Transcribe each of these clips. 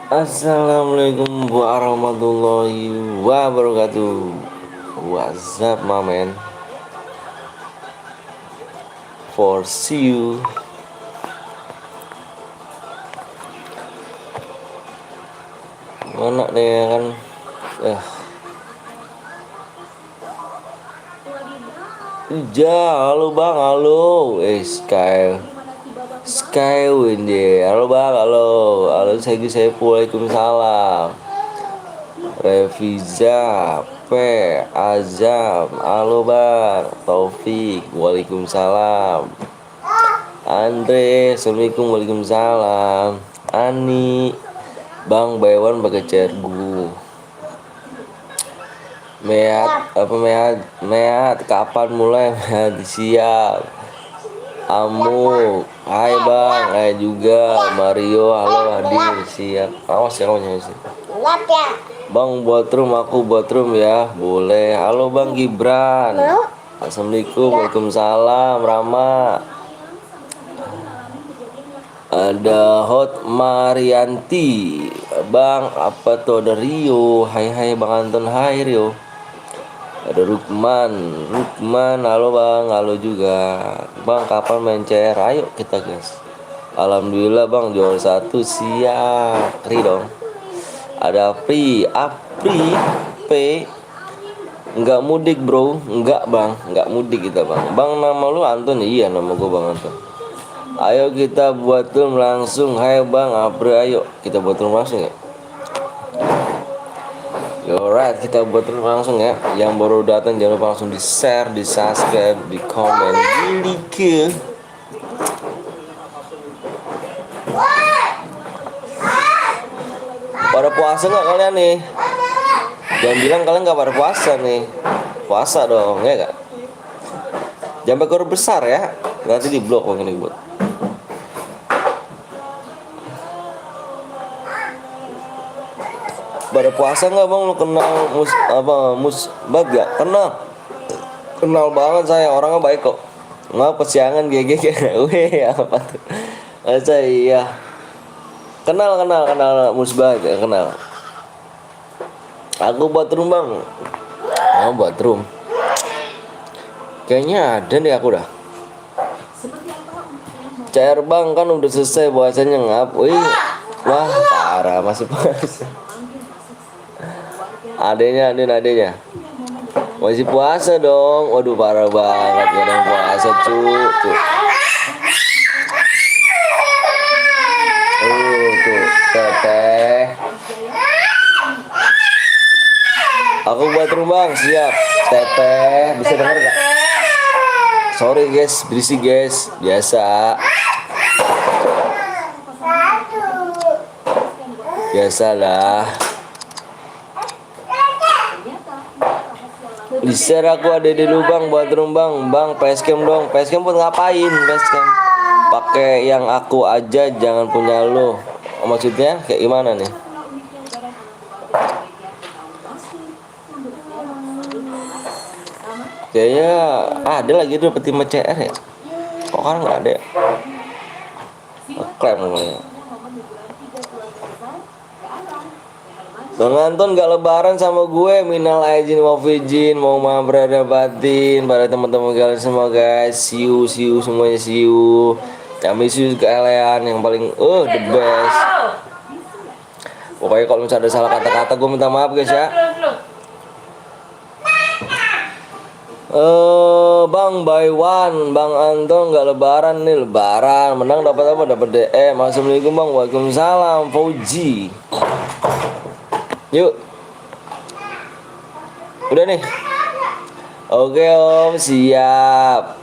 Assalamualaikum warahmatullahi wabarakatuh. What's up, my man? For see you. Mana nih kan? Eh, halo bang, halo. Skywin deh. Halo bang, halo. Halo, saya Waalaikumsalam. Reviza, P, Azam, halo bang. Taufik, Waalaikumsalam. Andre, Assalamualaikum, Waalaikumsalam. Ani, Bang Baywan pakai cergu. Meat kapan mulai? Meat siap. Amu, hai bang, hai juga. Mario, halo hadir, siap. Awas ya kamu sih. Bang buat room, aku buat room ya, boleh. Halo bang Gibran. Assalamualaikum, waalaikumsalam. Rama. Ada Hot Marianti. Bang apa tuh, ada Rio. Hai bang Anton, hai Rio. Ada Rukman, halo bang, halo juga. Bang kapan main CR? Ayo kita guys. Alhamdulillah bang juara 1 siap. Kri dong. Ada Apri, P. Enggak mudik bro, enggak bang, enggak mudik kita bang. Bang nama lu Anton? Iya nama gua bang Anton. Ayo kita buat room langsung. Hai bang Apri, ayo kita buat room langsung ya. Alright, kita buat langsung ya. Yang baru datang jangan lupa langsung di share, di subscribe, di komen, di like. Pada puasa nggak kalian nih? Jangan bilang kalian nggak pada puasa nih. Puasa dong, ya nggak? Jangan pakai huruf besar ya. Nanti di blok ini buat. Pada puasa nggak bang? Lu kenal musbat gak? Kenal banget saya, orangnya baik kok. Nggak kesiangan GG. Weh apa tuh? Masa iya. Kenal musbat ya, kenal. Aku buat room bang. Oh buat room. Kayaknya ada nih aku dah. CR bang kan udah selesai puasanya ngap. Wih, wah parah masih puasa. Adenya masih puasa dong. Waduh parah banget orang puasa cu. Tuh teteh. Aku buat rumah siap. Teteh bisa denger gak? Sorry guys, berisik guys. Biasalah. Bisa aku ada di lubang buat room bang facecam dong. Facecam buat ngapain? Facecam pakai yang aku aja, jangan punya lo. Maksudnya kayak gimana nih? Kayaknya ada lagi tuh peti CR ya. Kok kan nggak ada ya? Klaim namanya. Bang Anton gak lebaran sama gue. Minal aizin wal faizin. Mau berada batin pada teman-teman kalian semua guys. See you semuanya, see you. Kami see you kalian yang paling the best. Pokoknya kalau misalnya ada salah kata-kata gue minta maaf guys ya. Bang Baywan, Bang Anton gak lebaran nih. Lebaran menang dapat apa? Dapat DM. Assalamualaikum bang. Waalaikumsalam Fauji. Yuk. Udah nih. Oke om, siap.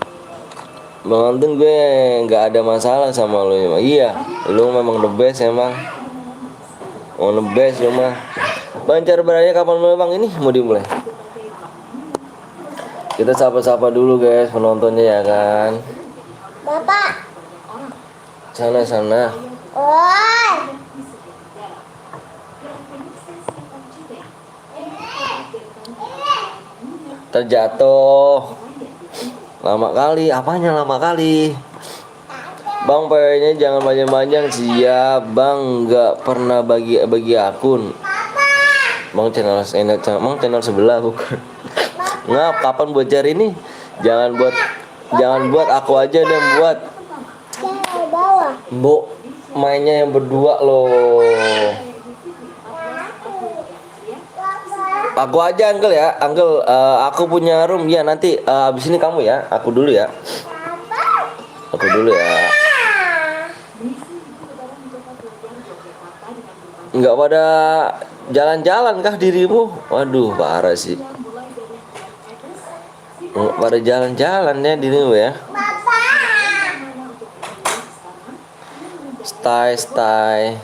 Bang Anton gue gak ada masalah sama lo ya. Iya, lo memang the best emang. The best lo mah. Bang cara berani kapan mulai bang? Ini mau dimulai. Kita sapa-sapa dulu guys penontonnya ya kan. Bapak. Sana. Terjatuh. Lama kali, apanya lama kali? Bang, PW-nya jangan panjang-panjang. Siap bang, nggak pernah bagi akun. Bang channel sebelah bukan. Ngap, kapan buat cari ini? Jangan buat aku aja deh yang buat. Mbok mainnya yang berdua loh. Aku aja Uncle ya, Uncle. Aku punya room ya nanti. Abis ini kamu ya, aku dulu ya. Aku dulu ya. Nggak pada jalan-jalan kah dirimu? Waduh, parah sih. Nggak pada jalan-jalan ya dirimu ya. Stay.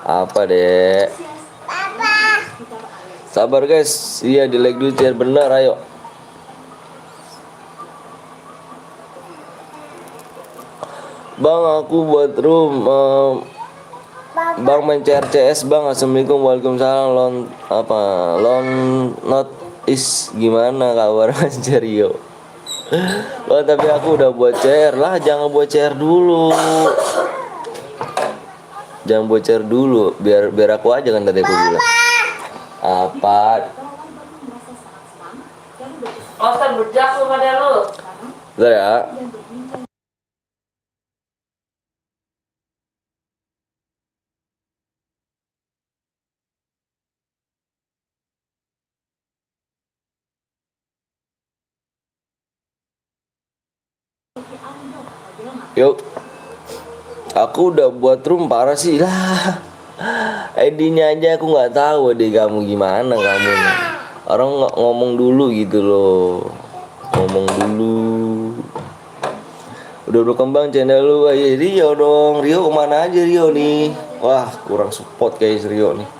Apa dek? Sabar guys, iya di like dulu biar bener, ayo. Bang, aku buat room. Bang main CRCS bang. Assalamualaikum, waalaikumsalam. Lon not is gimana kabar Mas Rio? Wah tapi aku udah buat CR lah, jangan buat CR dulu. Jangan buat CR dulu, biar aku aja kan tadi aku bilang. Apa? Otak berjak lu pada lu. Udah ya. Yuk. Aku udah buat room parah sih lah. ID-nya aja aku nggak tahu deh kamu gimana kamu nih. Orang ngomong dulu gitu loh. Ngomong dulu. Udah berkembang channel lu. Ayo Rio dong. Rio kemana aja Rio nih? Wah kurang support guys Rio nih.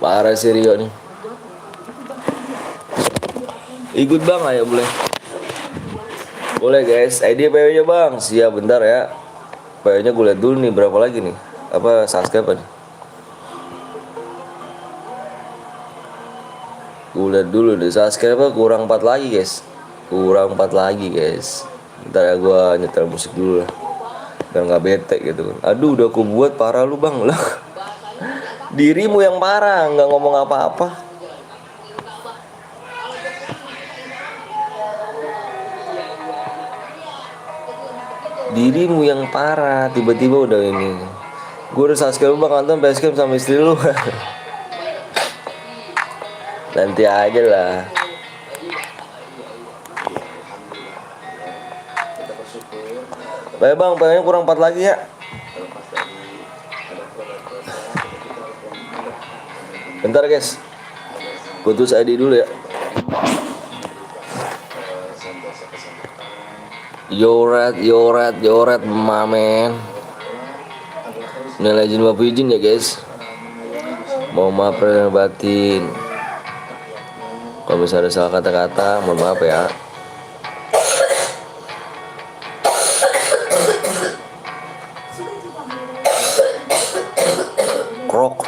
Parah sih Rio nih. Ikut bang, ayo boleh. Boleh guys. ID PW nya bang. Siap bentar ya. PW nya gue liat dulu nih berapa lagi nih. Apa subscribe apa nih? Gue liat dulu deh subscribe kurang 4 lagi guys. Kurang 4 lagi guys. Ntar ya gue nyetel musik dulu lah. Biar gak bete gitu kan. Aduh udah aku buat parah lu bang lah. Dirimu yang parah, nggak ngomong apa-apa. Dirimu yang parah, tiba-tiba udah ini. Gue udah subscribe bang Anton basecamp sama istri lu. Nanti aja lah. Baik bang, pengennya kurang 4 lagi ya. Bentar guys, gue tulis ID dulu ya. Yoret, mamen. Ini izin bapak izin ya guys. Mau maaf batin. Kalau misalnya ada salah kata-kata, mohon maaf ya. Krok.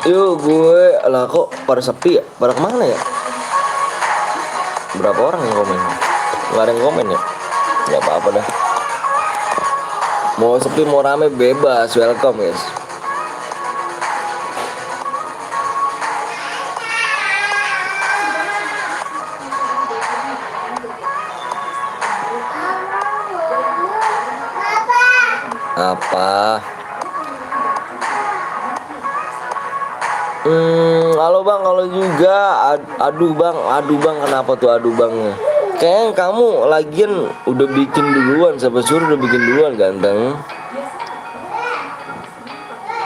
Yuk gue lah kok pada sepi ya? Pada kemana ya? Berapa orang yang komen? Nggak ada yang komen ya? Nggak apa-apa dah. Mau sepi mau rame bebas, welcome guys. Apa? Halo bang, kalau juga aduh bang, kenapa tuh aduh bangnya? Kayaknya kamu lagian udah bikin duluan, siapa suruh udah bikin duluan ganteng?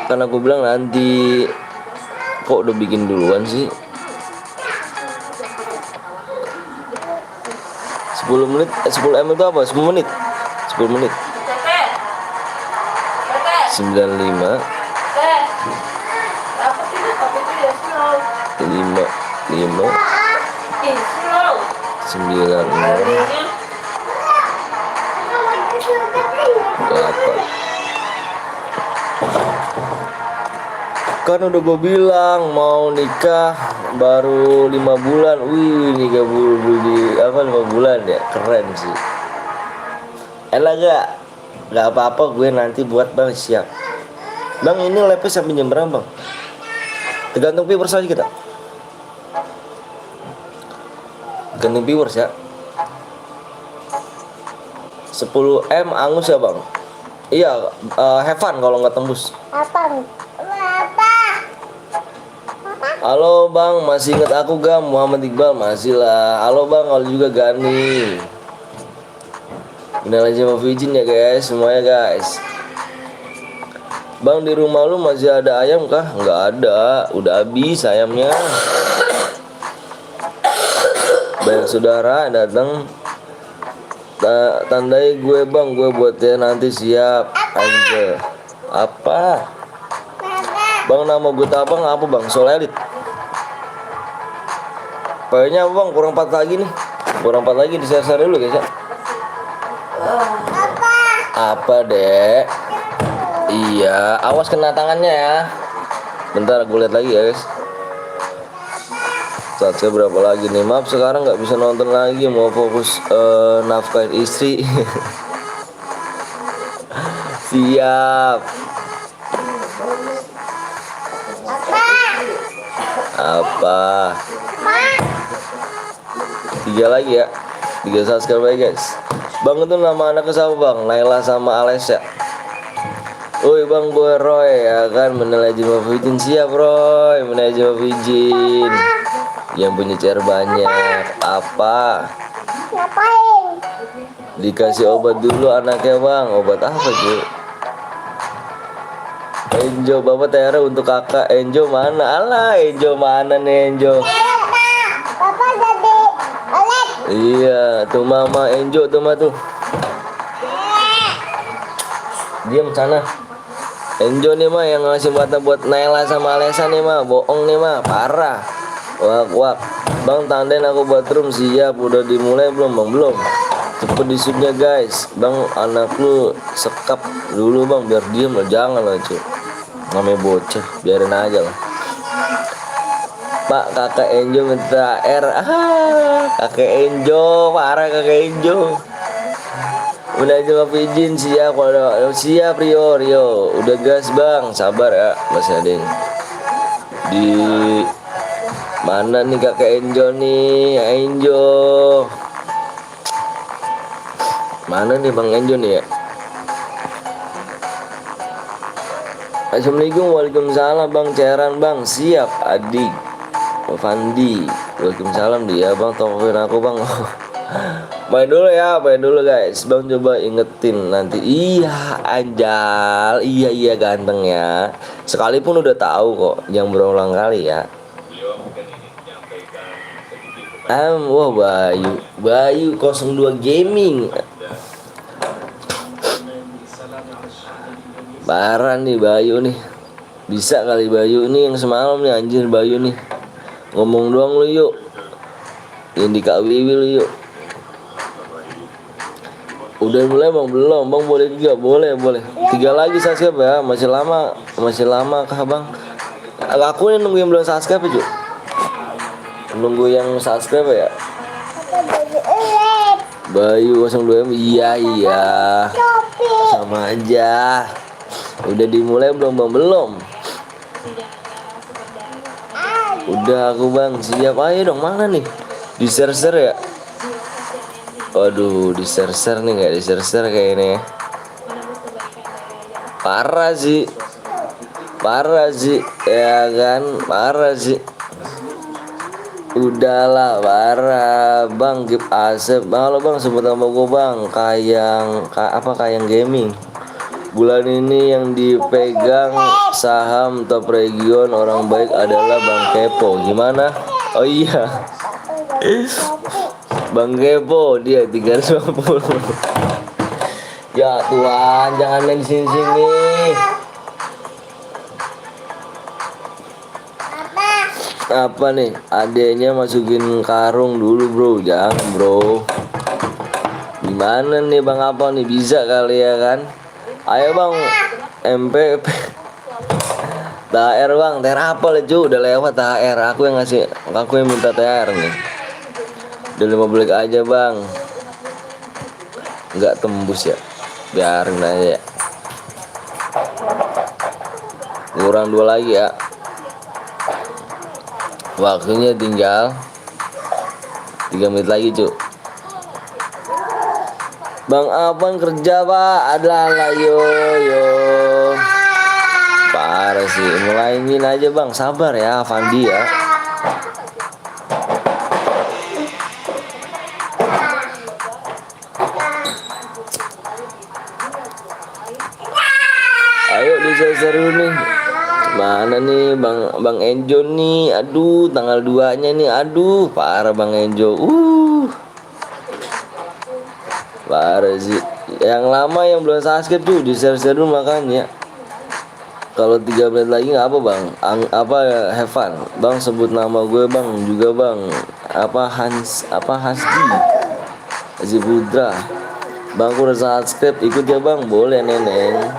Karena aku bilang nanti, kok udah bikin duluan sih? 10 menit, 10 M itu apa? 10 menit? 10 menit 95 5 96 Apa? Kan udah gue bilang mau nikah baru 5 bulan. Wih, nikah di apa 5 bulan ya, keren sih. Elah gak apa-apa, gue nanti buat bang, siap. Bang, ini live sampai jam berapa bang? Tergantung viewers aja kita. Tergantung viewers ya. 10M angus ya bang. Iya, have fun kalau nggak tembus. Apa? Halo bang, masih inget aku gak? Muhammad Iqbal, masih lah. Halo bang, halo juga Gani. Bener aja mau izin ya guys, semuanya guys. Bang, di rumah lu masih ada ayam kah? Nggak ada, udah habis ayamnya. Banyak saudara datang. Tandai gue bang, gue buatnya nanti, siap aja. Apa? Bang, nama gue tabang apa bang? Solelit. Kayaknya bang kurang 4 lagi nih. Kurang 4 lagi, di-share dulu guys ya. Apa dek? Iya, awas kena tangannya ya. Bentar gue lihat lagi ya guys. Saatnya berapa lagi nih? Maaf sekarang nggak bisa nonton lagi, mau fokus nafkahin istri. Siap. Apa? 3 lagi ya. 3 subscribe ya guys. Bang, itu nama anaknya siapa bang? Naila sama Alesya. Woi bang, gue Roy ya kan, Menelajim Mafijin. Siap Roy, Menelajim Mafijin yang punya CR banyak. Apa? Ngapain? Dikasih obat dulu anaknya bang. Obat apa cuy? Enjo, bapak TR untuk kakak. Enjo mana? Alah, Enjo mana nih Enjo? Papa jadi oleh. Iya, tuh mama Enjo tuh mah tuh. Diam sana. Enjo nih mah yang ngasih mata buat Naila sama Alesa nih mah, bohong nih mah, parah. Wak. Bang, tandain aku bathroom, siap. Udah dimulai belum bang? Belum. Cepet disubnya guys. Bang, anak lu sekap dulu bang, biar diem lah, jangan lah cuy. Namanya bocah, biarin aja lah. Pak, kakak Enjo minta R. Kakak Enjo, parah kakak Enjo. Udah aja izin, siap. Kalau siap Rio. Udah gas bang, sabar ya Mas Adin. Di mana nih kakak Enjo nih? Enjo mana nih bang Enjo nih ya? Assalamualaikum. Waalaikumsalam bang, cairan bang, siap adik Fandi. Waalaikumsalam dia bang, tolongin aku bang. Main dulu guys. Bang coba ingetin nanti. Iya Anjal, iya ganteng ya. Sekalipun udah tahu kok, yang berulang kali ya. Wah Bayu 02 Gaming. Parah nih Bayu nih. Bisa kali Bayu nih yang semalam nih, anjir Bayu nih. Ngomong doang lu yuk. Yang di Kak Wiwi lu yuk. Udah mulai bang? Belum bang, boleh juga, boleh 3 lagi subscribe ya, masih lama kah bang? Aku ini nunggu yang belum subscribe ya, nunggu yang subscribe ya. Papa jadi oleh. Bayu 02M, iya sama aja. Udah dimulai belum bang? Belum. Udah aku bang, siap. Ayo dong, mana nih? Di share ya. Waduh, di share nih, nggak di share kayak ini ya. Parah sih ya kan, parah sih. Udahlah, parah bang. Gip Asep, halo bang, sebut nama gue bang. Kayang Gaming. Bulan ini yang dipegang saham top region orang baik adalah Bang Kepo. Gimana? Oh iya, Bang Kepo dia 350. Ya Tuhan, jangan main sini. Apa nih? Adeknya masukin karung dulu bro, jangan bro. 5 Gimana nih Bang apa nih, bisa kali ya kan? Ayo Bang, MPP THR Bang, THR apa lah cu? Udah lewat THR, aku yang ngasih, aku yang minta THR nih. Udah 15 aja Bang. Nggak tembus ya, biarin aja ya. Kurang 2 lagi ya. Waktunya tinggal 3 menit lagi cu. Bang Apaan kerja Pak, adalah yo. Parah sih, mulaiin aja Bang, sabar ya Fandi ya. Ayo diseru nih. Mana nih Bang Enjo nih, aduh tanggal 2 nya nih, aduh parah Bang Enjo. Parah sih. Yang lama yang belum subscribe tuh di share dulu makanya. Kalau 3 menit lagi nggak apa Bang, have fun Bang, sebut nama gue Bang juga Bang, Hasdi Haji Putra Bang, aku udah subscribe, ikut ya Bang, boleh neneng.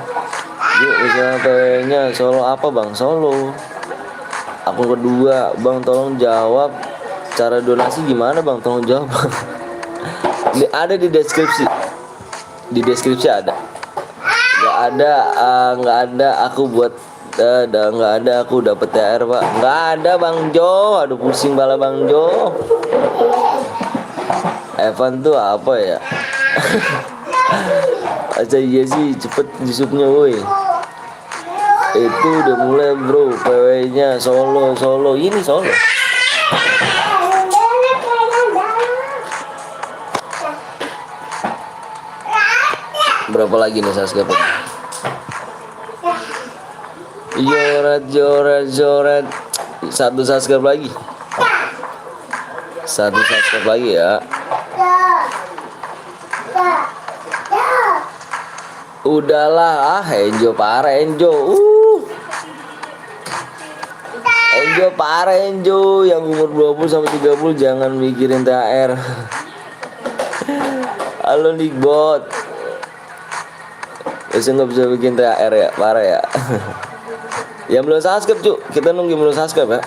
Yuk misalnya tanya Solo apa Bang, Solo. Akun kedua Bang, tolong jawab cara donasi gimana Bang, tolong jawab Bang. Ada di deskripsi, ada. Nggak ada aku buat nggak ada aku dapet THR Pak, nggak ada Bang Jo, aduh pusing bala Bang Jo. Evan tuh apa ya? Aja iya sih, cepet disupnya woi. Itu udah mulai bro, PW nya Solo ini Solo. Berapa lagi nih subscribe? Joret 1 subscribe lagi. 1 subscribe lagi ya. Udahlah, Enjo parah Enjo. Enjo parah Enjo, yang umur 20 sampai 30 jangan mikirin THR. Halo Nickbot. Besok nggak bisa bikin THR ya, parah ya. Yang belum subscribe cu, kita nunggu belum subscribe ya.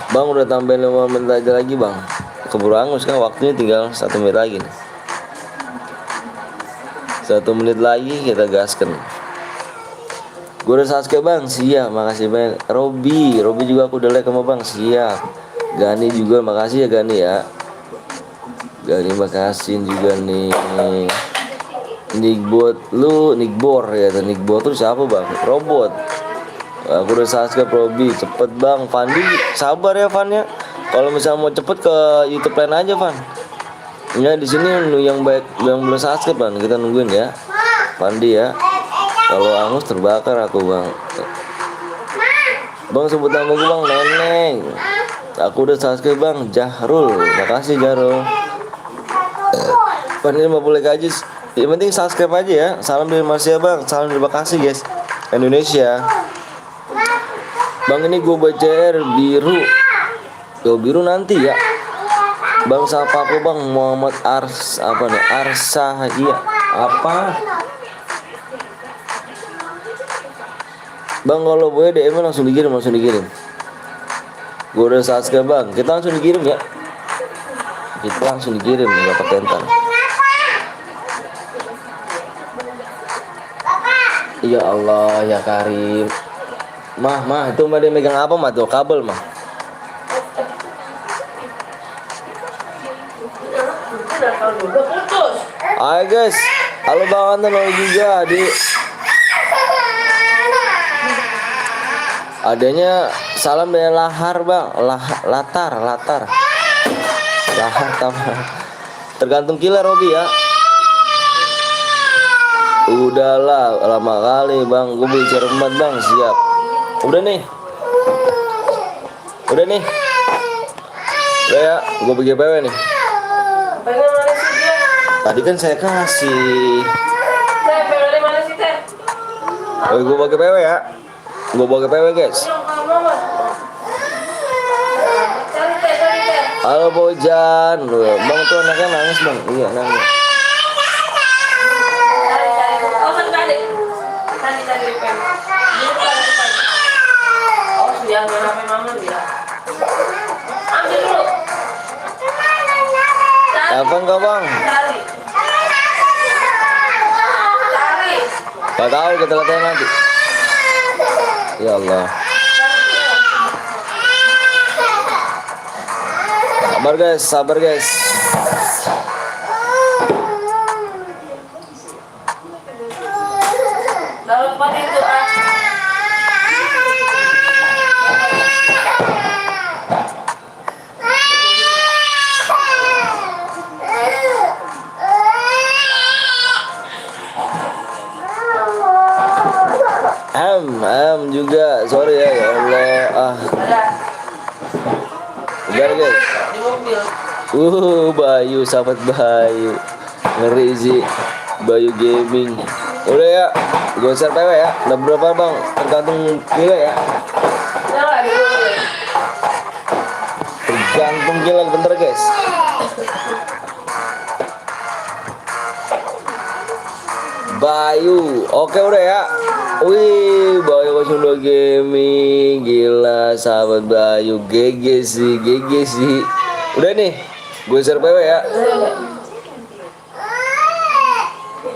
Bang udah tambahin 5 menit aja lagi Bang, keburu angus kan, waktunya tinggal 1 menit lagi nih. 1 menit lagi kita gaskan. Gue udah subscribe Bang, siap, makasih banyak. Robi juga aku udah like sama Bang, siap. Gani juga makasih ya Gani ya. Gani makasih juga nih. Nickbor ya, Nickbor tuh siapa Bang? Robot. Aku udah subscribe Robi, cepet Bang. Fandi sabar ya Van ya. Kalau misalnya mau cepet ke YouTube lain aja Van. Ya di sini yang baik yang belum subscribe Bang, kita nungguin ya. Fandi ya. Kalau angus terbakar aku Bang. Bang sebut nama gue Bang, Neneng. Aku udah subscribe Bang, Jahrul. Makasih Jahrul. Fandi 50 aja. Yang penting subscribe aja ya. Salam dari Malaysia Bang, salam dari Bekasi guys, Indonesia. Bang ini gue BCR biru. Yo biru nanti ya. Bang siapa aku Bang? Muhammad Arsa iya. Apa? Bang kalau boleh DM langsung dikirim. Gue udah subscribe Bang, kita langsung dikirim ya. Nggak pakai entar. Ya Allah ya Karim. Mah itu dia megang apa mah tuh, kabel mah. Hai guys, halo Bang Anton juga di. Adanya salam dari Lahar Bang, Latar. Lahar tergantung killer Robi ya. Udahlah lama kali Bang, gue beli cermat Bang, siap. Udah nih Udah ya, gue bagi PW nih. Pengen mana sih dia? Tadi kan saya kasih. Teh, pengen mana sih teh? Gue bagi PW ya. Gue bagi PW guys. Cari teh. Halo Bojan. Bang tuh anaknya nangis bang. Iya nangis. Oh, tadi. Tadi pen. Oh, dia ambil HP mama dia. Ambil dulu. Apa enggak bang? Cari. Gak tahu, kita lihat nanti. Ya Allah. Sabar guys. Lalu tempat itu juga. Sorry ya Allah. Udah guys. di mobil. Bayu, sahabat Bayu. Ngeri sih. Bayu Gaming. Udah ya. Gue share PW ya. Udah berapa bang? Tergantung kilo ya. Nyala di mobil. Tergantung kilo bentar guys. Bayu, oke udah ya. Wih, Bayu 02 Gaming, gila sahabat Bayu, GG sih. Udah nih, gue share PW ya.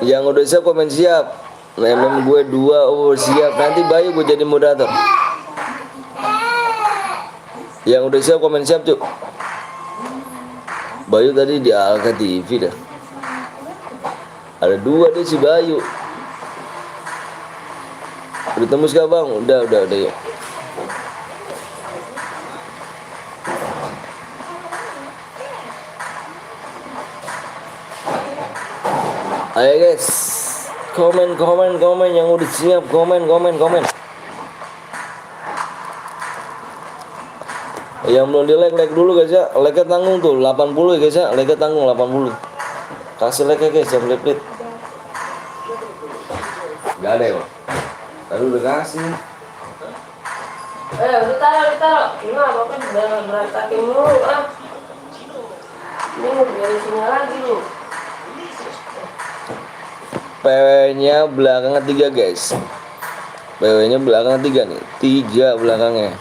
Yang udah siap komen siap. MM gue 2, siap. Nanti Bayu gue jadi moderator. Yang udah siap komen siap cuk. Bayu tadi di Alka TV dah. Ada 2 deh si Bayu. Udah tembus gak bang? Udah yuk. Ayo guys, komen yang udah siap, komen. Yang belum di like dulu guys ya. Like tanggung tuh 80 ya guys ya. Like tanggung 80. Kasih like guys, jangan pelit. Gak ada ya bang. Tadi udah kasih. Ditaruh. Gimana bapak udah berantakin mulu Ini mau beresinnya lagi lu. PW-nya belakangnya 3 guys. PW-nya belakangnya 3 nih. 3 belakangnya.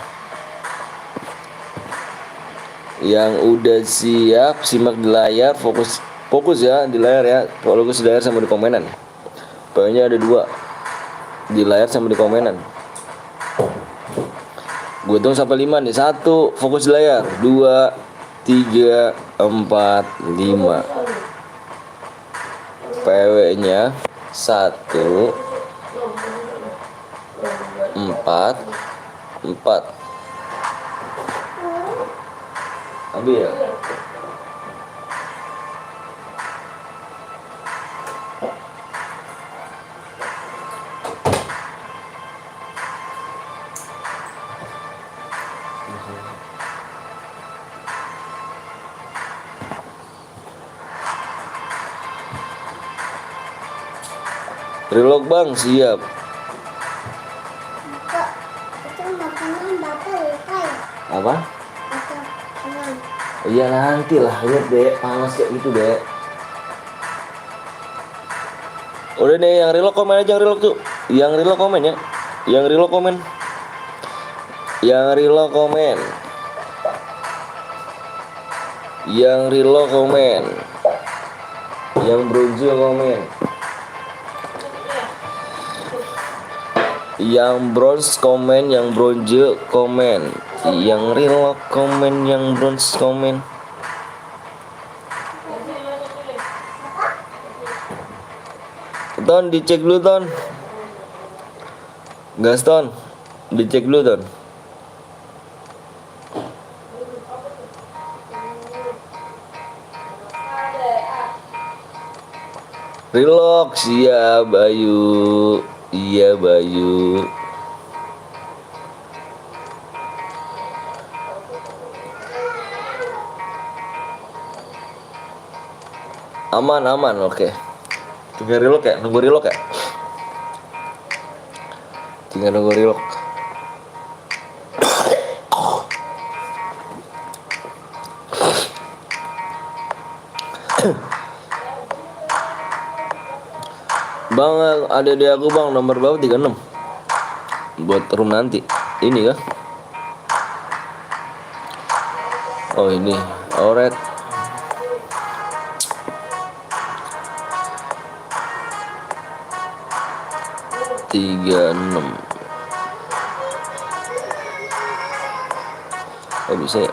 Yang udah siap simak di layar, fokus ya di layar ya. Fokus di layar sama di komenan. PW-nya ada 2 di layar sama di komenan. Gue hitung sampai 5 nih. 1 fokus di layar, 2 3 4 5. PW-nya 1 4 4. Ambil ya. Relog bang, siap. Kak, itu makanan bapak lupa ya? Apa? Makanan. Iya nanti lah, lihat deh, panas kayak gitu deh. Udah nih, yang relog komen aja, relog tuh. Yang relog komen ya. Yang relog komen. Yang relog komen. Yang relog komen. Yang bronze komen. Yang bronze komen, yang bronze komen, yang relog komen, yang bronze komen. Ton dicek dulu Ton. Gas Ton, dicek dulu Ton. Relog siap Bayu. Iya Bayu. Aman oke. Tinggal relog ya, nunggu relog ya. Tinggal nunggu relog. Bang, ada di aku bang, nomor berapa? 36 buat room nanti. Ini kah? Oh ini, alright. 36. Oh bisa ya?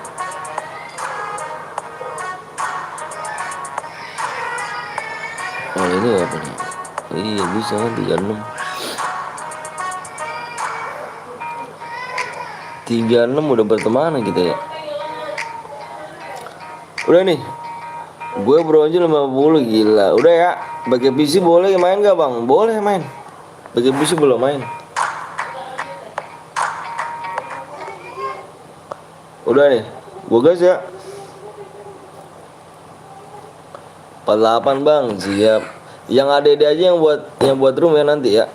Oh ini apa nih? Iya bisa kan 36. 36 udah berteman kita ya. Udah nih. Gue bronze 50 gila. Udah ya. Pakai PC boleh main gak bang? Boleh main. Pakai PC belum main. Udah nih. Gue gas ya. 48 bang, siap. Yang ada aja yang buat room ya nanti ya.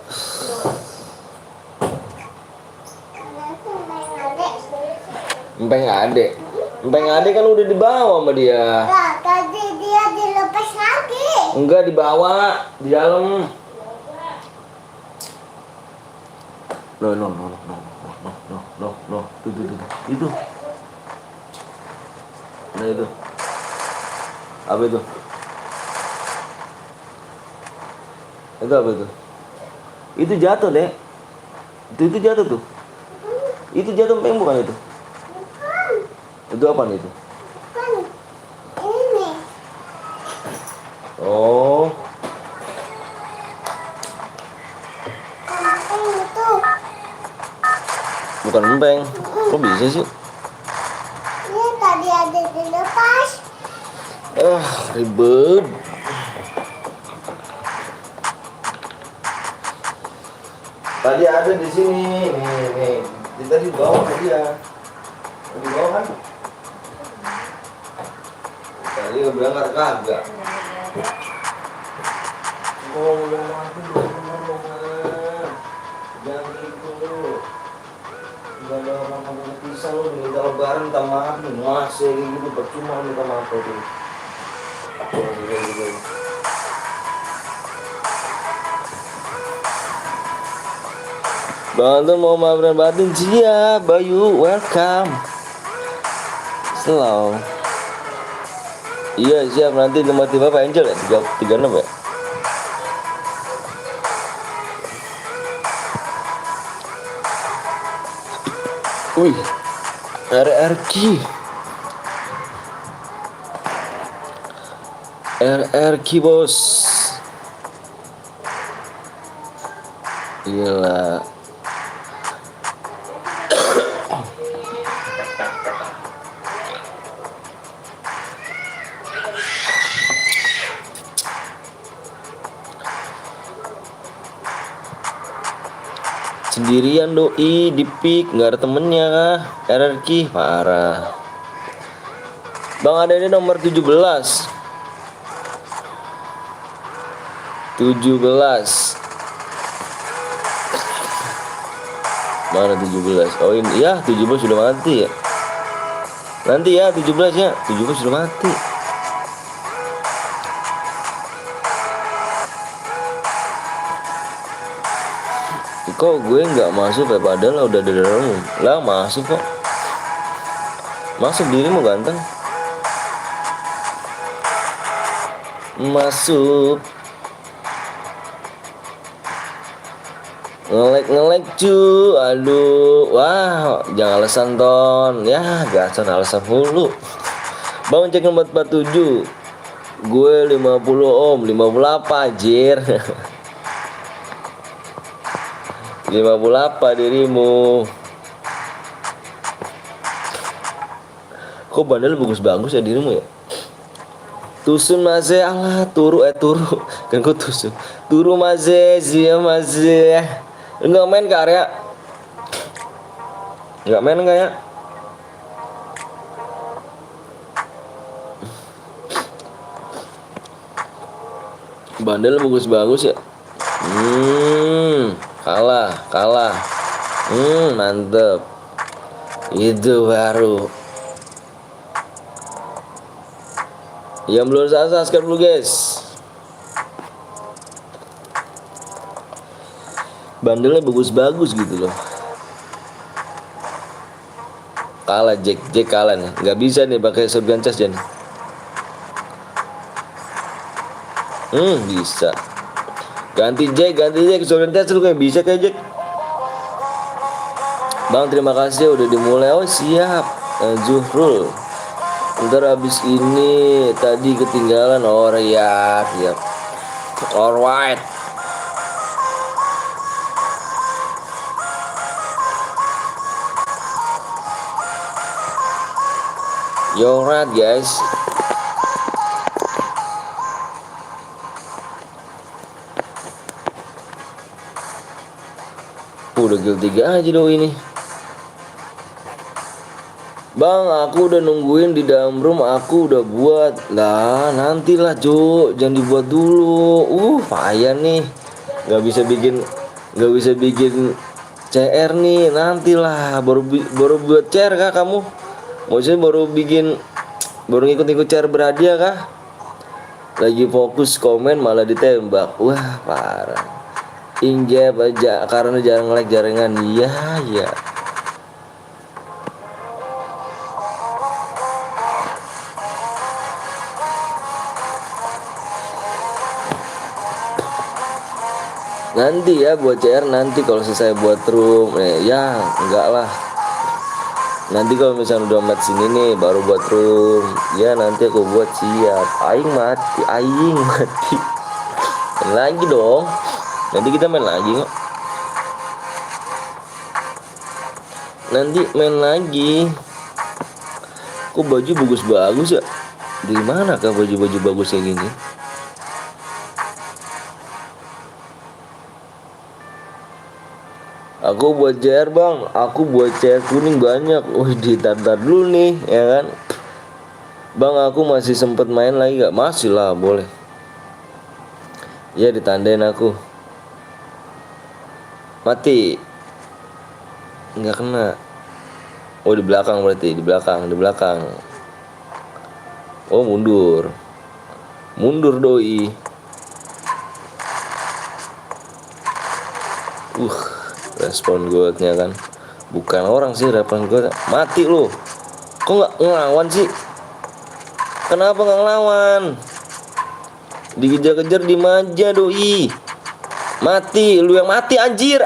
Empeng adek. Empeng adek kan udah dibawa sama dia. Lah, tadi dia dilepas lagi. Enggak dibawa di dalam. No. Itu. Nah itu. Apa itu? Itu apa itu? Itu jatuh deh. Itu jatuh tuh. Itu jatuh empeng bukan itu? Itu apa nih itu? Kan ini. Oh, Kan itu. bukan empeng. Kok bisa sih? Ini tadi ada dilepas. Ribet. Tadi ada di sini, nih. Tadi di bawah tadi ya. Di bawah kan? Tadi udah berangkat kagak. Oh, udah mati dong. Jangan gitu. Enggak ada apa-apa pisah lo, minta lebaran, minta maaf nih. Masih kayak gitu, percuma minta maaf tuh. Gitu. Bang Anton mau maafkan batin, siap. Bayu, welcome. Slow. Iya siap, nanti nomor tiba Pak Angel ya, 36 ya. Wih, RRQ bos. Gila. Sendirian doi di pick, nggak ada temennya kah? RRQ parah. Bang ada ini nomor 17. Mana 17? Oh ini ya 17 sudah mati ya. Nanti ya 17 ya, 17 sudah mati. Kok gue nggak masuk ya, padahal udah ada dalam lah. Masuk kok, masuk dirimu ganteng, masuk. Ngelek cu, aduh, wah jangan alasan ton ya, gasan alasan mulu. Bang cek nomor 47, gue 50 om, 58 anjir. 58 dirimu. Kok bandel bagus-bagus ya dirimu ya? Tusun maze, alah turu kan kok tusun. Turu maze, zia maze. Enggak main ke area? Enggak main enggak ya? Bandel bagus-bagus ya. Kalah. Mantep. Itu baru. Yang belum subscribe dulu guys. Bandelnya bagus-bagus gitu loh. Kalah Jack kalah nih. Nggak bisa nih pakai shotgun charge Jan. Bisa. Ganti Jack shotgun charge lu kayak bisa kayak Jack. Bang terima kasih udah dimulai. Oh siap. Zuhrul. Ntar abis ini tadi ketinggalan. Oh ya siap. Alright. You're right guys. Udah kill 3 aja dong ini. Bang aku udah nungguin di dalam room. Aku udah buat. Lah nantilah Jo, jangan dibuat dulu. Payah nih. Gak bisa bikin CR nih. Nantilah baru buat CR kah kamu? Maksudnya baru ngikut CR berhadiah kah? Lagi fokus komen malah ditembak. Wah parah. Injab aja karena jarang like jaringan. Iya ya. Nanti ya buat CR nanti kalau selesai buat room. Ya enggak lah. Nanti kalau misalnya udah match sini nih baru buat room. Ya nanti aku buat siap. Aing mati. Main lagi dong. Nanti kita main lagi kok. Nanti main lagi. Kok baju bagus-bagus ya? Dari mana kah baju-baju bagus kayak gini? Aku buat CR bang, aku buat CR kuning banyak. Ditar dulu nih, ya kan? Bang aku masih sempet main lagi gak? Masih lah, boleh. Ya ditandain aku. Mati. Nggak kena. Oh di belakang berarti, di belakang. Oh mundur doi. Respon gue kan bukan orang sih, respon gue mati lo. Kok nggak ngelawan sih? Kenapa nggak ngelawan? Dikejar-kejar di maja doi. Mati, lu yang mati anjir.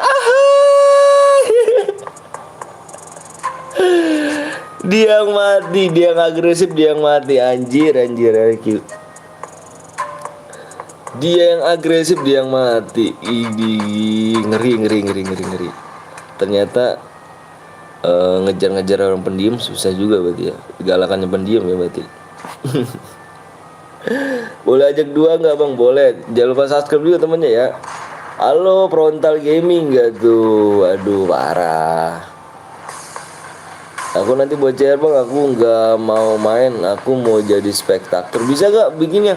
Dia yang mati, dia yang agresif, dia yang mati anjir. Dia yang agresif, dia yang mati. Ngeri. Ternyata ngejar-ngejar orang pendiam susah juga berarti ya. Galakannya pendiam ya berarti. Boleh ajak 2 nggak bang? Boleh. Jangan lupa subscribe juga temennya ya. Halo Frontal Gaming gak tuh? Aduh parah. Aku nanti buat CR bang. Aku nggak mau main. Aku mau jadi spektator. Bisa gak bikinnya?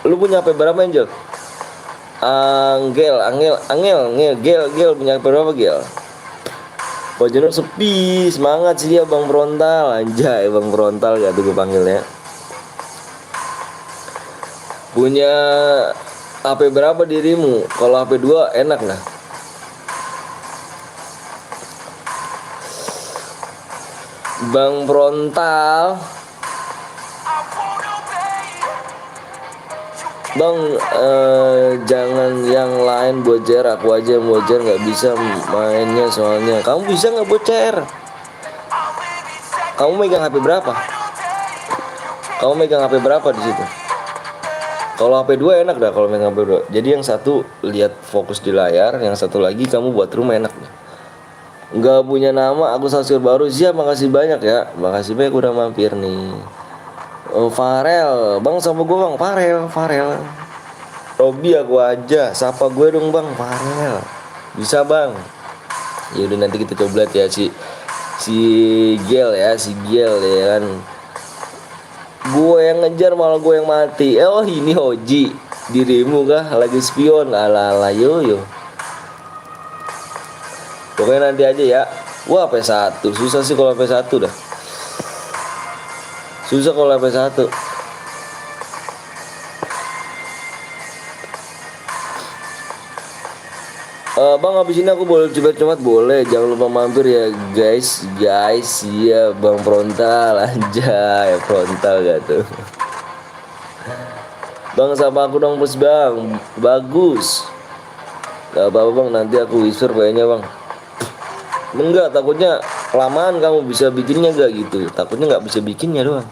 Lu punya HP berapa Angel? Gel punya HP berapa Gel? Wajarnya sepi. Semangat sih ya Bang Frontal. Anjay Bang Frontal gak tuh gue panggilnya. Punya HP berapa dirimu? Kalau HP 2 enak lah. Bang Frontal. Bang jangan yang lain buat CR, aku aja yang buat CR, nggak bisa mainnya soalnya. Kamu bisa nggak buat CR? Kamu megang HP berapa? Kamu megang HP berapa di situ? Kalau HP 2 enak dah kalau megang HP 2. Jadi yang satu lihat fokus di layar, yang satu lagi kamu buat rumah enak dah. Nggak punya nama, aku subscribe baru. Siap, makasih banyak ya. Makasih banyak udah mampir nih. Oh Farel, bang sama gue bang, Farel. Robi aku aja, sapa gue dong bang, Farel. Bisa bang. Ya udah nanti kita coba lihat ya si Gel ya kan. Gue yang ngejar malah gue yang mati. Oh ini Hoji, dirimu kah lagi spion? Ala yo. Pokoknya nanti aja ya. Wah P1, susah sih kalau P1 dah. Susah kalau HP1. Bang, habis ini aku boleh coba boleh. Jangan lupa mampir ya guys. Iya Bang Frontal anjay, frontal gak tuh. Bang, sama aku dong bos bang. Bagus. Gak apa-apa bang, nanti aku whisper kayaknya bang. Enggak, takutnya kelamaan kamu bisa bikinnya gak gitu. Takutnya nggak bisa bikinnya doang.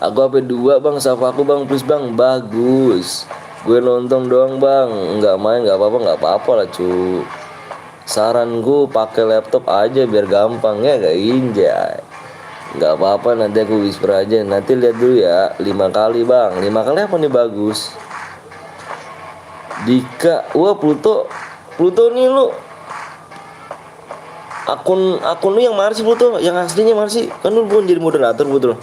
Aku HP 2 bang, sama aku bang please bang. Bagus. Gue nonton doang bang, nggak main nggak apa-apa lah cu. Saran gue pakai laptop aja biar gampang ya gak injay. Nggak apa-apa, nanti aku whisper aja. Nanti lihat dulu ya, 5 kali bang. 5 kali apa nih bagus? Dika, wah Pluto nih lu. Akun lu yang mana sih Pluto? Yang aslinya mana sih? Kan lu bukan jadi moderator Pluto.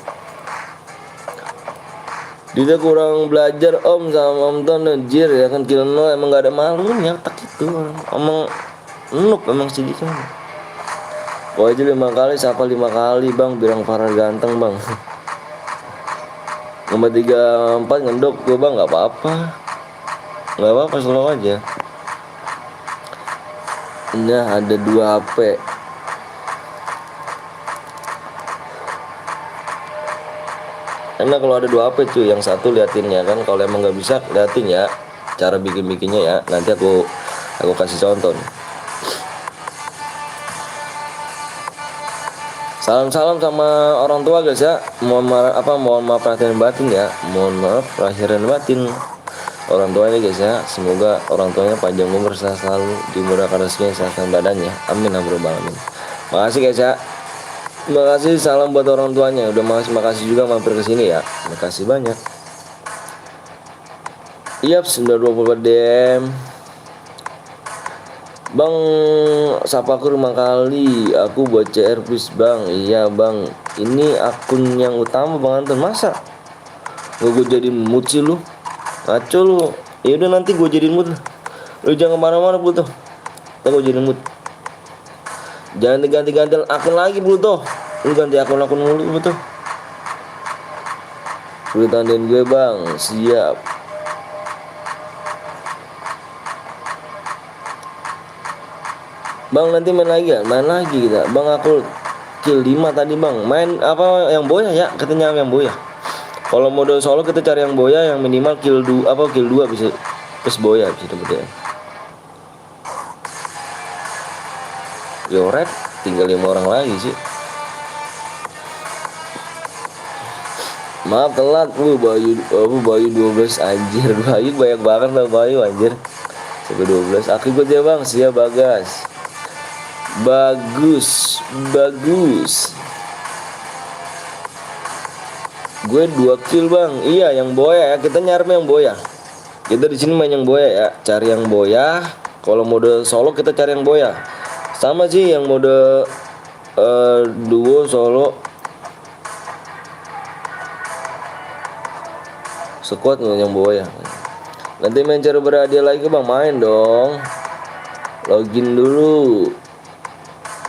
Dia kurang belajar om sama om Ton anjir ya kan, kira no emang gak ada malunya tak itu emang noob emang sih kan. Kau aja 5 kali, siapa 5 kali bang, bilang Farah ganteng bang. Nomor 34 ngendok gue bang, nggak apa-apa selalu aja. Nah ada 2 HP. Enak kalau ada 2 HP cuy, yang satu liatinnya kan, kalau emang nggak bisa liatin ya cara bikinnya ya, nanti aku kasih contoh nih. Salam sama orang tua guys ya. Mohon maaf perhatian batin ya. Mohon maaf perhatian batin orang tua ini guys ya. Semoga orang tuanya panjang umur, selalu dimurahkan rezekinya, sehatkan badannya. Amin ya rabbal alamin. Makasih guys ya. Terima kasih, salam buat orang tuanya. Udah makasih juga mampir ke sini ya. Makasih banyak. Yap, 924 DM. Bang, sapa aku 5 kali. Aku buat CR please bang. Iya bang. Ini akun yang utama bang Anton. Masa gue jadi mood sih lu? Ngaco lu. Ya udah nanti gue jadiin mood. Lu jangan kemana-mana Pluto. Ntar gue jadiin mood. Jangan diganti-ganti akun lagi Pluto. Lu ganti akun-akun mulu Pluto. Lu tandain gue bang. Siap. Bang nanti main lagi ya? Main lagi kita. Bang aku kill 5 tadi bang. Main apa yang boya ya? Katanya yang boya. Kalau mode solo kita cari yang boya yang minimal kill 2 bisa plus boya bisa dapet ya. Yoret tinggal 5 orang lagi sih. Maaf telat Bayu 12 anjir. Bayu banyak banget lah Bayu anjir. Sampai 12. Aku ikut ya bang. Siap Bagas. Bagus. Gue 2 kill bang. Iya yang boya ya. Kita nyari yang boya. Kita di sini main yang boya ya. Cari yang boya. Kalau mode solo kita cari yang boya. Sama sih yang mode duo solo. Squad yang boya. Nanti main cari berhadiah lagi bang. Main dong. Login dulu.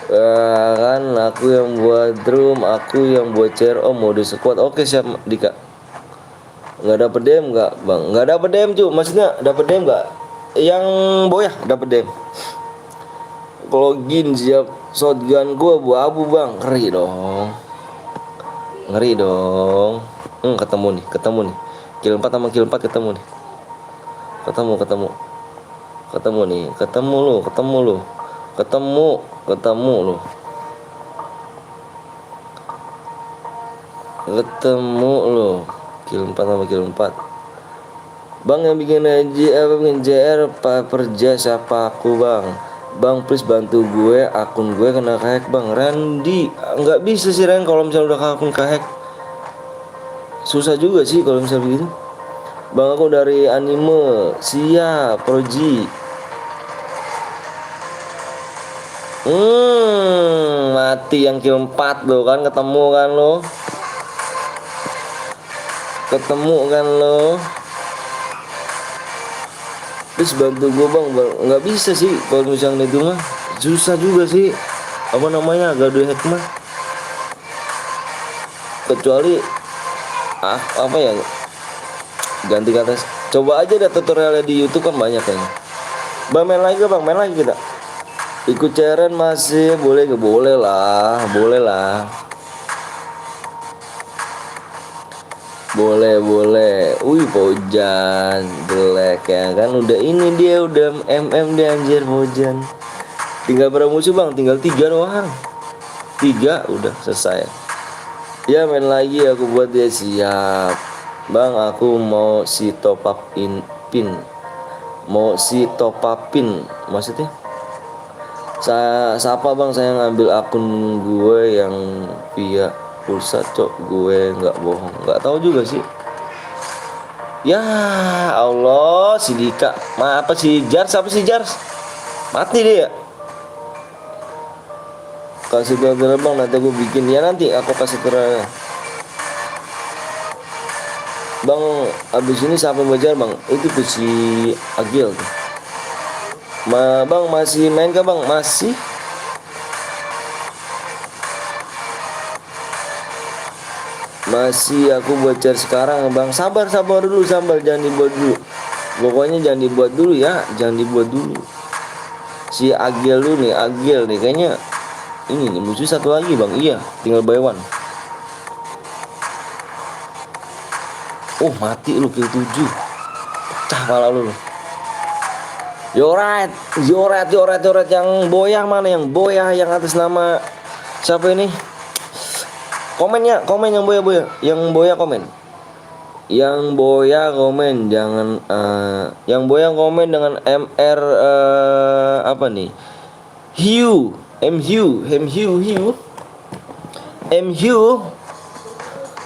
Kan aku yang buat drum, aku yang buat CRO mode squad. Oke siap Dika. Nggak dapet DM nggak bang? Nggak dapet DM cu. Maksudnya dapet DM nggak? Yang boya dapet DM. Login siap. Shotgun gua abu-abu bang. Ngeri dong. Ketemu nih. Kill 4 sama kill 4 ketemu nih. Ketemu lu. Kill 4 sama kill 4. Bang yang bikin JR Perja siapa aku bang? Bang please bantu gue, akun gue kena kehack bang. Randy nggak bisa sih Ren, kalau misalnya udah akun kehack susah juga sih kalau misalnya begitu. Bang aku dari anime. Siap Proji. Mati yang kill 4 lo kan, ketemu kan lo. Please bantu gue bang. Nggak bisa sih kalau misalnya itu mah susah juga sih. Apa namanya gado hack mah. Kecuali apa ya, ganti kata. Coba aja deh tutorialnya di YouTube kan banyak kayaknya. Bang main lagi gak bang? Main lagi kita. Ikut ceren masih boleh gak? Boleh lah, boleh lah. Boleh. Wih Pojan jelek ya kan. Udah ini dia udah dia anjir Pojan. Tinggal berapa musuh bang? Tinggal 3 doang. 3 udah selesai. Ya main lagi aku buat dia siap. Bang aku mau si top up pin. Mau si top up pin maksudnya? Siapa bang saya ngambil akun gue yang via pulsa cok, gue nggak bohong, nggak tahu juga sih. Ya Allah si Dika, apa si Jars, apa si Jars mati dia. Kasih tahu bang nanti aku bikin ya, nanti aku kasih tahu bang. Abis ini siapa belajar bang? Itu tuh si Agil tuh. Bang masih main kah bang? Masih. Masih aku buat cari sekarang bang. Sabar dulu, jangan dibuat dulu. Pokoknya jangan dibuat dulu ya, jangan dibuat dulu. Si Agil dulu nih, Agil nih kayaknya. Ini nih musuh satu lagi bang. Iya, tinggal buy one. Oh mati lu kill 7. Pecah pala lu. Yoret yang boyah mana? Yang boyah yang atas nama siapa ini? Komen yang boya. Yang boya komen. Yang boya komen jangan yang boya komen dengan MR apa nih? MHU.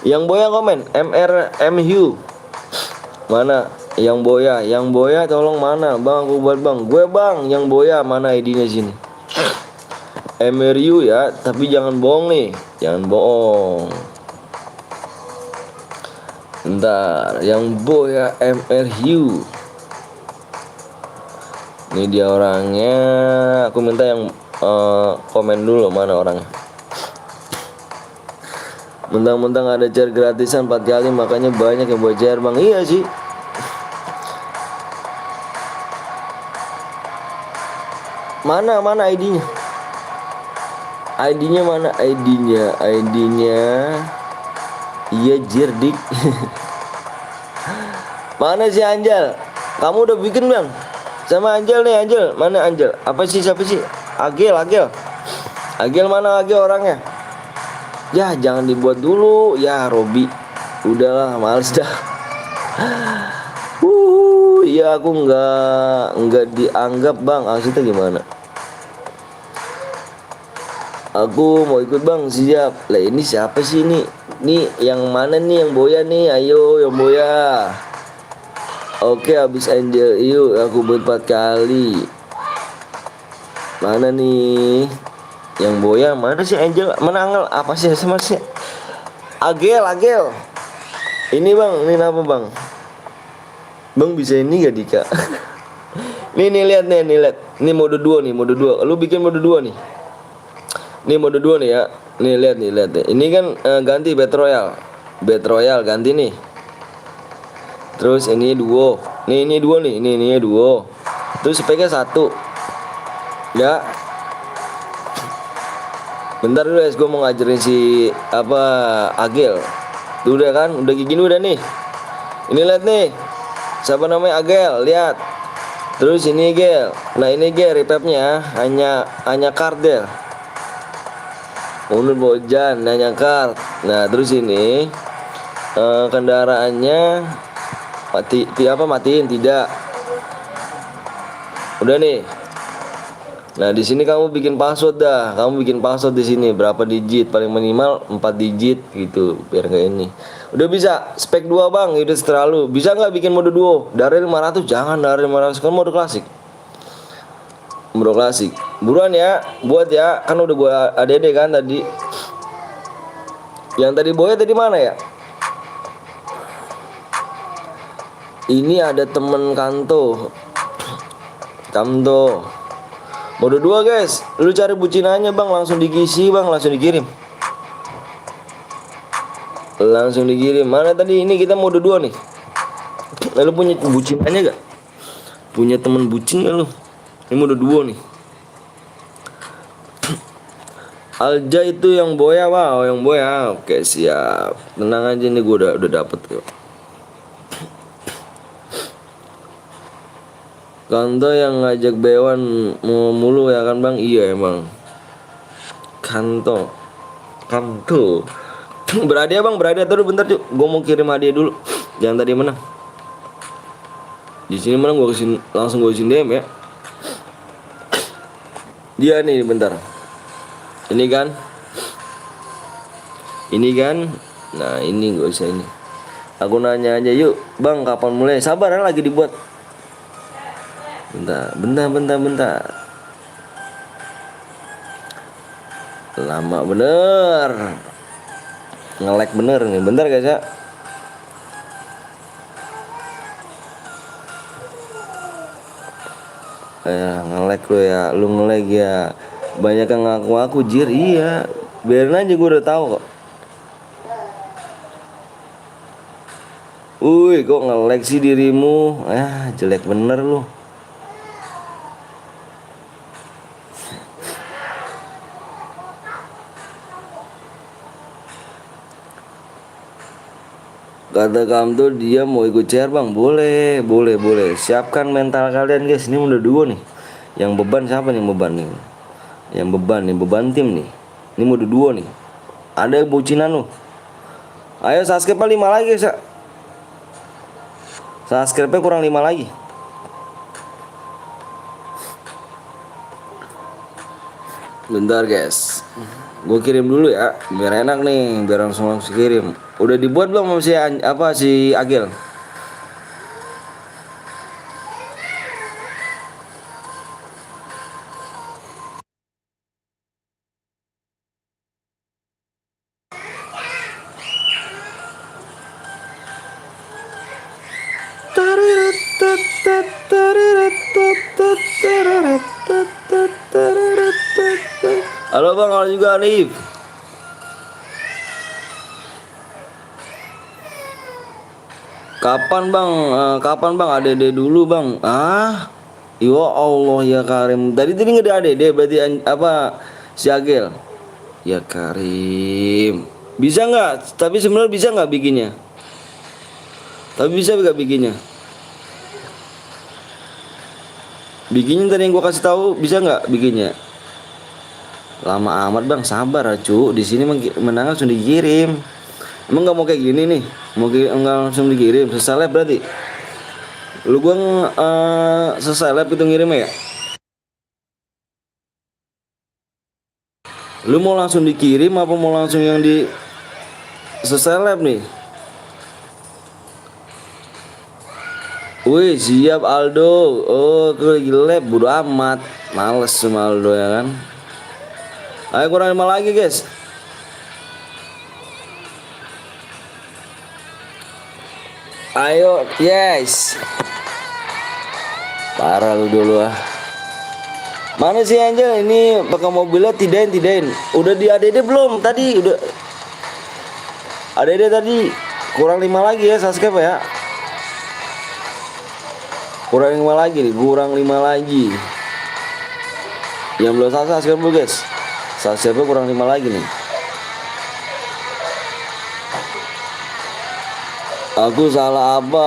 Yang boya komen MHU. Mana? Yang boya tolong mana? Bang aku buat bang. Gue bang yang boya mana ID-nya sini? MRU ya, tapi jangan bohong nih. Jangan bohong. Ntar yang boya MRU. Ini dia orangnya. Aku minta yang komen dulu mana orangnya. Mentang-mentang ada jar gratisan 4 kali makanya banyak yang buat jar bang. Iya sih. Mana ID-nya? ID-nya mana? ID-nya iya Jirdik. Mana si Anjal? Kamu udah bikin bang? Sama Anjal nih, Anjal. Mana Anjal? Apa sih, siapa sih? Agil mana Agil orangnya? Ya jangan dibuat dulu ya Robi. Udahlah males dah. Ya aku nggak dianggap bang. Maksudnya gimana? Aku mau ikut bang, siap. Lah ini siapa sih ini? Nih yang mana nih yang boya nih? Ayo yang boya. Oke habis Angel yuk aku buat 4 kali. Mana nih? Yang boya mana sih Angel? Mana Angel? Apa sih sama sih? Agel. Ini bang, ini apa bang? Bang bisa ini gak Dika? nih lihat. Ini mode 2 nih, mode 2. Lu bikin mode 2 nih. Ini mode 2 nih ya. Nih lihat nih. Ini kan ganti Battle Royale ganti nih. Terus ini duo. Ini duo nih. Ini duo. Terus speknya 1. Ya. Bentar dulu guys, gue mau ngajarin si Agel. Udah kan? Udah kayak gini udah nih. Ini lihat nih. Siapa namanya Agel? Lihat. Terus ini Gel. Nah ini Gel repapnya hanya kardel. Unur Bojan nanya kart. Nah terus ini kendaraannya matiin tidak. Udah nih. Nah di sini kamu bikin password dah. Kamu bikin password di sini berapa digit, paling minimal 4 digit gitu biar kayak ini. Udah bisa. Spek 2 bang, udah terlalu. Bisa nggak bikin mode duo? Dari 500 jangan, dari 500 kan mode klasik. Mode klasik. Buruan ya, buat ya. Kan udah gua ADD kan tadi. Yang tadi boya tadi mana ya? Ini ada temen Kanto. Mode 2 guys. Lu cari bucinannya bang, langsung dikisi bang, langsung dikirim. Mana tadi? Ini kita mode 2 nih. Lalu punya bucinannya gak? Punya temen bucin gak lu? Ini udah 2 nih. Alja itu yang boya, wow, yang boya. Oke, siap. Tenang aja nih, gue udah dapet kok. Kanto yang ngajak Bewan mulu ya kan bang? Iya emang. Kanto. Berhadiah bang, berhadiah dulu bentar cuy. Gue mau kirim hadiah dulu. Jangan tadi menang. Di sini menang gue kesini, langsung gue kesini DM ya. Dia nih bentar. Ini kan. Nah ini gak usah ini. Aku nanya aja yuk bang kapan mulai. Sabar lagi dibuat. Bentar. Lama bener. Nge-lag bener nih. Bentar guys ya. Nge-lag lu ya. Lu nge-lag ya. Banyak yang ngaku-ngaku jir. Iya. Biarin aja gue udah tahu kok. Kok nge-lag sih dirimu? Jelek bener lu. Kata kamu tuh dia mau ikut CR bang. Boleh. Siapkan mental kalian guys. Ini udah 2 nih. Yang beban siapa nih beban nih? Yang beban nih, beban tim nih. Ini udah 2 nih. Ada bucinan lu. Ayo subscribe 5 lagi guys ya. Subscribe kurang 5 lagi. Bentar guys. Gue kirim dulu ya, biar enak nih, biar langsung kirim. Udah dibuat belum si Agil? Halo bang, halo juga Alif. Kapan bang? ADD dulu bang. Ya Allah ya Karim. Tadi nggak ada ADD berarti si Agil. Ya Karim. Bisa nggak? Tapi sebenarnya bisa nggak bikinnya? Tapi bisa nggak bikinnya? Bikinnya tadi yang gua kasih tahu bisa nggak bikinnya? Lama amat bang, sabar cu. Di sini menang langsung dikirim. Emang nggak mau kayak gini nih? Nggak langsung dikirim? Seseleb berarti? Lu gua seseleb itu ngirim ya? Lu mau langsung dikirim apa mau langsung yang di seseleb nih? Wih siap Aldo. Oh lagi lab, bodo amat. Males sama Aldo ya kan. Ayo kurang 5 lagi guys. Ayo yes. Parah lu dulu ah. Mana sih Angel? Ini pakai mobilnya tidain. Udah di ADD belum? Tadi udah. ADD tadi kurang 5 lagi ya subscribe ya. Kurang 5 lagi. Yang belum subscribe dulu guys. Subscribe kurang 5 lagi nih. Aku salah apa?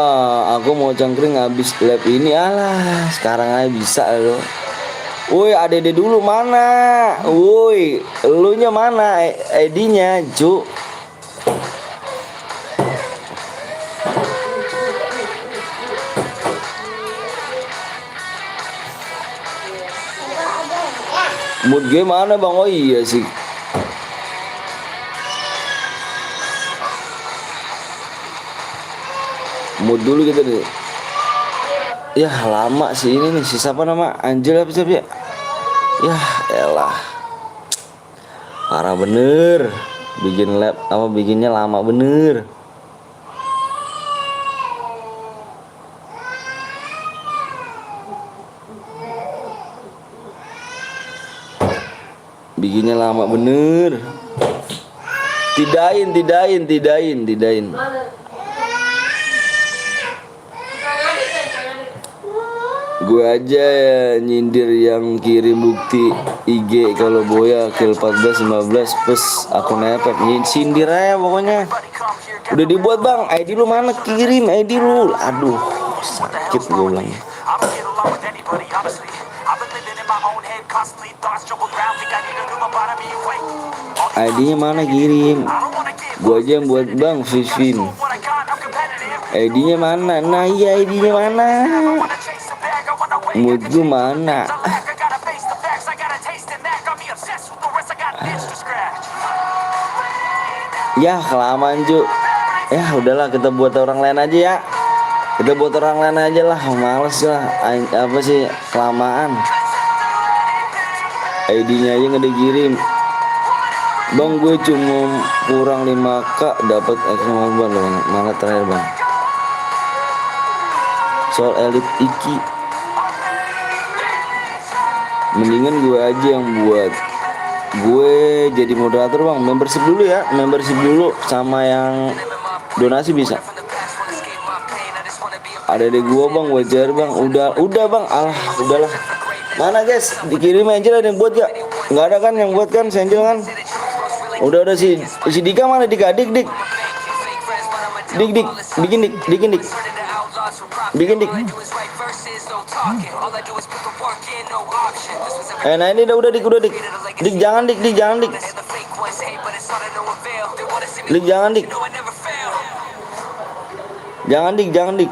Aku mau cangkring habis lab ini. Alah, sekarang aja bisa lo. Woi, ADD dulu mana? Woi, elunya mana? ID-nya, cu. Mood game mana bang? Oh iya sih. Mood dulu gitu nih. Ya lama sih ini nih. Si siapa nama? Angel apa siapa ya? Ya elah. Parah bener. Bikinnya lama bener. Bikinnya lama bener. Tidain. Gue aja ya nyindir yang kirim bukti IG kalau Boya kill 14 15 plus akun FF. Sindir aja pokoknya. Udah dibuat bang, ID lu mana, kirim ID lu. Aduh, sakit gue bilang. ID-nya mana, kirim. Gue aja yang buat bang, Vivin. ID-nya mana? Nah iya, ID-nya mana? Mood gue mana? Ya kelamaan cu. Ya udahlah, kita buat orang lain aja ya. Kita buat orang lain aja lah, males lah. Apa sih, kelamaan. ID-nya aja nggak dikirim. Bang gue cuma kurang 5k dapat eksternal loh. Mana terakhir bang? Soal elit iki. Mendingan gue aja yang buat. Gue jadi moderator bang, membership dulu ya, membership dulu sama yang donasi bisa. Ada di gua bang, wajar bang, udah bang, udahlah. Mana guys, dikirim Angel ada yang buat ya? Nggak ada kan yang buat kan, Angel kan? Udah si Dika mana, Dika, dik, bikin dik. Nah ini udah dik. Dik jangan dik. Dik jangan dik. Jangan dik.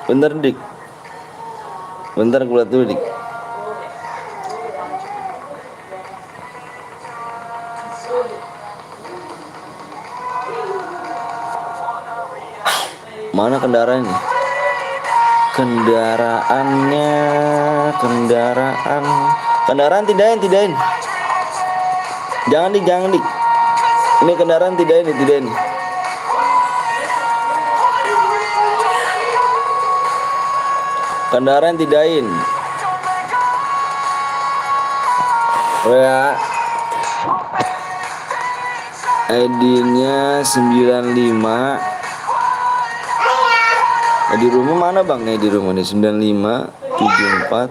Bentar dik. Bentar gue liat dulu dik. Mana kendaraannya? Kendaraan tidain. Jangan dik. Ini kendaraan tidain. Kendaraan tidain. Oh ya. ID-nya 95. Di rumah mana bang? Di rumah nih 9574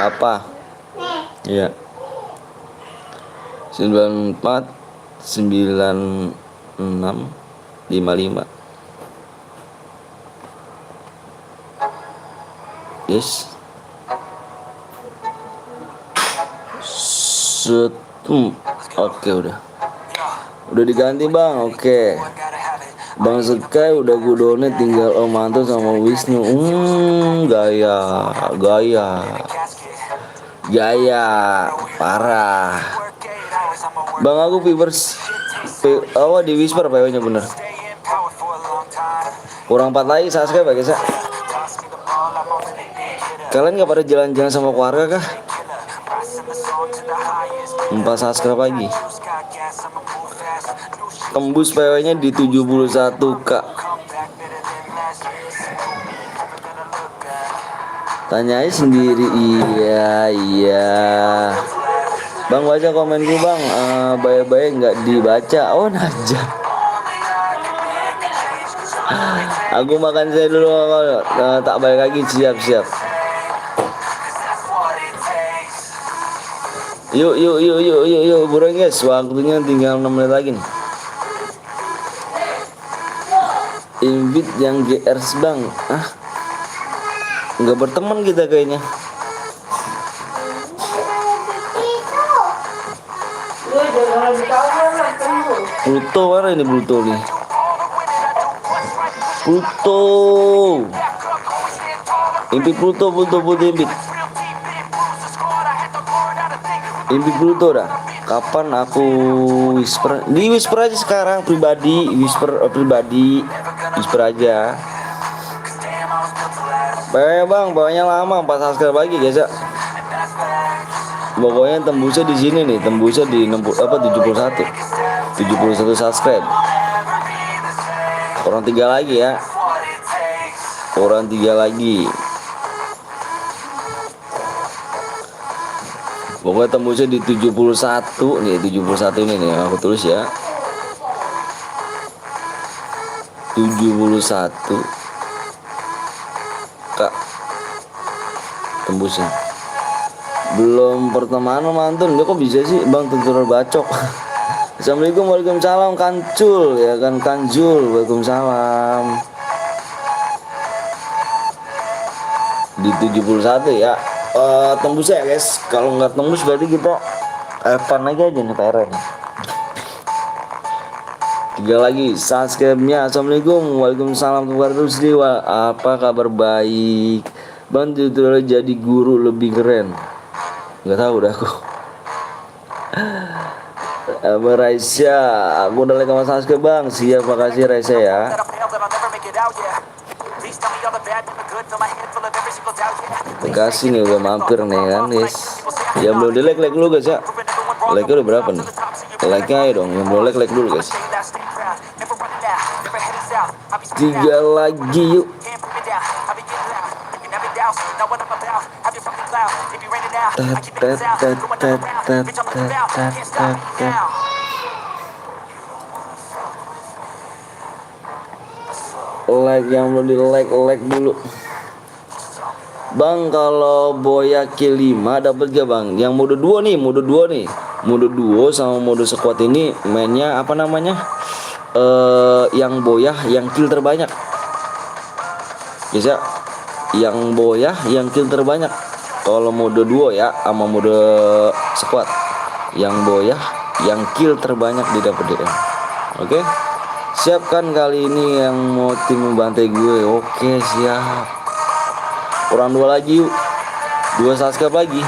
apa? Iya. 94 96 55. Yes. Oke udah diganti bang. Oke. Bang Sky udah gue donate, tinggal Om Manto sama Wisnu. Gaya parah. Bang aku viewers di Whisper PW-nya bener. Kurang 4 lagi subscribe guys ya. Kalian gak pada jalan-jalan sama keluarga kah? 4 subscribe lagi. Tembus PW-nya di 71k. Tanyain sendiri. Iya. Bang baca komen gue bang. Baik-baik nggak dibaca. Oh Najah. Aku makan saya dulu. Tak balik lagi. Siap. Yuk buruan guys. Waktunya tinggal 6 menit lagi nih. Invite yang GRs bang. Nggak berteman kita kayaknya. Pluto mana ini, Pluto nih? Invite Pluto invite Pluto dah. Kapan aku whisper? Di whisper aja sekarang pribadi, whisper aja. Bang, bawanya lama 4 subscribe lagi guys ya. Pokoknya tembusnya di sini nih, tembusnya di 71 subscribe. Kurang 3 lagi ya. Pokoknya tembusnya di 71 nih, 71 ini nih yang aku tulis ya. 71 Kak. tembusnya. Belum pertemanan mantun, dia kok bisa sih bang tutur bacok. Assalamualaikum, waalaikumsalam Kancul ya kan, Kanjul, waalaikumsalam. Di 71 ya. Tembus ya guys. Kalau nggak tembus berarti kita fun aja nih TRN. 3 lagi subscribe-nya. Assalamualaikum, waalaikumsalam kabar Rusdi. Apa kabar? Baik bang, tutorial jadi guru lebih keren. Nggak tahu dah aku. Raisya, aku udah like sama subscribe bang. Siap, makasih Raisya ya. Terima kasih nih udah mampir nih kan guys. Yang belum di like dulu guys ya. Like udah berapa nih? Like nya ayo dong. Yang belum like dulu guys. 3 lagi yuk. Like yang belum di like dulu. Bang, kalau boya kill 5 dapat gak bang? Yang mode 2 nih, mode 2 sama mode squad ini mainnya apa namanya? Yang boya yang kill terbanyak. Bisa yang boya yang kill terbanyak. Kalau mode 2 ya sama mode squad. Yang boya yang kill terbanyak didapat DM. Oke. Siapkan kali ini yang mau tim membantai gue. Oke, siap. Kurang 2 lagi yuk. 2 subscribe lagi.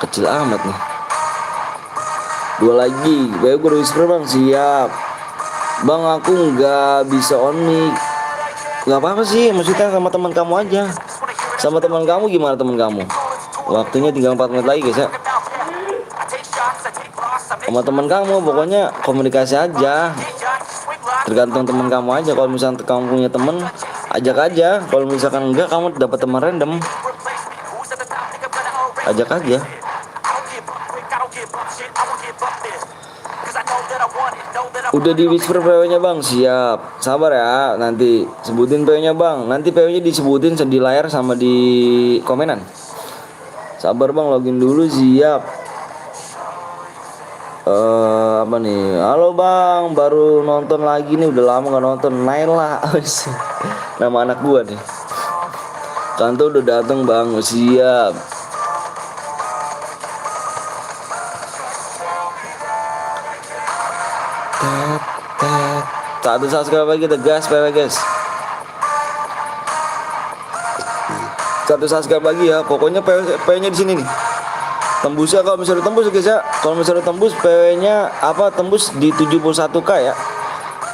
Kecil amat nih. 2 lagi. Baik, gue udah whisper bang. Siap. Bang, aku nggak bisa on mic. Nggak apa-apa sih. Maksudnya sama teman kamu aja. Sama teman kamu gimana teman kamu? Waktunya tinggal 4 menit lagi guys ya. Sama teman kamu pokoknya komunikasi aja. Tergantung teman kamu aja. Kalau misalnya kamu punya teman, ajak aja. Kalau misalkan enggak, kamu dapat teman random, ajak aja. Udah di whisper PW-nya bang. Siap, sabar ya. Nanti sebutin PW-nya bang. Nanti PW-nya disebutin di layar sama di komenan. Sabar bang, login dulu. Siap. Apa nih? Halo bang, baru nonton lagi nih, udah lama gak nonton. Naila, nama anak gua nih. Kanto udah dateng bang, siap. Satu subscribe lagi, tegas PW guys. Satu subscribe lagi ya, pokoknya PW-nya di sini nih. Tembusnya kalau misalnya tembus guys ya. Kalau misalnya tembus PW-nya apa, tembus di 71k ya.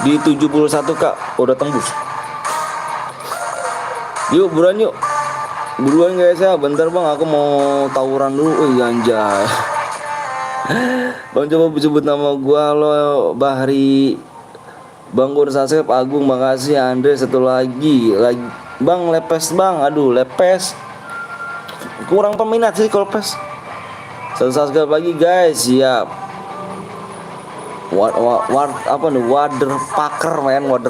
Di 71k udah tembus. Yuk buruan yuk. Buruan guys ya. Bentar bang, aku mau tawuran dulu. Anjay. Bang coba sebut nama gua. Halo Bahri. Bang gue udah subscribe. Agung makasih. Andre satu lagi. Bang lepes bang. Aduh lepes. Kurang peminat sih kalau pes. Satu subscribe lagi guys, siap. Apa nih? Water Packer men. Mode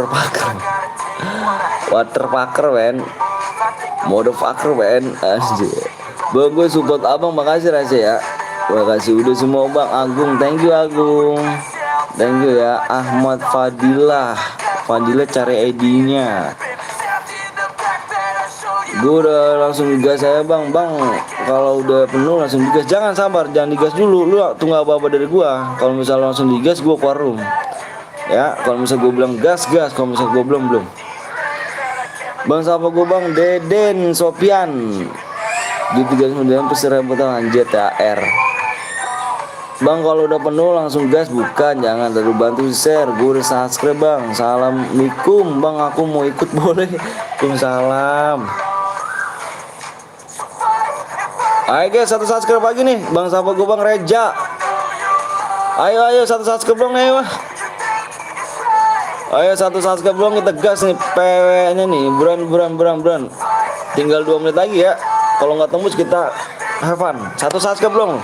Packer men. Bang gue support abang, makasih Raja ya. Makasih udah semua bang. Agung, thank you Agung. Thank you ya. Ahmad Fadilah cari ID-nya. Gue udah langsung digas saya bang. Kalau udah penuh langsung digas. Jangan sabar, jangan digas dulu. Lu tunggu apa-apa dari gua. Kalau misalnya langsung digas, gua keluar room. Ya, kalau misalnya gua bilang gas. Kalau misalnya gua belum. Bang siapa gua bang? Deden Sopian. Gitu guys, kemudian peserta lanjut ya R. Bang kalau udah penuh langsung gas, bukan, jangan terlalu bantu share. Gue udah subscribe bang. Assalamualaikum bang, aku mau ikut boleh? Waalaikumsalam. Ayo guys, satu subscribe lagi nih. Bang siapa gue bang? Reja. Ayo satu subscribe dong nih. Ayo satu subscribe dong, kita gas nih PW-nya nih. Buran. Tinggal 2 menit lagi ya. Kalau nggak tembus kita have fun. Satu subscribe dong.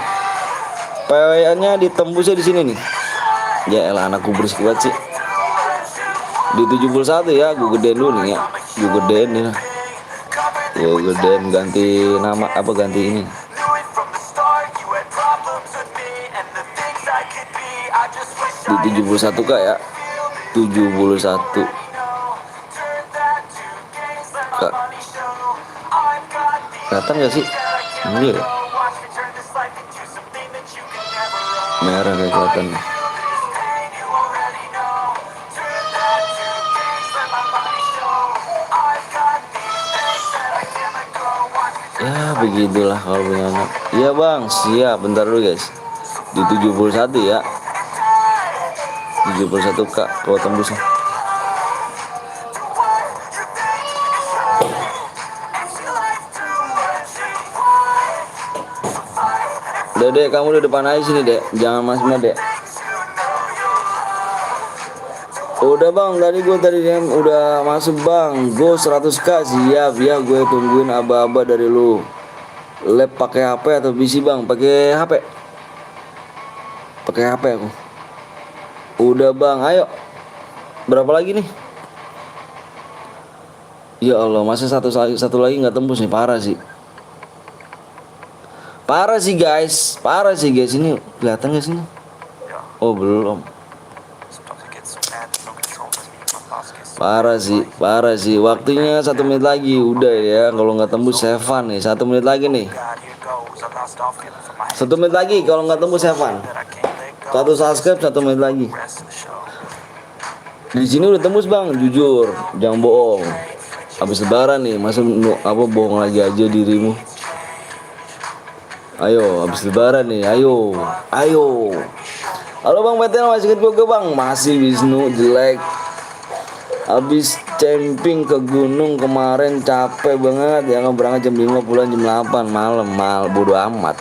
PW-nya ditembusnya di sini nih. Ya elah, anakku berisik banget sih. Di 71 ya, gue gedein dulu nih ya. Gue gedein nih. Gue gedein ganti nama apa ganti ini. Di 71 kak ya. 71 kak. Kelihatan gak sih? Enggak ya? Merah kayak kelihatan. Ya begitulah kalau punya anak. Iya bang, siap. Bentar dulu guys. Di 71 ya. 71 kak kalau tembusnya. Udah dek, kamu di depan aja sini dek. Jangan mas-mas dek. Udah bang, tadi udah masuk bang. Go 100k siap ya, gue tungguin aba-aba dari lu. Lab pakai HP atau PC bang? Pakai HP. Pakai HP aku. Udah bang, ayo. Berapa lagi nih? Ya Allah, masa satu lagi nggak tembus nih, parah sih. Parah sih guys, ini kelihatan gak sih? Oh belum. Parah sih. Waktunya 1 menit lagi, udah ya. Kalau nggak tembus Sevan nih, 1 menit lagi nih. 1 menit lagi kalau nggak tembus Sevan. 1 subscribe 1 menit lagi. Di sini udah tembus bang, jujur, jangan bohong. Habis lebaran nih, masa apa bohong lagi aja dirimu. Ayo, habis lebaran nih, ayo. Halo bang Betel, masih inget gue bang? Masih Wisnu, jelek. Habis camping ke gunung kemarin capek banget ya, berangkat jam 5 pulang jam 8 malam, bodo amat.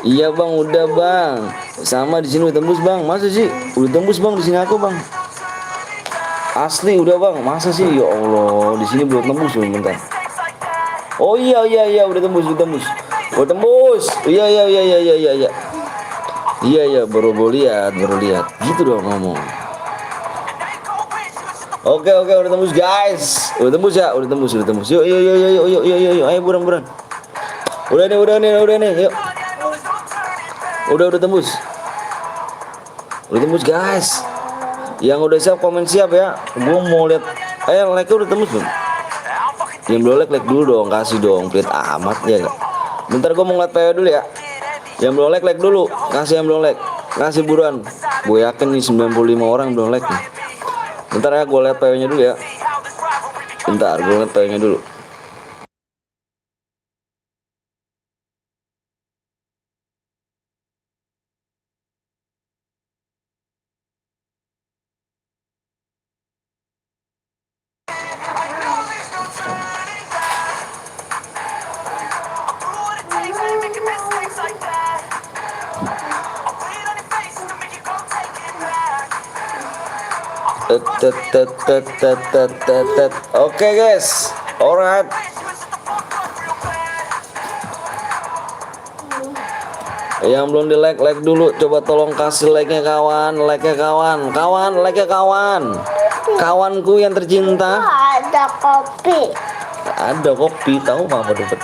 Iya bang, udah bang. Sama di sini udah tembus bang. Masa sih? Udah tembus bang di sini aku bang. Asli udah bang. Masa sih? Ya Allah, di sini belum tembus loh bentar. Oh iya udah tembus. Udah tembus. Iya, baru lihat. Gitu dong ngomong. Oke, udah tembus guys. Udah tembus. Yuk. Ayo buruan. Udah nih, yuk. Udah tembus. Udah tembus guys. Yang udah siap komen siap ya. Gua mau lihat. Like udah tembus belum? Yang belum like dulu dong, kasih dong. Pelit amat ya gak? Bentar gua mau ngeliat PW dulu ya. Yang belum like dulu. Kasih yang belum like. Kasih buruan. Gue yakin nih 95 orang belum like nih. Bentar ya, gue lihat PW-nya dulu ya. Oke guys, alright. Yang belum di like dulu, coba tolong kasih like-nya kawan. Kawanku yang tercinta. Ada kopi. Ada kopi, tahu mama dapat.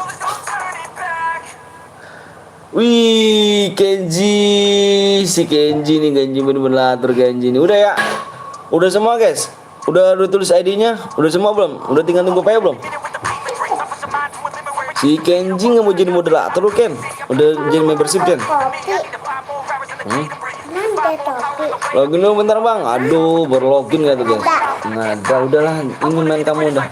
Wih, si Kenji bener-bener latur Kenji nih. Udah ya. Udah semua guys. Udah tulis ID-nya. Udah semua belum? Udah tinggal tunggu PW belum? Si Kenji nggak mau jadi moderator lu Ken. Udah jadi membership Ken. Nanti topi. Login dulu bentar bang. Aduh baru login gak tuh guys. Nggak udahlah. Ini main kamu udah.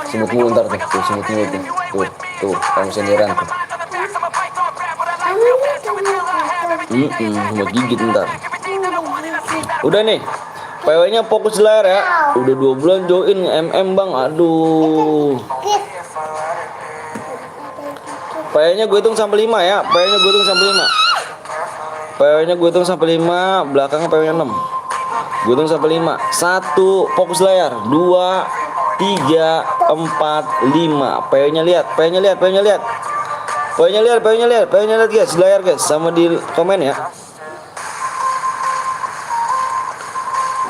Semut mulu ntar tuh. Semut mulu tuh. Tuh kamu sendirian tuh. Semut gigit ntar. Udah nih. PW-nya fokus layar ya. Udah 2 bulan join bang. Aduh. PW-nya gue hitung sampai 5 ya. PW-nya gue hitung sampai 5. Belakangnya PW-nya 6. Gue hitung sampai 5. 1 fokus layar. 2 3 4 5. PW-nya lihat guys, layar guys, sama di komen ya.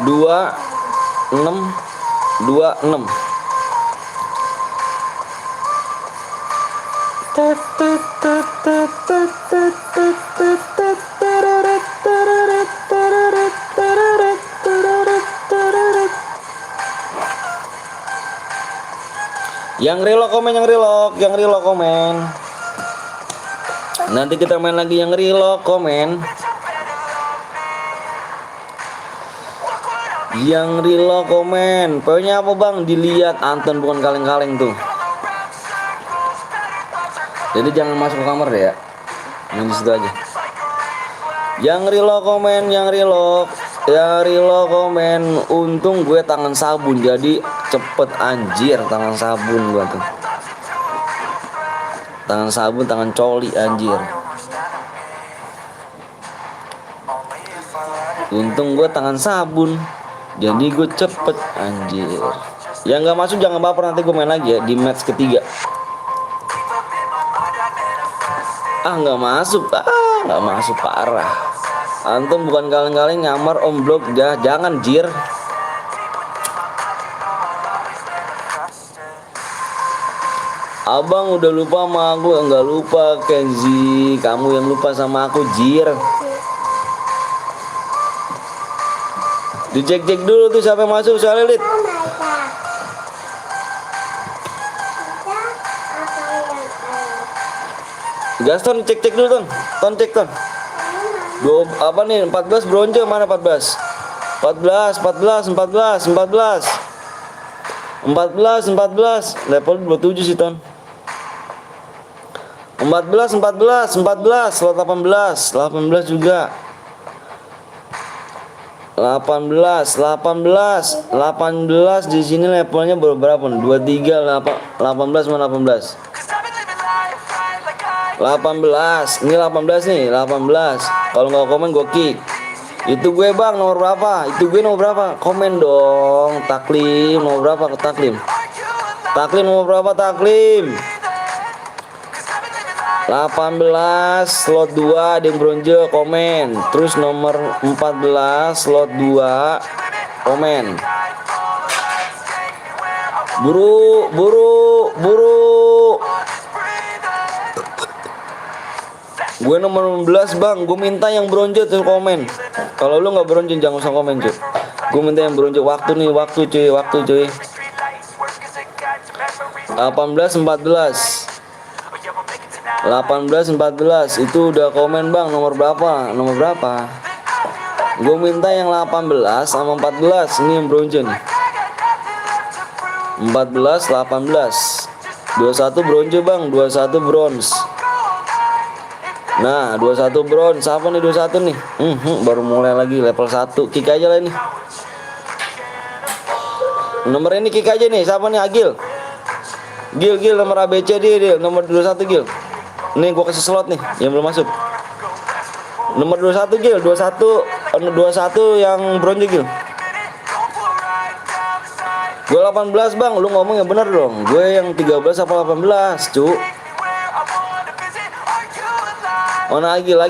2626. Yang reload komen, yang reload komen. Nanti kita main lagi yang reload komen. Yang reload komen. Pokoknya apa bang? Dilihat Anton bukan kaleng-kaleng tuh. Jadi jangan masuk ke kamar deh ya. Main di situ aja. Yang reload komen, yang reload komen. Untung gue tangan sabun jadi cepet anjir, tangan sabun gue tuh. Tangan sabun, tangan coli anjir. Untung gue tangan sabun jadi gue cepet anjir. Yang nggak masuk jangan baper, nanti gue main lagi ya di match ketiga. Nggak masuk parah. Antum bukan kaleng-kaleng nyamar om blok, jangan jir. Abang udah lupa sama aku. Enggak lupa Kenzi, kamu yang lupa sama aku jir. Dicek-cek dulu tuh siapa yang masuk soalnya Lid. Gaston cek-cek dulu ton cek ton. Apa nih 14 bronze mana 14 level 27 sih ton. 14 slot 18 juga 18 di sini levelnya berapa nih? 23 18 mana 18 ini 18 nih 18. Kalau nggak komen gue kick. Itu gue bang nomor berapa? Komen dong. Taklim nomor berapa? Taklim nomor berapa? 18 slot 2 ada yang bronze komen. Terus nomor 14 slot 2 komen. Buru. Gue nomor 15 bang, gue minta yang bronze tuh komen. Kalau lu nggak bronze jangan usah komen cuy. Gue minta yang bronze. Waktu cuy. 18 14 itu udah komen bang. Nomor berapa? Gue minta yang 18 sama 14. Ini yang bronze nih. 14 18 21 bronze bang, 21 bronze. Nah 21 bronze. Siapa nih 21 nih? Baru mulai lagi level 1. Kick aja lah ini. Nomor ini kick aja nih. Siapa nih? Agil nomor ABC dia nomor 21 Gil. Nih gua kasih slot nih yang belum masuk. Nomor 21 Gil, 21 yang bronze Gil. Gue 18 bang, lu ngomong yang bener dong. Gue yang 13 apa 18 cu. Mana Agil?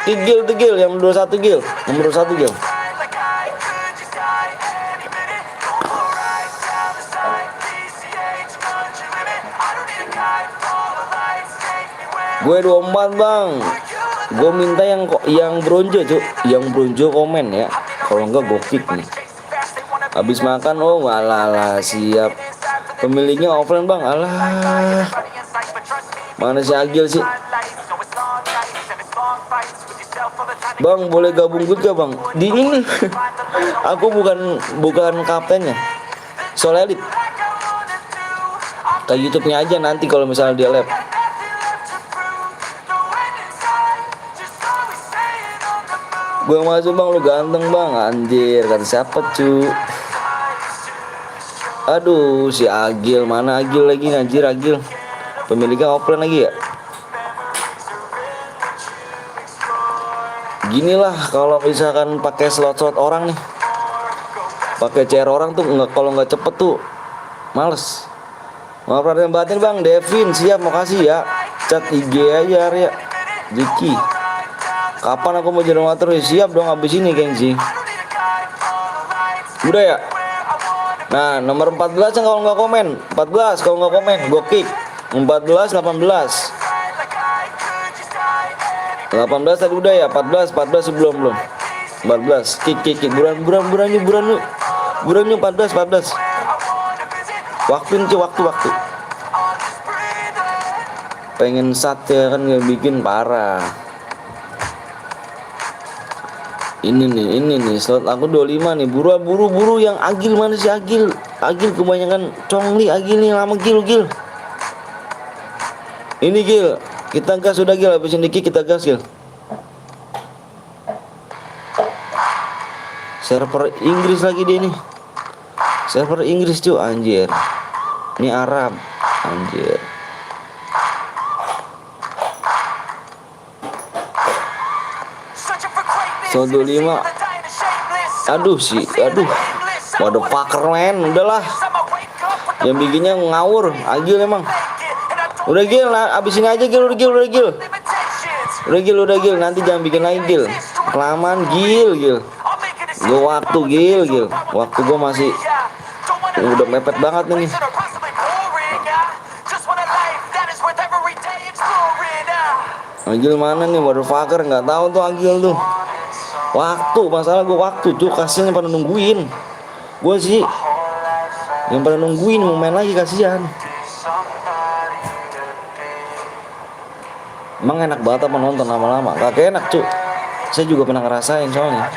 Gil yang 21 Gil. Nomor 21 Gil. Gue 24 bang. Gue minta yang bronze cu. Yang bronze komen ya. Kalau enggak gue kick nih. Habis makan alah siap. Pemiliknya offline bang. Alah. Mana si Agil sih? Bang boleh gabung good gak bang? Di ini aku bukan kaptennya Soul Elite. Ke YouTube-nya aja nanti kalau misalnya dia lab. Gue masuk bang, lu ganteng bang. Anjir kata siapa cu? Aduh si Agil. Mana Agil lagi anjir? Agil pemiliknya offline lagi ya. Ginilah kalau misalkan pakai slot orang nih, pakai CR orang tuh kalau nggak cepet tuh males. Maaf perhatian batin bang. Devin siap, makasih ya. Chat IG aja ya Jiki. Kapan aku mau jadi moderator? Siap dong abis ini Kenzi. Udah ya. Nah, nomor 14 yang kalau nggak komen, 14 kalau nggak komen, gue kick. 14, 18. 18 tadi udah ya, 14 sebelum 14, kick, buran yuk 14. Waktu pengen sat ya kan, nggak bikin parah. Ini nih slot aku 25 nih. Buru yang Agil, mana sih Agil kebanyakan congli. Agil nih lama, Gil. Ini Gil, kita gas udah Gil, habis ini kita gas Gil. Server Inggris lagi dia nih. Server Inggris cuy, anjir. Ini Arab, anjir. So 25. Aduh. Waduh fucker men, udahlah. Yang bikinnya ngawur, Agil emang. Udah Gil, abis ini aja Gil, udah Gil. Nanti jangan bikin lagi Gil. Kelamaan Gil. Gue waktu Gil. Waktu gue masih udah mepet banget nih. Agil mana nih, motherfucker, nggak tahu tuh Agil tuh. Masalah gue waktu tuh, kasihan yang pada nungguin. Gue sih yang pada nungguin mau main lagi, kasihan. Emang enak banget apa nonton lama-lama? Gak enak cuy. Saya juga pernah ngerasain soalnya.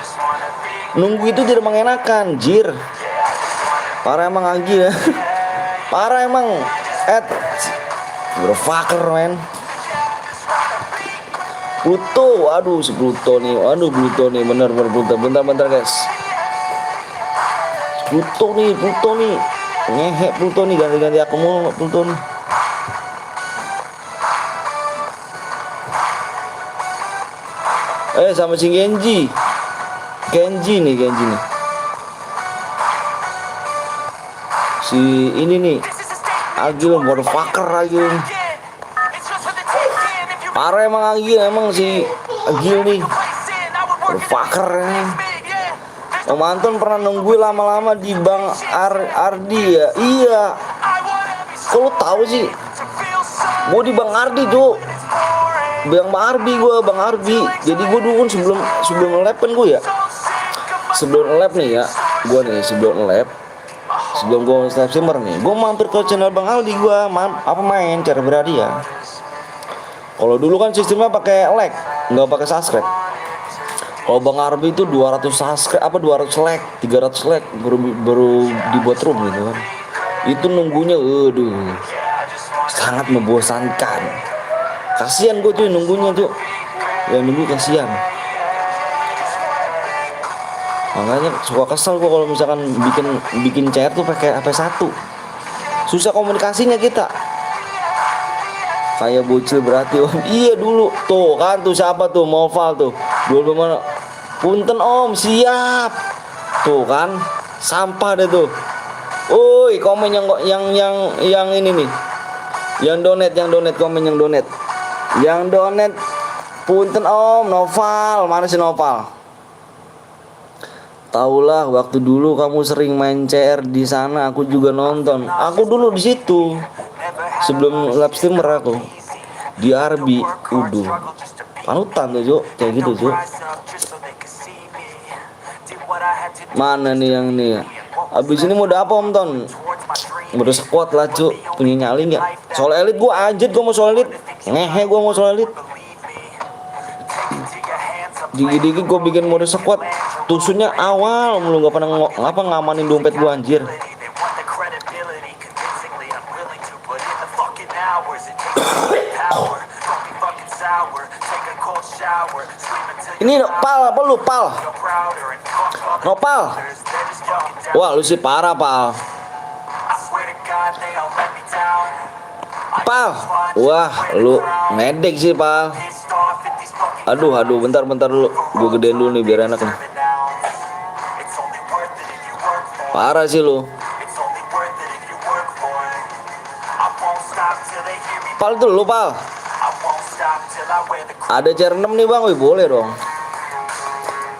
Nunggu itu tidak mengenakan, jir. Parah emang Agil ya. Parah emang. Motherfucker men. Pluto, si Pluto nih, bener bentar guys. Pluto nih, ngehe Pluto nih, ganti aku mau Pluto nih. Sama si Genji nih. Si ini nih, Agil, motherfucker Agil. Parah emang si Agil nih. Motherfucker nih. Om Anton pernah nungguin lama-lama di Bang Ardi ya. Iya. Kok lu tahu sih? Gue di Bang Ardi tuh. Bang Arbi. Jadi gue dulu kan sebelum lab kan gue ya. Sebelum lab nih ya. Sebelum gue live streamer nih, gue mampir ke channel Bang Aldi, gue main cara berhadiah. Kalau dulu kan sistemnya pakai like, nggak pakai subscribe. Kalau Bang Arbi itu 200 subscribe, 200 like, 300 like baru dibuat room gitu kan. Itu nunggunya, sangat membosankan. Kasihan gue tuh nunggunya tuh, yang nunggu kasihan. Makanya suka kesel gue kalau misalkan bikin CR tuh pakai HP 1. Susah komunikasinya kita. Kayak bocil berarti om. Iya dulu tuh kan, tuh siapa tuh, Moval tuh. Dulu mana? Punten om, siap. Tuh kan, sampah deh tuh. Woi, komen yang ini nih. Yang donate komen yang donate. Punten om, Noval, mana si Noval? Taulah waktu dulu kamu sering main CR di sana, aku juga nonton. Aku dulu di situ. Sebelum live streamer aku di Arbi, panutan tuh, Cuk. Kayak gitu, Cuk. Mana nih yang nih? Abis ini mode apa Om Ton? Mode squad lah, Cuk. Punya nyali nggak? Soal elit gua anjir, gua mau soal elit. Ngehe gua mau soal elit. Dikit-dikit gue bikin mode squad, tusunya awal mulu, nggak pernah ngamanin dompet gue anjir. Ini pal apa lu pal? Nopal. Wah lu sih parah pal. Pal. Wah lu ngedek sih pal. Aduh, bentar dulu. Gue gedein dulu nih biar enak nih. Parah sih lu. Pal tuh lu pal. Ada CR6 nih bang, boleh dong.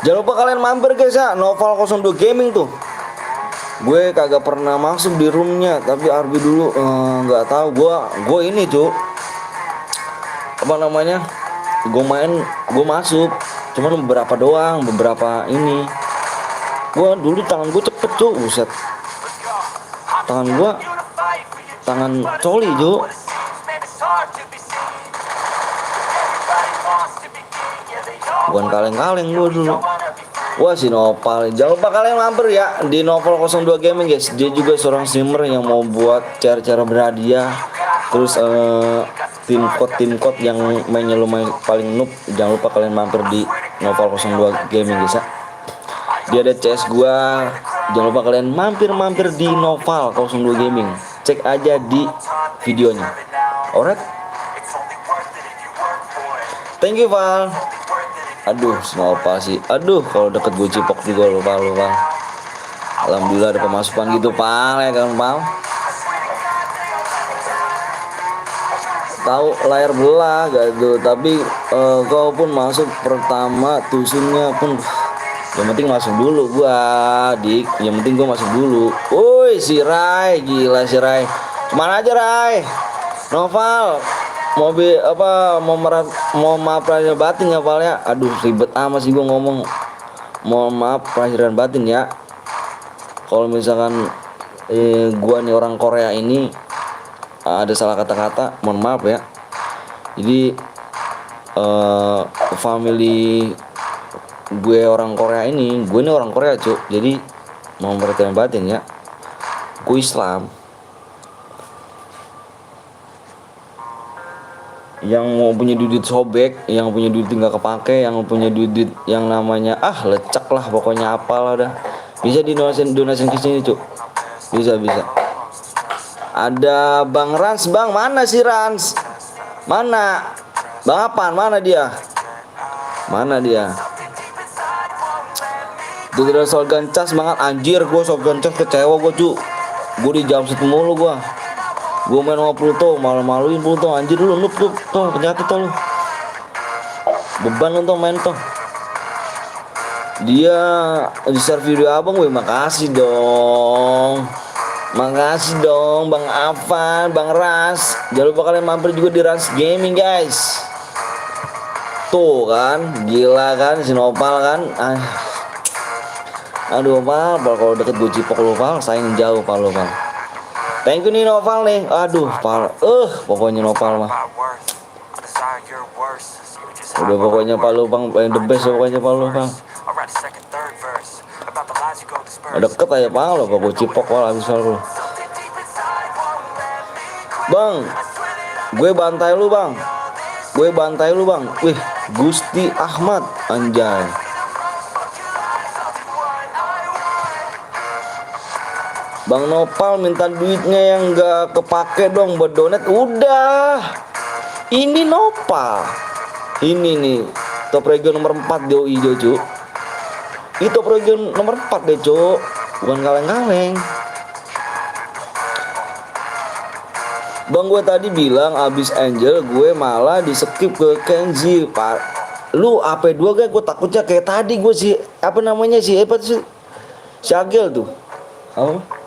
Jangan lupa kalian mampir guys ya, Noval 02 Gaming tuh. Gue kagak pernah masuk di roomnya, tapi Arbi dulu nggak tahu. Gue ini Cuk, apa namanya, gue masuk cuman beberapa doang, beberapa ini. Gue dulu tangan gue cepet Cuk, buset, tangan coli Cuk. Bukan kaleng-kaleng gue dulu. Wah, si Nopal, jangan lupa kalian mampir ya di Novel 02 Gaming guys. Dia juga seorang streamer yang mau buat cara-cara berhadiah. Terus tim code yang mainnya lumayan paling noob. Jangan lupa kalian mampir di Novel 02 Gaming guys ya. Dia ada CS gua. Jangan lupa kalian mampir di Novel 02 Gaming. Cek aja di videonya. Alright. Thank you Val. Aduh, Snowpal sih. Aduh, kalau deket gue cipok juga lupa. Alhamdulillah ada pemasukan gitu, Pal, ya kan, Pal. Tahu layar belah gitu, tapi kau pun masuk pertama tusunnya pun yang penting masuk dulu gua, Dik. Yang penting gua masuk dulu. Woi, si Rai, gila si Rai. Kemana aja, Rai? Noval mobil apa mau maaf lahir batin ya Val ya. Aduh ribet amat sih gua ngomong. Mohon maaf lahiran batin ya. Kalau misalkan gua nih orang Korea ini ada salah kata-kata, mohon maaf ya. Jadi family gue orang Korea ini, gue ini orang Korea Cuk. Jadi mau perhatian batin ya. Gue Islam. Yang mau punya duit sobek, yang punya duit nggak kepake, yang punya duit yang namanya lecak lah pokoknya, apalah dah, bisa donasi ke sini Cuk. Bisa. Ada Bang Rans, Bang mana sih Rans? Mana? Bang apaan? Mana dia? Itu tidak soal gancas banget anjir, gue soal gancas kecewa gue Cuk. Gue di jam 1 mulu gue main sama Pluto, malu-maluin Pluto, anjir lu noob tuh penyakit tuh lu, beban untuk main tuh. Dia di share video abang, gue makasih dong Bang Afan, Bang Ras. Jangan lupa kalian mampir juga di Ras Gaming guys. Tuh kan, gila kan si Nopal kan. Aduh Pal, kalau deket gue cipok lu Pal, sayang jauh Pal lu Pal. Thank you nih Noval nih. Aduh, Pal. Pokoknya Noval mah. Udah pokoknya Palu Bang, yang the best pokoknya Palu Bang. Deket aja Palu, kok gue cipok Pal habis Palu. Bang, gue bantai lu Bang. Wih, Gusti Ahmad anjay. Bang Nopal minta duitnya yang gak kepake dong buat donat. Udah, ini Nopal, ini nih top region nomor 4 di OI Cuk. Itu top region nomor 4 deh Cuk, bukan kaleng-kaleng. Bang gue tadi bilang abis Angel gue malah di skip ke Kenji Pak. Lu AP2 gak? Gue takutnya kayak tadi gue si apa namanya si Agel tuh. Apa?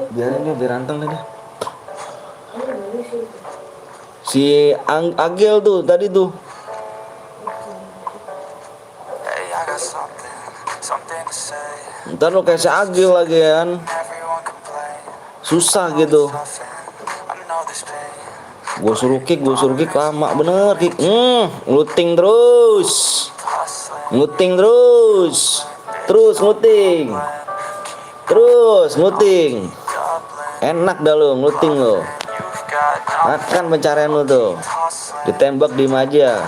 Biarin dia biar anteng deh. Si Agel tuh tadi tuh. Ntar lo kayak si Agel lagi kan. Susah gitu. Gue suruh kick lama bener kick. Nguting terus. Nguting. Enak dah lo nguting lo. Makan pencarian lo tuh. Ditembak diem aja.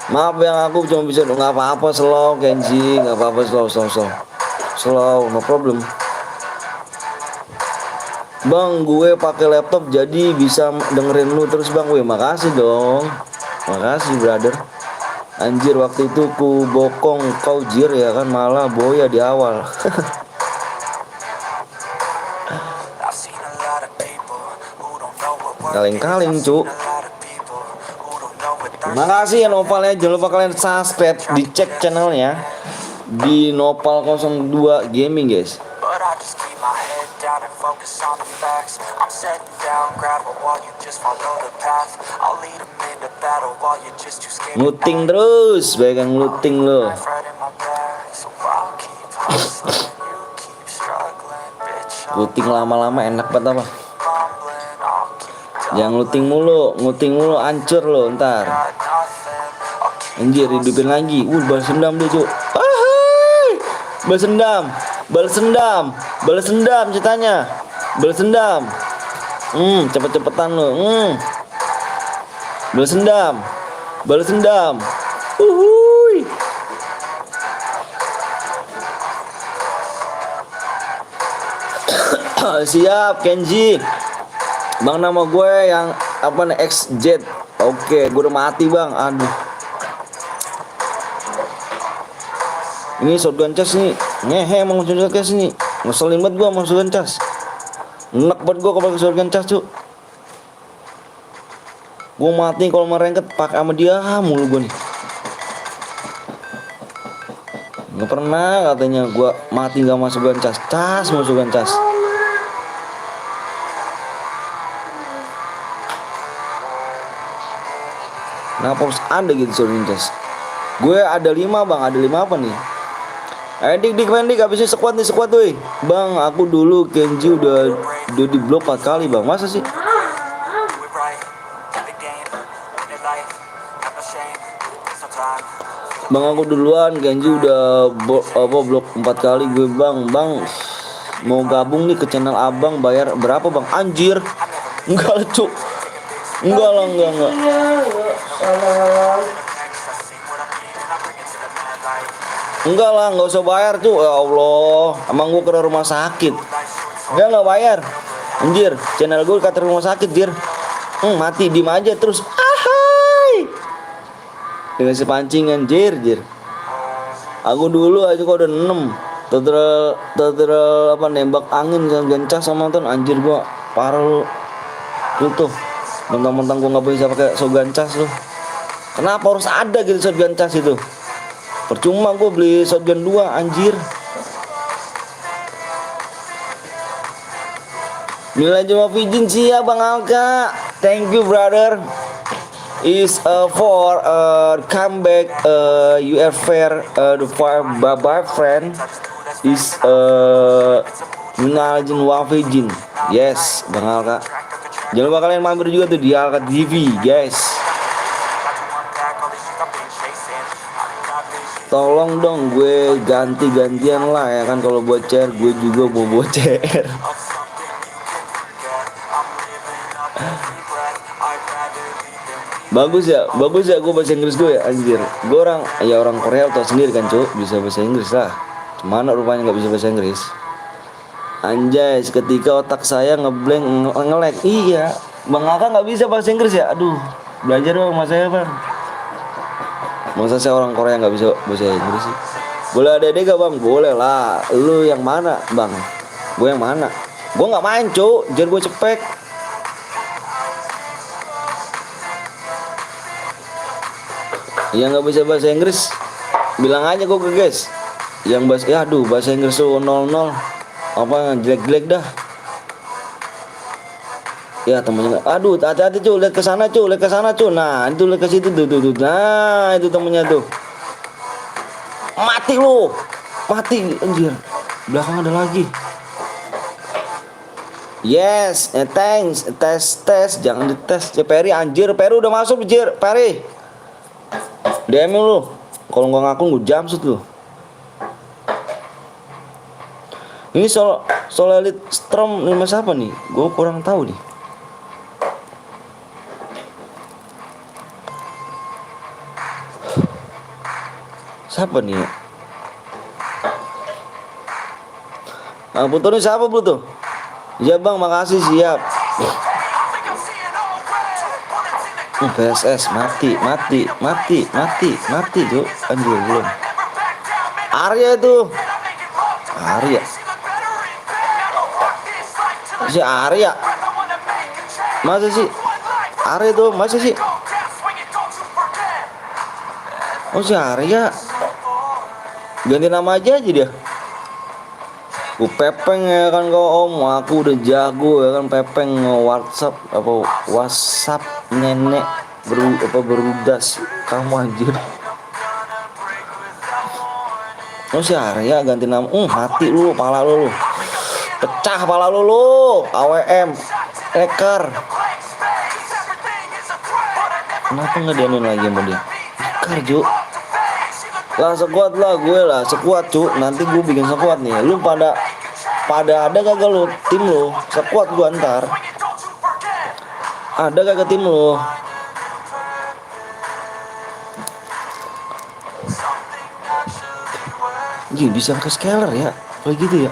Maaf yang aku cuma bisa nggak apa-apa slow Kenji, nggak apa-apa slow, no problem. Bang gue pakai laptop jadi bisa dengerin lu terus Bang. Wih makasih dong, makasih brother. Anjir waktu itu ku bokong kau jir ya kan, malah boya di awal. Kaleng-kaleng Cuk. Makasih ya Novalnya, jangan lupa kalian subscribe, dicek channelnya. di Nopal 02 Gaming guys. But I just keep my head down and focus on the facts. I'm setting down, grab a wall, you just follow the path. I'll lead 'em into battle while you're just too scared to Ngeluting terus, baik ngeluting lo. act. Right in my back, so I'll keep hustling, you keep struggling, bitch. I'm Ngeluting lama-lama enak banget apa? fumbling, I'll keep Jangan ngeluting mulu, hancur lo ntar. got nothing. I'll keep Anjir, hidupin lagi. Balas dendam dia, Cuk. Ahai! Balas dendam. Balas dendam ceritanya. Balas dendam. Cepet-cepetan lo. Balas dendam. Uhuy. Siap, Kenji. Bang, nama gue yang apa nih, XZ. Oke, gue udah mati, Bang. Aduh. Ini shotgun cas nih. Ngehe emang shotgun cas nih. Ngeselin banget gue sama shotgun cas. Enak banget gue kalau pakai shotgun cas, Cuk. Gue mati kalau merengket pakai sama dia mulu gue nih. Nggak pernah katanya gue mati gak masuk shotgun cas. Masuk shotgun cas. Kenapa harus ada gitu shotgun cas? Gue ada 5 bang, ada 5 apa nih? Dik main dik, habisnya squad nih, squad tuh. Bang, aku dulu Kenji udah di blok 4 kali bang, masa sih? we right in the game, in the life, got no shame, sometimes. Bang, aku duluan, Kenji udah blok 4 kali gue bang. Bang, mau gabung nih ke channel abang, bayar berapa bang? Anjir, enggak lah cuk. Enggak lah. Enggak lah, nggak usah bayar tuh. Ya Allah, emang gue kena rumah sakit. Enggak bayar. Anjir, channel gue kata rumah sakit, jir. Mati diem aja terus. Ahai. Dikasih pancingan, jir. Aku dulu aja kok udah 6. Total apa nembak angin gancas sama ton, anjir gua parah lu. Tuh. Mentang-mentang gua nggak bisa pakai shotgun cas lu. Kenapa harus ada gitu shotgun cas itu? Percuma gue beli shotgun 2 anjir. Nilai cuma Vijin sih ya Bang Alka. Thank you brother. Is for comeback you are fair the fire bye friend is Nalajin Wafijin. Yes Bang Alka. Jangan lupa kalian mampir juga tuh di Alka TV guys. Tolong dong gue ganti-gantian lah ya kan, kalau buat CR gue juga mau buat CR. Bagus ya gue bahasa Inggris gue ya anjir. Gue orang Korea tau sendiri kan cuk, bisa bahasa Inggris lah. Mana rupanya nggak bisa bahasa Inggris. Anjay, seketika otak saya ngeblank nge-lag. Iya, Bang Aka nggak bisa bahasa Inggris ya. Aduh, belajar dong sama saya bang. Masa saya orang Korea nggak bisa bahasa Inggris sih? Boleh ada gak bang? Boleh lah. Lu yang mana bang? Gue yang mana? Gue nggak main cuk, jadi gue cepek. Yang nggak bisa bahasa Inggris, bilang aja gue ke guys. Yang bahasa Inggris tuh 00, apa jelek-jelek dah. Ya temennya, aduh hati-hati cuy, lihat ke sana cuy. Nah itu lihat ke situ tuh. Nah itu temennya tuh. Mati anjir. Belakang ada lagi. Yes, thanks. Tes, jangan dites. Perry anjir, Perry udah masuk anjir, Perry. DM lu. Kalau nggak ngaku gue jumpsuit lu. Ini soal Elite Storm 5 siapa nih? Gue kurang tahu nih. Siapa nih? Bang Putu nih siapa Putu? Ya bang, makasih siap. PSS mati tuh anjir belum. Arya itu. Si Arya. Masa sih? Arya tuh masa sih? Oh si Arya. Ganti nama aja dia. Pepeng ya kan kau om, aku udah jago ya kan Pepeng WhatsApp nenek berudas kamu anjir. Oh si Arya ganti nama, mati lu pala lu, pecah pala lu AWM ekar. Kenapa nggak dianin lagi sama dia? Ekar Ju. Lah sekuat lah gue lah, sekuat cu. Nanti gue bikin sekuat nih. Lu pada ada kagak lu tim lu? Sekuat gue ntar. Ada kagak tim lu? Ji bisa pakai scaler ya? Kayak gitu ya?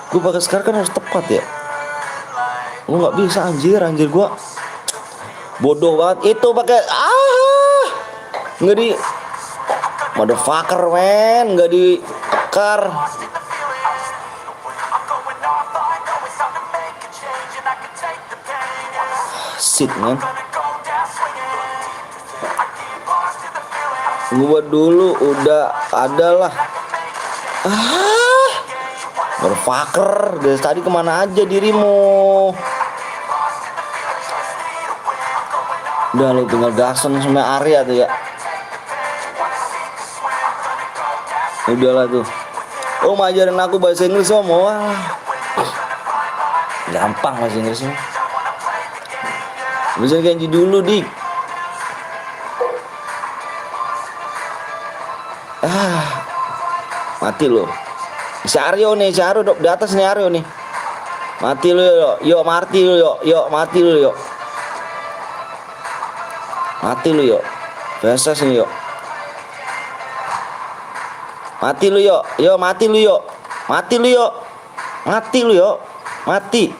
Gue pakai scaler kan harus tepat ya? Lu nggak bisa anjir gue. Bodoh banget itu pakai nggak di motherfucker men, nggak di kar. Shit man. Gua dulu udah ada lah. Motherfucker, dari tadi kemana aja dirimu? Udah lu tinggal Gason sama Arya tuh ya. Udahlah tuh. Oh ngajarin aku bahasa Inggris om. Wah. Gampang bahasa Inggrisnya. Bisa Kenji dulu dik. Mati lo. Si Aryo nih, si Aryo di atas nih Aryo nih. Mati lu yuk, mati lu yuk, mati lu yuk. Mati lu yuk. Versus nih yuk. Mati lu yuk, mati lu yuk. Mati lu yuk. Mati lu yuk. Mati.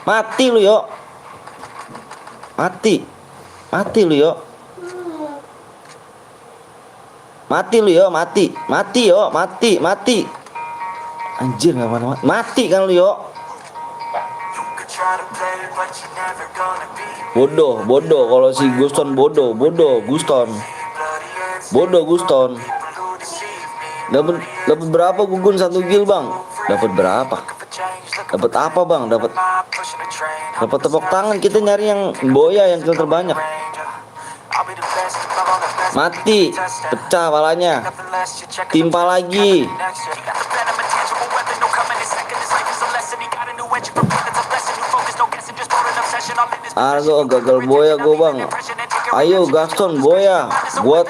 Mati lu yuk. Mati. Mati lu yuk. Mati lu yuk, mati. Mati yuk, mati. Anjir enggak mana-mana. Mati kan lu yuk. Bodoh kalau si Guston bodoh Guston. Dapat berapa gugun satu gil bang? Dapat berapa? Dapat apa bang? Dapat tepuk tangan. Kita nyari yang boya yang kill terbanyak. Mati, pecah palanya. Timpa lagi. Argo gagal boya gue bang. Ayo Gaston boya. Buat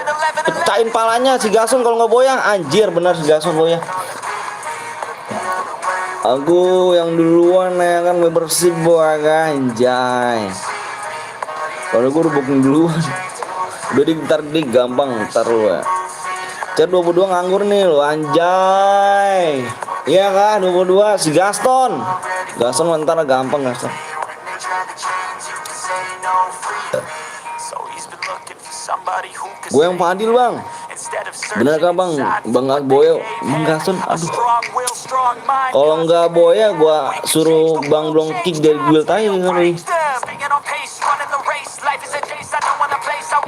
pecahin palanya si Gaston kalau nggak boya. Anjir benar si Gaston boya. Aku yang duluan ya kan bersih boya anjay. Kalau gue udah booking duluan. Udah ntar gampang ntar lu ya. Cer 22 nganggur nih lo anjay. Iya kan 22 si Gaston. Gaston ntar gampang Gaston. Gue yang Fadil bang. Bener kan bang? Bang Boyo, Bang Gaston. Aduh. Kalau nggak Boya, gue suruh Bang Blong kick dari guild aja kali.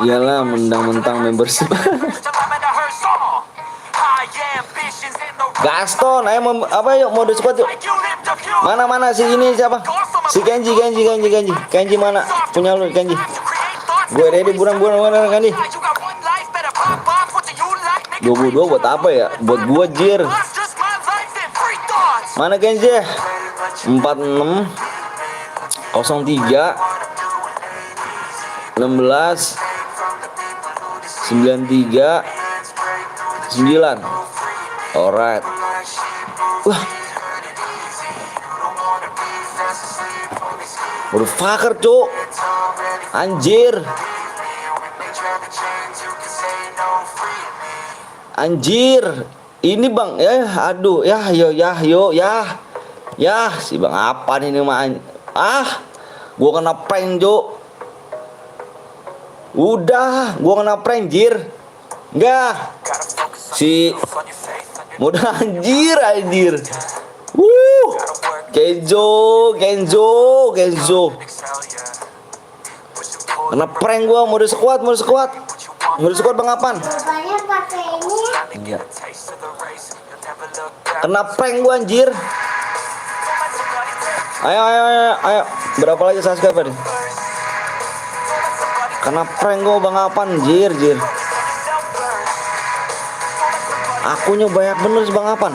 Iyalah mentang-mentang membership. Gaston, ayo apa yuk mode squad yuk. Mana si ini siapa? Si Kenji mana? Punya lu Kenji. Gue ready buran Kenji. 22 buat apa ya? Buat gua jir. Mana Kenji? 46 03 16 93 9. Alright. Wah. Motherfucker cuk. Anjir. Ini bang ya aduh ya si bang apa nih mah gua kena prank cuk. Udah gua kena prank jir. Enggak si mudah anjir. Kenzo kena prank gua mode squad. Nggak disupport Bang Apan. Bapaknya pakai ini ya. Iya. Kena prank gua anjir. Ayo. Berapa lagi subscriber nih? Kena prank gua Bang Apan anjir. Akunya banyak bener sih Bang Apan.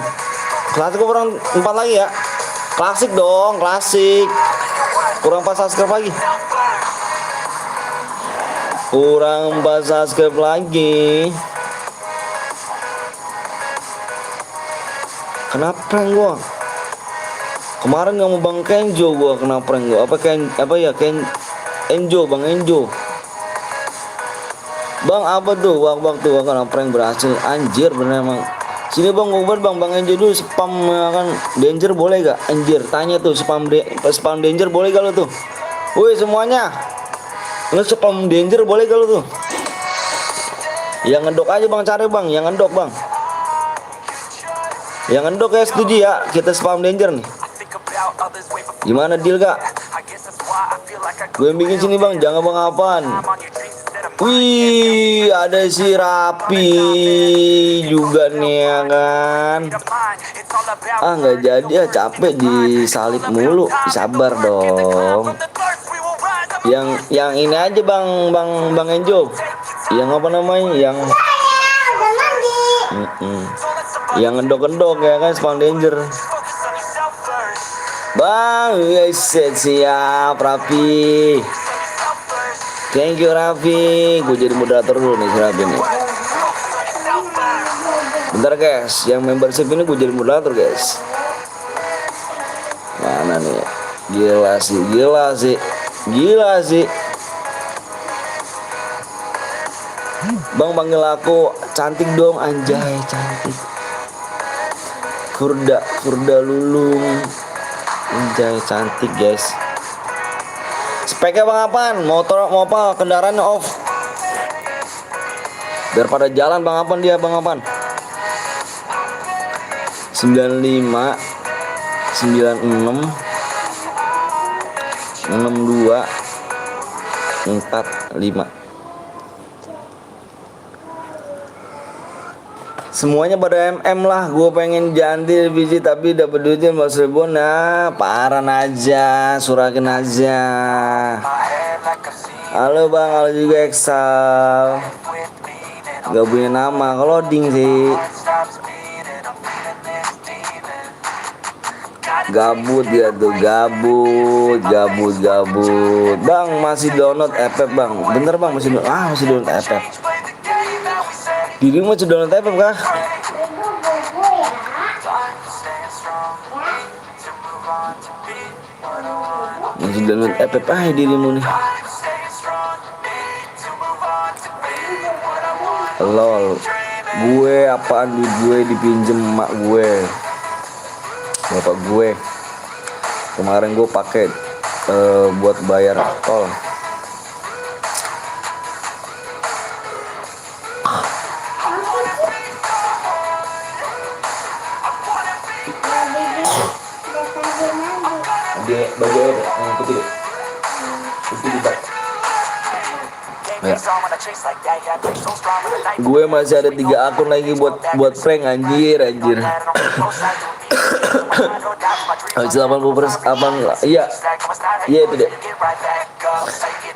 Klasik gua kurang 4 lagi ya. Klasik dong, klasik. Kurang 4 subscribe lagi. Kurang 4 subscribe lagi. Kenapa prank gua? Kemarin nggak mau Bang Kenjo gua kena prank gua. Enjo, Bang Enjo. Bang apa tuh? Waktu gua kena prank berhasil. Anjir bener emang. Sini Bang ngobrol Bang Enjo dulu spam kan danger boleh gak? Anjir tanya tuh spam danger boleh gak lo tuh? Woi semuanya. Lu spam danger boleh gak lo tuh? Yang ngedok aja Bang cari Bang, yang ngedok Bang. Yang ngedok ya setuju ya kita spam danger nih. Gimana deal gak? Gue bikin sini Bang, jangan Bang Apan. Wih, ada si Rapi juga nih ya kan. Nggak jadi ya, capek disalip mulu, sabar dong. Yang ini aja Bang Enjo. Yang apa namanya? Yang yang endok ya kan spam danger. Bang, siap Rapi. Thank you Raffi. Gue jadi moderator dulu nih si Raffi nih. Bentar guys, yang membership ini gue jadi moderator guys. Mana nih? Gila sih. Bang panggil aku cantik dong, anjay cantik. Kurda lulung. Anjay cantik guys. Speknya Bang Apan, motor mau apa kendaraannya off. Biar pada jalan Bang Apan dia Bang Apan. 95 96 62 45. Semuanya pada MM lah. Gue pengen jantil biji tapi dapet duitnya 15 ribu. Nah parah aja, surakin aja. Halo Bang, halo juga Exal. Gak punya nama, kalau loading sih. Gabut dia tuh, gabut. Bang masih download FF Bang. Bener Bang masih download FF. Dirimu masih download FF kah? Masih download FF dirimu nih. Lol. Gue apaan duit gue dipinjem emak gue. Bapak gue. Kemarin gue pakai buat bayar tol. Dia baju yang putih di bak. Ya. Gue masih ada 3 akun lagi buat prank anjir. Habis 80%. Iya itu deh.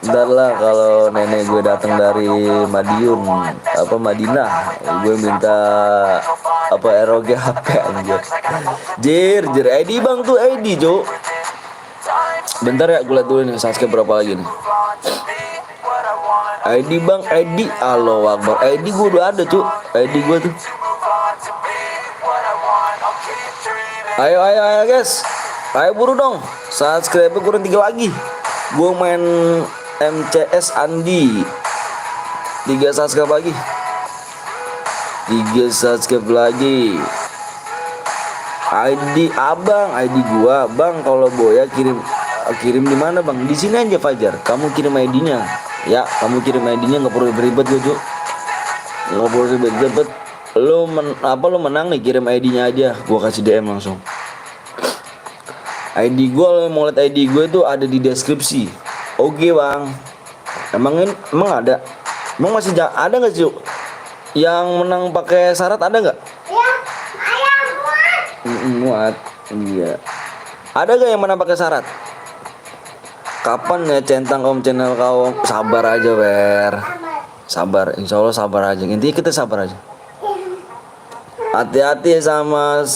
Bentar lah kalau nenek gue datang dari Madinah, gue minta ROG HP anjir. Jir ID Bang tuh ID Jo. Bentar ya gue liat dulu nih subscribe berapa lagi nih. ID Bang, ID Allahu Akbar. ID gue udah ada cu, ID gue tuh. Ayo guys, ayo buru dong. Subscribe kurang 3 lagi. Gue main MCS Andi. 3 subscribe lagi. 3 subscribe lagi. ID abang, ID gua bang. Kalau Boya kirim di mana bang? Di sini aja Fajar. Kamu kirim ID-nya. Ya, kamu kirim ID-nya, nggak perlu ribet gue, nggak perlu ribet. Lo menang nih, kirim ID-nya aja, gua kasih DM langsung. ID gue, lo mau lihat ID gue itu ada di deskripsi. Oke bang, emang ada. Emang masih ada nggak Cuk? Yang menang pakai syarat ada nggak? Ya, ayam buat. Muat. Iya. Ada gak yang menang pakai syarat? Kapan ya centang om channel kau? Sabar aja Wer. Sabar, insya Allah sabar aja. Intinya kita sabar aja. Hati-hati sama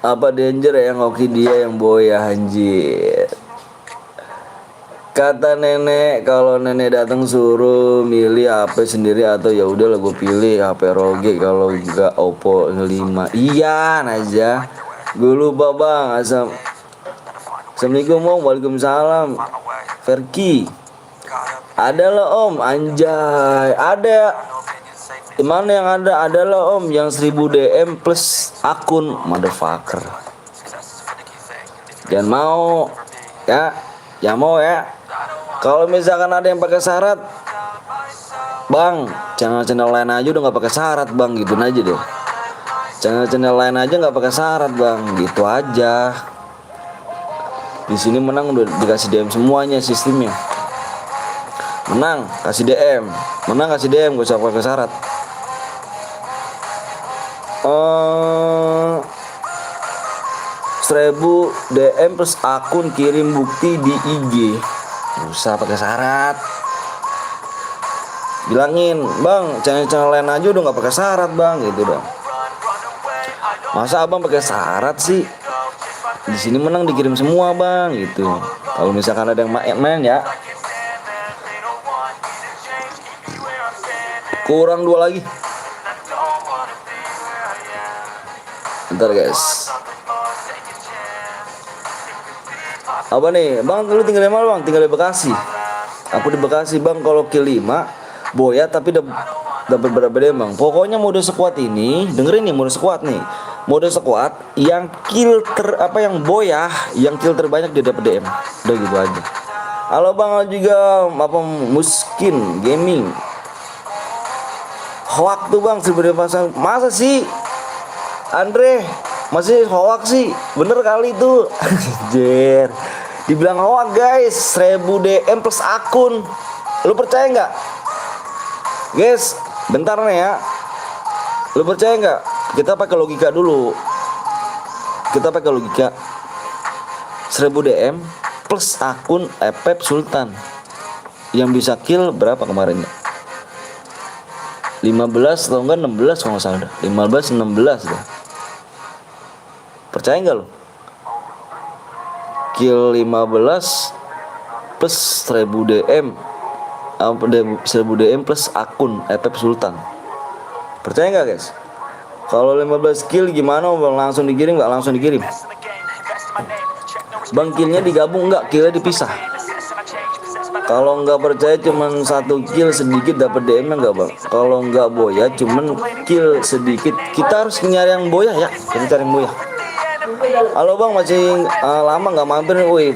apa danger yang hoki dia yang boya anjir. Kata nenek kalau nenek datang suruh milih HP sendiri atau ya udah lah gue pilih HP ROG kalau enggak Oppo 5. Iya aja. Gue lupa bang. Assalamualaikum om. Waalaikumsalam. Verki. Ada lah om. Anjay. Ada. Dimana yang ada? Ada lah om. Yang 1000 DM plus akun. Motherfucker. Jangan mau. Ya. Jangan mau ya. Kalau misalkan ada yang pakai syarat, bang, channel-channel lain aja udah nggak pakai syarat bang, gitu aja deh. Channel-channel lain aja nggak pakai syarat bang, gitu aja. Di sini menang udah dikasih DM semuanya sistemnya. Menang kasih DM, menang kasih DM, gak usah pakai syarat. 1000 DM plus akun kirim bukti di IG. Gak usah pakai syarat. Bilangin, bang, channel-channel lain aja udah nggak pakai syarat bang, gitu dong. Masa abang pakai syarat sih? Di sini menang dikirim semua bang, gitu. Kalau misalkan ada yang main ya. Kurang 2 lagi. Bentar guys. Apa nih bang, lu tinggal di mana bang? Tinggal di Bekasi. Aku di Bekasi bang. Kalau kill 5 boya tapi dapat berapa DM bang? Pokoknya mode squad ini, dengerin nih mode squad nih. Mode squad yang kill yang boya, yang kill terbanyak dia dapat DM. Udah gitu aja. Halo bang, juga apa Muskin Gaming. Hoak tuh bang, sebenarnya pasang. Masa sih Andre masih hoak sih? Bener kali tuh. Anjir. Dibilang hoak guys. 1000 DM plus akun. Lu percaya nggak? Guys, bentar nih ya. Lu percaya nggak? Kita pakai logika dulu. Kita pakai logika. 1000 DM plus akun Pep Sultan. Yang bisa kill berapa kemarin ya? 15 atau enggak 16 kalau nggak salah dah. 15 16 dah. Percaya nggak lo? Kill 15 plus 1000 DM 1000 DM plus akun Pep Sultan. Percaya nggak guys? Kalau 15 kill gimana bang? Langsung dikirim nggak? Langsung dikirim. Bang, killnya digabung nggak? Killnya dipisah. Kalau nggak percaya cuman 1 kill sedikit dapat DM nggak bang? Kalau nggak boya cuman kill sedikit. Kita harus nyari yang boya ya. Kita cari yang boya. Halo bang, masih lama nggak mampir nih. Wih,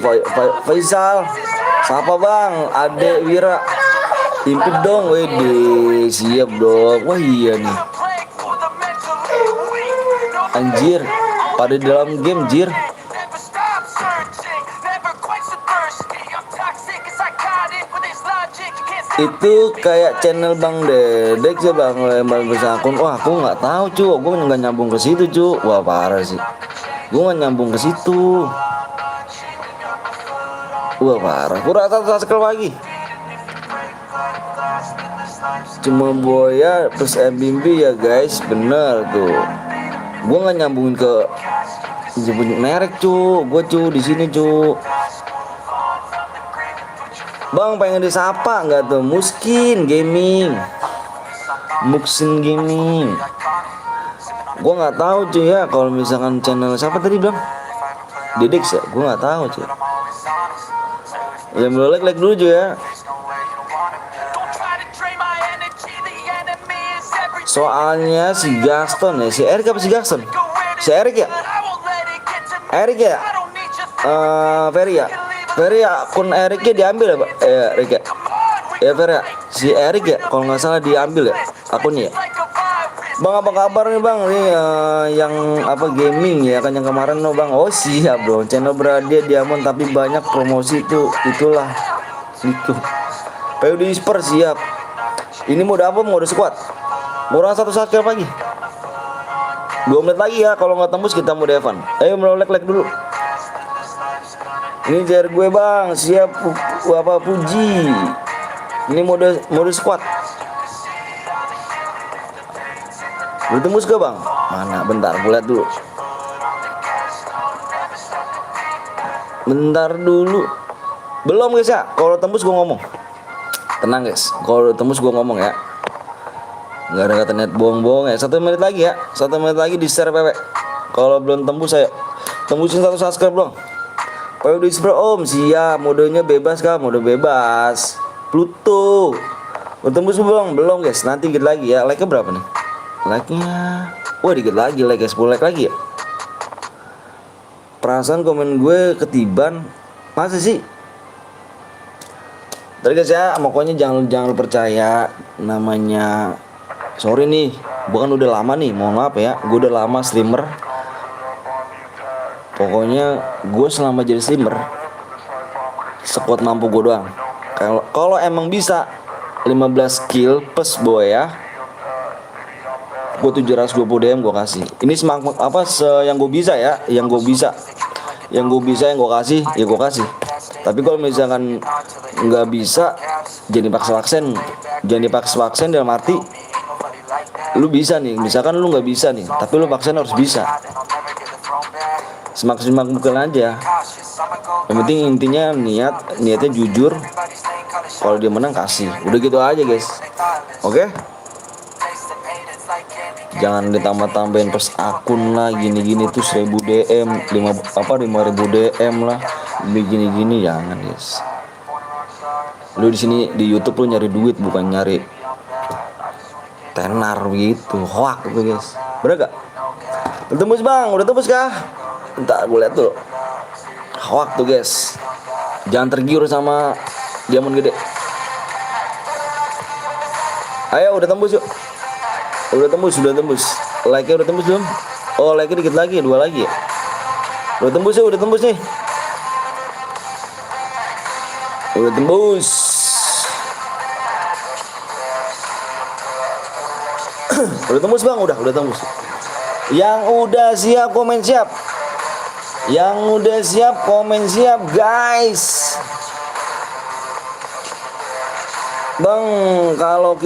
Faisal. Siapa bang? Ade Wira. Impit dong. Wih, siap dong. Wah iya nih. Anjir, pada dalam game jir. Itu kayak channel Bang Dedek sih bang, lempar besar akun. Wah aku nggak tahu cu, gue nggak nyambung ke situ cu. Wah parah sih, gue nggak nyambung ke situ. Wah parah, kurang satu sekali lagi. Cuma boya plus MBB ya guys, bener tuh. Gue nggak nyambungin ke nyebut merek cu, gue cu di sini cu. Bang pengen disapa nggak tuh? Muskin Gaming, Muksin Gaming. Gue nggak tahu cuy ya kalau misalkan channel siapa tadi bilang Dedek ya, gue nggak tahu cuy. Ya boleh like dulu cuy ya. Soalnya si Gaston ya, si Erik apa si Gaston? Si Erik ya? Erik ya? Ferry ya? Ferry akun Eriknya diambil ya pak? Erik ya? Ya Ferry ya? Si Erik ya? Kalau nggak salah diambil ya akunnya ya? Bang apa kabar nih bang? Nih yang apa gaming ya kan yang kemarin no bang? Oh siap bro, channel berada Diamond tapi banyak promosi tuh, itulah itu. PUD Spurs siap. Ini mode apa? Mode squad. Kurang 1 subscribe lagi. 2 menit lagi ya. Kalau nggak tembus kita mode Evan. Ayo like dulu. Ini jar gue bang. Siap apa puji. Ini mode squad. Udah tembus ke bang? Mana? Bentar, gue lihat dulu. Bentar dulu. Belum guys ya. Kalau tembus gue ngomong. Tenang guys. Kalau tembus gue ngomong ya. Nggak ada kata net bohong-bohong ya. 1 menit lagi ya. 1 menit lagi di share PW. Kalau belum tembus saya tembusin 1 subscribe dong. PW di share om. Siap. Modenya bebas kah? Mode bebas. Pluto. Udah tembus belum? Belum guys. Nanti dikit lagi ya. Like-nya berapa nih? Like-nya. Wah dikit lagi like guys. 10 like lagi ya. Perasaan komen gue ketiban. Masa sih? Tadi guys ya, pokoknya jangan percaya namanya. Sorry nih, bukan udah lama nih, mohon maaf ya. Gue udah lama streamer. Pokoknya gue selama jadi streamer sekuat mampu gue doang. Kalau emang bisa 15 kill plus boy ya. Gue 720 DM gue kasih. Ini yang gue bisa ya, yang gue bisa yang gue kasih ya gue kasih. Tapi kalau misalkan nggak bisa, jangan dipaksa vaksin dalam arti lu bisa nih, misalkan lu nggak bisa nih, tapi lu vaksin harus bisa. Semaksimal mungkin aja. Yang penting intinya niatnya jujur. Kalau dia menang kasih, udah gitu aja guys. Oke? Jangan ditambah-tambahin pers akun lah, gini-gini tuh 1000 DM, 5000 DM lah, begini-gini jangan guys. Lu di sini di YouTube lu nyari duit bukan nyari tenar gitu, hoak gitu guys. Bener gak? Udah tembus bang, udah tembus kah? Entar gue lihat tuh. Hoak tuh guys. Jangan tergiur sama diamond gede. Ayo udah tembus yuk. Udah tembus. Like-nya udah tembus belum? Oh, like-nya dikit lagi, 2 lagi ya. Udah tembus ya, udah tembus nih. Udah tembus. Udah tembus bang, udah tembus. Yang udah siap komen siap. Yang udah siap komen siap guys. Bang, kalau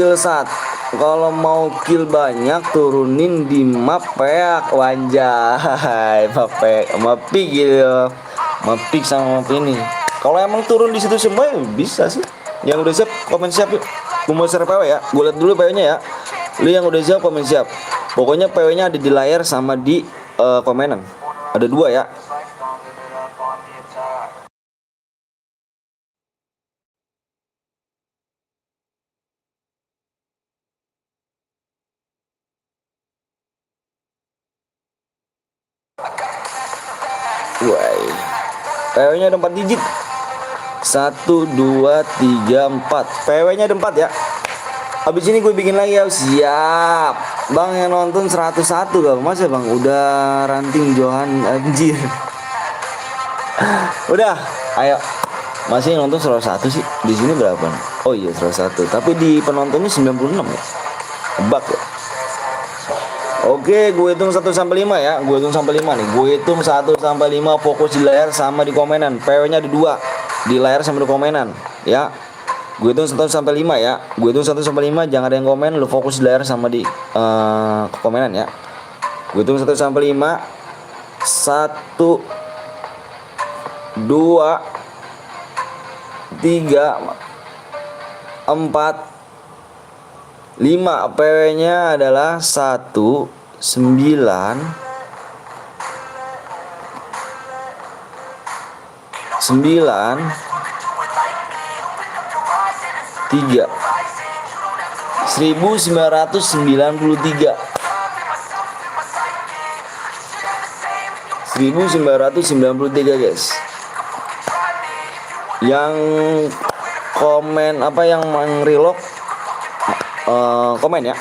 kalau mau kill banyak turunin di map peak wanjay, mapik gitu. Mapik sama map ini. Kalau emang turun di situ semua ya bisa sih. Yang udah siap komen siap yuk. Gue mau share PW ya. Gue lihat dulu PW-nya ya. Lu yang udah siap komen siap. Pokoknya PW-nya ada di layar sama di komenan. Ada 2 ya. Woi. PW-nya ada 4 digit. 1 2 3 4. PW-nya ada 4 ya. Habis ini gue bikin lagi ya. Siap. Bang yang nonton 101 gak? Mas ya bang? Udah ranting Johan anjir. Udah. Ayo. Masih yang nonton 101 sih. Di sini berapa nih? Oh iya 101. Tapi di penontonnya 96 ya. Bak ya. Oke, gue hitung 1 sampai 5 ya. Gue hitung sampai 5 nih. Gue hitung 1 sampai 5 fokus di layar sama di komenan. PW-nya ada 2. Di layar sama di komenan, ya. Gue hitung 1 sampai 5 ya. Gue hitung 1 sampai 5, jangan ada yang komen, lu fokus di layar sama di komenan ya. Gue hitung 1 sampai 5. 1 2 3 4 5. PW-nya adalah 1 9 3 1993 guys. Yang komen apa yang relock komen ya.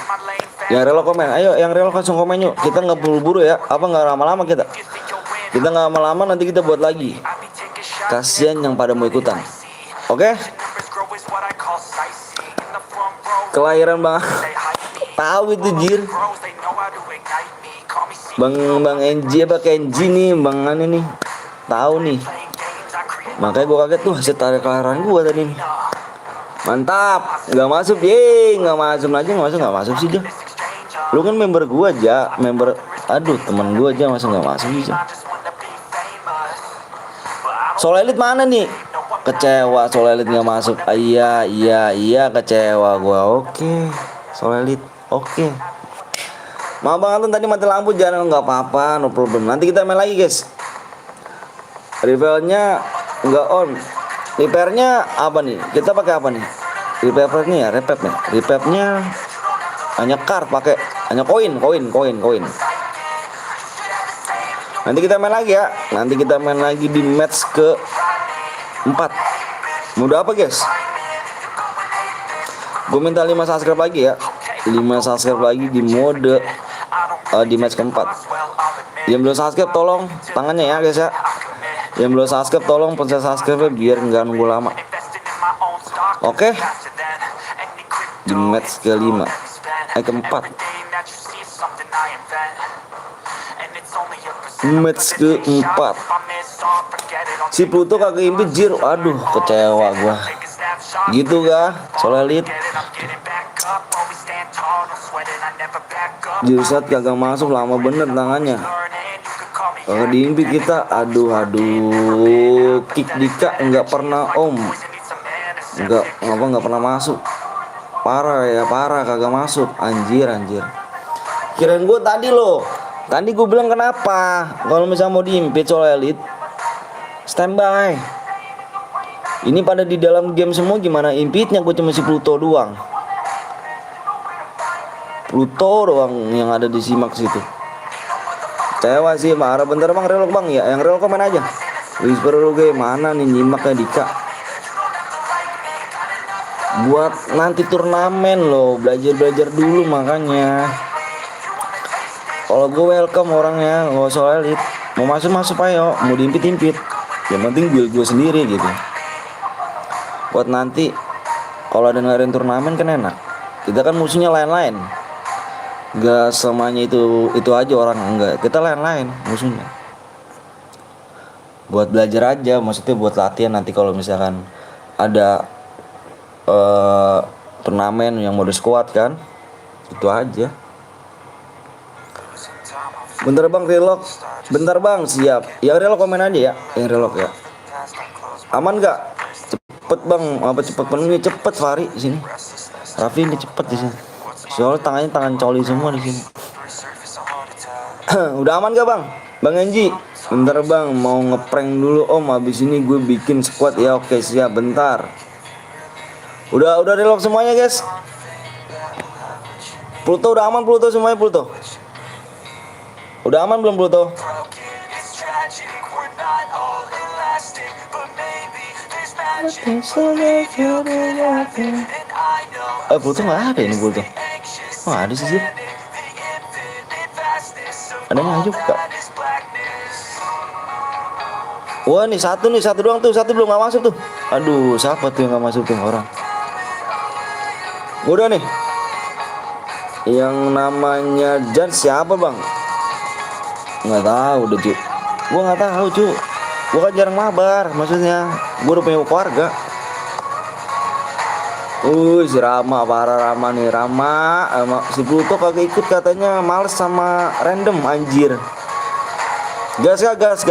Yang relok komen, ayo yang relok langsung komen yuk. Kita nggak buru-buru ya, apa nggak lama-lama kita nggak lama-lama, nanti kita buat lagi. Kasian yang pada mau ikutan. Oke? Kelahiran bang. Tahu itu jir. Bros, they know how to ignite me. Call me Bang NG apa Kenji nih bang Ane nih. Tahu nih. playing games, I create Makanya gue kaget tuh hasil tarik kelahiran gue tadi nih. Mantap, nggak masuk ye, nggak masuk sih dia. exchange. Lu kan member gue aja, member, aduh teman gue aja masa nggak masuk sih. I just wanna be famous. But I Soul Elite mana nih? Kecewa Soul Elite nggak masuk. Ah, iya kecewa gue. Oke, Soul Elite, oke. Maaf Bang Anton tadi mati lampu, jangan, nggak apa-apa, no problem. Nanti kita main lagi guys. Reveal-nya nggak on. Repair-nya apa nih? Kita pakai apa nih? Repair-nya ya, repair-nya hanya card, pakai hanya koin. Nanti kita main lagi ya. Nanti kita main lagi di match ke 4. Mode apa guys? Gue minta 5 subscribe lagi ya. 5 subscribe lagi di mode di match keempat. Yang belum subscribe tolong tangannya ya guys ya. Yang belum subscribe tolong pencet subscribe biar nggak nunggu lama. invested in my own stock. Oke. Faster than any crypto. Di match ke-5. Keempat. Everything that you see is something I invent. And it's only a percent. Match keempat. Si Pluto kagak impit jir. Aduh kecewa gua. Gitu kah Soul Elite? Jirsat kagak masuk, lama bener tangannya. Kagak diimpit kita. Aduh kick Dika nggak pernah om. Nggak pernah masuk. Parah kagak masuk. Anjir. Kirain gue tadi loh. Tadi gue bilang kenapa kalau misalnya mau diimpit Soul Elite standby. Ini pada di dalam game semua, gimana impitnya? Gue cuma si Pluto doang yang ada di Simax itu. Cewa sih, marah. Bentar bang, relok bang ya. Yang relok komen aja. Whisper lu gue mana nih nyimaknya Dika. Buat nanti turnamen loh, belajar dulu makanya. Kalau gue welcome orangnya, nggak Soul Elite. Mau masuk ayo, mau diimpit. Yang penting build gue sendiri gitu. Buat nanti kalau ada ngadain turnamen kan enak. Kita kan musuhnya lain-lain. Gak semuanya itu aja orang, enggak. Kita lain-lain musuhnya. Buat belajar aja, maksudnya buat latihan nanti kalau misalkan ada turnamen yang mode squad kan. Itu aja. Bentar bang, relok. Bentar bang, siap. Yang relok komen aja ya. Yang relok ya. Aman gak? Cepet bang, apa cepet penuh? Cepet Fari di sini. Raffi ini cepet di sini. Soalnya tangannya tangan coli semua di sini. Udah aman gak bang? Bang Enji. Bentar bang, mau ngeprank dulu om. Habis ini gue bikin squad ya. Oke siap, bentar. Udah relok semuanya guys. Pluto udah aman, Pluto semuanya Pluto. Udah aman belum Pluto? Pluto nggak ada ini Pluto. Oh ada sih sih. Adanya juga. Wah nih satu doang tuh, satu belum nggak masuk tuh. Aduh siapa tuh yang nggak masuk tuh orang? Udah nih. Yang namanya Jan siapa bang? Nggak tahu deh cu. Gua nggak tahu cu. Gua kan jarang mabar, maksudnya. Gua udah punya keluarga. Si Rama, parah Rama nih. Rama si Pluto kagak ikut katanya, males sama random anjir. Gas. Gas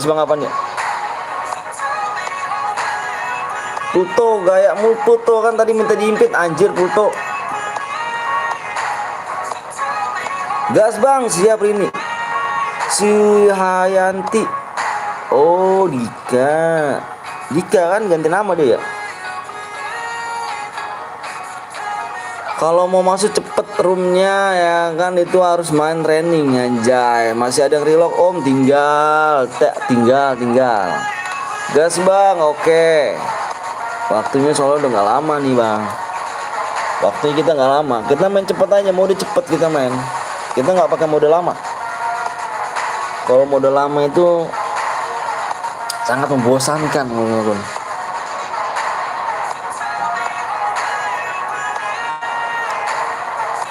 bang apaan ya? Pluto gaya mulu Pluto kan tadi minta diimpit anjir Pluto. Gas bang, siap ini. Si Hayanti. Oh Dika kan ganti nama dia ya. Kalau mau masuk cepet roomnya ya kan, itu harus main training anjay. Masih ada yang relock om, tinggal. Gas bang, oke. Waktunya soalnya udah nggak lama nih bang. Waktunya kita nggak lama. Kita main cepet aja, mode cepet kita main. Kita nggak pakai mode lama. Kalau mode lama itu sangat membosankan teman-teman.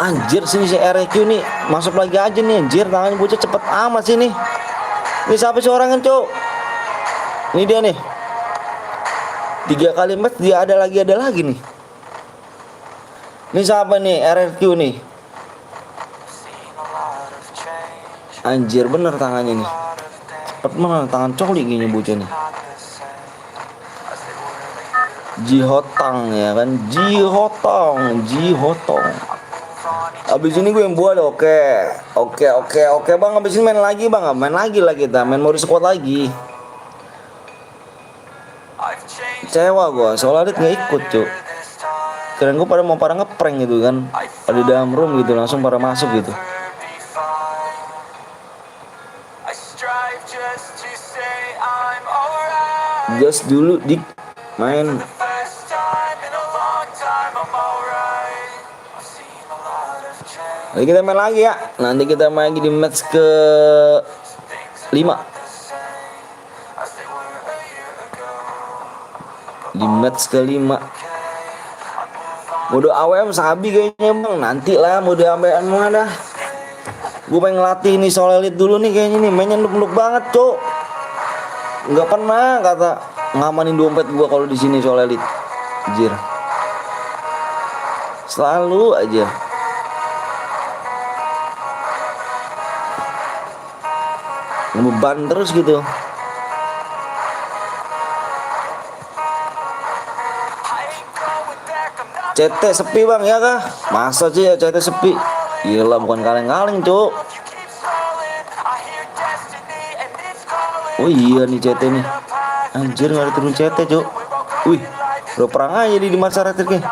Anjir sini si RQ nih masuk lagi aja nih anjir, tangannya bocah cepet amat sini. Ini siapa sih orangnya cok? Ini dia nih. 3 kali match dia ada lagi nih. Ini siapa nih RQ nih? Anjir bener tangannya nih. Cepet mana tangan coli gini bocah nih. Jihotang ya kan, Jihotong. Abis ini gue yang buat oke bang. Abis ini main lagi lah kita, main mode squad lagi. Kecewa gue, soalnya nggak ikut cuk. Keren gue pada ngeprank gitu kan, ada di dalam room gitu langsung pada masuk gitu. Just dulu dik main. Nanti kita main lagi ya. Nanti kita main lagi di match ke 5. Di match ke 5. Mode AWM sabi kayaknya bang. Nanti lah mode AWM mana. Gue pengen ngelatih nih Soul Elite dulu nih kayaknya nih. Mainnya nuk-nuk banget cok. Nggak pernah kata ngamanin dompet gue kalau di sini Soul Elite. Anjir. Selalu aja. Ngebeban terus gitu. CT sepi bang ya kah? Masa sih ya CT sepi? Gila bukan kaleng-kaleng cuk. Oh iya nih CT nih. Anjir gak ada turun CT cuk. Wih udah perang aja di masyarakat kayak.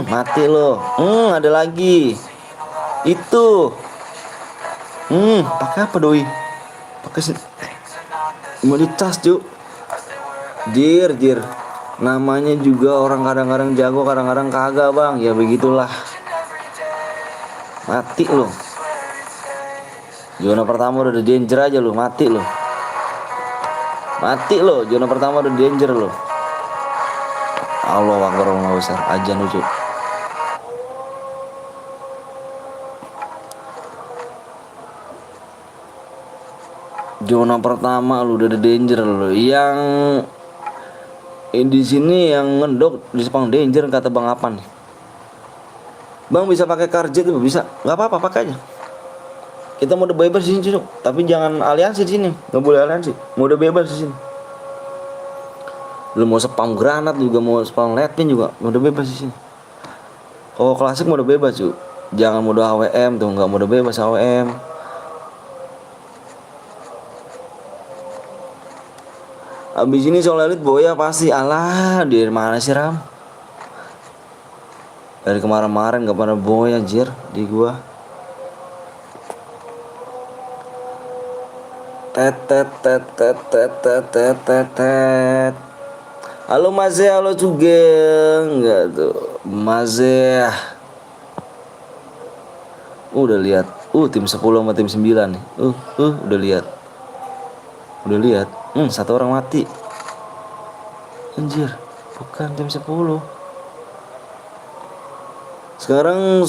Mati lo. Ada lagi. Itu. Pakai apa doi? Pakai komoditas cuk. Jir. Namanya juga orang kadang-kadang jago, kadang-kadang kagak bang. Ya begitulah. Mati lo. Zona pertama udah danger aja lo, mati lo. Zona pertama udah danger lo. Allah Akbar, Allah besar. Ajan lucu. Zona pertama lu udah ada danger lo. Yang di sini yang ngendok di Sepang danger kata Bang Apan nih. Bang bisa pakai karjet tuh bisa. Enggak apa-apa pakai aja. Kita mode bebas di sini, tapi jangan aliansi di sini. Enggak boleh aliansi. Mode bebas di sini. Lu mau spam granat juga, mau spam letin juga, mode bebas di sini. Oh, klasik mode bebas, cuy. Jangan mode AWM tuh, enggak mode bebas AWM. Abis ini Soul Elite Boya pasti. Alah, dari mana sih Ram? Dari kemarin-kemarin gak pernah Boya anjir di gua. Tet. Halo Maze, halo Sugeng. Enggak tuh. Maze. Udah lihat. Tim 10 sama tim 9 nih. Udah lihat. Satu orang mati. Anjir, bukan tim 10. Sekarang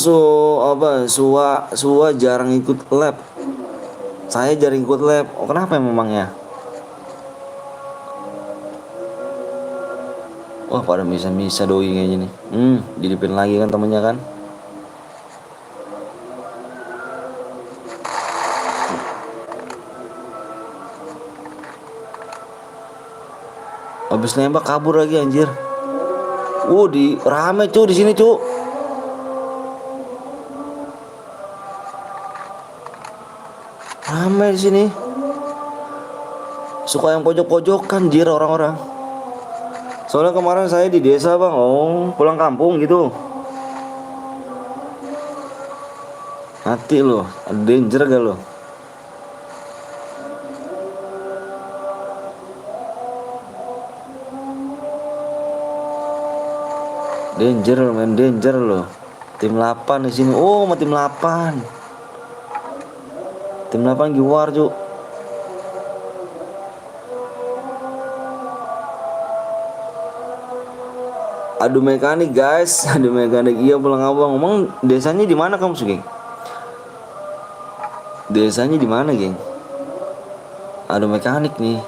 Sua jarang ikut lab. Saya jarang ikut lab. Oh, kenapa memangnya? Wah, pada misa doi kayaknya nih. Dilipin lagi kan temennya kan. Habis nembak kabur lagi anjir. Di rame cu di sini cu. Rame di sini. Suka yang pojok-pojokan anjir orang-orang. Soalnya kemarin saya di desa bang. Pulang kampung gitu. Mati lo. Danger gak lo? Danger loh. Tim 8 di sini. Sama tim 8. Tim 8 giwar, Cuk. Adu mekanik guys, adu mekanik. Iya pulang abang. Emang desanya di mana kamu geng? Desanya di mana geng? Adu mekanik nih.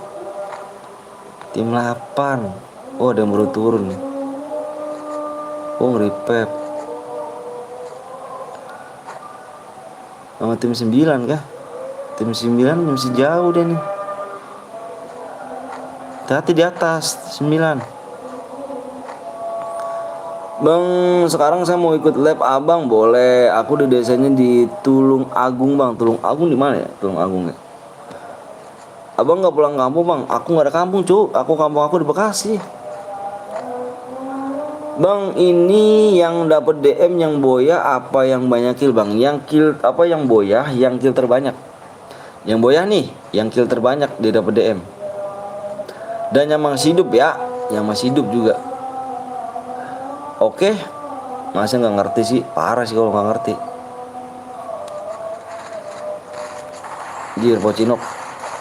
Tim 8. Oh ada yang baru turun nih. Oh nge-repap. Sama tim 9 kah? Tim 9 masih jauh deh nih. Hati di atas 9. Bang, sekarang saya mau ikut lab abang, boleh. Aku di desanya di Tulung Agung bang. Tulung Agung di mana ya? Tulung Agung ya. Abang nggak pulang kampung bang? Aku nggak ada kampung cu. Kampung aku di Bekasi. Bang, ini yang dapat DM yang boya apa yang banyak kill bang? Yang kill apa yang boya? Yang kill terbanyak. Yang boya nih, yang kill terbanyak dia dapat DM. Dan yang masih hidup ya, yang masih hidup juga. Oke, masa nggak ngerti sih? Parah sih kalau nggak ngerti. Anjir, Pocinok,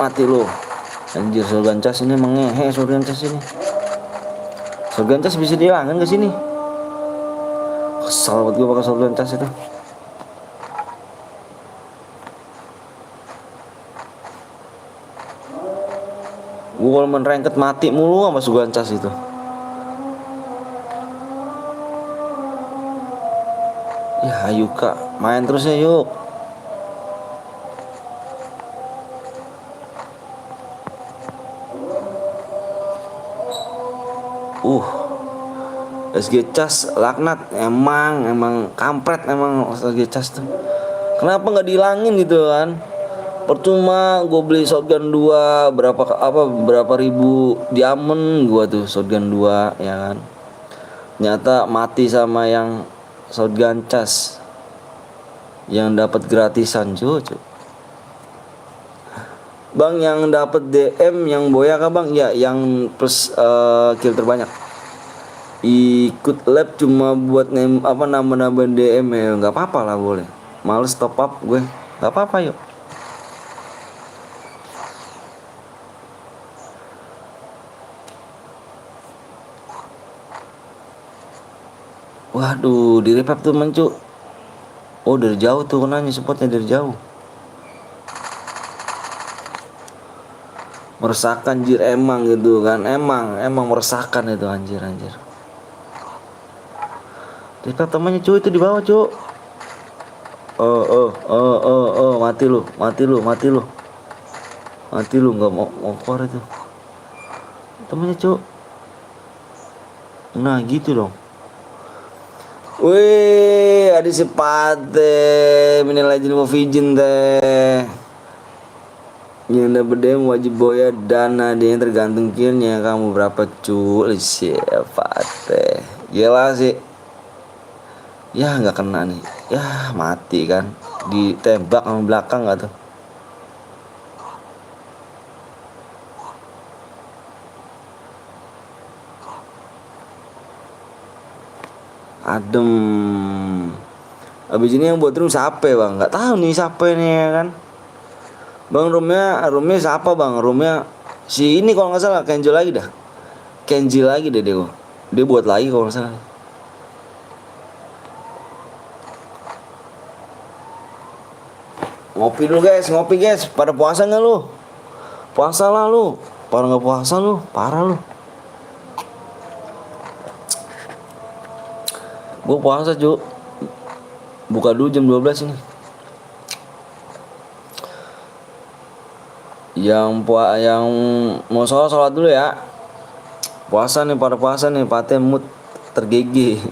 mati lu. Anjir, Sorgan Cas ini mengehe Sorgan Cas ini. Sorgan Cas bisa dihilangin ke sini. Kesal banget gue pakai Sorgan Cas itu. Gue kalau main ranked mati mulu sama Sorgan Cas itu. Ya ayo kak, main terus ya yuk. SG Cas laknat, emang kampret emang SG Cas tuh. Kenapa nggak dihilangin gitu kan? Percuma gue beli shotgun 2 berapa ribu diamond gue tuh shotgun 2 ya kan. Nyata mati sama yang shotgun Cas yang dapat gratisan cuy. Bang yang dapat DM yang boya kah bang? Ya yang plus kill terbanyak. Ikut lab cuma buat nambah DM ya nggak apa-apa lah boleh. Males top up gue nggak apa-apa yuk. Waduh di repap tuh mencu. Oh dari jauh tuh kenanya spotnya dari jauh. Meresahkan anjir emang gitu kan. Emang meresahkan itu anjir. Repap temannya cuy itu di bawah cuy. Mati lu nggak mau keluar itu temannya cuy. Nah gitu dong. Wih, ada si Pate, Mini Legend of Vision teh. Yang dapat DM wajib boya dana dia tergantung killnya kamu berapa cuy. Siapa teh? Gila sih. Ya nggak kena nih. Ya mati kan. Ditembak sama belakang nggak tuh? Adem. Abis ini yang buat room siapa bang? Nggak tahu nih siapa nih ya kan. Bang roomnya siapa bang? Roomnya si ini kalau nggak salah Kenji lagi dah. Kenji lagi deh dia buat lagi kalau nggak salah. Ngopi dulu guys, pada puasa nggak lu? Puasa lah lu. Pada nggak puasa lu, parah lu. Gue puasa cu. Buka dulu jam 12 ini. Yang mau sholat dulu ya. Puasa nih, pada puasa nih, Pate mood tergege.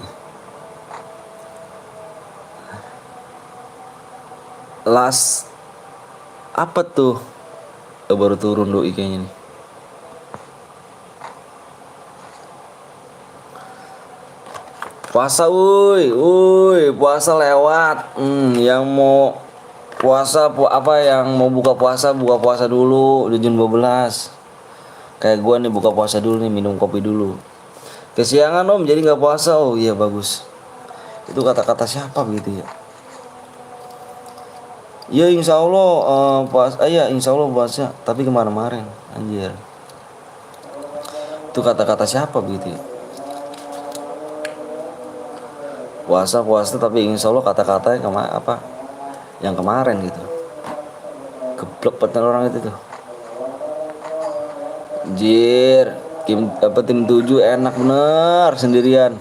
Last apa tuh? Baru turun doi kayaknya nih. Puasa puasa lewat. Yang mau puasa yang mau buka puasa dulu udah jam 12. Kayak gua nih buka puasa dulu nih, minum kopi dulu. Kesiangan om jadi nggak puasa. Oh iya bagus. Itu kata-kata siapa begitu ya? Ya insya Allah insya Allah puasa tapi kemarin anjir. Itu kata-kata siapa begitu ya? puasa tapi insya Allah kata-katanya yang kemarin gitu. Geblek bener orang itu tuh. Jir, tim 7 enak bener sendirian.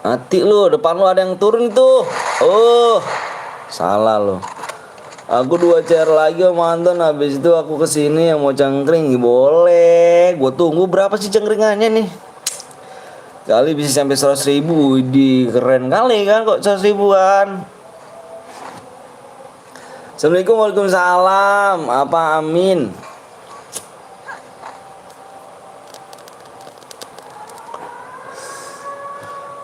Hati lu, depan lu ada yang turun itu. Oh, salah lu. Aku 2 CR lagi sama Anton, habis itu aku kesini yang mau cengkring. Boleh, gue tunggu. Berapa sih cengkringannya nih? Kali bisa sampai 100.000. Di keren kali kan kok 100.000-an. Assalamualaikum, waalaikumsalam. Apa amin?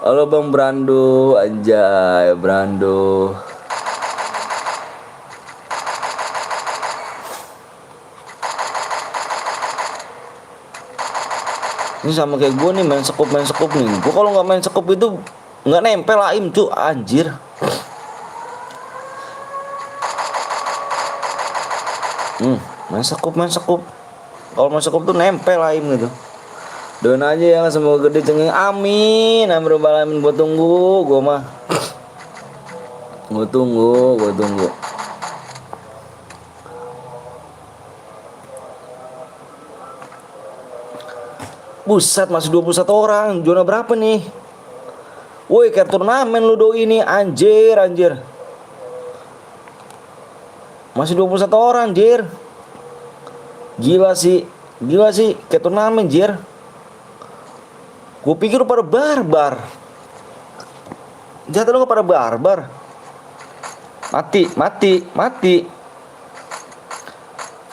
Halo Bang Brando, anjay Brando. Ini sama kayak gue nih main sekup nih. Gue kalau nggak main sekup itu nggak nempel aim cu, anjir. Main sekup. Kalau main sekup tuh nempel aim gitu. Doain aja ya semoga gede cengeng. Amin. Amin robbal alamin. Gue tunggu. Gue mah. Gue tunggu. Buset, masih 21 orang. Zona berapa nih? Woi, kayak turnamen lu doi ini. Anjir. Masih 21 orang, anjir. Gila sih. Kayak turnamen, anjir. Gue pikir lu pada barbar. Jatuh lu gak pada barbar. Mati.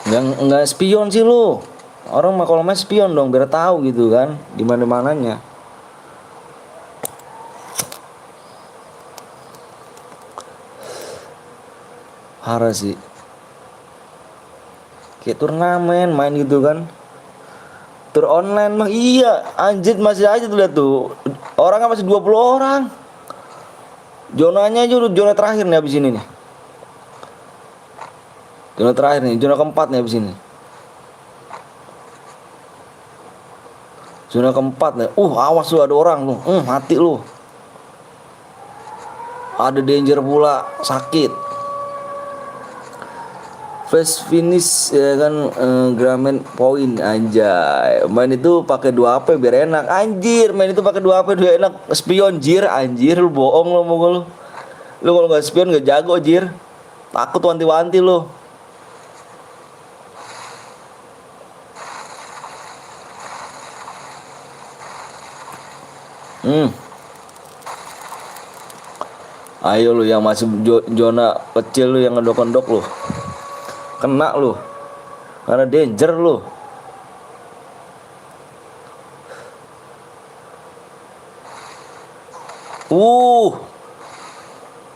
Enggak spion sih lu. Orang mah kalau main spion dong biar tahu gitu kan di mana-mananya. Parah sih. Kayak turnamen main gitu kan. Tur online mah iya, anjir masih aja tuh lihat tuh. Orangnya masih 20 orang. Zonanya aja udah zona terakhir nih habis ini nih. Zona terakhir nih, zona keempat nih habis ini. Zona keempat nih. Awas lu ada orang lu. Mati lu. Ada danger pula, sakit. Flash finish ya kan, Gramen point anjay. Main itu pakai 2 HP biar enak. Anjir, main itu pakai 2 HP biar enak. Spion jir, anjir lu bohong lu mau lu. Lu kalau enggak spion enggak jago jir. Takut wanti-wanti lu. Ayo lu yang masih zona kecil lu yang ngedok-ngedok lu. Kena lu. Karena danger lu.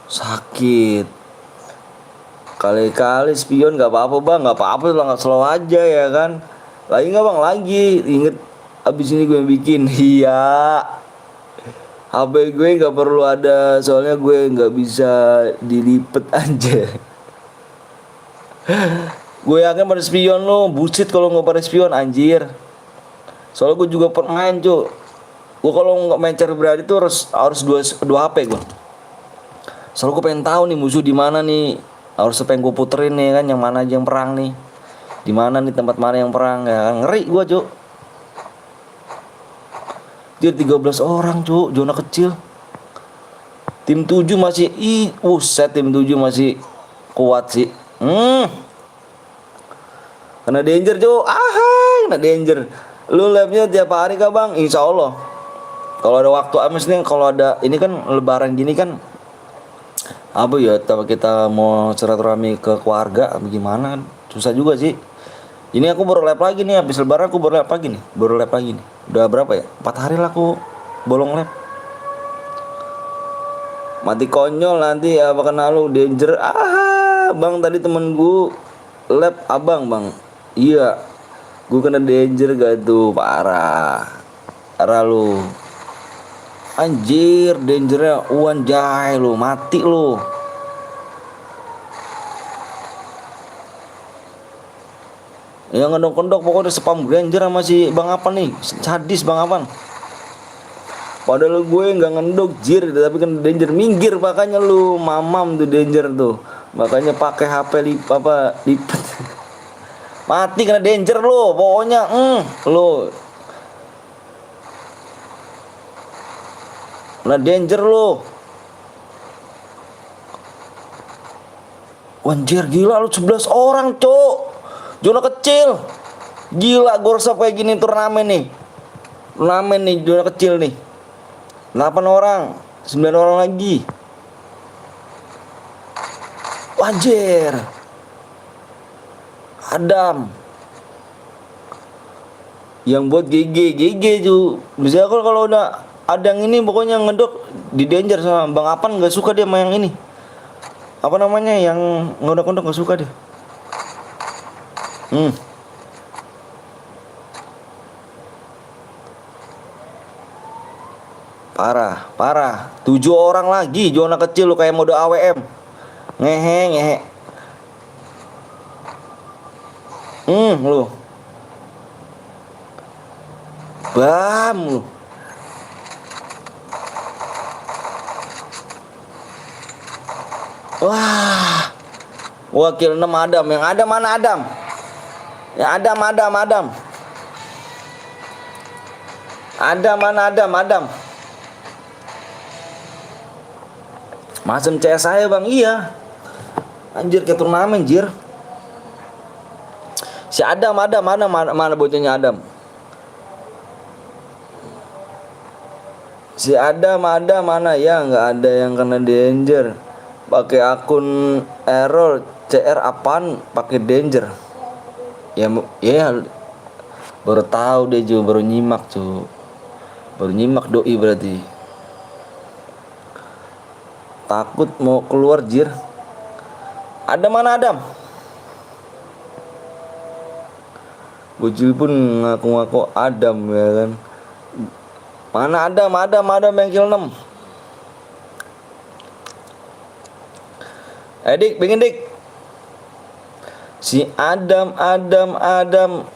Sakit. Kali-kali spion gak apa-apa bang. Gak apa-apa lah, slow aja ya kan. Lagi gak bang? Lagi. Inget abis ini gue bikin. Iya. HP gue gak perlu ada. Soalnya gue gak bisa dilipet aja. Gue yakin pada spion lo, bullshit kalau nggak pada spion anjir. Soalnya gue juga pernah main cu. Gue kalau nggak main cari berani tuh harus dua HP gue. Soalnya gue pengen tahu nih musuh di mana nih. Harus pengen gue puterin nih kan, yang mana aja yang perang nih. Di mana nih tempat mana yang perang ya. Ngeri gue cu. Dia 13 orang cu, zona kecil. Tim 7 masih set tim 7 masih kuat sih. Kena danger cu. Kena danger. Lu labnya tiap hari kah bang? Insya Allah. Kalau ada waktu maksudnya kalau ada ini kan lebaran gini kan apa ya, kita mau silaturahmi ke keluarga gimana kan susah juga sih. Ini aku baru lab lagi nih, habis lebaran aku baru lab lagi nih. Udah berapa ya? 4 hari lah aku bolong lab. Mati konyol nanti ya, apa kenal lu danger. Bang tadi temen gue lab abang bang. Iya. Gue kena danger gak tuh, parah lu. Anjir, dangernya jai lu, mati lu. Yang ngedok-ngedok pokoknya spam Granger sama si Bang Apan nih. Sadis Bang Apan. Padahal gue nggak ngendok jir, tapi kan Danger minggir, makanya lu mamam tuh Danger tuh. Makanya pakai HP lipat. Mati kena Danger lo, pokoknya lo. Kena Danger lo. Anjir gila lu 11 orang, Cok. Zona kecil. Gila, gue rasa kayak gini turnamen nih. Turnamen nih, zona kecil nih. 8 orang, 9 orang lagi. Anjir. Adam. Yang buat GG tuh. Bisa kalau udah ada yang ini pokoknya ngedok di Danger sama Bang Apan, nggak suka dia sama yang ini. Apa namanya yang ngedok-ngedok nggak suka dia. Parah. 7 orang lagi zona kecil lu kayak mode AWM. Ngehe. Lu. Bam lu. Wah. Wakil 6 Adam. Yang ada mana Adam? Yang ada Adam. Ada mana Adam? Masem CS saya Bang, iya. Anjir kayak turnamen jir. Si Adam mana bocahnya Adam? Si Adam mana ya, nggak ada yang kena Danger. Pakai akun error CR apaan pakai Danger. Ya baru tahu deh Ju, baru nyimak doi berarti. Takut mau keluar jir. Ada mana Adam? Bocil pun ngaku-ngaku Adam ya kan. Mana Adam yang kill 6. Dik, pengen dik. Si Adam.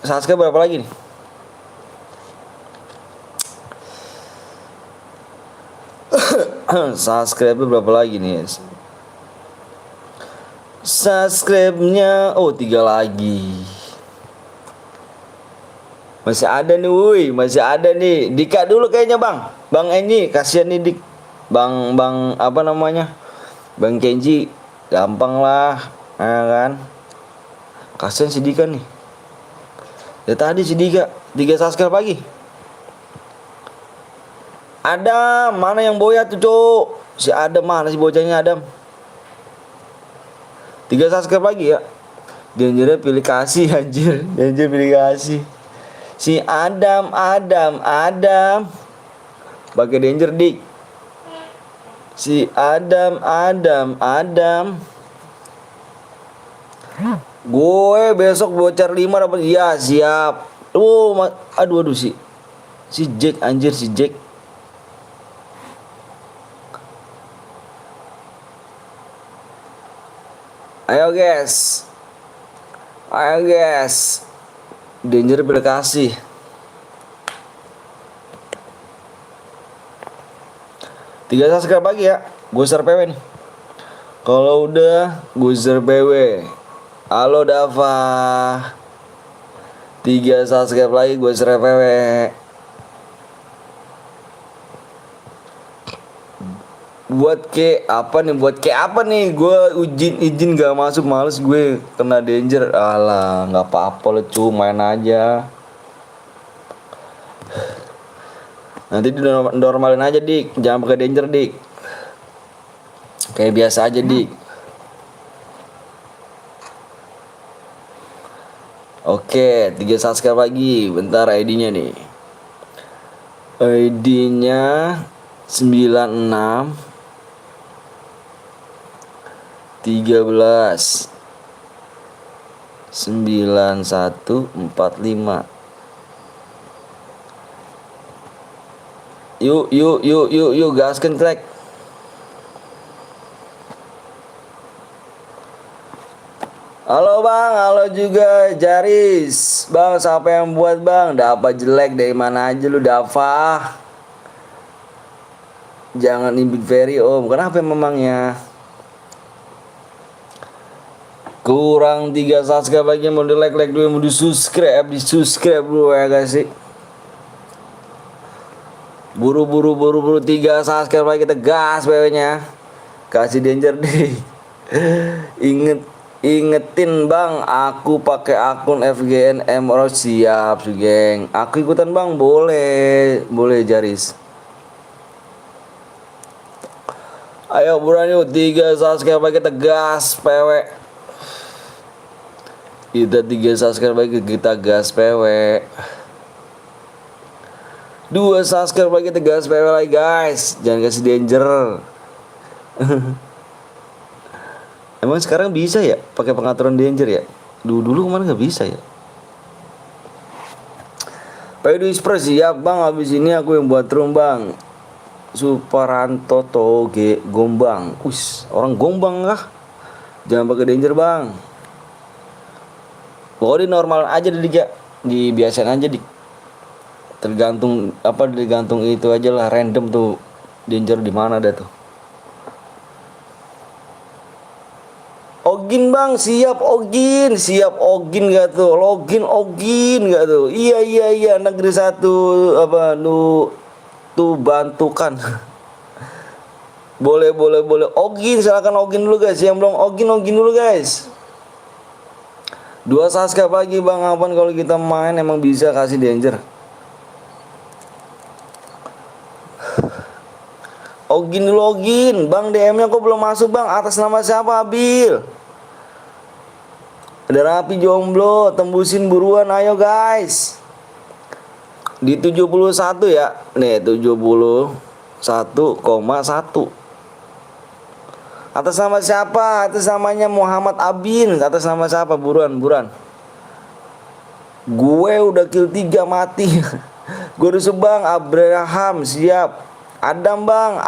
Sasuke berapa lagi nih? Subscribe berapa lagi nih? Subscribe-nya 3 lagi. Masih ada nih, wuih, masih ada nih. Dika dulu kayaknya Bang Enji, kasihan nih Dik. Bang apa namanya? Bang Kenji, gampang lah, ya kan? Kasihan si Dika nih. Ya tadi si Dika 3 subscribe lagi. Adam, mana yang boya tuh, Cok? Si Adam mana si bocahnya Adam? 3 subscribe lagi ya. Dangernya pilih kasih anjir. Danger pilih kasih. Si Adam. Pakai Danger dik. Si Adam. Gue besok bocor 5 dapat. Iya, siap. Aduh si Jack anjir, si Jack. Ayo guys. Danger berkasih. 3 subscribe lagi ya. Gue share PW nih. Kalau udah gue share PW. Halo Dava. 3 subscribe lagi gue share PW. Buat apa nih? Gue izin gak masuk, males gue kena Danger. Alah, nggak apa-apa lo cu, main aja. Nanti normalin aja dik, jangan pakai Danger dik. Kayak biasa aja dik. Oke, 3 subscribe lagi. Bentar ID-nya nih. ID-nya 96 13 9145. Yuk gaskan crack. Halo bang, halo juga Jaris. Bang, siapa yang buat bang? Dapat jelek dari mana aja lu Dava. Jangan imbit Ferry om. Kenapa memangnya? Kurang 3 subscribe lagi, mau di like dulu, mau di subscribe dulu ya guys sih. Buru 3 subscribe lagi, kita gas nya. Kasih danger deh. Ingetin bang, aku pakai akun FGN Emerald. Siap geng. Aku ikutan bang, boleh Jaris. Ayo buruan yuk, 3 subscribe lagi, kita gas PW. Kita 3 subscribe lagi, kita gas PW. 2 subscribe lagi, kita gas PW lagi guys. Jangan kasih danger. Emang sekarang bisa ya pakai pengaturan danger ya? Dulu kemarin nggak bisa ya. Pedu Express siap bang, habis ini aku yang buat room bang. Suparanto Toge Gombang. Orang Gombang kah? Jangan pakai danger bang. Pokoknya normal aja dibiasain aja tergantung itu aja lah, random tuh danger di mana ada tuh. Ogin bang, siap Ogin gak tuh? Login Ogin gak tuh? Iya negeri 1 apa lu tuh bantukan. boleh Ogin, silakan Ogin dulu guys. Yang belum Ogin dulu guys. 2 subscribe lagi bang Apan, kalau kita main emang bisa kasih danger. Ogin dulu Ogin. Bang DM-nya kok belum masuk bang? Atas nama siapa Abil? Ada Rapi jomblo, tembusin buruan ayo guys. Di 71 ya. Nih 71,1. Atas nama siapa? Atas namanya Muhammad Abin. Atas nama siapa? Buruan. Gue udah kill 3 mati. Gue rusuh bang. Abraham siap. Adam bang,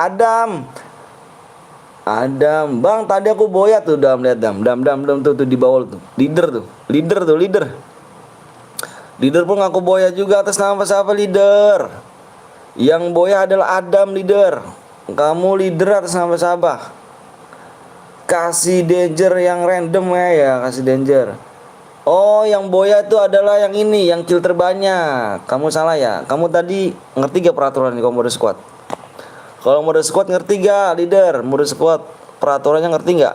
Adam bang, tadi aku boyat tuh lihat dam tuh di bawah tuh. Leader pun aku boyat juga. Atas nama siapa leader? Yang boya adalah Adam leader. Kamu leader atas nama siapa? Kasih danger yang random ya, kasih danger. Oh, yang boya itu adalah yang ini, yang kill terbanyak. Kamu salah ya. Kamu tadi ngerti gak peraturan di Komando Squad? Kalau mode squad ngerti gak leader? Mode squad peraturannya ngerti gak?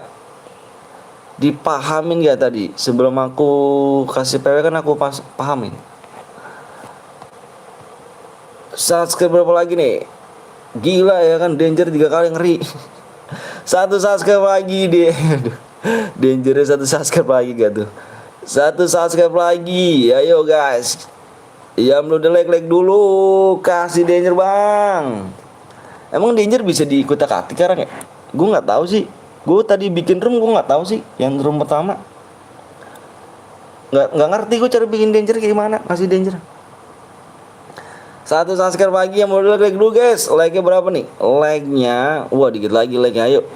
Dipahamin gak tadi? Sebelum aku kasih PW kan aku pahamin. Subscribe berapa lagi nih? Gila ya kan, danger 3 kali, ngeri. 1 subscribe lagi deh. Dangernya 1 subscribe lagi gak tuh? 1 subscribe lagi. Ayo guys. Ya belum like dulu. Kasih danger bang. Emang danger bisa diikuti-atik sekarang ya? Gue nggak tahu sih. Gue tadi bikin room, gue nggak tahu sih. Yang room pertama nggak ngerti gue cara bikin danger kayak gimana. Kasih danger. 1 subscribe lagi yang mau like dulu guys. Like-nya berapa nih? Like-nya, wah dikit lagi like-nya. Ayo.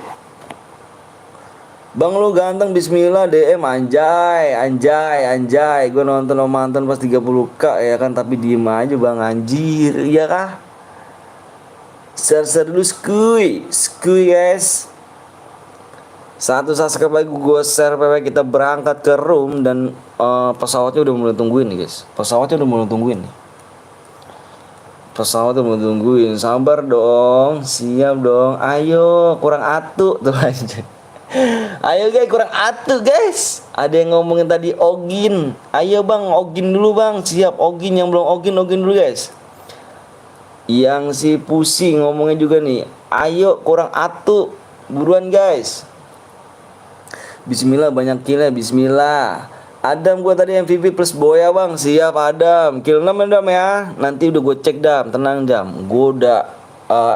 Bang lu ganteng, bismillah DM anjay. Gue nonton mantan pas 30k ya kan, tapi diem aja bang, anjir. Iya kah? Share dulu skuy guys. 1 subscribe lagi gue share PW, kita berangkat ke room. Dan pesawatnya udah mulai tungguin nih guys. Pesawatnya udah mulai tungguin. Sabar dong, siap dong. Ayo kurang atu tuh aja. Ayo guys, kurang atu guys. Ada yang ngomongin tadi Ogin. Ayo bang, Ogin dulu bang. Siap Ogin, yang belum Ogin dulu guys. Yang si pusing ngomongnya juga nih. Ayo kurang atu. Buruan guys. Bismillah, banyak killnya. Bismillah. Adam gue tadi MVP plus boya bang. Siap Adam. Kill 6 Adam ya. Nanti udah gue cek Dam. Tenang Dam. Gue udah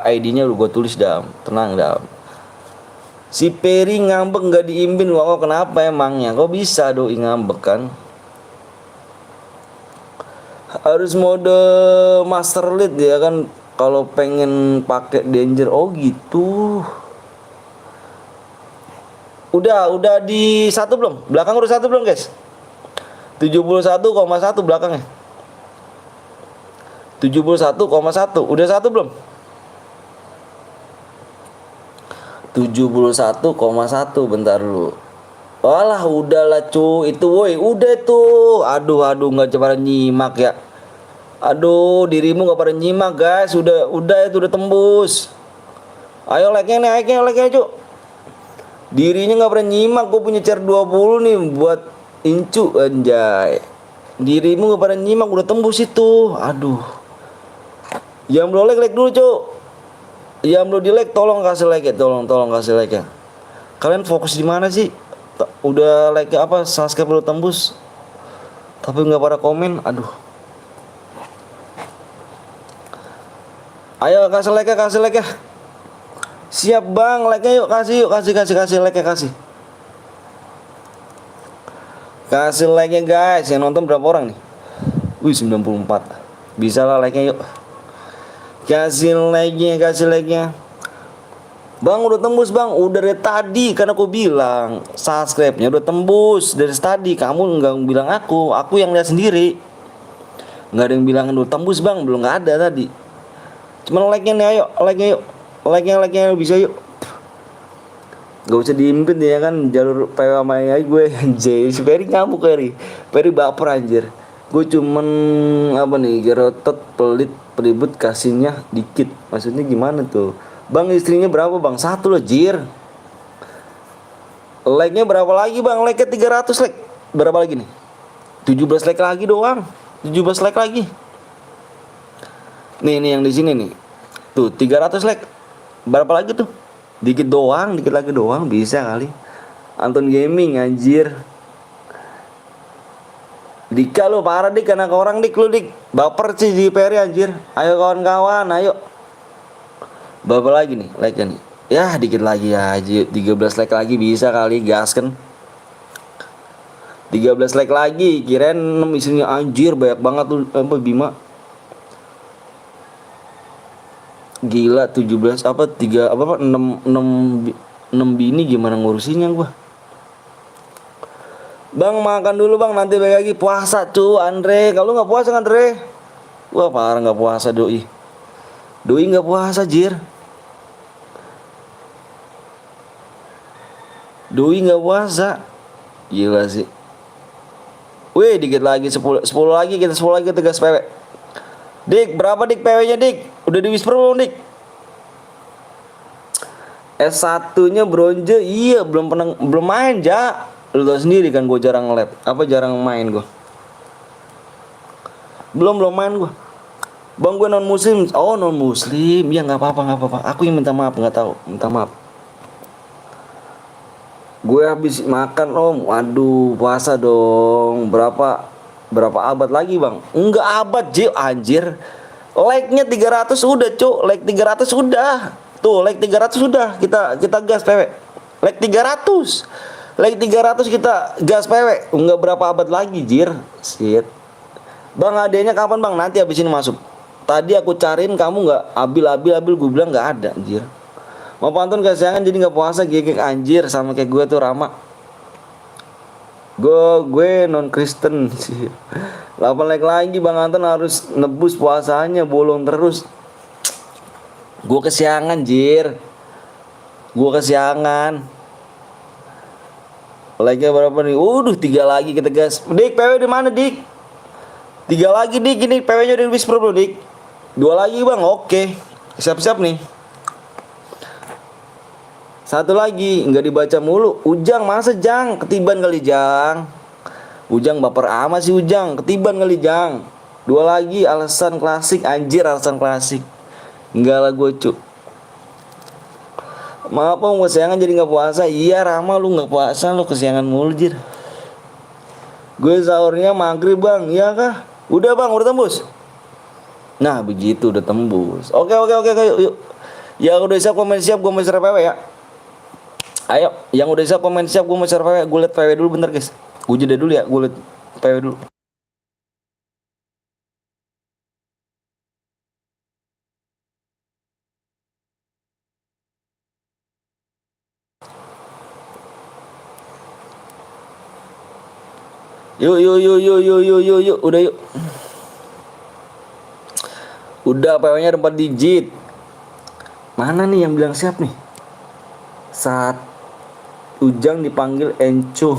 ID-nya udah gue tulis Dam. Tenang Dam. Si Peri ngambek gak diimbin. Wah kenapa emangnya? Kok bisa doi ngambek kan? Harus mode master lead ya kan kalau pengen pakai danger. Oh gitu. Udah di satu belum? Belakang udah satu belum guys? 71,1 belakangnya. 71,1 udah satu belum? 71,1 bentar dulu. Walah udahlah cu itu woi udah tuh. Aduh nggak pada nyimak ya. Aduh dirimu nggak pada nyimak guys. Udah itu udah tembus. Ayo like-nya nih like-nya cu. Dirinya nggak pernah nyimak. Gue punya share 20 nih buat incu anjay. Dirimu nggak pada nyimak udah tembus itu. Aduh. Yang belum like dulu cu. Yang belum di like tolong kasih like ya. Tolong kasih like ya. Kalian fokus di mana sih? Udah like apa subscribe udah tembus. Tapi nggak pada komen. Aduh. Ayo kasih like ya. Siap bang, like-nya yuk kasih like-nya kasih. Kasih like-nya guys. Yang nonton berapa orang nih? Wih 94. Bisa lah like-nya yuk. Kasih like-nya. Bang udah tembus bang, udah dari tadi karena aku bilang subscribe-nya udah tembus dari tadi. Kamu nggak bilang aku yang lihat sendiri. Nggak ada yang bilang udah tembus bang, belum nggak ada tadi. Cuman like-nya nih ayo, like-nya bisa yuk. Gak usah diimpin ya kan jalur PW sama gue anjir. Si Ferry ngamuk Ferry baper anjir. Gue cuman apa nih gerotot pelit peribut kasihnya dikit. Maksudnya gimana tuh? Bang istrinya berapa bang? 1 loh jir. Like-nya berapa lagi bang? Like-nya 300 like. Berapa lagi nih? 17 like lagi doang. 17 like lagi. Nih yang di sini nih. Tuh 300 like. Berapa lagi tuh? Dikit lagi doang bisa kali. Anton Gaming anjir. Dika lu parah dik anak orang dik lu dik. Baper sih di Ferry anjir. Ayo kawan-kawan ayo. Berapa lagi nih like-nya nih? Ya dikit lagi aja 13 like lagi bisa kali gas kan. 13 like lagi. Kirain 6 isinya anjir banyak banget tuh apa Bima. Gila 17 apa 3 apa 6 bini gimana ngurusinnya gua. Bang makan dulu bang nanti balik lagi puasa cu Andre. Kalau nggak puasa Andre. Wah parah nggak puasa doi nggak puasa jir. Doi nggak puasa. Gila sih. Wih dikit lagi 10 lagi kita 10 lagi tegas PW. Dik berapa dik PW-nya dik? Udah di whisper belum dik? S1 nya bronze. Iya belum main ja. Lu tau sendiri kan gue jarang nge-lab. Apa jarang main gue. Belum main gue. Bang gue non muslim. Oh non muslim. Ya nggak apa-apa. Aku yang minta maaf nggak tahu. Minta maaf. Gue habis makan om. Waduh puasa dong. Berapa abad lagi bang? Enggak abad anjir. Like-nya 300 udah cuk. Like 300 udah. Tuh like 300 udah. Kita gas PW. Like 300. Like 300 kita gas PW. Enggak berapa abad lagi jir. Shit. Bang adanya kapan bang? Nanti habis ini masuk. Tadi aku cariin kamu nggak abil gue bilang nggak ada anjir. Mau pantun kesiangan jadi nggak puasa gegek anjir sama kayak gue tuh Rama. Gue non Kristen sih. 8 like lagi Bang Anton harus nebus puasanya bolong terus. Gue kesiangan jir. Gue kesiangan. Like-nya berapa nih? 3 lagi kita gas. Dik PW di mana dik? 3 lagi dik ini PW-nya udah whisper belum dik? 2 lagi bang, oke. Siap-siap nih. 1 lagi, nggak dibaca mulu. Ujang masa Jang? Ketiban kali Jang. Ujang baper amat sih Ujang. Ketiban kali Jang. 2 lagi, alasan klasik anjir alasan klasik. Enggak lah gue cuk. Maaf om kesiangan jadi nggak puasa. Iya Rama lu nggak puasa lu kesiangan mulu jir. Gue sahurnya maghrib bang. Iya kah? Udah bang udah tembus. Nah begitu udah tembus. Oke yuk. Yang udah siap komen siap gue mau share PW ya. Ayo yang udah siap komen siap gue mau share PW. Gue liat PW dulu bentar guys. Gue jeda dulu ya. Gue liat PW dulu. Yuk yuk yuk yuk yuk yuk yuk yuk. Udah yuk. Udah PW-nya ada 4 digit. Mana nih yang bilang siap nih? Saat Ujang dipanggil Enco.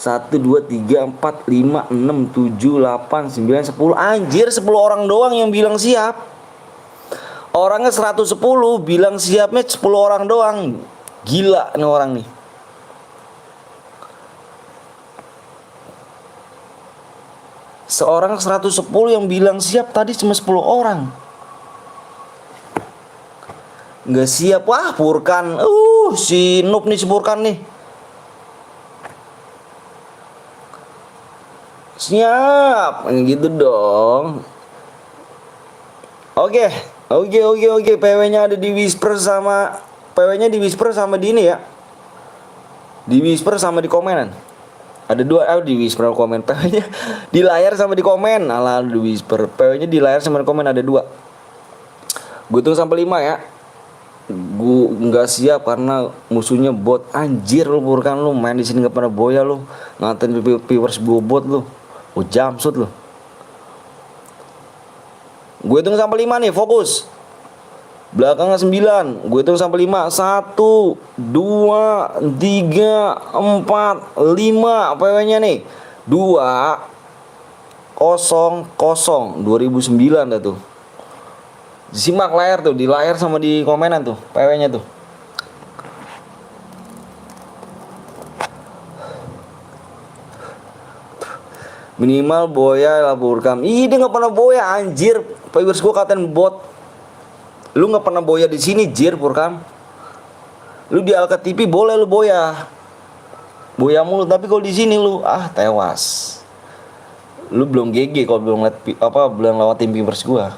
1 2 3 4 5 6 7 8 9 10. Anjir, 10 orang doang yang bilang siap. Orangnya 110, bilang siapnya 10 orang doang. Gila nih orang nih. Seorang 110 yang bilang siap tadi cuma 10 orang. Nggak siap. Wah, Furkan. Si noob nih, si Furkan nih. Siap. Gitu dong. Oke. PW-nya ada di Whisper sama PW-nya di Whisper sama di ini ya. Di Whisper sama di komenan. Ada 2 di Whisper komen. PW-nya di layar sama di komen. Alah, di Whisper. PW-nya di layar sama di komen ada 2. Gue hitung sampai 5 ya. Gue nggak siap karena musuhnya bot. Anjir lu Furkan, lu main di sini nggak pernah boya lu. Ngatain viewers gue bot lu. Jamsut lu. Gue hitung sampai 5 nih, fokus. Belakangnya 9. Gue hitung sampai 5. 1 2 3 4 5. PW-nya nih 2 0 0 2009 dah tuh. Simak layar tuh, di layar sama di komenan tuh PW-nya tuh. Minimal boya laporkan. Ih, dia nggak pernah boya anjir. Viewers gue katain bot. Lu nggak pernah boya di sini, jir Furkan. Lu di Alka TV boleh lu boya. Boya mulu, tapi kalau di sini lu tewas. Lu belum GG kalau belum liat belum lewatin viewers gua.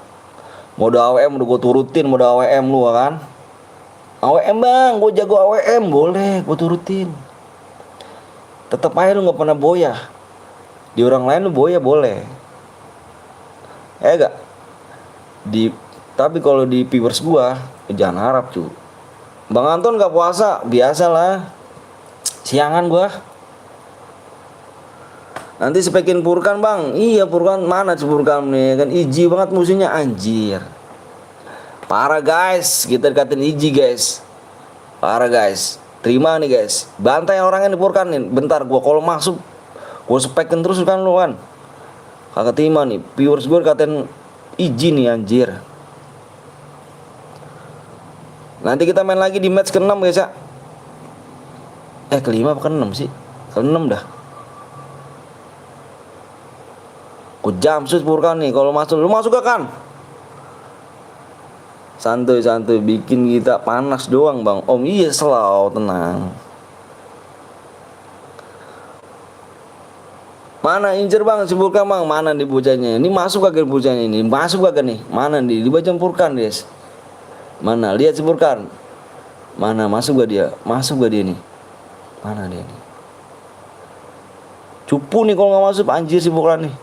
Mode AWM udah gua turutin, mode AWM lu kan. AWM bang, gua jago AWM, boleh gua turutin. Tetep aja lu nggak pernah boya. Di orang lain lu boya boleh. Gak? Tapi kalau di viewers gua jangan harap cu. Bang Anton gak puasa, biasalah. Siangan gua. Nanti spekin Furkan bang. Iya Furkan, mana si Furkan nih kan iji banget musuhnya anjir. Parah guys, kita dekatin iji guys. Parah guys. Terima nih guys. Bantai orangnya di Furkan nih. Bentar gua kalau masuk gua spekin terus kan lu kan. Kagak terima nih. Viewers gua dekatin iji nih anjir. Nanti kita main lagi di match ke-6 guys ya. Ke-5 apa ke-6 sih? Ke-6 dah. Ku jamsus Furkan nih kalau masuk. Lu masuk gak kan? Santuy bikin kita panas doang bang. Om iya slow, tenang. Mana incer bang si Furkan bang? Mana di bocahnya? Ini masuk kagak bocahnya ini? Masuk kagak nih? Mana di baca Furkan guys? Mana? Lihat si Furkan. Mana masuk gak dia? Masuk gak dia nih? Mana dia nih? Cupu nih kalau nggak masuk anjir si Furkan nih.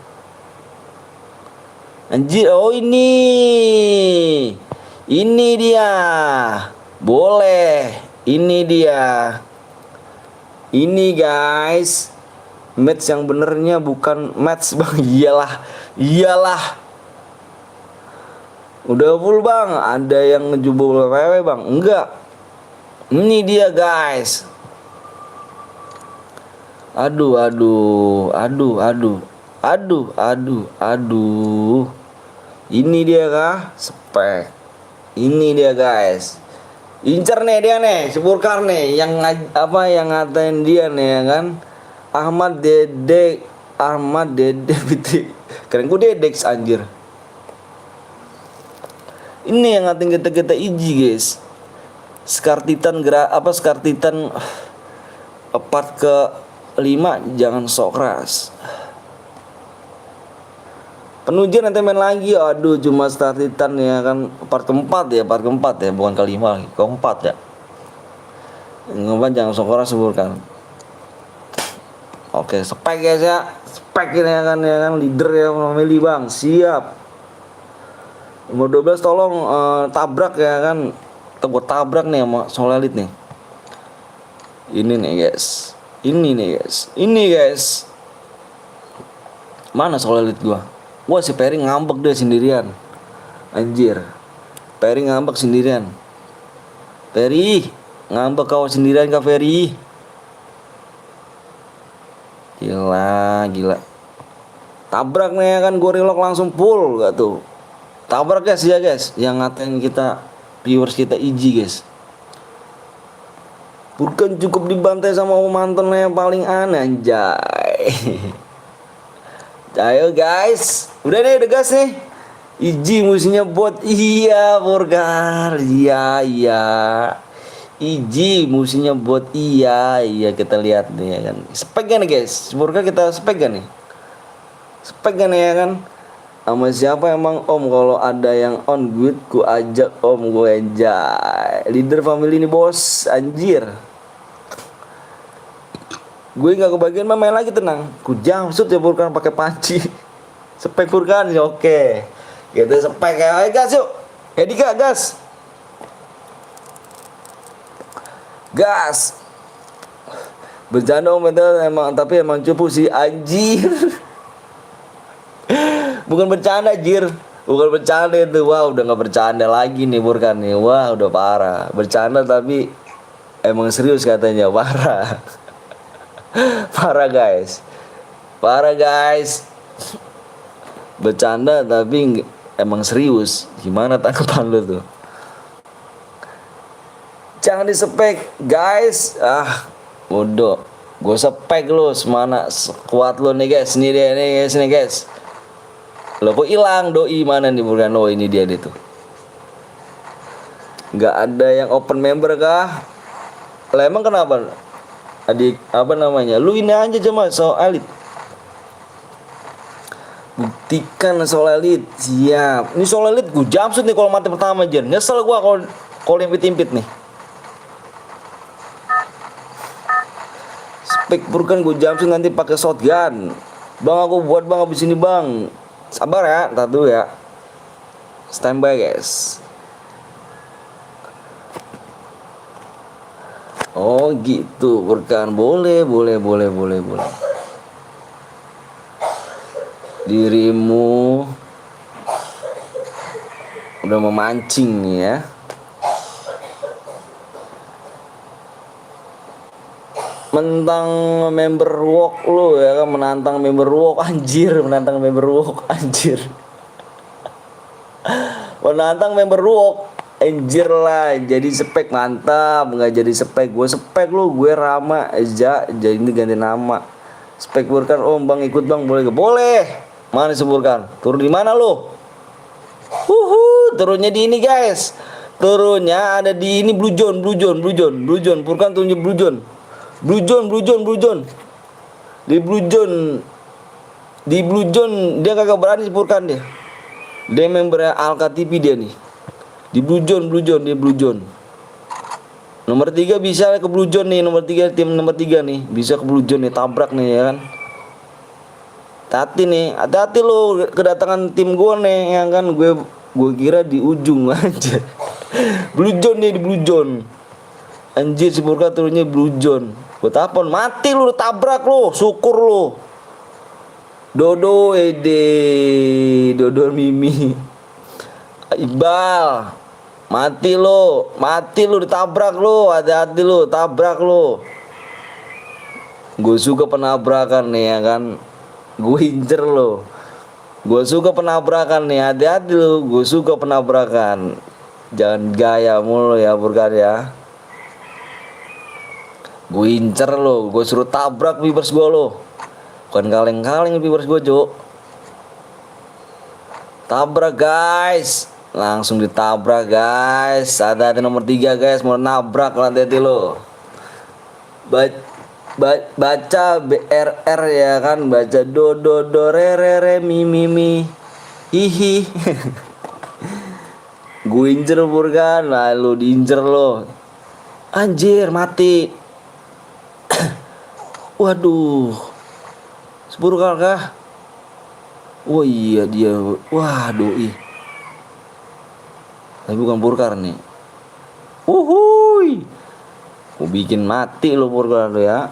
Anjir, oh ini dia. Boleh. Ini dia. Ini guys. Match yang benernya bukan match bang. Iyalah. Udah full bang. Ada yang ngejubul PW bang? Enggak. Ini dia guys. Aduh. Ini dia kah? Spek. Ini dia guys. Incer nih dia nih, si Furkan nih yang ngatain dia nih ya kan. Ahmad Dede Fitri. Keren gue Dedex anjir. Ini yang ngatain kita iji guys. Scar Titan part ke 5 jangan sok keras. Penujian nanti main lagi. Aduh cuma Scar Titan ya kan. Part keempat ya, bukan kelima lagi, keempat ya. Ngomong jangan sok keras sebutkan. Oke, spek guys ya. Spek ini ya kan leader ya family bang. Siap. Nomor 12 tolong tabrak ya kan. Gue tabrak nih sama Solelit nih. Ini nih guys. Mana soal elit gua? Wah si Peri ngambek deh sendirian. Anjir. Peri ngambek sendirian. Peri ngambek kau sendirian Kak Peri. Gila. Tabrak nih ya kan Gorilok langsung full gak tuh. Tabrak guys ya guys. Yang ngatain kita viewers kita Iji guys. Bukan cukup dibantai sama mantan yang paling aneh anjay. Ayo guys, udah nih, udah gas nih. Iji musuhnya bot, iya Burgar, iya. Iji musuhnya bot, iya kita lihat nih ya kan. Spek kan nih guys, Burgar kita spek kan nih. Spek kan ya kan. Sama siapa emang om kalau ada yang on good ku ajak om gue anjay. Leader family ini bos, anjir. Gue nggak kebagian main lagi tenang. Ku jamsut ya Burkan pakai panci. Spek Burkan ya oke. Gitu spek ya. Ayo gas yuk. Edika gas. Gas. Bercanda om itu emang tapi emang cupu sih anjir. Bukan bercanda anjir. Bukan bercanda itu. Wah udah nggak bercanda lagi nih Burkan nih. Wah udah parah. Bercanda tapi emang serius katanya parah. Parah guys. Bercanda tapi emang serius. Gimana tanggapan lu tuh? Jangan dispek guys. Bodoh. Gue spek lu semana kuat lu nih guys. Ini dia nih guys. Lo kok hilang doi mana nih bukan? Oh ini dia tuh. Nggak ada yang open member kah? Lah emang kenapa? Adik apa namanya? Lu ini aja cuma soal elit. Buktikan soal elit. Siap. Ini soal elit gue jamsut nih kalau mati pertama aja. Nyesel gua kalau impit-impit nih. Spek Burkan gue jamsut nanti pakai shotgun. Bang aku buat bang abis ini bang. Sabar ya, ntar dulu ya. Standby guys. Oh gitu, Burkan boleh. Dirimu udah memancing nih ya. Mentang member walk lu ya kan, menantang member walk anjir. Menantang member walk anjir lah, jadi spek mantap, nggak jadi spek gue spek lu, gue Rama aja, jadi ini ganti nama. Spek Burkan om bang ikut bang boleh gak? Boleh. Mana sih Burkan? Turun di mana lu? Turunnya di ini guys. Turunnya ada di ini Blue Zone. Burkan tunjuk Blue Zone. Di Blue Zone dia kagak berani Burkan dia. Dia membernya Alka TV dia nih. Di Blue Zone. Nomor 3 bisa ke Blue Zone nih, tim nomor 3 nih. Bisa ke Blue Zone nih, tabrak nih ya kan. Hati-hati lo kedatangan tim gue nih yang kan gue kira di ujung aja. Blue Zone nih, di Blue Zone. Anjir si Burka turunnya Blue Zone. Buat apa? Mati lu tabrak lu, syukur lu. Dodo Mimi. Iqbal. Mati lu ditabrak lu, hati-hati lu, tabrak lu. Gue suka penabrakan nih ya kan. Gue incer lu. Gue suka penabrakan nih, hati-hati lu. Gue suka penabrakan. Jangan gaya mulu ya Burkan ya. Gue incer lu, gue suruh tabrak viewers gue lu. Bukan kaleng-kaleng viewers gue, Cuk. Tabrak guys. Langsung ditabrak guys. Hati-hati nomor 3 guys, mau nabrak hati-hati lo. Baca BRR ya kan, baca do re mi hihi. Gue incer Burkan, lalu diincer lo. Anjir mati. Waduh. Sepuluh kah? Oh iya dia. Wah doi. Tapi bukan Burkar nih. Uhuy. Aku bikin mati lo Burkar lo ya.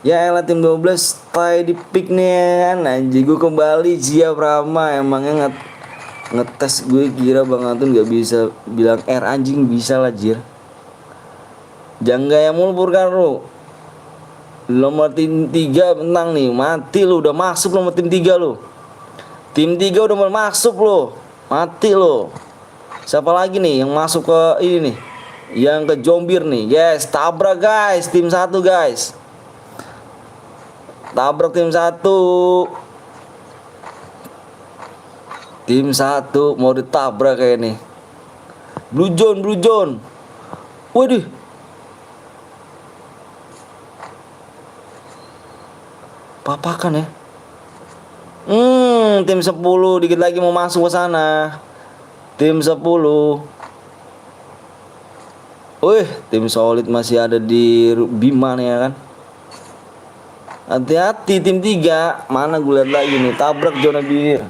Ya elah tim 12 stay di pick nih kan. Anjing gue kembali Zia Prama. Emangnya ngetes gue kira Bang Antun gak bisa bilang R, anjing bisa lah jir. Jangan gaya mulu Purkan lu. Nomor tim 3 menang nih. Mati lu, udah masuk nomor tim 3 lu. Tim 3 udah mau masuk lu. Mati lu. Siapa lagi nih yang masuk ke ini nih? Yang ke Jombir nih. Yes, tabrak guys, tim 1 guys. Tabrak tim 1. Tim 1 mau ditabrak kayak nih. Blue John. Waduh. Papakan ya. Tim 10 dikit lagi mau masuk ke sana. Tim 10. Wih, tim solid masih ada di Bima nih ya kan. Hati-hati tim 3. Mana gue lihat lagi nih, tabrak Jombir.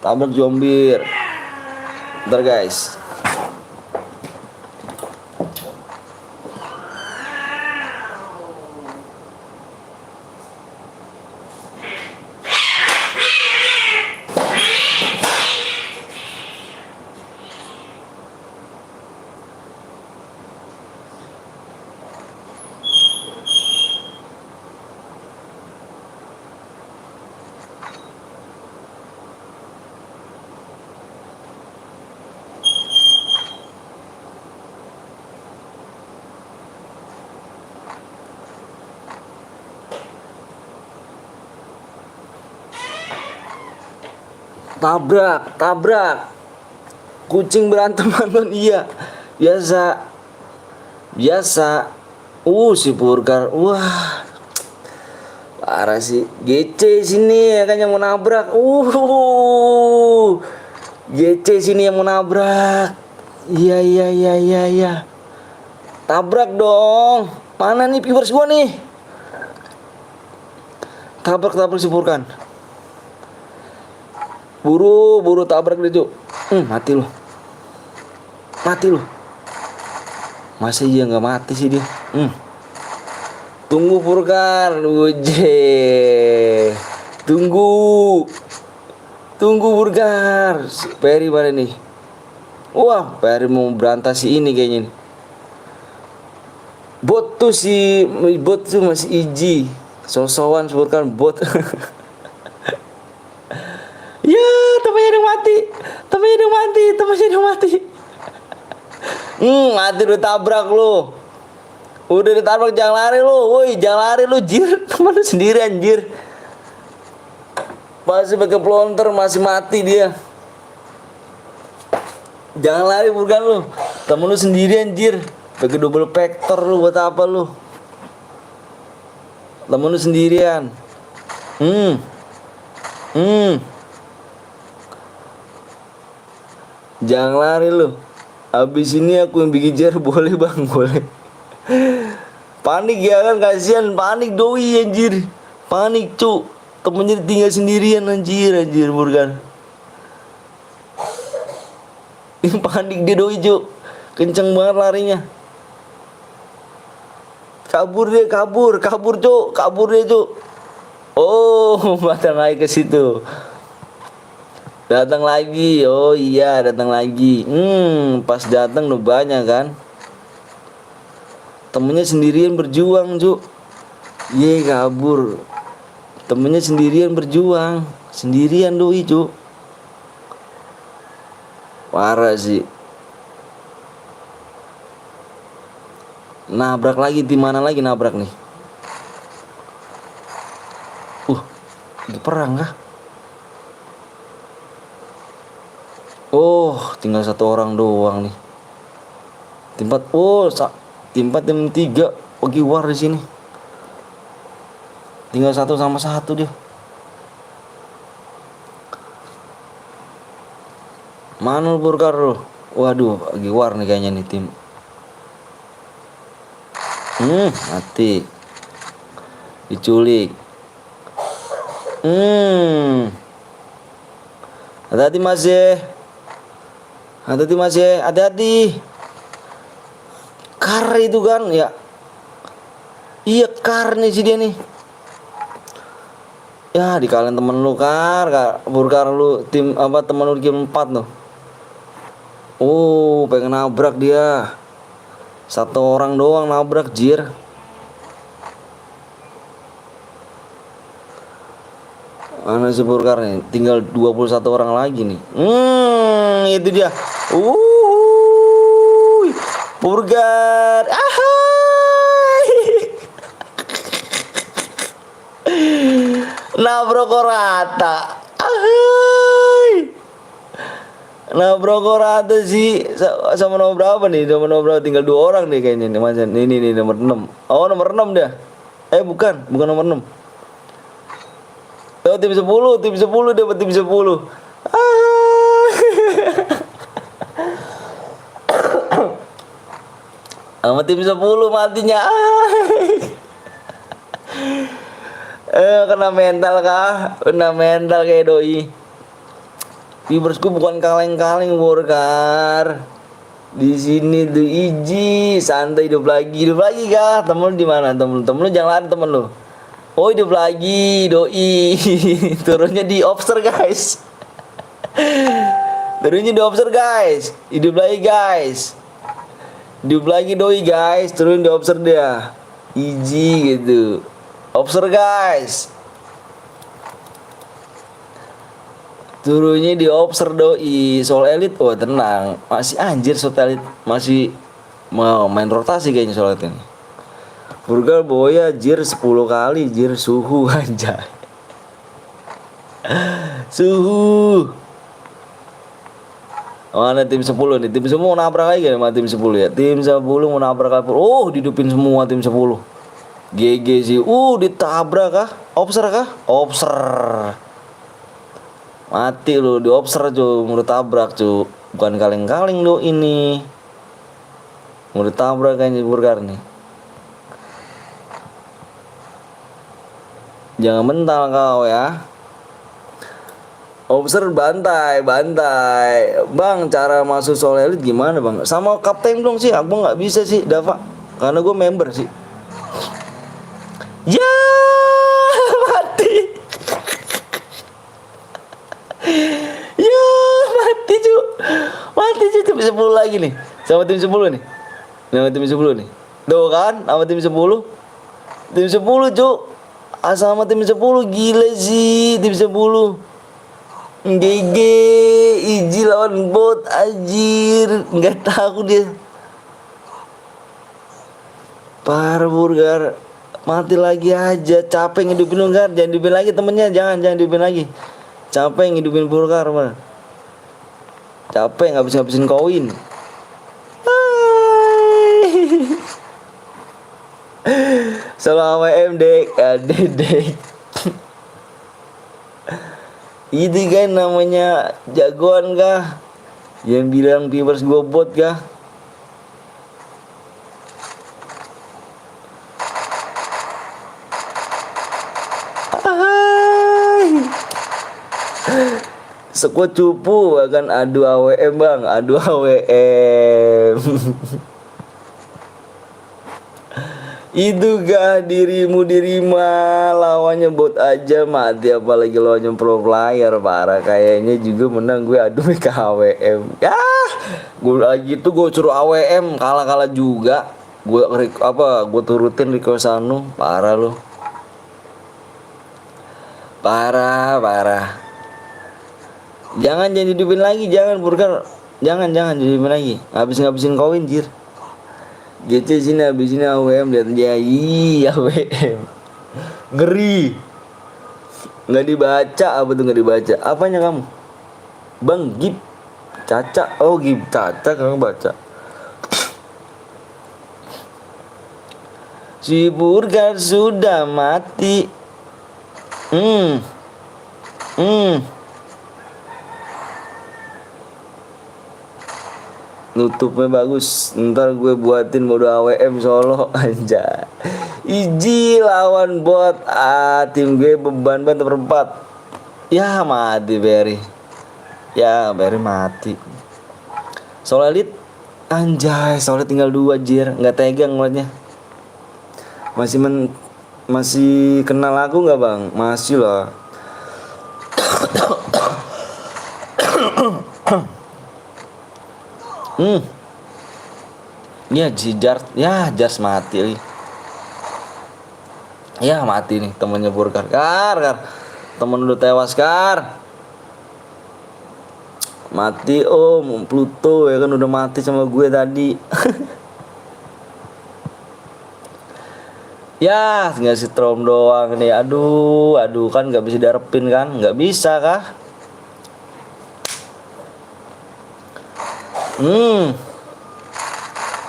Tabrak Jombir. Bentar guys. Tabrak. Kucing berantem nonton iya. Biasa. Si Purkar. Wah. Parah sih. GC sini ya kan yang mau nabrak. GC sini yang mau nabrak. Iya. Tabrak dong. Mana nih viewers gua nih? Tabrak si Purkan. Buru tabrak dia, Cuk. Mati lu. Masa iya nggak mati sih dia? Tunggu Purkan, Tunggu Purkan. Perry mana nih? Wah, Perry mau berantas si ini kayaknya nih. Bot tuh masih iji. Sosowan Purkan bot. Ya, temannya ada mati. Mati udah tabrak lu. Udah ditabrak, jangan lari lu, jir. Temen lu sendiri anjir. Masih pakai pelonter, masih mati dia. Jangan lari bukan lu. Temen lu sendiri anjir. Pakai double vector lu buat apa lu? Temen lu sendirian. Jangan lari lu. Abis ini aku yang bikin jar, boleh bang, boleh. Panik ya kan, kasihan, panik doi anjir. Panik Cuk. Temennya tinggal sendirian anjir Purkan. Ini panik dia doi Cuk. Kenceng banget larinya. Kabur dia Cuk. Oh, datang lagi ke situ. Datang lagi. Oh iya, datang lagi. Pas datang udah banyak kan. Temennya sendirian berjuang, Cuk. Kabur. Temennya sendirian berjuang. Sendirian doi, Cuk. Parah sih. Nabrak lagi, di mana lagi nabrak nih? Itu perang kah? Oh, tinggal satu orang doang nih. Tim 4 tim 3 Ogi war di sini. Tinggal 1 sama 1 dia. Mana lu Purkar lu? Waduh, Ogi war nih kayaknya nih tim. Mati. Diculik. Hati-hati Mas ya. Hati-hati. Kar itu kan ya. Iya Kar nih si dia nih. Ya dikalahin temen lu Kar, Burkar lu tim apa temen lu game 4 tuh. Oh pengen nabrak dia. Satu orang doang nabrak jir. Mana si Burkar nih? Tinggal 21 orang lagi nih. Itu dia. Burkar. Ahai. Nabrak rata. Ahai. Nabrak rata sih. Sama nomor berapa nih? Sama nomor berapa? Tinggal 2 orang nih kayaknya nih. Mas. Ini nomor 6. Oh, nomor 6 dia. Bukan nomor 6. Oh, tim 10 dapat tim 10. Sama tim 10 matinya. Kena mental kah? Kena mental kayak doi. Vibersku bukan kaleng-kaleng Burkar. Di sini tuh iji, santai hidup lagi kah? Temen lu di mana? Temen lu jangan lari temen lu. Oh hidup lagi doi. Turunnya di obser guys. Turunnya di obser guys. Hidup lagi guys. Hidup lagi doi guys. Turun di obser dia. Iji gitu. Obser guys. Turunnya di obser doi. Soul Elite. Oh tenang. Masih anjir Soul Elite. Masih mau main rotasi kayaknya Soul Elite ini. Burger boya jir 10 kali jir suhu aja. Suhu. Mana tim 10 nih? Tim 10 mau nabrak lagi sama tim 10 ya. Tim 10 mau nabrak apa? Oh, didupin semua tim 10. GG sih. Ditabrak kah? Obser kah? Obser. Mati lu di obser cu, mau ditabrak cu. Bukan kaleng-kaleng lo ini. Mau ditabrak kan Burger nih. Jangan mental kau ya. Obser bantai. Bang, cara masuk Soul Elite gimana bang? Sama kapten dong sih. Aku nggak bisa sih Dava. Karena gue member sih. Ya mati. Ya mati cu. Mati cu. Tim 10 lagi nih. Sama tim 10 nih. Sama tim 10 nih. Tuh kan, sama tim 10. Tim 10 cu. Sama tim 10 gila sih tim 10. GG Iji lawan bot anjir. Nggak tahu dia. Parah Burger. Mati lagi aja. Capek ngidupin Burger. Jangan hidupin lagi temennya. Jangan hidupin lagi. Capek ngidupin Burger mah. Capek ngabis-ngabisin koin. Selamat WM dek, dek. Itu kan namanya jagoan kah? Yang bilang viewers gue bot kah? Sekuat cupu akan adu AWM bang, adu AWM. Itu gak dirimu dirima, lawannya bot aja mati, apalagi lawannya pro player. Parah, kayaknya juga menang gue adu ke AWM. Ya gue lagi tuh gue suruh AWM kalah juga. Gue turutin request anu. Parah lo. Parah. Jangan hidupin lagi, jangan Burger. Jangan hidupin lagi. Ngabisin koin jir. GC sini habis ini AWM lihat dia. AWM. Ngeri. Enggak dibaca, apa tuh enggak dibaca? Apanya kamu? Bang Gip Caca. Oh Gip Caca kamu baca. Si Burger sudah mati. Nutupnya bagus. Ntar gue buatin mode AWM Solo aja. Iji lawan bot. Tim gue beban banget berempat. Ya mati Berry. Berry mati. Soul Elite. Anjay, Soul Elite tinggal 2 jir. Nggak tegang ngeliatnya. masih kenal aku nggak bang? Masih lah. Iya Jas mati. Ya mati nih temennya Burkar. Kar. Temen lu tewas Kar. Mati om, Pluto ya kan udah mati sama gue tadi. Ya tinggal Strom doang nih. Aduh kan nggak bisa diharapin kan? Nggak bisa kah?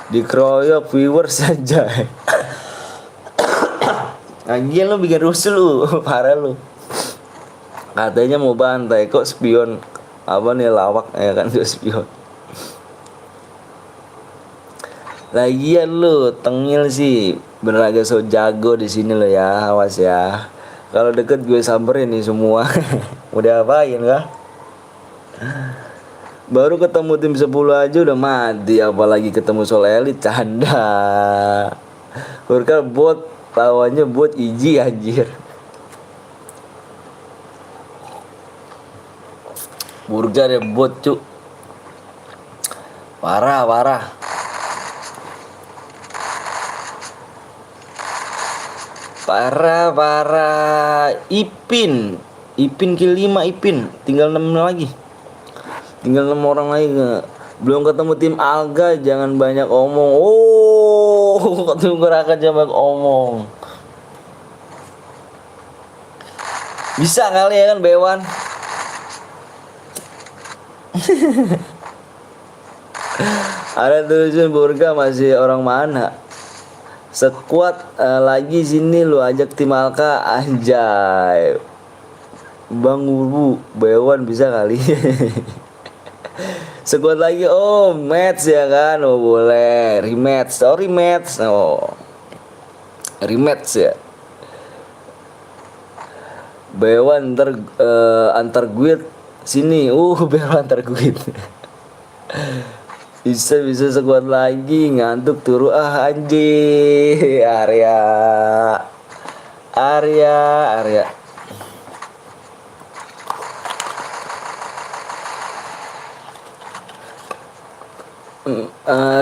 Dikeroyok viewers aja. Anjir lu bikin rusuh lu. Parah lu. Katanya mau bantai kok spion. Apa nih lawak ya kan tuh spion. Lagian lu tengil sih. Bener agak so jago di sini lo ya, awas ya. Kalau deket gue samperin nih semua. Udah apain kah? Baru ketemu tim 10 aja udah mati, apalagi ketemu Soul Elite canda. Burkar bot, lawannya bot Iji anjir. Burger ya bot cuk. Parah. Parah. Ipin kill 5 Ipin. Tinggal 6 lagi. Tinggal 6 orang lagi. Belum ketemu tim Alga, jangan banyak omong. Oh, ketemu Gerakan jangan banyak omong. Bisa kali ya kan Bewan. Ada tulisan Burga masih orang mana? Sekuat lagi sini lu ajak tim Alka anjay. Bang Urbu, Bewan bisa kali. Sekuat lagi match ya kan. Oh boleh rematch. Rematch ya. Bewan antar guild sini. Bewan antar guild. Bisa sekuat lagi, ngantuk turu anjir. Area.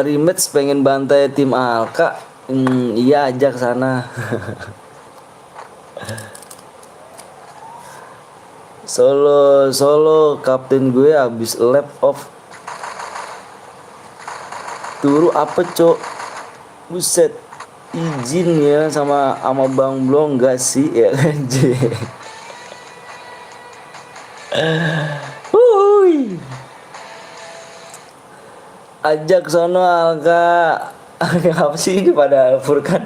Rematch pengen bantai tim Alka. Iya ajak sana. Solo kapten gue habis lap off. Turu apa cok? Buset. Izin ya sama Bang Blong gak sih ya anjir. Ajak sono Alka. Apa sih pada Furkan?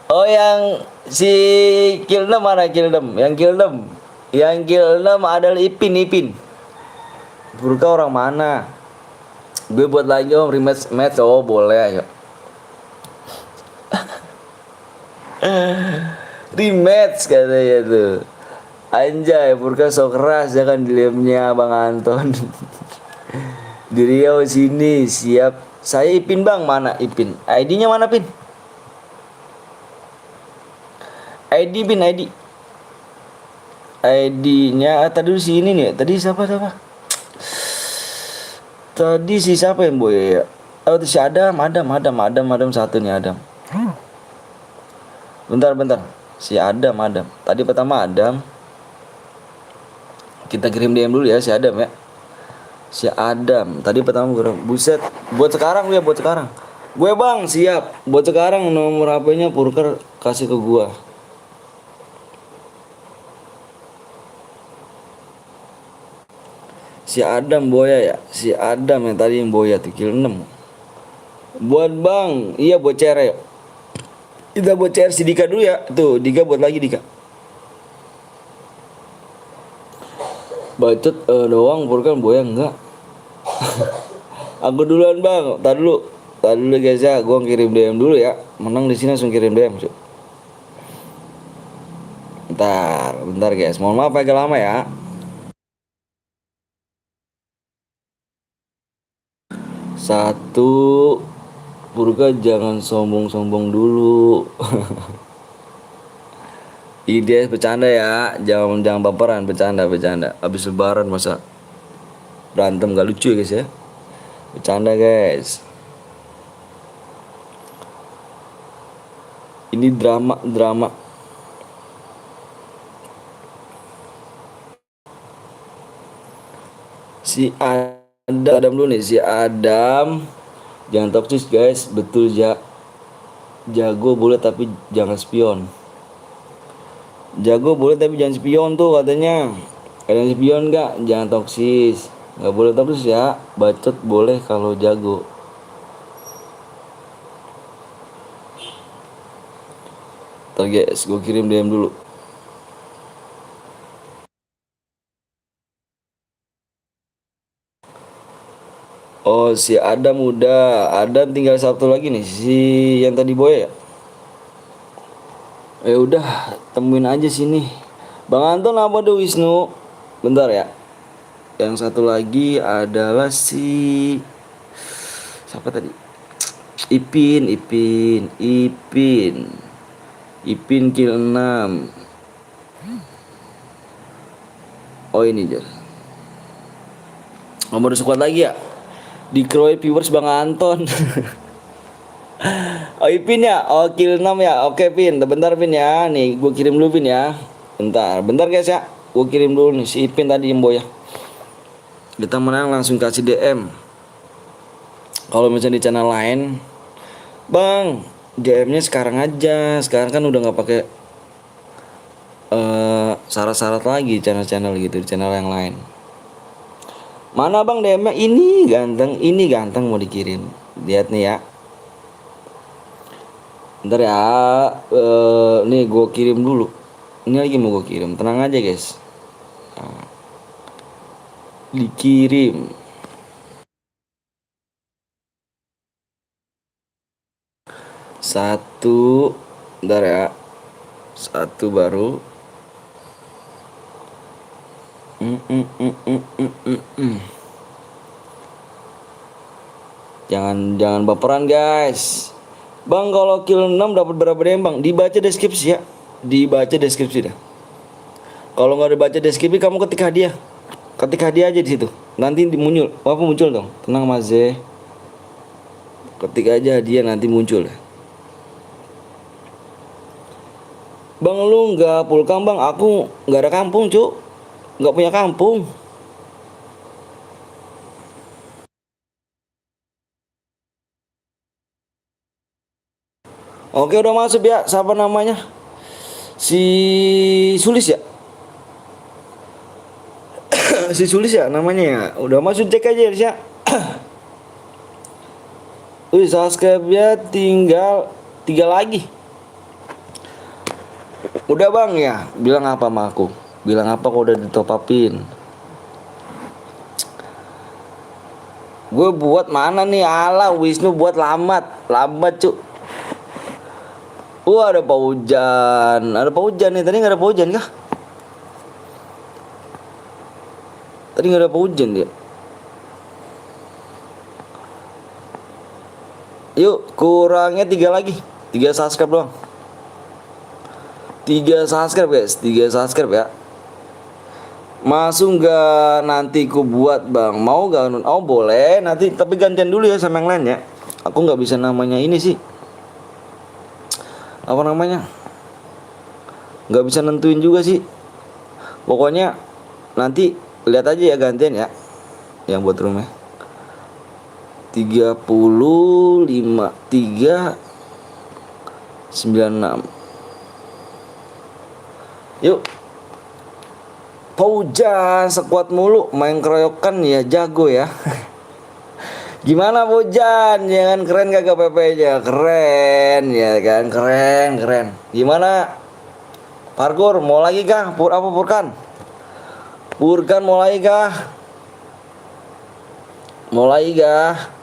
Oh yang si kill 6 mana kill 6? Yang kill 6 adalah Ipin. Furkan orang mana? Gue buat lagi rematch match. Oh boleh ayo. Rematch katanya tuh. Anjay Furkan so keras ya kan dilemnya Bang Anton. Di Riau sini siap. Saya Ipin bang, mana Ipin? ID-nya mana Pin? ID-nya tadi sini nih. Tadi siapa? Tadi si siapa yang boy ya? Oh si Adam satu nih Adam. Bentar. Si Adam. Tadi pertama Adam. Kita kirim DM dulu ya si Adam ya. Si Adam tadi pertama gue buset buat sekarang. Gue bang siap buat sekarang nomor HP-nya Purker kasih ke gue. Si Adam boya ya. Si Adam yang tadi yang boya tuh kill 6. Buat bang. Iya buat CR ya. Kita buat CR si Dika dulu ya. Tuh Dika buat lagi Dika. Bacot doang Purkan boya enggak. Aku duluan bang. Tar dulu guys ya. Gue kirim DM dulu ya. Menang di sini langsung kirim DM cuy. Bentar guys. Mohon maaf agak lama ya. Purga jangan sombong-sombong dulu. Ide bercanda ya, jangan baperan, bercanda. Abis lebaran masa berantem gak lucu ya guys ya. Bercanda guys. Ini drama. Si Adam dulu nih, si Adam jangan toksis guys, betul ya. Jago boleh tapi jangan spion. Jago boleh tapi jangan spion tuh katanya. Kalian spion gak? Jangan toksis. Gak boleh toksis ya. Bacot boleh kalau jago. Ntar guys, gue kirim DM dulu. Oh si Adam udah. Adam tinggal satu lagi nih, si yang tadi boy ya. Udah temuin aja sini. Bang Anton apa tuh Wisnu? Bentar ya. Yang satu lagi adalah si siapa tadi? Ipin kill 6. Oh ini Jar. Nomor squad lagi ya. Dikeroy viewers Bang Anton. Oh Ipin ya, oh kill 6 ya. Oke Pin, bentar Pin ya. Nih gue kirim dulu Pin ya. Bentar guys ya. Gue kirim dulu nih si Ipin tadi yang boy ya. Kita menang langsung kasih DM. Kalau misalnya di channel lain, Bang, DM-nya sekarang aja. Sekarang kan udah nggak pakai syarat-syarat lagi channel-channel gitu di channel yang lain. Mana Bang DM-nya? Ini ganteng mau dikirim. Lihat nih ya. Bentar ya. Nih gue kirim dulu. Ini lagi mau gue kirim. Tenang aja guys. Nah, dikirim. Satu. Bentar ya. Satu baru. Jangan baperan guys. Bang kalau kill 6 dapat berapa DM Bang? Dibaca deskripsi ya. Dibaca deskripsi dah. Kalau nggak dibaca deskripsi kamu ketik hadiah. Ketik hadiah aja di situ. Nanti muncul. Apa muncul dong? Tenang Mas Z. Ketik aja hadiah nanti muncul ya. Bang lu nggak pulkam Bang? Aku nggak ada kampung cuk. Nggak punya kampung. Oke udah masuk ya. Siapa namanya? Si Sulis ya. Si Sulis ya namanya ya. Udah masuk, cek aja ya. Wih subscribe ya tinggal 3 lagi. Udah Bang ya. Bilang apa sama aku? Bilang apa kok udah ditopapin? Gue buat mana nih? Ala Wisnu buat lambat cuk. Ada Pak Hujan. Ada Pak Hujan nih. Tadi nggak ada Pak Hujan kah? Tadi nggak ada Pak Hujan dia. Yuk kurangnya 3 lagi. 3 subscribe doang. 3 subscribe guys. 3 subscribe ya. Masuk nggak nanti ku buat Bang? Mau gak? Oh boleh nanti, tapi gantian dulu ya sama yang lain ya. Aku nggak bisa namanya ini sih. Apa namanya? Nggak bisa nentuin juga sih. Pokoknya nanti lihat aja ya gantian ya. Yang buat rumah 35 3 96. Yuk. Paujan sekuat mulu, main keroyokan ya jago ya. Gimana Paujan? Jangan keren kagak PP-nya? Keren ya kan, keren. Gimana? Parkour mau lagi kah? Purkan mau lagi kah? Mau lagi kah?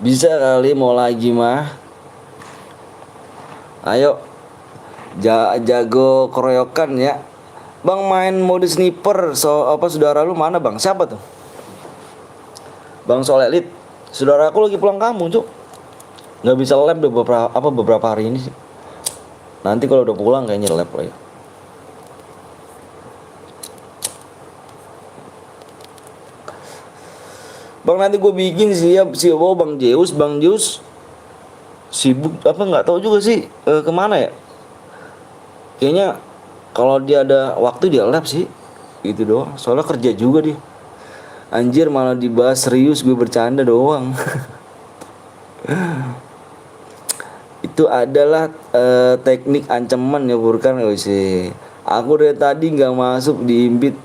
Bisa kali mau lagi mah. Ayo. Jago keroyokan ya. Bang main mode sniper saudara lu mana Bang? Siapa tuh? Bang Solelit. Saudara aku lagi pulang kampung, Cuk. Nggak bisa lab deh beberapa hari ini sih. Nanti kalau udah pulang kayaknya lab lah ya. Bang nanti gue bikin siap Bang Zeus sibuk apa nggak tahu juga sih kemana ya. Kayaknya kalau dia ada waktu dia lab sih. Gitu doang. Soalnya kerja juga dia. Anjir malah dibahas serius, gue bercanda doang. Itu adalah teknik ancaman ya Furkan sih. Aku dari tadi nggak masuk di Imbit.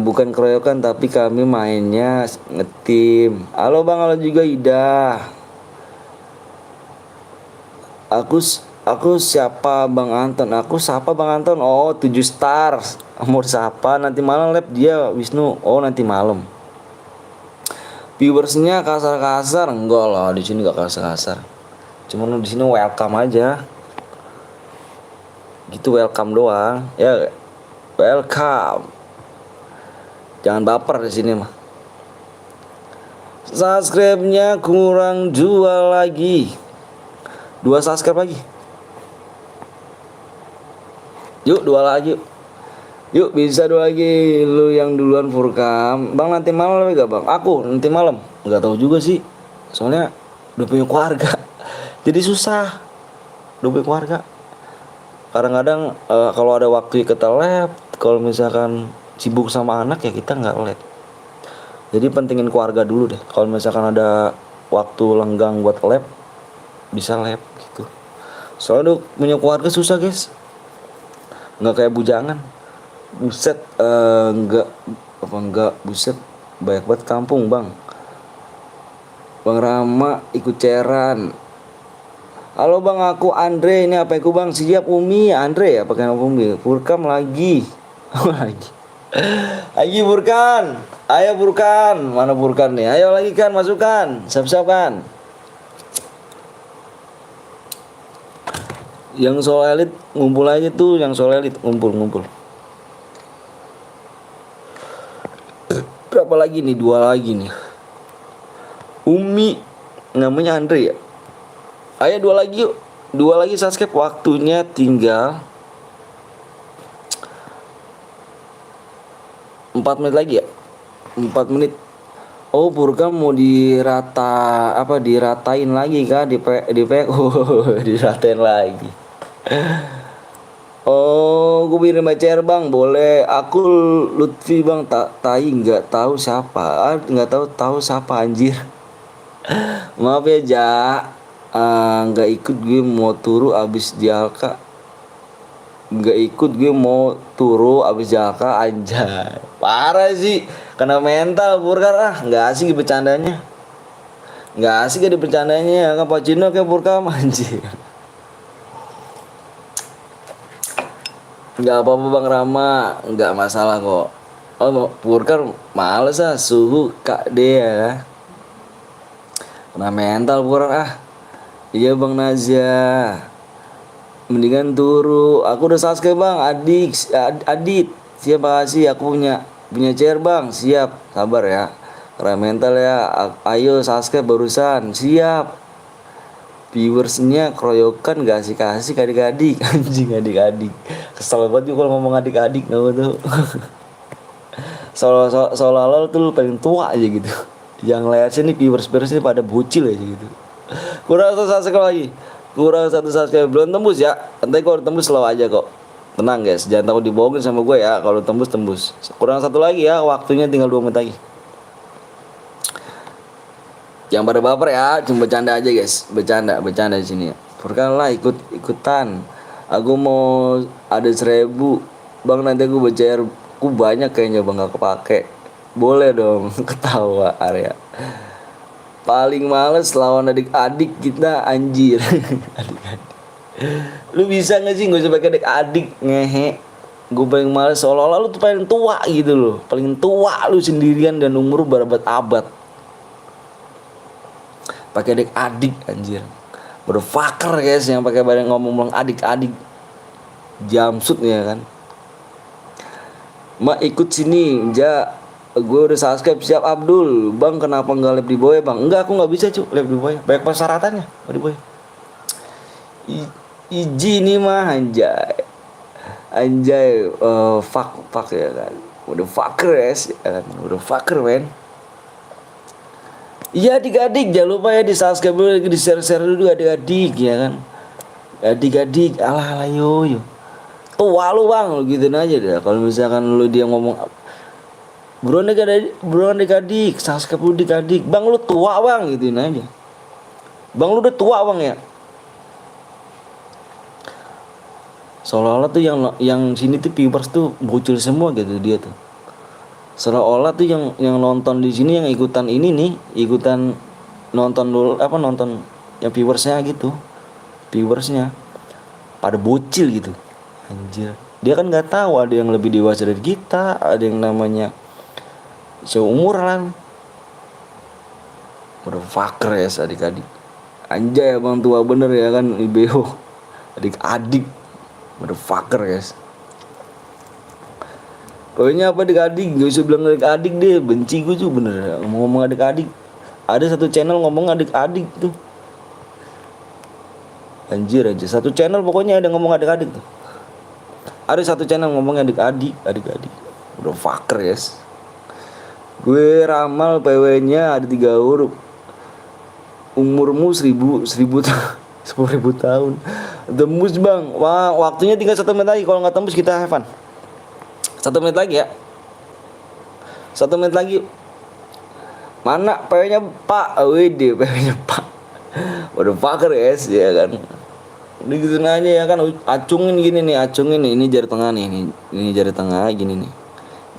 Bukan keroyokan tapi kami mainnya ngetim. Halo Bang, halo juga Ida. Aku siapa Bang Anton? Aku siapa Bang Anton? Oh 7 stars. Mau siapa? Nanti malam lab dia Wisnu. Oh nanti malam. Viewersnya kasar-kasar enggak lah, di sini enggak kasar-kasar. Cuman di sini welcome aja. Gitu welcome doang. Ya welcome. Jangan baper di sini mah. Subscribe-nya kurang 2 lagi. 2 subscribe lagi. Yuk 2 lagi. Yuk bisa 2 lagi. Lu yang duluan Furkam. Bang nanti malam gak Bang? Aku nanti malam. Gak tahu juga sih. Soalnya udah punya keluarga. Jadi susah. Udah punya keluarga. Kadang-kadang kalau ada waktu kita lab, kalau misalkan sibuk sama anak ya kita nggak lab. Jadi pentingin keluarga dulu deh. Kalau misalkan ada waktu lenggang buat lab, bisa lab gitu. Soalnya udah punya keluarga susah guys. Nggak kayak bujangan. Buset, enggak buset, banyak banget kampung Bang. Bang Rama ikut ceran. Halo Bang, aku Andre, ini apa aku Bang? Siap Umi, Andre ya pakai nama Umi. Furkam lagi. Lagi Furkan. Ayo Furkan, mana Furkan nih? Ayo lagi kan masukkan. Siap-siap kan? Yang soal elit ngumpul aja tuh, yang soal elit ngumpul. Berapa lagi nih? 2 lagi nih. Umi namanya Andre ya. Ayo 2 lagi yuk. 2 lagi subscribe, waktunya tinggal 4 menit lagi ya. 4 menit. Oh Furkam mau diratain lagi kah di diratain lagi. Oh, gue bikin BCR Bang, boleh. Aku Lutfi Bang, tai nggak tahu siapa. Tahu siapa anjir. Maaf ya Ja. Nggak ikut gue mau turu abis Jalka. Nggak ikut gue mau turu abis Jalka anjay. Parah sih. Kena mental Furkan nggak asik bercandanya. Nggak asik ya bercandanya. Cappuccino kayak Furkan anjir. Nggak apa-apa Bang Rama, nggak masalah kok. Oh Furkan males suhu kak dia. Kena mental Furkan Iya Bang Nazia. Mendingan turu. Aku udah subscribe Bang, Adit. Siap makasih, aku punya chair Bang. Siap, sabar ya. Kena mental ya. Ayo subscribe barusan. Siap. Viewersnya keroyokan gak asik-asik adik-adik. Anjing adik-adik. Kesel banget juga kalau ngomong adik-adik gak tuh. Seolah-olah tuh lu paling tua aja gitu. Yang lihat sini viewers ini pada bocil aja gitu. Kurang 1 subscribe lagi. Kurang 1 subscribe. Belum tembus ya. Nanti kalau tembus slow aja kok. Tenang guys, jangan takut dibohongin sama gue ya. Kalau tembus. Kurang 1 lagi ya. Waktunya tinggal 2 menit lagi. Yang pada baper ya, cuma bercanda aja guys. Bercanda di sini. Furkan lah ikutan. Aku mau ada 1000. Bang nanti aku BCR ku banyak kayaknya Bang gak kepake. Boleh dong. Ketawa area. Paling males lawan adik-adik kita anjir. Adik-adik. Lu bisa gak sih gak usah pakai adik-adik ngehe. Gue paling males seolah-olah lu tuh paling tua gitu loh. Paling tua lu sendirian dan umur berabad-abad. Pakai adik-adik anjir. Motherfucker guys yang pakai barang ngomong adik-adik. Jamsut ya kan. Ma ikut sini, Ja. Gue udah subscribe. Siap Abdul. Bang kenapa nggak live di Boya bang? Enggak, aku nggak bisa cu live di Boya. Banyak persyaratannya kalau di Boya. Iji nih mah anjay. Anjay, fuck ya kan. Udah fucker ya kan. Udah fucker men. Iya adik-adik, jangan lupa ya di subscribe dulu, di share-share dulu adik-adik ya kan. Adik-adik, alah alah yo yo. Tua lu bang, lu gituin aja deh. Kalau misalkan lu dia ngomong bro adik-adik, subscribe dulu adik-adik. Bang lu tua bang, gituin aja. Bang lu udah tua bang ya. Seolah-olah tuh yang sini tuh viewers tuh bocil semua gitu dia tuh. Seolah-olah tuh yang nonton di sini yang ikutan ini nih, ikutan nonton dulu apa nonton yang viewersnya gitu. Viewersnya pada bocil gitu. Anjir. Dia kan nggak tahu ada yang lebih dewasa dari kita, ada yang namanya seumuran. Motherfucker ya adik-adik. Anjay abang tua bener ya kan IBO. Adik-adik. Motherfucker guys. Pokoknya apa adik-adik, gak usah bilang adik-adik deh, benci gue tuh bener ngomong adik-adik. Ada satu channel ngomong adik-adik tuh. Anjir aja, satu channel pokoknya ada ngomong adik-adik tuh. Ada satu channel ngomong adik-adik. Udah fucker guys. Gue ramal PW-nya ada 3 huruf. Umurmu 10.000 tahun. Tembus bang. Wah, waktunya tinggal 1 menit lagi. Kalau nggak tembus kita have fun. 1 menit lagi ya. 1 menit lagi. Mana PW-nya Pak? WD PW-nya Pak. Waduh fucker guys ya kan. Udah gitu aja ya kan. Acungin gini nih, acungin nih. Ini jari tengah nih. Ini jari tengah gini nih.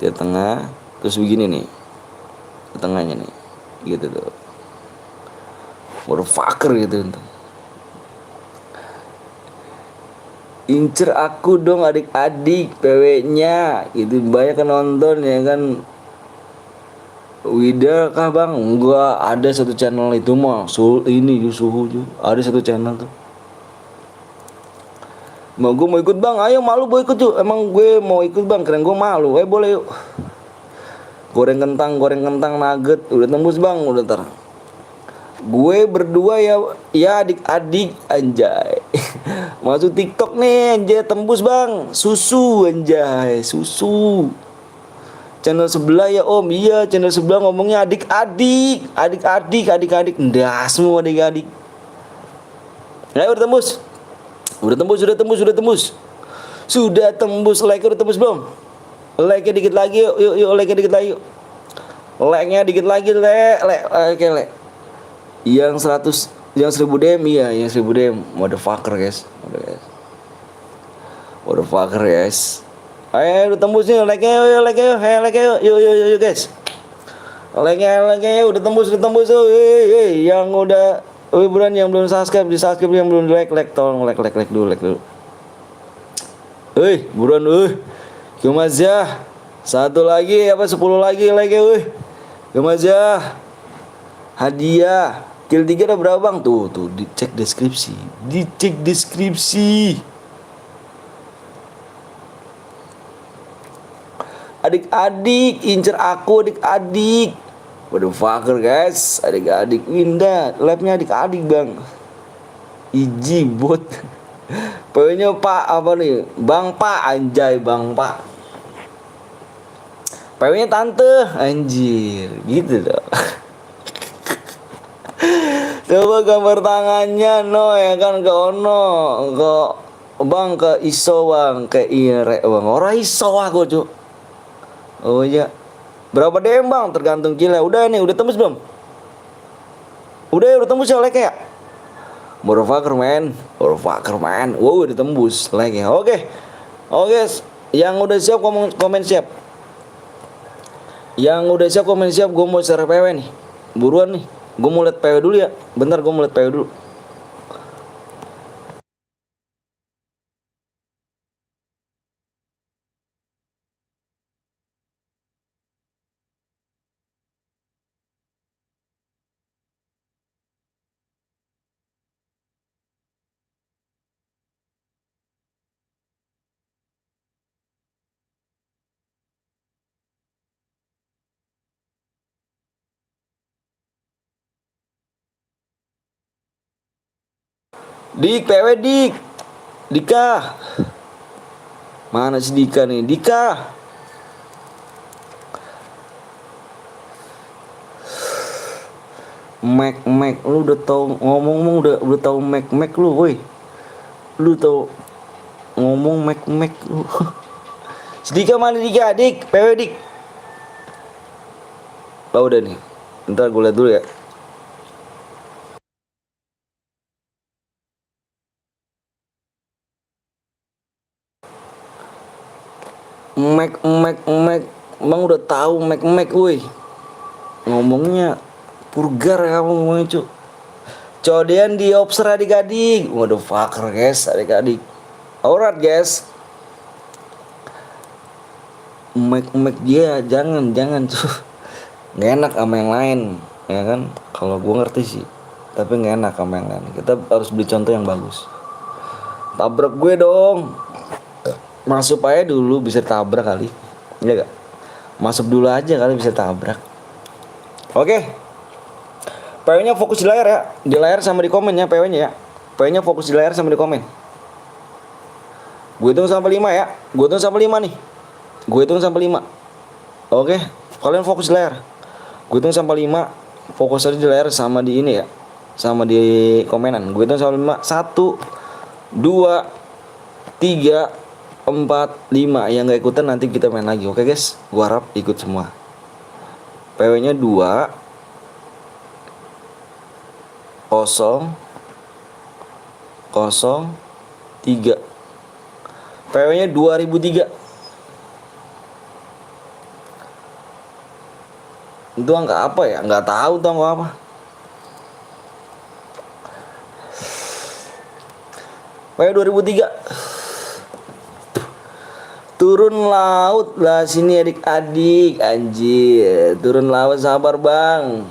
Jari tengah terus begini nih. Ke tengahnya nih. Gitu tuh. Waduh fucker gitu tuh. Incer aku dong adik-adik PW-nya gitu banyak kan nonton ya kan. Wida kah bang? Enggak, ada satu channel itu mah ini suhu ada satu channel tuh. Gue mau ikut bang, ayo malu mau ikut tuh. Emang gue mau ikut bang, keren gue malu. Boleh yuk. Goreng kentang nugget udah tembus bang, udah ntar. Gue berdua ya adik-adik anjay. Masuk TikTok nih anjay tembus bang. Susu anjay, susu. Channel sebelah ya om, iya channel sebelah ngomongnya adik-adik. Ndah semua adik-adik. Ya udah tembus. Udah tembus. Sudah tembus like udah tembus belum? Like-nya dikit lagi yuk like-nya dikit lagi yuk. Like-nya dikit lagi oke like. Yang 1000 DM iya, yang 1000 DM. Motherfucker guys. Motherfucker guys. Ayo udah tembus nih like-nya yuk guys. Like-nya udah tembus tuh. Yang udah buruan yang belum subscribe, di subscribe yang belum like tolong like dulu. Buruan Gimazah. 1 lagi apa 10 lagi like Gimazah. Hadiah. Kill 3 udah berapa bang? Tuh dicek deskripsi. Adik-adik, incer aku adik-adik. Waduh fucker guys, adik-adik Winda, labnya adik-adik bang. Iji bot. Pokoknya Pak apa nih? Bang Pak anjay bang Pak. PW-nya tante anjir, gitu dong. Coba gambar tangannya no ya kan ke ono ke bang ke iso bang ke ire bang orang iso aku cu. Oh iya. Berapa DM bang tergantung gila. Udah nih udah tembus belum? Udah tembus ya like ya. Motherfucker man. Wow udah tembus like ya. Oke. Yang udah siap komen siap. Gue mau share PW nih. Buruan nih. Gue mau liat PW dulu ya. Bentar gue mau liat PW dulu. Dik, PW Dik. Dika. Mana si Dika nih? Dika. Mac, lu udah tahu ngomong udah tahu Mac lu, woi. Lu tahu ngomong Mac lu. Si Dika mana Dika? Dik, PW Dik. Oh udah nih. Ntar gue lihat dulu ya. Mac. Emang udah tahu Mac, woi. Ngomongnya purgar kamu ngomongnya, cu. Codean di obser adik-adik. Waduh, fucker guys, adik-adik. Alright guys. Mac dia jangan tuh. Nggak enak sama yang lain, ya kan? Kalau gue ngerti sih, tapi nggak enak sama yang lain. Kita harus beli contoh yang bagus. Tabrak gue dong. Masuk aja dulu bisa tabrak kali. Iya gak? Masuk dulu aja kali bisa tabrak. Oke. PW-nya fokus di layar ya. Di layar sama di komen ya PW-nya ya. PW-nya fokus di layar sama di komen. Gue hitung sampai 5 ya. Gue hitung sampai 5 nih. Gue hitung sampai 5. Oke. Kalian fokus di layar. Gue hitung sampai 5. Fokus aja di layar sama di ini ya. Sama di komenan. Gue hitung sampai 5. 1 2 3 4 5. Yang gak ikutan nanti kita main lagi. Oke guys. Gue harap ikut semua. PW-nya 2 0 0 3. PW-nya 2003. Itu angka apa ya? Nggak tahu tuh angka apa. PW 2003. Turun laut lah sini adik-adik, anjir. Turun laut, sabar bang.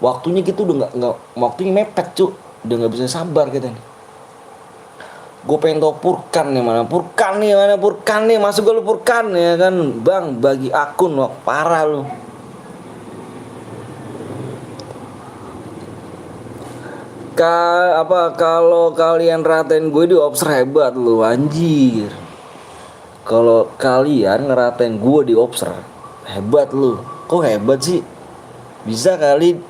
Waktunya gitu udah nggak waktunya mepet, cuk. Udah nggak bisa sabar kita nih. Gue pengen tau Purkan nih, mana Purkan nih, masuk gue lu Purkan ya kan, bang, bagi akun, wah parah lu. Kalau kalian ratain gue di obser hebat lu, anjir. Kalau kalian ngeratain gue di obser hebat lu. Kok hebat sih? Bisa kali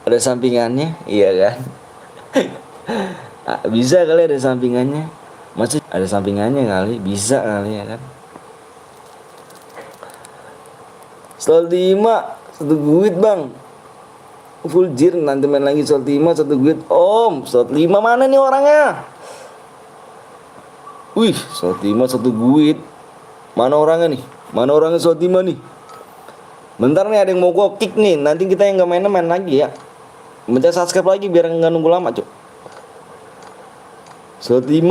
ada sampingannya, iya kan? Bisa kali ada sampingannya. Masih ada sampingannya kali, bisa kali ya kan? Slot 5 1 guit bang. Full jir nanti main lagi slot 5 1 guit. Om, slot 5 mana nih orangnya? Wih, slot 5 1 guit. Mana orangnya nih? Mana orangnya slot 5 nih? Bentar nih ada yang mau gua kick nih. Nanti kita yang gak main lagi ya. Mencet subscribe lagi biar nggak nunggu lama, cuk. Slot 5.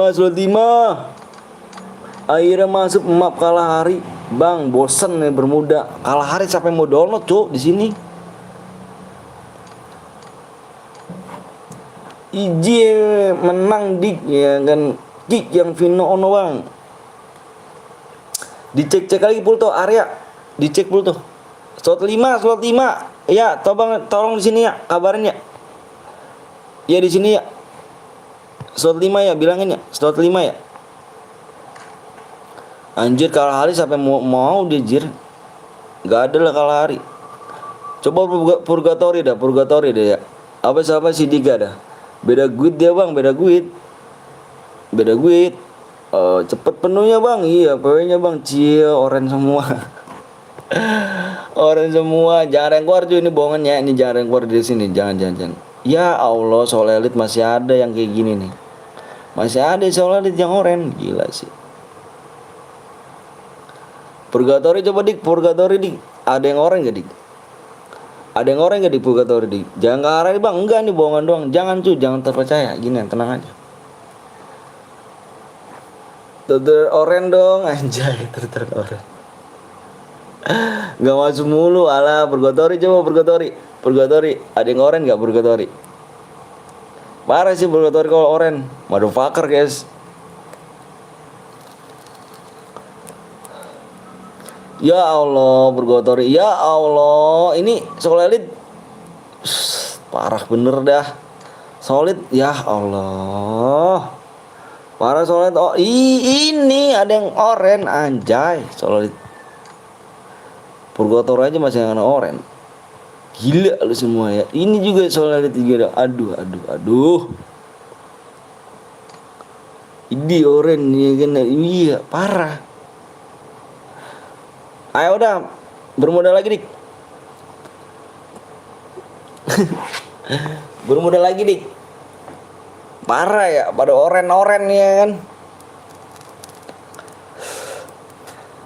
Akhirnya masuk, map kalah hari. Bang, bosen nih bermuda. Kalah hari siapa yang mau download, cuk, di sini. Iji menang dik ya kan. Kick yang Vino ono, bang. Dicek lagi pul tuh area. Dicek pul tuh. Slot 5. Ya, tolong di sini ya, kabarin ya. Ya di sini ya. Slot 5 ya, bilangin ya. Slot 5 ya. Anjir, kalah hari siapa yang mau dia, jir. Gak ada lah kalah hari. Coba purgatory deh ya. Apa si Diga dah. Beda guit dia, bang, beda guit. Cepet penuhnya, bang. Iya, PW-nya, bang. Cie, orange semua. Orange semua. Jangan yang keluar cuy, ini bohongan ya. Ini jangan yang keluar dari sini. Jangan. Ya Allah, Soul Elite masih ada yang kayak gini nih. Masih ada Soul Elite yang orange. Gila sih. Purgatory coba dik, dik. Ada yang orange gak dik? Ada yang orange gak di Purgatory dik? Jangan ke arah nih bang, enggak nih bohongan doang. Jangan cuy, jangan terpercaya. Gini, tenang aja. Orange dong, anjay, orange. Gak masuk mulu, alah. Purgatory coba, Purgatory. Ada yang orange gak Purgatory? Parah sih Purgatory kalau orange. Motherfucker guys. Ya Allah, Purgatory. Ya Allah, ini Soul Elite parah bener dah. Solid ya Allah. Parah solid. Oh, ini ada yang oren anjay, solid. Purgatory aja masih yang oren. Gila lu semua ya. Ini juga solid juga. Aduh. Ini oren ya kan. Iya, parah. Ayo udah bermodal lagi dik. Bermodal lagi dik. Parah ya, pada oren-oren ya kan.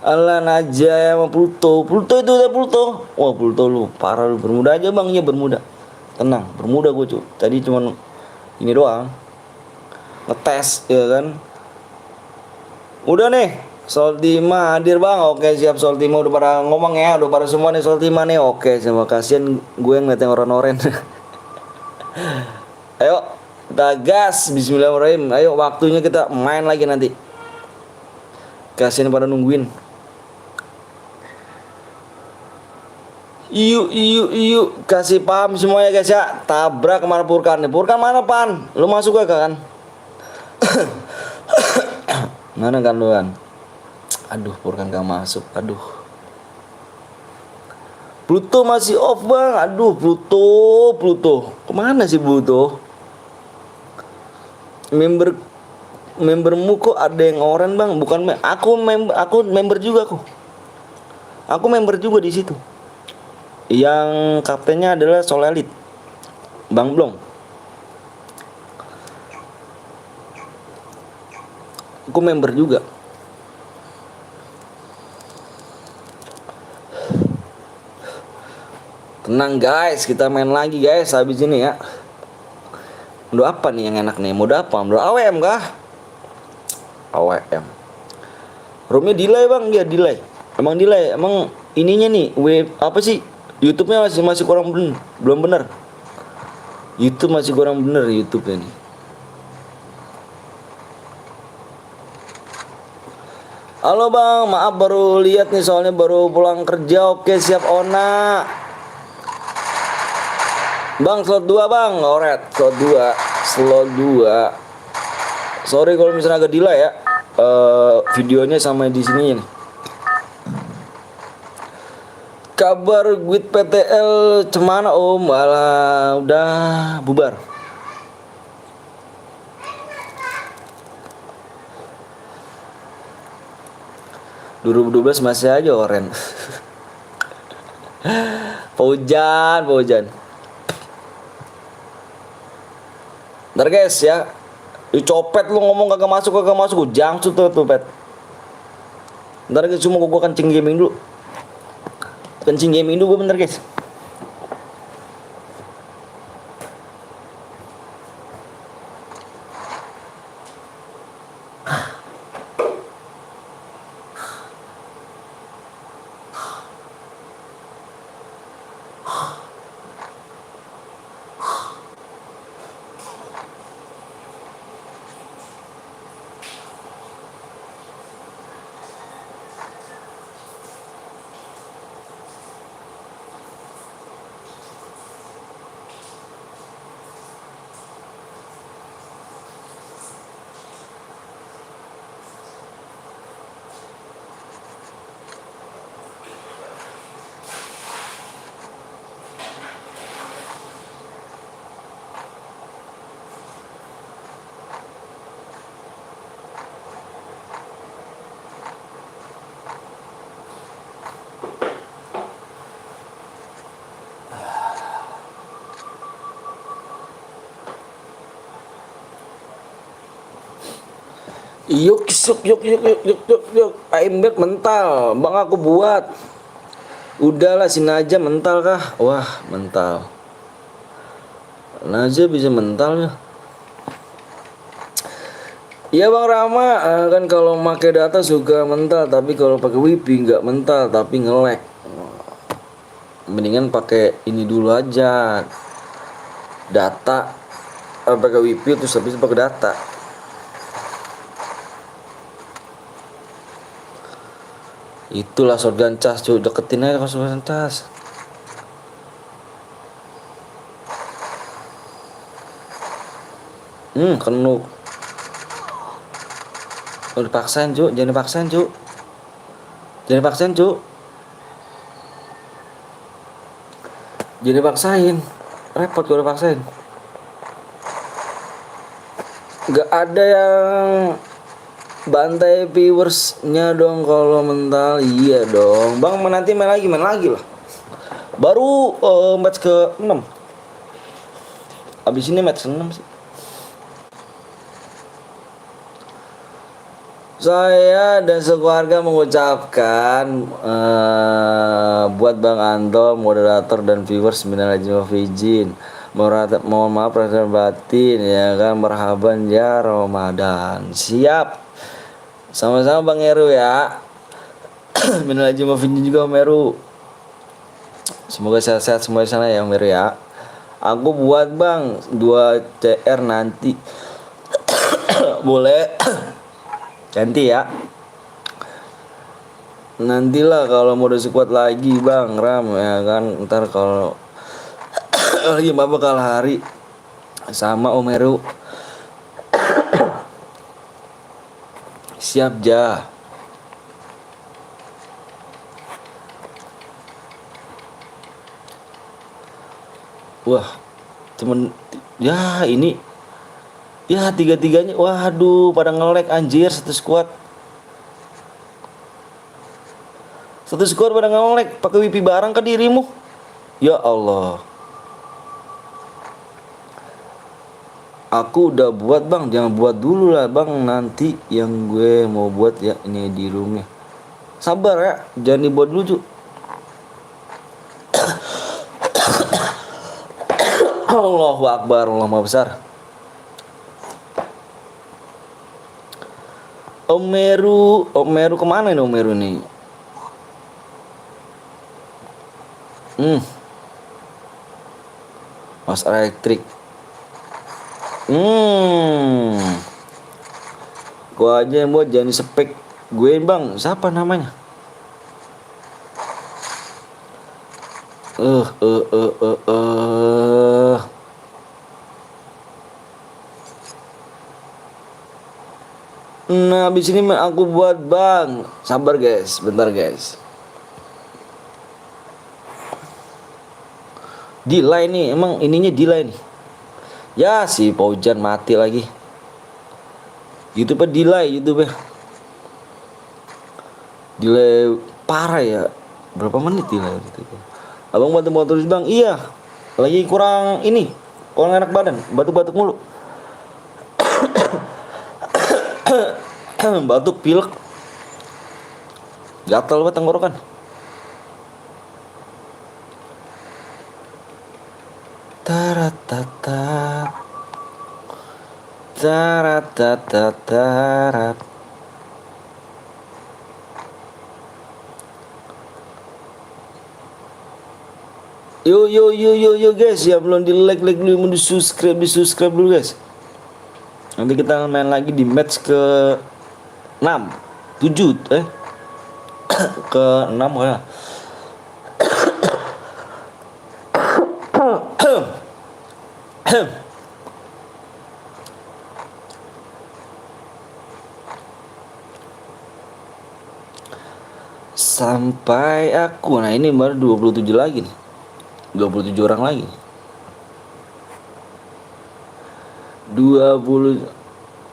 Alan aja sama Pluto itu udah Pluto. Wah Pluto lu parah lu, bermuda aja bang, ya bermuda. Tenang, bermuda gue cuy. Tadi cuman ini doang, ngetes ya kan. Udah nih, Soltima hadir bang. Oke siap, Soltima udah pada ngomong ya, udah pada semua nih Soltima nih. Oke, sama kasihan gue yang ngeliat yang oren-oren. Ayo kita gas, bismillahirrahmanirrahim. Ayo waktunya kita main lagi nanti. Kasihan pada nungguin. Yuk kasih paham semuanya guys ya. Tabrak kemana Purkan nih? Purkan mana pan? Lu masuk gak kan? Mana kan lu kan? Aduh Purkan gak masuk. Aduh Pluto masih off bang. Aduh Pluto kemana sih Pluto? Membermu kok ada yang oren bang? Bukan aku member juga aku member juga di situ. Yang kaptennya adalah Solelit Bang Blong. Aku member juga. Tenang guys, kita main lagi guys habis ini ya. Mode apa nih yang enak nih? Mode apa? Mode AWM kah? AWM. Roomnya delay bang, ya delay. Emang delay, emang ininya nih, apa sih? YouTube-nya masih kurang belum benar. YouTube masih kurang benar YouTube-nya nih. Halo bang, maaf baru lihat nih soalnya baru pulang kerja. Oke siap Ona. Bang slot 2 bang, oret slot 2. Sorry kalau misalnya agak delay ya. Videonya sama di sini nih. Kabar Guit PTL cemana om? Alah udah bubar. ...2012 masih aja oren. Paujan. Ntar guys ya, dicopet lu ngomong kagak masuk jangsu tuh pet. Ntar guys cuma gua kencing gaming dulu bentar guys. Yuk. Aimbet mental, bang aku buat. Udahlah si Naja mental kah? Wah mental. Naja bisa mental ya. Iya bang Rama, kan kalau pakai data suka mental, tapi kalau pakai wifi nggak mental tapi nge-lag. Mendingan pakai ini dulu aja. Data, pakai wifi terus habis pakai data. Itulah shotgun cas cuy, deketin aja kalau shotgun cas. Kenuk. Udah dipaksain cu, jangan dipaksain cu. Jangan dipaksain cu. Jangan dipaksain. Repot kalau dipaksain. Gak ada yang bantai viewersnya dong kalau mental. Iya dong. Bang nanti main lagi lah. Baru match ke 6. Abis ini match 6 sih. Saya dan sekeluarga mengucapkan buat Bang Anto, moderator dan viewers Bismillahirrahmanirrahim. Mohon maaf lahir batin ya kan, marhaban ya Ramadan. Siap. Sama-sama Bang Heru ya. Bismillahirrahmanirrahim juga Om Heru. Semoga sehat-sehat semua di sana ya Om Heru ya. Aku buat Bang 2 CR nanti. Boleh. Ganti ya. Nantilah kalau mau udah sekuat lagi Bang Ram ya kan. Ntar kalau lagi bakal hari sama Om Heru. Siap ja. Wah, temen ya ini ya tiga-tiganya, waduh pada nge-lag anjir. Satu squad pada nge-lag pakai wifi barang ke dirimu. Ya Allah. Aku udah buat Bang, jangan buat dulu lah Bang, nanti yang gue mau buat ya ini di roomnya. Sabar ya, jangan dibuat dulu cu. Allahu Akbar, Allah Maha Besar. Om Meru kemana ini Om Meru nih? Mas elektrik. Gua aja yang buat, jangan spek gue Bang. Siapa namanya? Nah, abis ini aku buat Bang. Sabar guys, bentar guys. Delay nih, emang ininya delay nih. Ya si Paujan mati lagi. YouTube delay, YouTube ya. Delay parah ya. Berapa menit delay gitu. Abang bantu terus Bang. Iya. Lagi kurang ini. Kurang enak badan, batuk-batuk mulu. Batuk pilek, gatal banget tenggorokan. Taratata tarat. Yo guys, ya belum di like dulu, mau di subscribe dulu guys. Nanti kita main lagi di match ke 6 7 ke 6 ya. Sampai aku, nah ini baru 27 lagi nih. 27 orang lagi. 20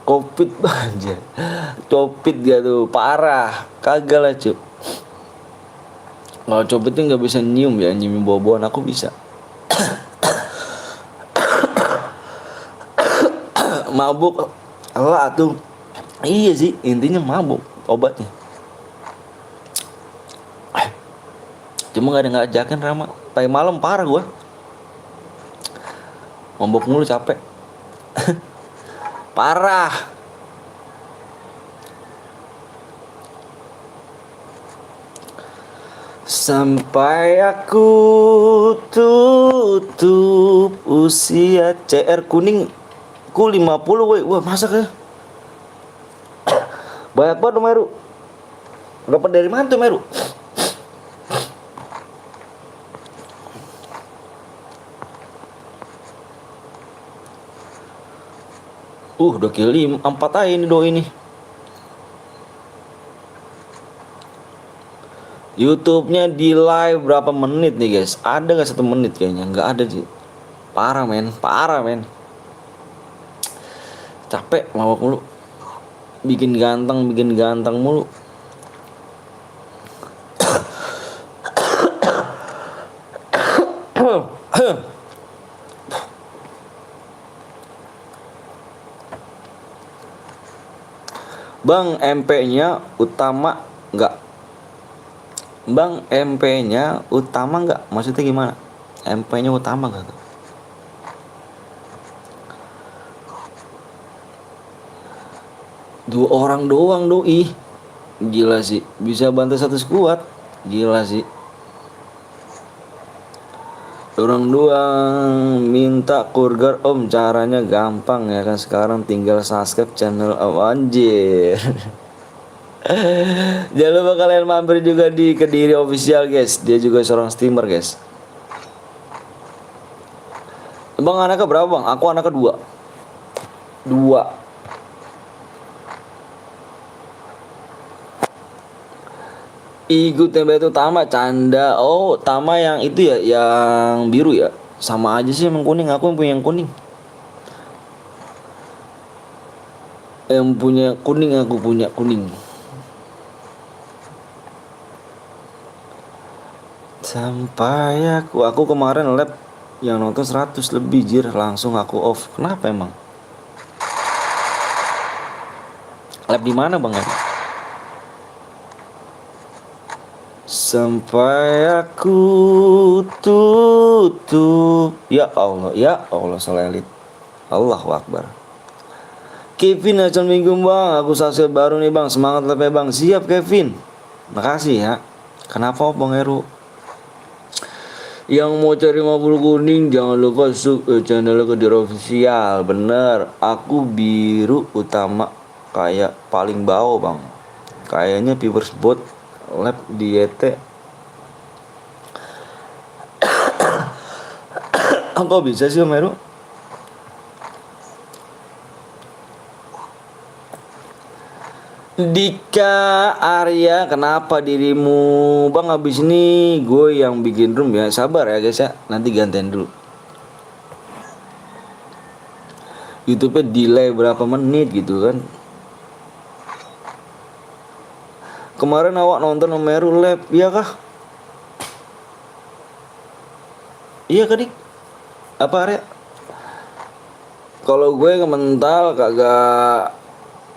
Covid aja. Covid gak tuh, parah. Kagak lah cuy. Kalau Covid itu gak bisa nyium ya, nyium bau-bauan, aku bisa. Mabuk lah tuh. Iya sih, intinya mabuk obatnya. Cuma gak ada ngajakin Rama. Tadi malam parah gua. Mabuk mulu, capek. Parah. Sampai aku tutup usia. CR kuning ku 50 woi. Wah masak ya. Banyak banget Meru. Dapat dari mana tuh Meru? Udah kill 4 aja ini doi ini. YouTube-nya di live berapa menit nih guys? Ada gak 1 menit kayaknya? Nggak ada sih. Parah men. Capek mawak mulu. Bikin ganteng mulu. Bang, MP-nya utama nggak? Bang, MP-nya utama nggak? Maksudnya gimana? MP-nya utama nggak? Dua orang doang doi. Gila sih, bisa bantu 1 squad. Gila sih. Orang doang minta kurgar om, caranya gampang ya kan, sekarang tinggal subscribe channel om anjir. Jangan lupa kalian mampir juga di Kediri official guys, dia juga seorang streamer guys. Bang anaknya berapa bang? Aku anaknya 2. Ikut tempe itu Tama canda. Oh Tama yang itu ya, yang biru ya. Sama aja sih emang kuning. Aku yang punya yang kuning. Aku punya kuning. Sampai aku kemarin lab yang nonton 100 lebih jir, langsung aku off. Kenapa emang? Lab di mana bang? Sampai aku tutup. Ya Allah selelit. Allahu Akbar. Kevin Hasan Minggu bang, aku subscribe baru nih bang, semangat lebih bang. Siap Kevin, makasih ya. Kenapa bang Heru? Yang mau cari 50 kuning jangan lupa channel Kediri official. Bener, aku biru utama kayak paling bawah bang. Kayaknya viewers bot lab di YT. Kok bisa sih Om Heru? Dika Arya, kenapa dirimu bang? Habis ini gue yang bikin room ya. Sabar ya guys ya, nanti gantian dulu. YouTube-nya delay berapa menit gitu kan. Kemarin awak nonton Om Heru live, iya kah? Iya kadik? Apa Arya? Kalau gue mental kagak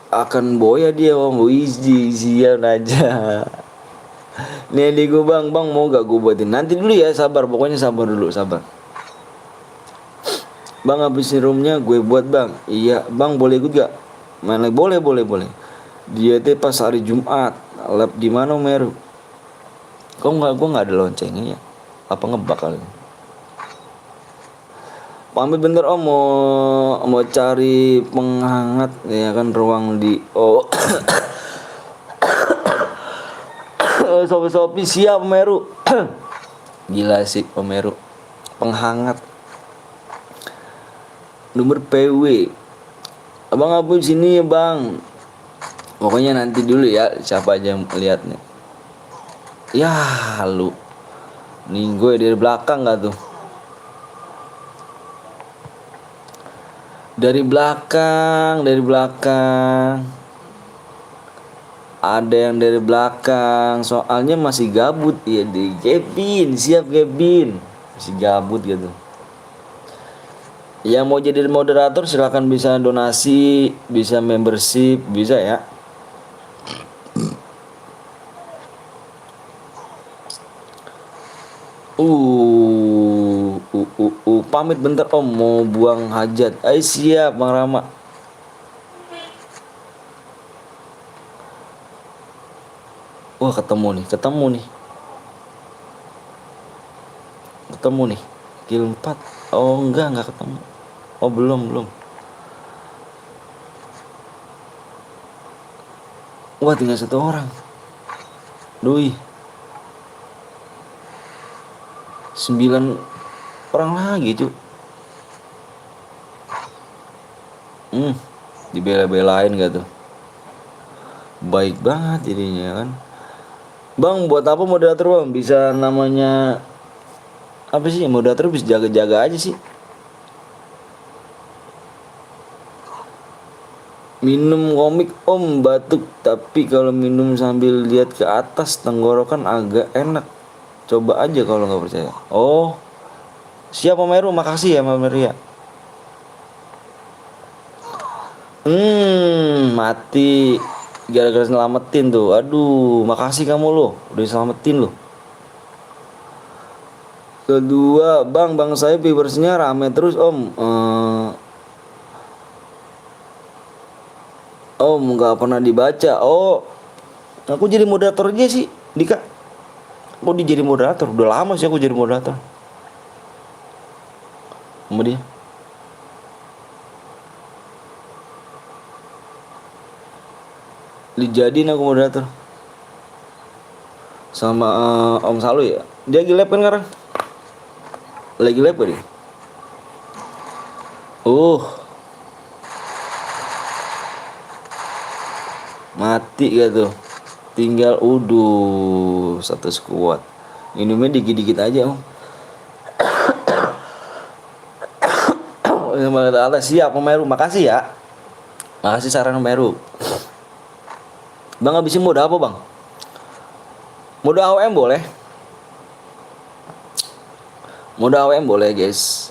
akan boya dia om, isian aja. Nih di gue bang mau gak gue buatin? Nanti dulu ya, sabar, pokoknya sabar dulu, sabar. Bang habis roomnya gue buat bang. Iya bang, boleh ikut gak? Mana boleh. Dia teh pas hari Jumat. Lab di mana Om Heru? Kok gue nggak ada loncengnya ya? Apa ngebak kali? Pamit bentar om, mau cari penghangat ya kan, ruang di Sopi siap Om Heru. Gila sih Om Heru, penghangat nomor PW. Abang Abu sini ya bang. Pokoknya nanti dulu ya, siapa aja yang lihat nih. Ya lu nih gue dari belakang gak tuh? Dari belakang. Ada yang dari belakang, soalnya masih gabut ya di Kevin, siap Kevin. Masih gabut gitu. Yang mau jadi moderator silahkan, bisa donasi, bisa membership, bisa ya. Pamit bentar om, mau buang hajat. Siap Bang Rama. Wah ketemu nih. Kill 4. Oh enggak ketemu. Oh belum. Wah tinggal 1 orang. Doi 9 orang lagi cu. dibela-belain gitu. Baik banget jadinya kan. Bang, buat apa moderator bang? Bisa namanya apa sih? Moderator bisa jaga-jaga aja sih. Minum komik om batuk, tapi kalau minum sambil lihat ke atas tenggorokan agak enak. Coba aja kalau nggak percaya. Oh, siap Om Meru, makasih ya Om Meru ya. Mati gara-gara selamatin tuh. Aduh, makasih kamu lo, udah selamatin lo. Kedua, bang saya viewersnya rame terus om. Om nggak pernah dibaca. Oh, aku jadi moderator aja sih, Dika. Kok dia jadi moderator? Udah lama sih aku jadi moderator. Sama dia. Dijadiin aku moderator. Sama Om Salu ya. Dia lagi live kan sekarang? Lagi live gak dia? Mati gak tuh? Tinggal satu squad. Minumnya dikit-dikit aja om. Siap Om Meru, makasih ya. Makasih saran Om Meru. Bang habisin mode apa bang? Mode AOM boleh? Mode AOM boleh guys.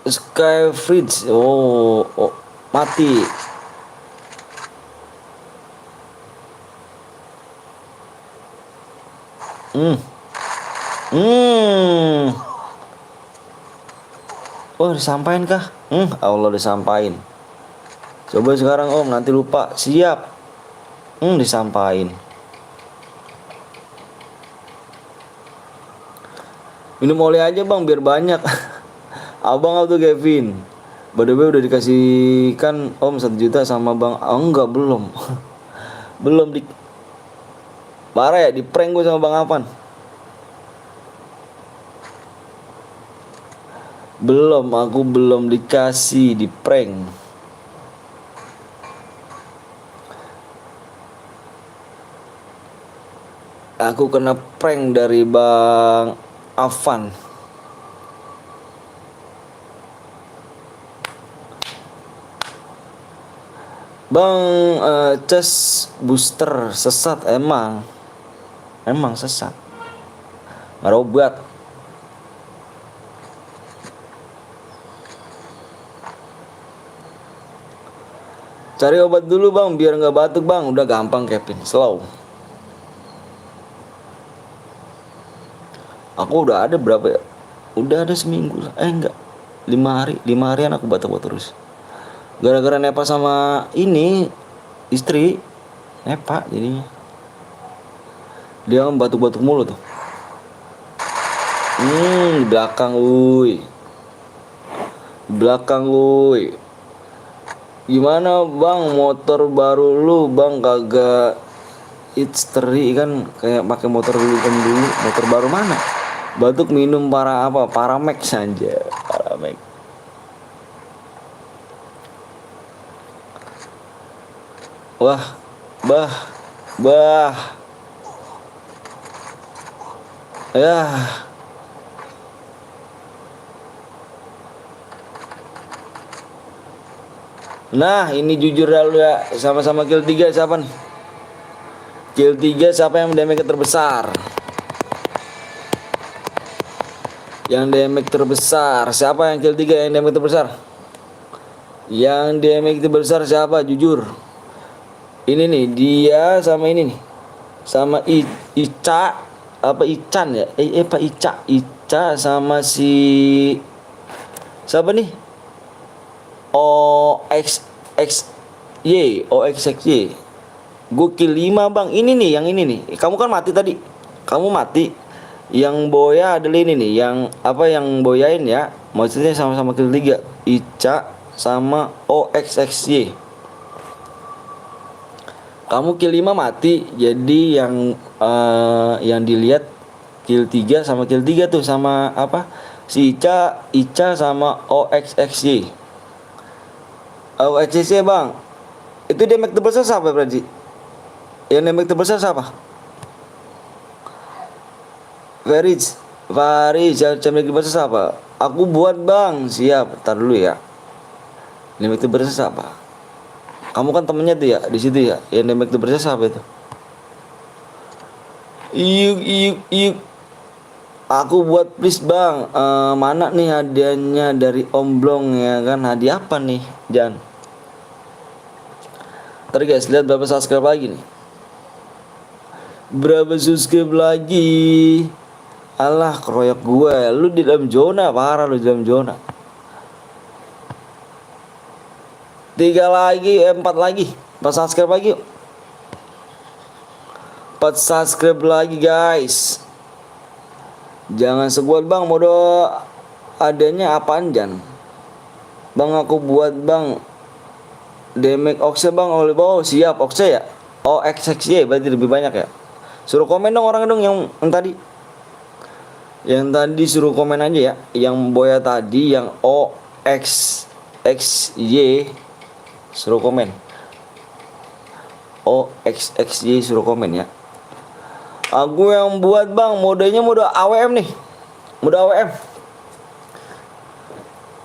Sky Fridge. Oh, mati. Oh, disampain kah? Allah disampain. Coba sekarang om, nanti lupa. Siap. Disampain. Minum oleh aja bang, biar banyak. Abang apa tuh Kevin? By the way udah dikasihkan om 1 juta sama bang. Oh enggak, belum. Belum di. Parah ya, di prank gue sama bang Apan. Belum, aku belum dikasih, di prank. Aku kena prank dari bang Avan. Bang, cas booster sesat emang sesat. Ngerobat. Cari obat dulu bang, biar nggak batuk bang. Udah gampang Kevin, slow. Aku udah ada berapa ya? Udah ada seminggu. Enggak, 5 hari. 5 harian aku batuk-batuk terus. Gara-gara Nepa sama ini istri Nepa jadinya. Dia batuk-batuk mulu tuh. Di belakang uy. Gimana bang motor baru lu bang? Kagak Itsteri kan kayak pakai motor dulu. Motor baru mana? Batuk minum Paramex aja. Paramex. Wah, bah. Ya. Nah, ini jujur dulu ya, sama-sama kill 3 siapa nih? Kill 3 siapa yang damage terbesar? Yang damage terbesar, siapa yang kill 3 yang damage terbesar? Yang damage terbesar siapa? Jujur. Ini nih, dia sama ini nih. Sama Ica apa Ican ya? Pak Ica sama si siapa nih? OXXY. Gue kill 5 bang. Ini nih, yang ini nih. Kamu kan mati tadi. Kamu mati. Yang boya adalah ini nih. Yang boyain ya. Maksudnya sama-sama kill 3. Ica sama OXXY. Kamu kill 5 mati. Jadi yang dilihat Kill 3 sama kill 3 tuh sama apa? Si Ica sama OXXY. OXXY bang. Itu damage terbesar siapa berarti? Yang damage terbesar siapa? Faris yang damage terbesar siapa? Aku buat bang. Siap. Tar dulu ya. Damage terbesar siapa? Kamu kan temennya tuh ya di situ ya. Yang damage terbesar siapa itu? Yuk. Aku buat please bang. Mana nih hadiahnya dari Om Blong ya kan? Hadiah apa nih Jan? Ntar guys lihat berapa subscribe lagi nih. Berapa subscribe lagi? Alah keroyok gue. Lu di dalam zona. Parah lu di dalam zona. 3 lagi 4 lagi 4 subscribe lagi yuk. 4 subscribe lagi guys. Jangan sebuat bang. Mode adanya apaan Jan? Bang aku buat bang. Damage Oxe bang oleh bawah. Siap Oxe ya. OXXY berarti lebih banyak ya. Suruh komen dong orang dong yang tadi. Yang tadi suruh komen aja ya. Yang Boya tadi yang OXXY suruh komen. OXXY suruh komen ya. Aku yang buat bang. Modenya mode AWM nih. Mode AWM.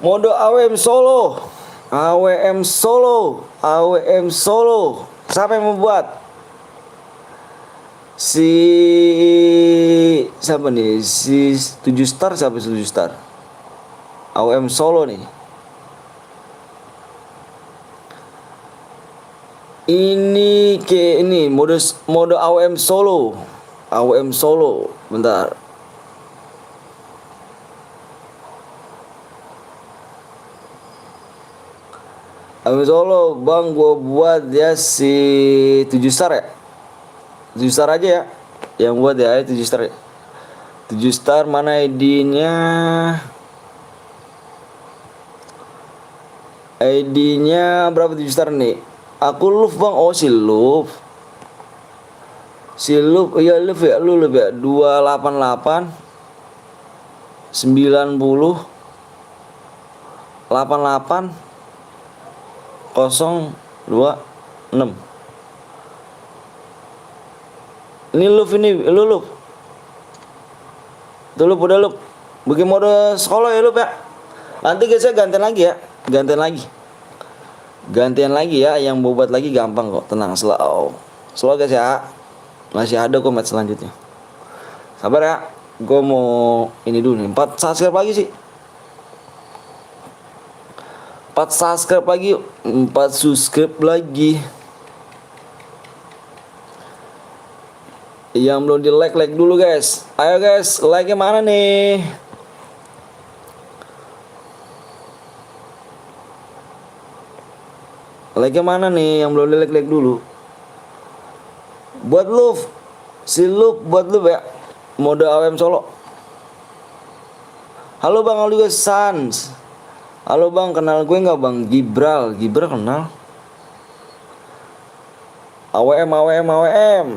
Mode AWM solo. AWM solo. Siapa yang membuat? Siapa nih? Si 7 star siapa 7 star? AWM solo nih. Ini mode AWM solo. Bentar. AWM solo bang gue buat ya si 7 star ya. 7 star aja ya. Yang buat ya 7 star ya. 7 star mana ID-nya? ID-nya berapa 7 star nih? Aku love bang. Oh si love. Iya love ya. Lu love ya. 288 90 88 026. Ini love lu love. Tuh love udah love. Bikin mode sekolah ya love ya. Nanti guys ya gantian lagi ya. Yang bobat lagi gampang kok. Tenang slow guys ya. Masih ada kok match selanjutnya. Sabar ya. Gue mau ini dulu nih. 4 subscribe lagi sih. 4 subscribe lagi yuk. 4 subscribe lagi. Yang belum di like dulu guys. Ayo guys, like-nya mana nih? Like-nya mana nih? Yang belum di like dulu. Buat love. Si love buat love ya. Mode AWM solo. Halo bang Oligo Sans. Halo bang, kenal gue nggak bang? Gibral kenal. AWM.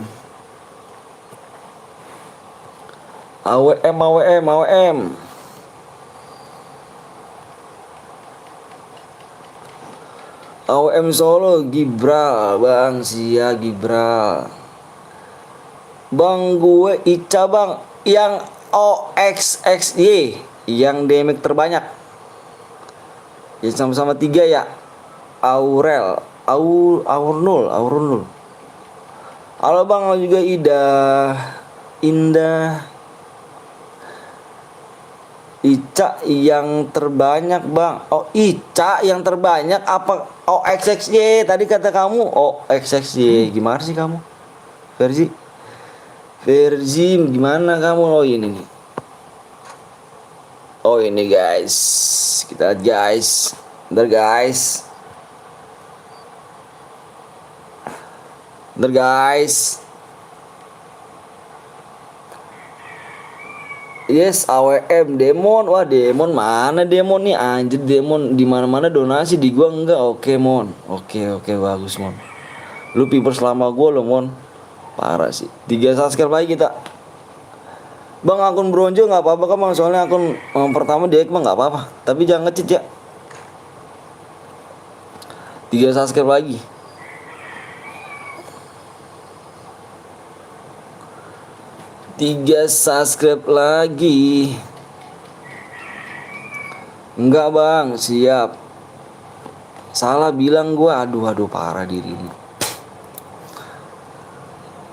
AWM solo Gibral, bang Sia Gibral. Bang gue Ica bang, yang OXXY, yang damage terbanyak. Ya sama-sama 3 ya. Aurel Nul. Halo bang juga Indah Ica yang terbanyak bang. Oh Ica yang terbanyak apa OXXY tadi kata kamu? OXXY gimana sih kamu? Verzi gimana kamu? Oh ini guys. Kita lihat guys. Bentar guys. Yes, AWM Demon. Wah, Demon mana Demon nih? Anjir Demon di mana-mana donasi, di gua enggak. Oke, Mon. Oke, bagus, Mon. Lu piper selama gua lo, Mon. Parah sih. 3 subscribe lagi kita. Bang akun bronze nggak apa-apa kan bang, soalnya akun pertama di mah nggak apa-apa, tapi jangan nge-cheat ya. 3 subscribe lagi. Tiga subscribe lagi. Enggak bang, siap. Salah bilang gua, aduh parah dirimu.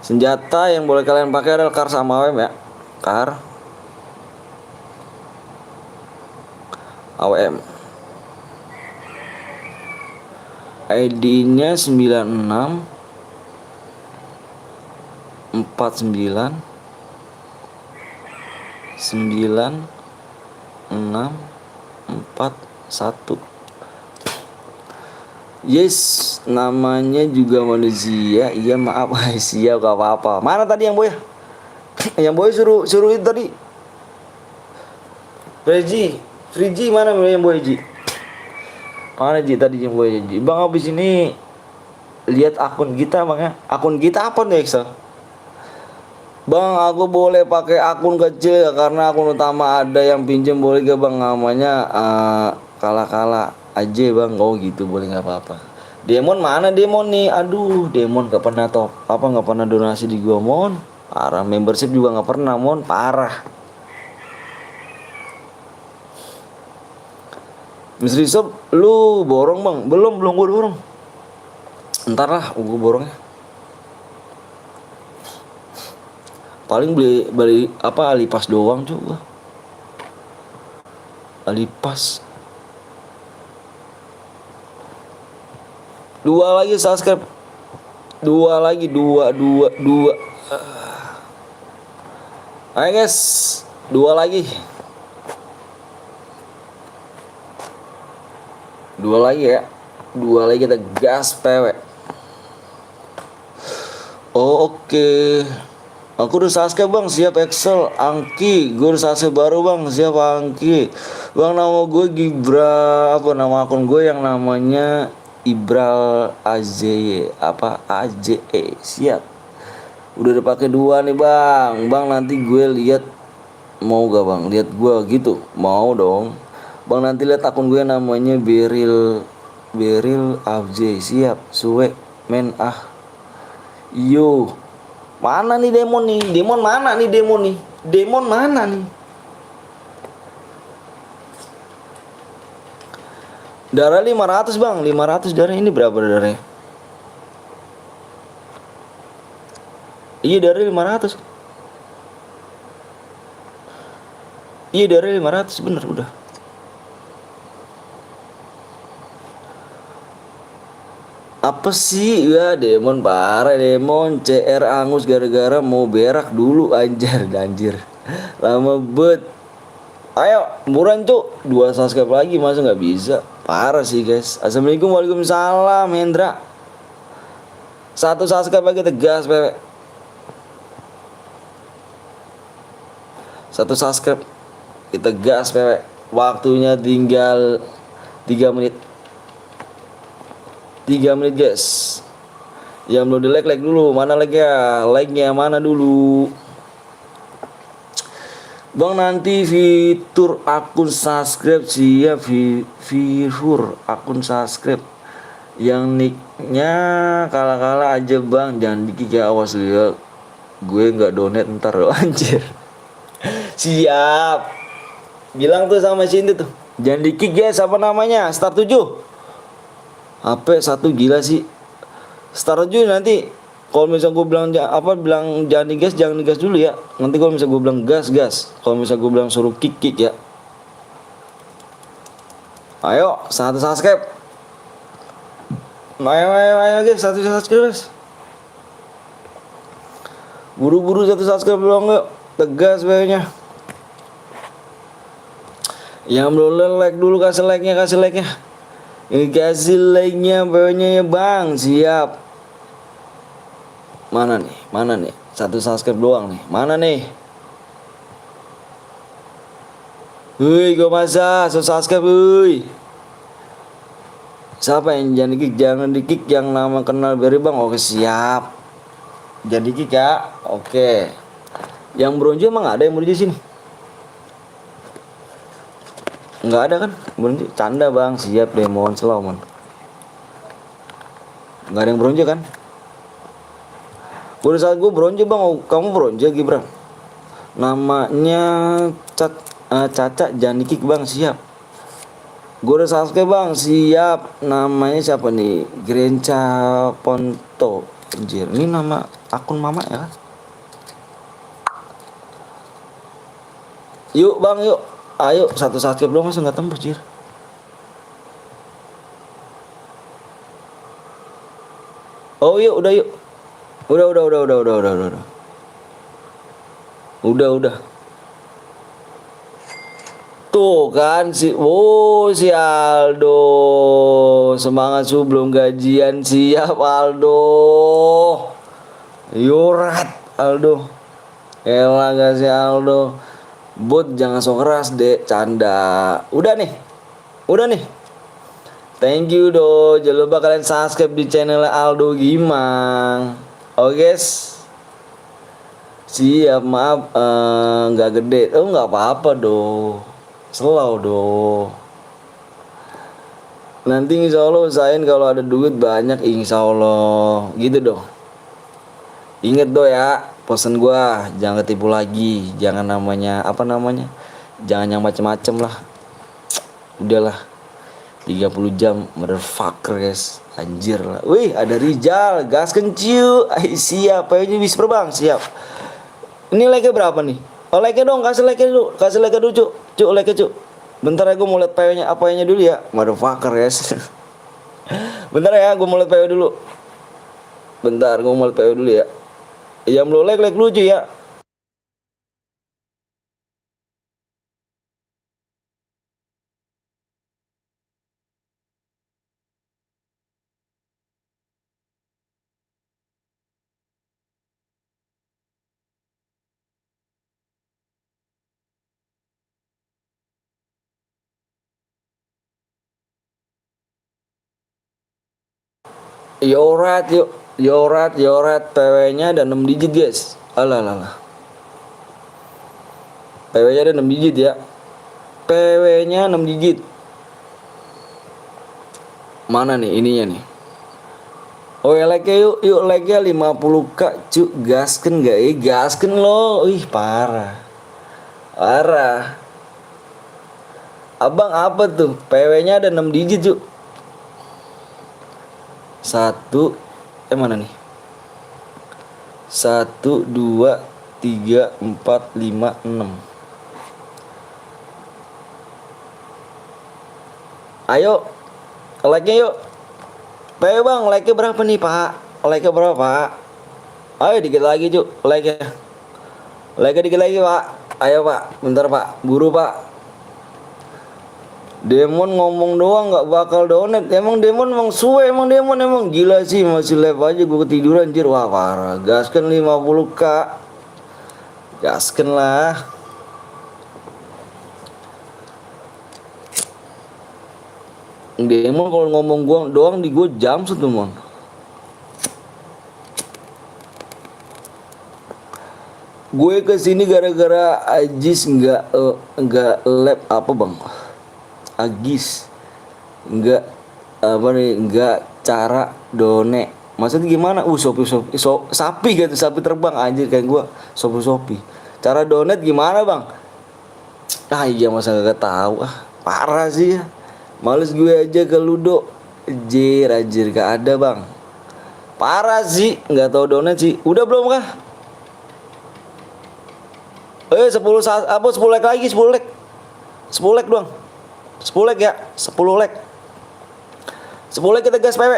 Senjata yang boleh kalian pakai adalah kar sama AWM ya. Kar AWM. ID-nya 96 49 9641. Yes, namanya juga manusia. Iya maaf, siap gak apa-apa. Mana tadi yang boy? Yang boy suruh itu tadi. Friji mana yang boy Ji? Mana Ji tadi yang boy Ji? Bang habis ini lihat akun kita bang ya. Akun kita apa nih Excel? Bang aku boleh pakai akun kecil karena akun utama ada yang pinjam, boleh gak bang? Namanya kala aja bang. Oh gitu, boleh nggak apa-apa. Demon mana Demon nih? Aduh Demon nggak pernah nggak pernah donasi di gua mon. Parah, membership juga nggak pernah mon, parah. Misteri Shop lu borong bang? Belum gua borong. Ntar lah gua borongnya. Paling beli apa Alipas doang juga. Alipas. 2 lagi subscribe. 2 lagi. Ayo guys, 2 lagi. 2 lagi ya. 2 lagi kita gas PW. Oh, oke. Aku udah subscribe bang, siap Excel. Angki, gue udah subscribe baru bang, siap Angki. Bang nama gue Gibra, apa nama akun gue yang namanya Ibral AJE, siap. Udah dipakai 2 nih bang. Bang nanti gue lihat, mau gak bang? Lihat gue gitu, mau dong. Bang nanti lihat akun gue namanya Beril AJ, siap. Suwe men Yo. Mana nih Demon nih? Demon mana nih? Demon mana nih? Darah 500 bang, 500 darah. Ini berapa darahnya? Iya darah 500. Iya darah 500 bener udah. Apa sih ya Demon, parah Demon. CR angus gara-gara mau berak dulu anjir. Lama bet. Ayo murah cuk, 2 subscribe lagi masa nggak bisa. Parah sih guys. Assalamualaikum, waalaikumsalam Hendra. 1 subscribe lagi tegas pewe. 1 subscribe kita gas pewe. Waktunya tinggal 3 menit. 3 menit guys. Yang belum di like dulu. Mana like ya? Like-nya mana dulu? Bang nanti fitur akun subscribe siap. Fitur akun subscribe yang nicknya kala aja bang, jangan dikik ya, awas lihat gue nggak donate ntar lo anjir. Siap, bilang tuh sama Cindy tuh jangan dikik guys. Apa namanya? Star 7 HP 1 gila sih. Star 7 nanti kalau misalnya gue bilang jangan digas dulu ya. Nanti kalau misalnya gue bilang gas. Kalau misalnya gue bilang suruh kick ya. Ayo 1 subscribe. Ayo guys, 1 subscribe guys. Buru-buru 1 subscribe doang yuk. Tegas kayaknya. Yang belum like dulu kasih like-nya. Ini kasih like-nya pokoknya ya bang, siap. Mana nih? 1 subscribe doang nih. Mana nih? Woi, gue masa 1 subscribe, woi. Siapa yang jangan di-kick yang nama kenal Berry bang? Oke siap. Jangan di-kick ya. Oke. Yang bronze emang ada yang bronze sini? Nggak ada kan? Bronze canda bang, siap deh, mohon slow man. Nggak ada yang bronze kan? Gue saat gue bronze bang, oh, kamu bronze Gibran. Namanya Caca Janikik bang, siap. Gue udah subscribe bang, siap. Namanya siapa nih? Grenca Ponto. Anjir, ini nama akun mama ya kan? Yuk bang, yuk. Ayo, satu subscribe doang masa nggak tembus, jir. Oh yuk, udah yuk. Udah. Udah. Tuh kan si Aldo. Semangat su belum gajian, siap Aldo. Yurat Aldo. Elah gak si Aldo. Bot jangan sok keras dek, canda. Udah nih. Thank you do. Jangan lupa kalian subscribe di channel Aldo Gimang. Oke guys. Siap, maaf nggak gede. Oh nggak apa-apa do. Slow do. Nanti insya Allah usahain kalau ada duit banyak, insya Allah. Gitu dong. Ingat do ya, pesan gua jangan ketipu lagi. Jangan jangan yang macem-macem lah. Udahlah. 30 jam motherfucker guys. Anjir lah. Wih, ada Rizal, gas kenciu. Siap, ini bisa bang, siap. Ini like-nya berapa nih? Oh, like-nya dong, kasih like-nya dulu. Cuk, like-nya cuk. Bentar ya, gue mau liat PW-nya apanya dulu ya. Motherfucker guys. Bentar ya, gue mau liat PW dulu. Ya. Yang belum like dulu cuy ya. Yorat yuk. Yorat PW-nya ada 6 digit guys. Alah. PW-nya ada 6 digit ya. PW-nya 6 digit. Mana nih ininya nih? Oh ya like yuk like-nya 50k cuk. Gasken gak? Gasken lo. Ih parah. Abang apa tuh? PW-nya ada 6 digit cuk. Mana nih? 1, 2, 3, 4, 5, 6. Ayo, like-nya yuk. PW bang, like-nya berapa nih pak? Like-nya berapa pak? Ayo dikit lagi cuk, like-nya. Like-nya dikit lagi pak. Ayo pak, bentar pak, buru pak. Demon ngomong doang nggak bakal donat. Emang Demon emang gila sih, masih live aja gue ketiduran anjir. Wah parah. Gaskan 50k. Gaskan lah. Demon kalau ngomong gua doang di gue jam tuh mon. Gue kesini gara-gara Ajis nggak lab apa bang? Agis enggak cara done. Maksudnya gimana? Sapi gitu, sapi terbang anjir kayak gua. Sopi. Cara donat gimana, Bang? Ah iya masa gak tahu ah. Parah sih ya. Males gue aja ke Ludo. Anjir gak ada, Bang. Parah sih, nggak tahu donat sih. Udah belum kah? 10 like lagi, 10 like. 10 like doang. 10 like ya, 10 like. 10 like kita gas PW.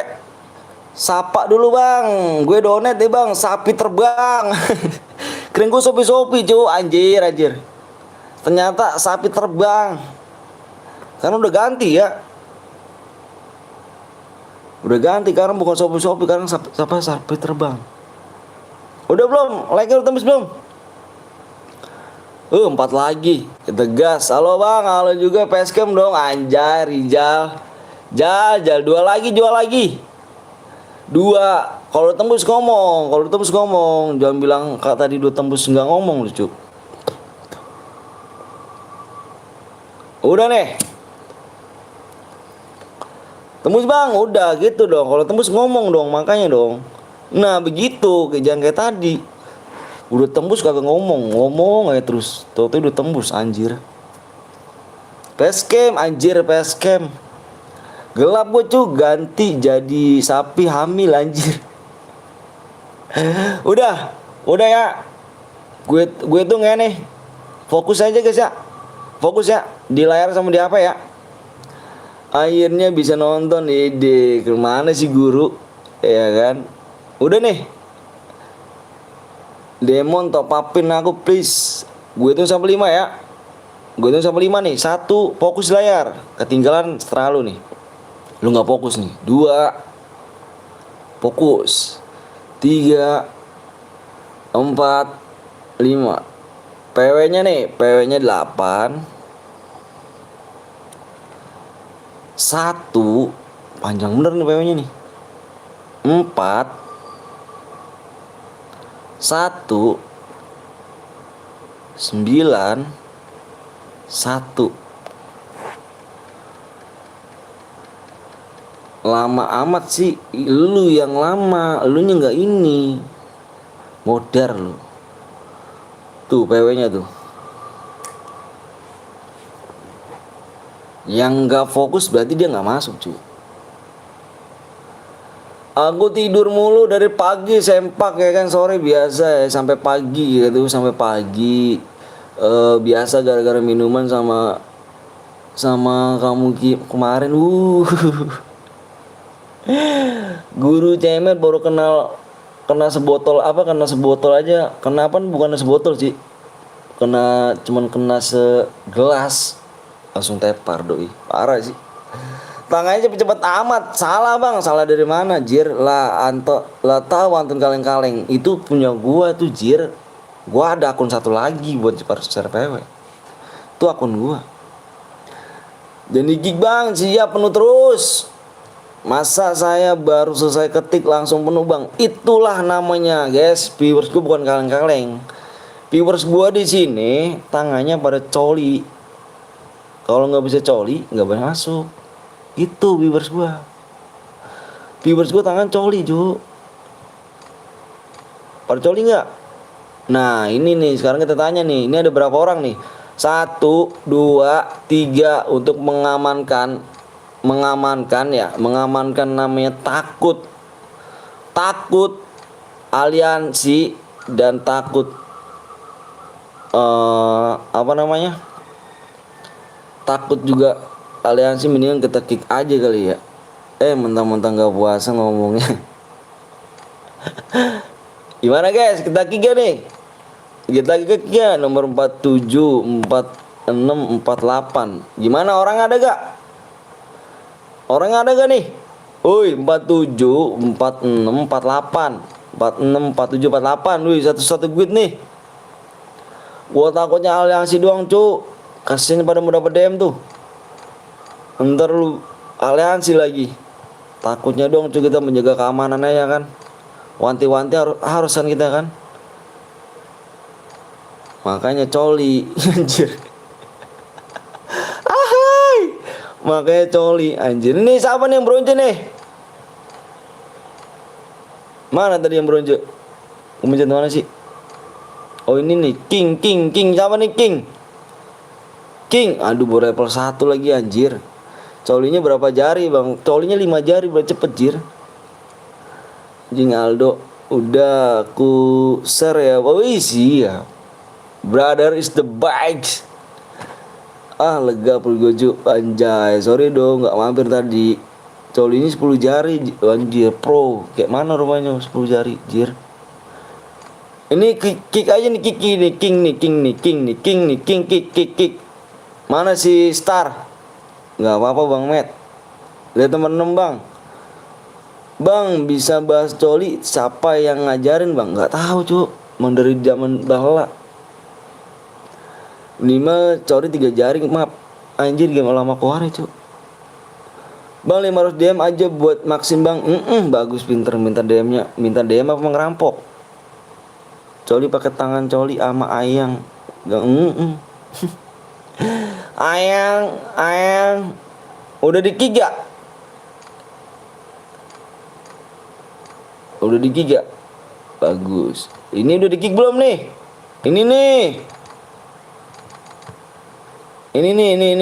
Sapa dulu bang, gue donat deh bang, sapi terbang. Keren gue sopi cu, anjir. Ternyata sapi terbang. Karena udah ganti ya. Udah ganti karena bukan sopi, karena sapi terbang. Udah belum? Like-nya udah tembus belum? 4 lagi. Kita gas. Halo bang, halo juga Facecam dong. Anjay, Rizal. Jal, 2 lagi, jual lagi. 2. Kalau tembus ngomong, jangan bilang kak tadi 2 tembus nggak ngomong lucu. Udah nih. Tembus bang, udah gitu dong. Kalau tembus ngomong dong, makanya dong. Nah begitu, jangan kayak tadi. Udah tembus kagak ngomong aja terus. Tuh udah tembus anjir. Facecam anjir, facecam. Gelap gue cu, ganti jadi sapi hamil anjir. Udah ya. Gue tuh nggak nih. Fokus aja guys ya. Fokus ya di layar sama di apa ya. Akhirnya bisa nonton ide kemana sih guru, ya kan? Udah nih. Demon top upin aku please. Gue tuh sampai 5 ya. Gue tuh sampai 5 nih. 1 fokus layar. Ketinggalan terlalu nih. Lu nggak fokus nih. 2 fokus. 3 4 5. PW-nya nih, PW-nya 8. 1 panjang bener nih PW-nya nih. 4 1 9 1. Lama amat sih, lu yang lama, lu nya nggak ini. Modar lu. Tuh PW-nya tuh. Yang nggak fokus berarti dia nggak masuk cuy. Aku tidur mulu dari pagi sempak ya kan, sore biasa ya sampai pagi gitu, sampai pagi. Biasa gara-gara minuman sama kamu kemarin. Guru cemet baru kena sebotol aja. Kenapa bukan sebotol sih? Cuman kena segelas. Langsung tepar doi. Parah sih. Tangannya cepet-cepet amat. Salah bang. Salah dari mana jir? Lah tahu Anton kaleng-kaleng. Itu punya gua tuh jir. Gua ada akun satu lagi buat share PW. Itu akun gua. Jadi gig bang. Siap penuh terus. Masa saya baru selesai ketik langsung penuh bang? Itulah namanya guys. Viewers gua bukan kaleng-kaleng. Viewers gua di sini tangannya pada coli. Kalau nggak bisa coli nggak boleh masuk. Itu viewers gua. Viewers gua tangan coli cu. Pada coli nggak? Nah ini nih sekarang kita tanya nih. Ini ada berapa orang nih? 1, 2, 3 untuk mengamankan namanya takut aliansi dan takut takut juga aliansi. Mendingan kita kick aja kali ya. Mentang-mentang gak puasa ngomongnya. Gimana guys, kita kick ya nih. Kita kick ya nomor 47 46 48. Gimana, orang ada gak? Orang ada gak nih? 47 46 48 46 47 48. Satu guide nih. Gua takutnya aliansi doang cu. Kasian pada mau dapet DM tuh. Ntar lu aliansi lagi. Takutnya dong cuy, kita menjaga keamanannya ya kan. Wanti-wanti harus kan kita kan. Makanya coli anjir. Ahai. Makanya coli anjir. Ini siapa nih yang bronze nih? Mana tadi yang bronze? Kemencet mana sih? Oh ini nih King. Siapa nih King? Aduh baru level 1 lagi anjir. Colinya berapa jari bang? Colinya 5 jari, berapa cepet jir. Jing Aldo. Udah aku share ya. Oh iya. Brother is the bike. Lega pergojo anjay. Sorry dong gak mampir tadi. Colinya 10 jari anjir pro. Kayak mana rumahnya 10 jari jir. Ini kick aja nih King kick. Mana si Star? Nggak apa-apa Bang Met. Lihat temen-temen Bang. Bang bisa bahas coli, siapa yang ngajarin Bang? Nggak tahu cu. Emang dari zaman bahla. 5 coli 3 jaring, maaf. Anjir game lama kuare cu. Bang 500 DM aja buat Maxim bang. Bagus, pinter minta DM-nya. Minta DM apa ngerampok? Coli pakai tangan coli sama ayang. Gak ayang. Udah di-kick gak? Udah di-kick gak? Bagus. Ini udah di-kick belum nih? Ini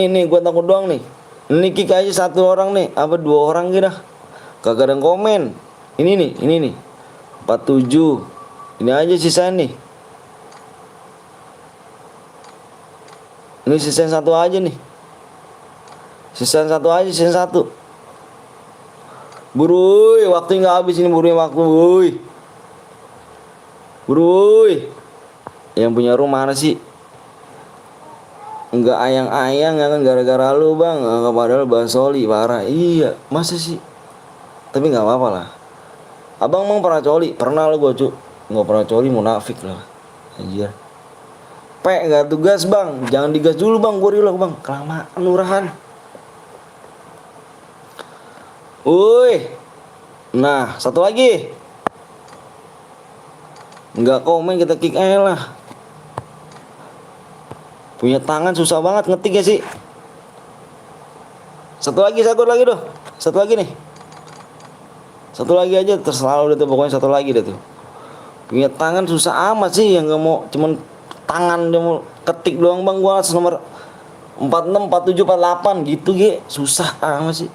nih, gua takut doang nih. Ini kick aja satu orang nih, apa dua orang gitu dah. Kagak ada yang komen. Ini nih. 47. Ini aja sisa nih. Ini sisa satu aja nih. Sisa satu. Buruy, waktu nggak habis ini buruy waktu, buruy. Yang punya rumah mana sih? Enggak ayang-ayang ya kan gara-gara lu bang. Padahal Bang Soli parah. Iya, masa sih? Tapi nggak apa-apa lah. Abang emang pernah coli? Pernah lah gua cuk. Nggak pernah coli munafik lah. Anjir. Nggak tugas bang. Jangan digas dulu bang. Gua rilek bang. Kelamaan lurahan. Woi. Nah, satu lagi. Nggak komen kita kick aja lah. Punya tangan susah banget ngetik ya sih. Satu lagi doh. Satu lagi nih. Satu lagi aja terserah udah tuh, pokoknya satu lagi deh tuh. Punya tangan susah amat sih yang nggak mau cuman tangan dia mau ketik doang bang. Gua nomor 46, 47, 48 gitu susah amat sih.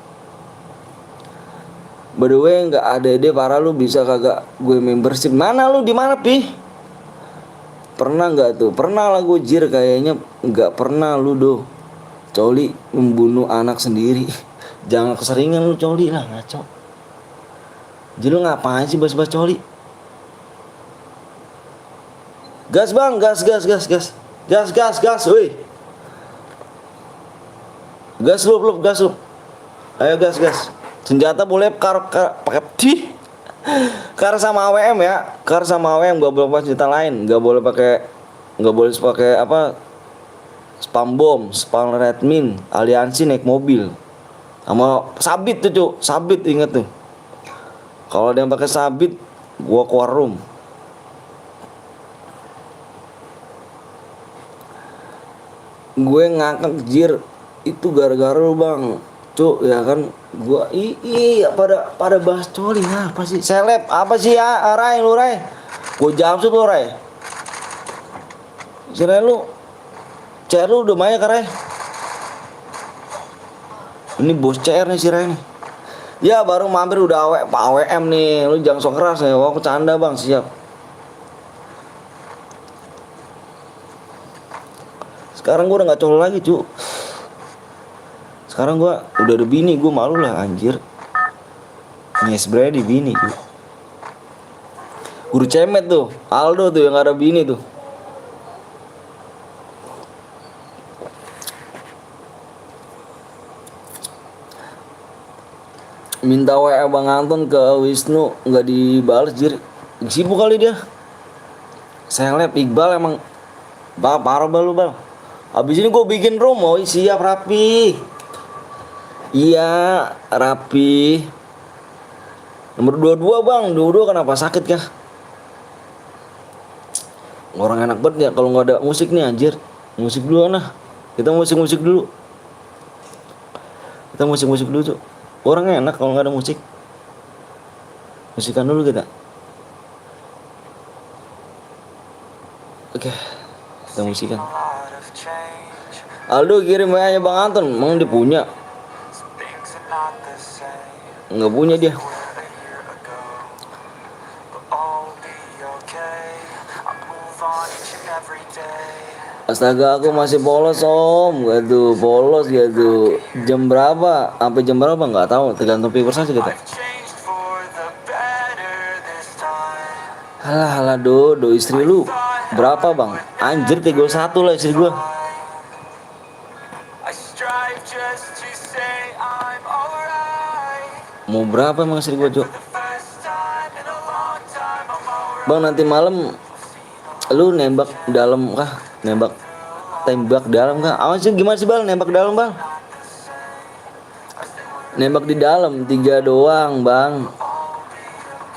By the way nggak ada ide parah lu bisa kagak gue membership. Mana lu di mana pi? Pernah nggak tuh? Pernah lah gue jir kayaknya nggak pernah lu doh. Coli membunuh anak sendiri. Jangan keseringan lu coli lah, ngaco. Jadi lu ngapain sih bahas-bahas coli? Gas bang, gas, woi. Gas lu. Ayo gas. Senjata boleh pakai kar sama AWM ya. Kar sama AWM gak boleh pakai senjata lain. Gak boleh pakai apa? Spam bom, spam red min, aliansi naik mobil. Sama sabit tuh, Cuk. Sabit inget tuh. Kalau ada yang pakai sabit, gua keluar room. Gue ngakak jir itu gara-gara lu bang. Cuk ya kan gua pada bahas coli apa sih? Seleb apa sih ya? Rai lu Rai. Gua jawab tuh Rai. Si Rai lu CR lu udah banyak Rai. Ini bos CR nih si Rai nih. Ya baru mampir udah AWM nih. Lu jangan sok keras ya. Wah aku canda bang, siap. Sekarang gua udah gak coli lagi Cuk. Sekarang gua udah ada bini, gua malu lah anjir. Nyes Brady bini tuh. Guru cemet tuh, Aldo tuh yang ada bini tuh. Minta WA Bang Anton ke Wisnu nggak dibales jir. Sibuk kali dia. Seleb Iqbal emang parah lu bang. Abis ini gua bikin room, siap rapi. Iya rapi. Nomor 22 bang. 22 kenapa sakit kah? Orang enak banget ya kalau nggak ada musik nih anjir. Musik dulu nah. Kita musik dulu. Kita musik dulu tuh. Orang enak kalau nggak ada musik. Musikan dulu kita. Oke. Kita musikan. Aldo kirim WA-nya Bang Anton. Emang dia punya? Nggak punya dia. Astaga aku masih polos om. Waduh polos gitu. Jam berapa? Sampai jam berapa nggak tahu. Tergantung viewers aja kita. Halah do istri lu berapa bang? Anjir 31 lah istri gua. Mau berapa emang istri gua Cok? Bang nanti malam lu nembak dalam kah? Tembak dalam kah? Awas sih gimana sih bang nembak dalam bang? Nembak di dalam 3 doang bang.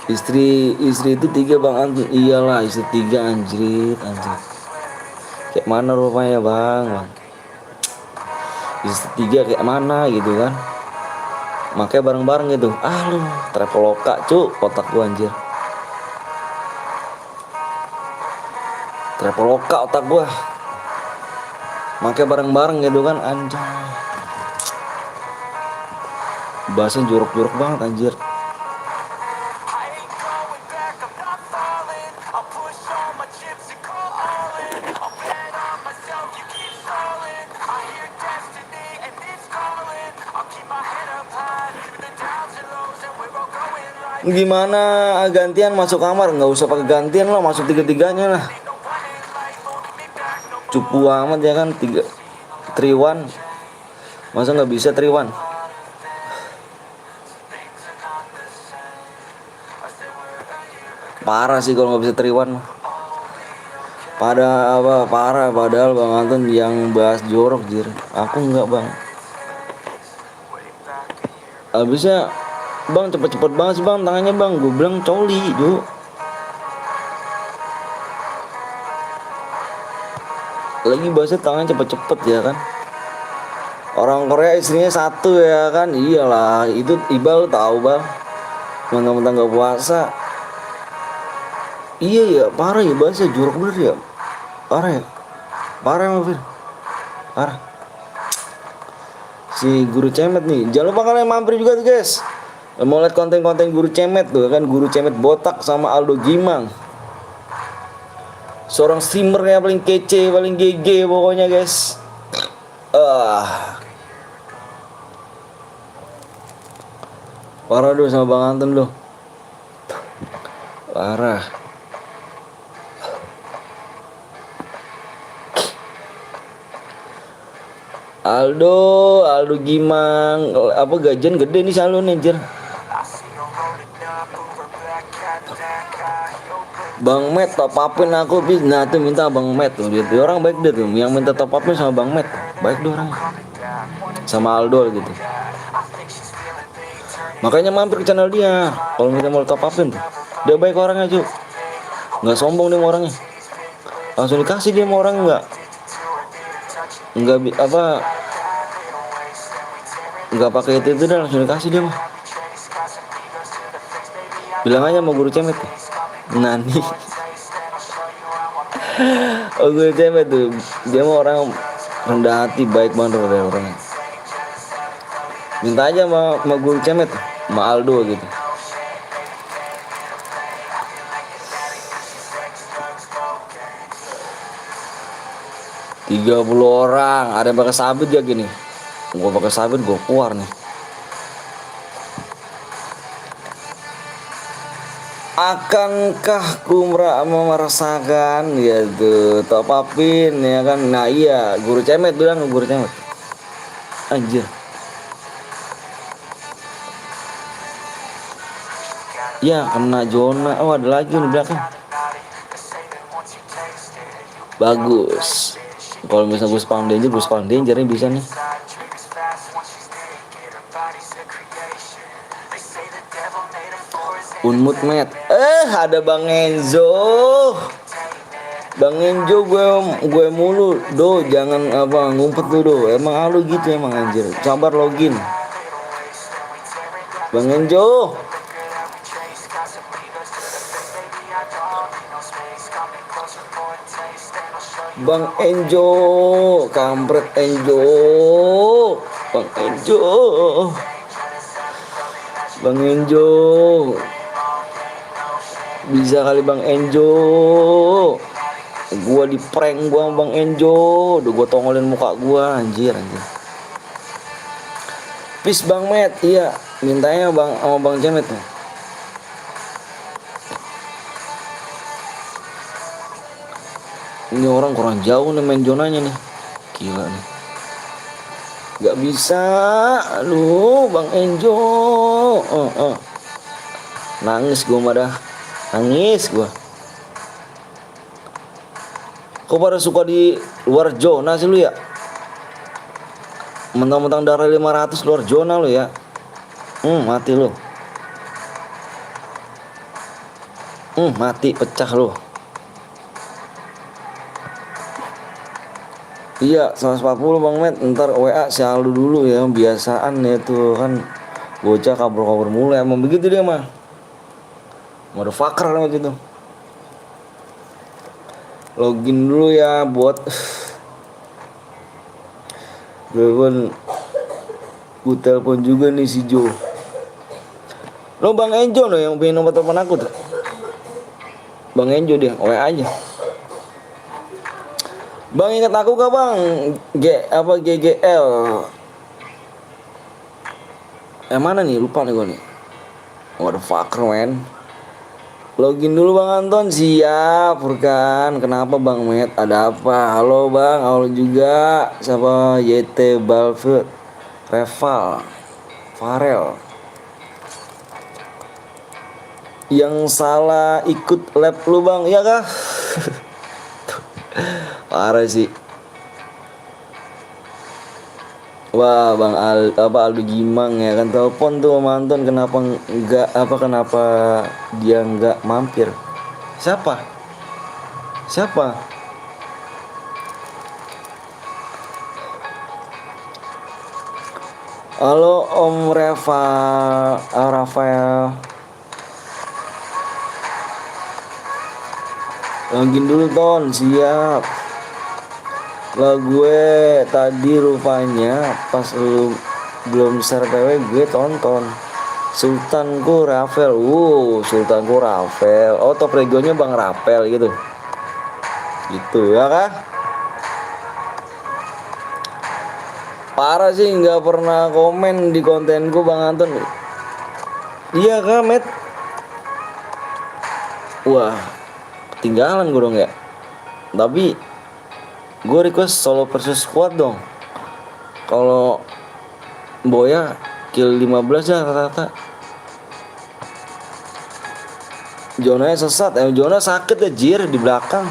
Istri itu 3 bang Antun. Iyalah istri 3 anjrit. Kayak mana rupanya bang. Istri 3 kayak mana gitu kan. Makanya bareng-bareng gitu. Ah lu Traveloka cuk otak gua anjir. Traveloka otak gua. Makanya bareng-bareng gitu kan anjay. Bahasa jorok-jorok banget anjir. Gimana gantian masuk kamar? Nggak usah pakai gantian lah, masuk 3-3-nya lah. Cupu amat ya kan 3-1. Masa nggak bisa 3-1? Parah sih kalau nggak bisa 3-1 mah. Parah padahal Bang Anton yang bahas jorok jir. Aku enggak bang. Habisnya bang cepet-cepet banget sih bang tangannya bang. Gue bilang coli ju. Lagi bahasnya tangannya cepet-cepet ya kan. Orang Korea istrinya 1 ya kan. Iyalah itu Iqbal tahu bang. Mentang-mentang gak puasa. Iya ya parah ya bahasa jorok bener ya. Parah ya. Parah emang Fir. Parah. Si Guru Cemet nih. Jangan lupa kalian mampir juga tuh guys. Mau lihat konten-konten Guru Cemet tuh kan. Guru Cemet botak sama Aldo Gimang. Seorang streamer yang paling kece, paling GG pokoknya guys. Parah tuh sama Bang Anton loh. Parah. Aldo Gimang apa gajian gede nih selalu nih anjir. Bang Met top upin aku bis. Nah tuh minta Bang Met tuh dia orang baik deh tuh yang minta top upin sama Bang Met. Baik deh orangnya. Sama Aldo gitu. Makanya mampir ke channel dia kalau minta mau top upin tuh. Dia baik orangnya cuy. Nggak sombong dia sama orangnya. Langsung dikasih dia sama orang nggak pakai itu dah langsung dikasih dia mah. Bilang aja mau Guru Cemet tuh. Nani. Oh Guru Cemet tuh dia mah orang rendah hati baik banget orangnya. Minta aja sama Guru Cemet tuh, sama Aldo gitu. Tiga 30 orang, ada yang pakai sabit ya gini. Gua pakai sabit gua keluar nih. Akankah ku merasakan gitu top upin ya kan. Nah iya Guru Cemet bilang Guru Cemet. Anjir. Ya kena zona. Oh ada lagi di belakang. Bagus. Kalau misalnya gue spam danger nih bisa nih. Unmut Met. Ada Bang Enzo. Bang Enzo gue mulu. Do jangan ngumpet lu do. Emang lu gitu emang anjir. Sabar login. Bang Enzo. Bang Enjo, kampret Enjo, Bang Enjo, Bang Enjo, bisa kali Bang Enjo, gua di prank gua Bang Enjo, udah gua tongolin muka gua anjir. Peace Bang Met, iya, mintanya Bang sama Bang Cemet tuh. Ini orang kurang jauh nih main zonanya nih. Gila nih. Gak bisa. Lu Bang Enjo. Nangis gua mah dah. Nangis gua. Kok pada suka di luar zona sih lu ya? Mentang-mentang darah 500 luar zona lu ya. Mati lu. Mati pecah lu. Iya 140 Bang Met. Ntar WA si Aldo dulu ya. Biasaan ya tuh kan bocah kabur-kabur mulu. Emang begitu dia mah. Motherfucker lah gitu. Login dulu ya buat gue telepon juga nih si Jo. Lo Bang Enjo lo yang punya nomor telepon aku tuh. Bang Enjo dia, WA aja. Bang ingat aku gak Bang? GGL. Mana nih? Lupa nih gue nih. What the fuck man. Login dulu Bang Anton. Siap Furkan. Kenapa Bang Met? Ada apa? Halo Bang. Halo juga. Siapa? YT Balvet Reval Farel. Yang salah ikut lab lu Bang. Iya kah? Parah sih. Wah Bang Aldo Gimang ya kan telepon tuh sama Anton, kenapa dia nggak mampir? Siapa? Halo Om Rafael. Login dulu Ton, siap. Lah gue tadi rupanya pas lu belum share PW gue tonton Sultanku Rafael. Sultanku Rafael. Oh top regionnya Bang Rafael gitu. Gitu ya kah? Parah sih nggak pernah komen di kontenku Bang Anton. Iya kah Met? Wah ketinggalan gue dong ya. Tapi gue request solo versus squad dong. Kalau Boya kill 15 ya rata-rata. Jonanya sesat. Jona sakit ya Jir di belakang.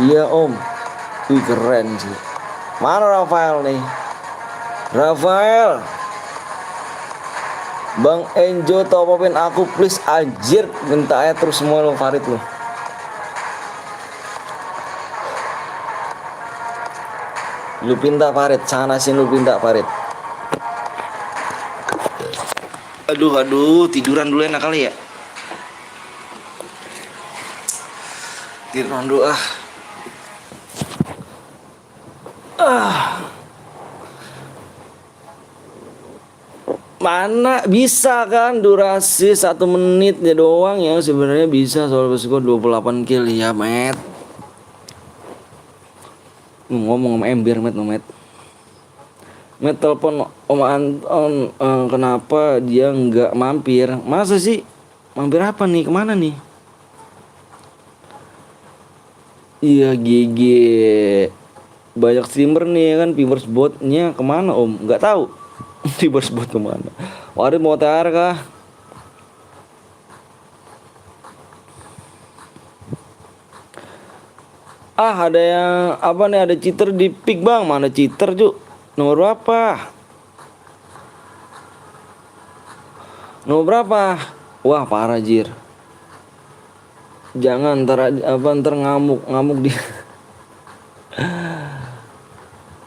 Iya Om. Wih keren sih. Mana Rafael nih? Rafael. Bang Enjo topopin aku please anjir. Minta aja terus semua lo Farid lo. Lu pinta Farid, sana sih lu pinta Farid. Aduh, tiduran dulu enak kali ya. Tiduran dulu Mana bisa kan durasi 1 menit ya doang ya sebenarnya bisa soal bersiko 28 kill ya Met. Ngomong sama Ember Met telepon Om Anton, kenapa dia nggak mampir? Masa sih mampir apa nih, kemana nih? Iya GG banyak streamer nih ya kan, viewers botnya kemana Om? Nggak tahu. Viewers bot kemana? Warid mau TR kah? Ada yang apa nih, ada cheater di pick Bang. Mana cheater Cuk? Nomor berapa? Wah parah Jir. Jangan ntar ngamuk dia.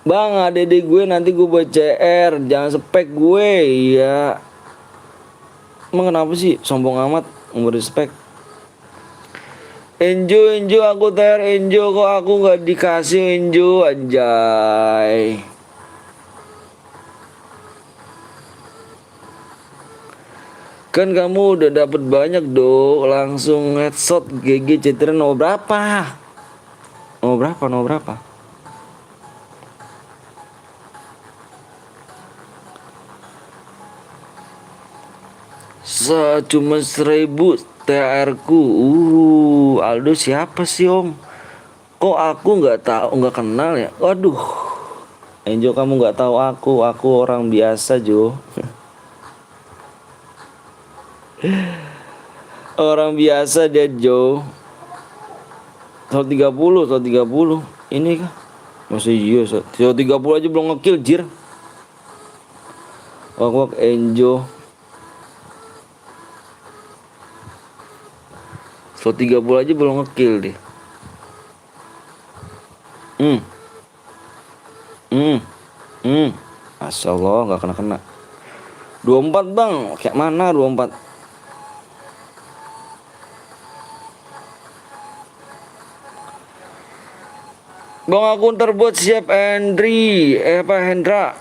Bang adek gue nanti gue buat CR. Jangan spek gue. Iya. Emang kenapa sih sombong amat umur spek? Enjo aku TR Enjo, kok aku gak dikasih Enjo anjay. Kan kamu udah dapet banyak dong, langsung headshot GG cetiran. Nomor berapa? Cuma 1000 TR ku. Aldo siapa sih Om? Kok aku nggak kenal ya? Waduh. Enjo kamu nggak tahu aku orang biasa Jo. Orang biasa dia Jo. 130. Ini kah? Masih iya 130 aja belum ngekill Jir. Wak Enjo. So 30 aja belum ngekill dia. Hmm. Hmm. Hmm. Masya Allah nggak kena. 24 bang, kayak mana 24? Bang aku terbuat siap Hendra.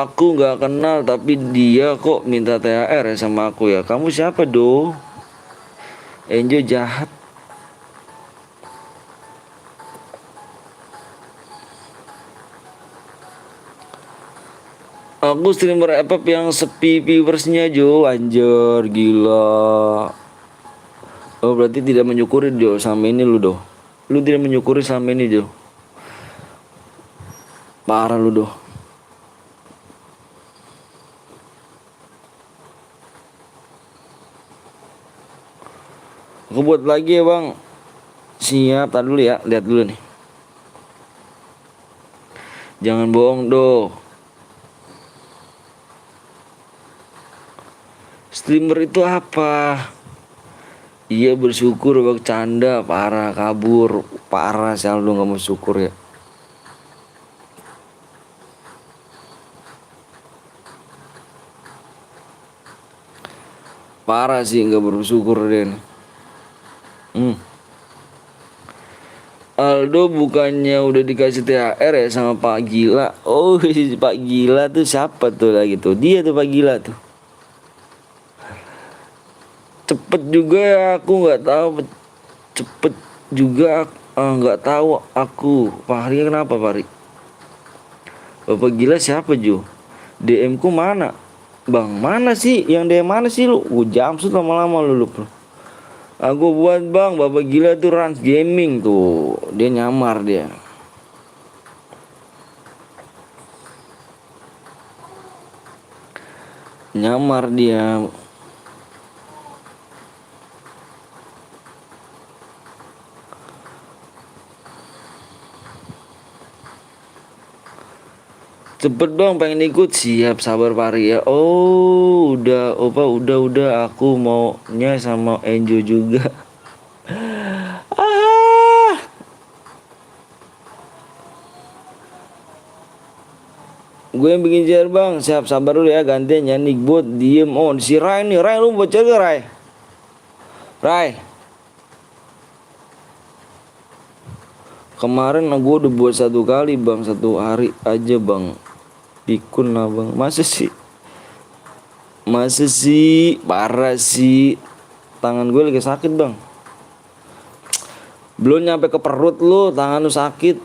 Aku nggak kenal tapi dia kok minta THR ya sama aku ya. Kamu siapa do? Enjo jahat. Aku streamer FF yang sepi viewersnya Jo. Anjir gila. Oh berarti tidak menyukuri Jo sama ini lu do. Lu tidak menyukuri sama ini Jo. Parah lu doh. Aku buat lagi ya bang. Siap, tar dulu ya, lihat dulu nih. Jangan bohong doh. Streamer itu apa? Iya bersyukur bang, canda, parah, kabur, parah selalu nggak mau syukur ya. Parah sih nggak bersyukur deh. Aldo bukannya udah dikasih THR ya sama Pak Gila. Oh Pak Gila tuh siapa tuh lagi tuh? Dia tuh Pak Gila tuh. Cepet juga ya, aku nggak tahu. Cepet juga nggak tahu aku. Pak Hari kenapa Pak Hari? Bapak Gila siapa Jo? DM ku mana? Bang mana sih? Yang DM mana sih lu? Jamsut lama-lama lu. Aku buat bang, Bapak Gila tuh Rans Gaming tuh. Dia nyamar dia. Nyamar dia. Cepet dong pengen ikut. Siap sabar pari ya. Oh udah opa udah aku maunya sama Enjo juga. Gue yang bikin share bang. Siap sabar dulu ya, gantian ya Nickbot diem on. Si Rai nih, Rai lu bocor gak Rai? Rai kemarin gue udah buat 1 kali bang, 1 hari aja bang. Pikun lah bang. Masa sih parah sih. Tangan gue lagi sakit bang. Belum nyampe ke perut lu, tangan lu sakit.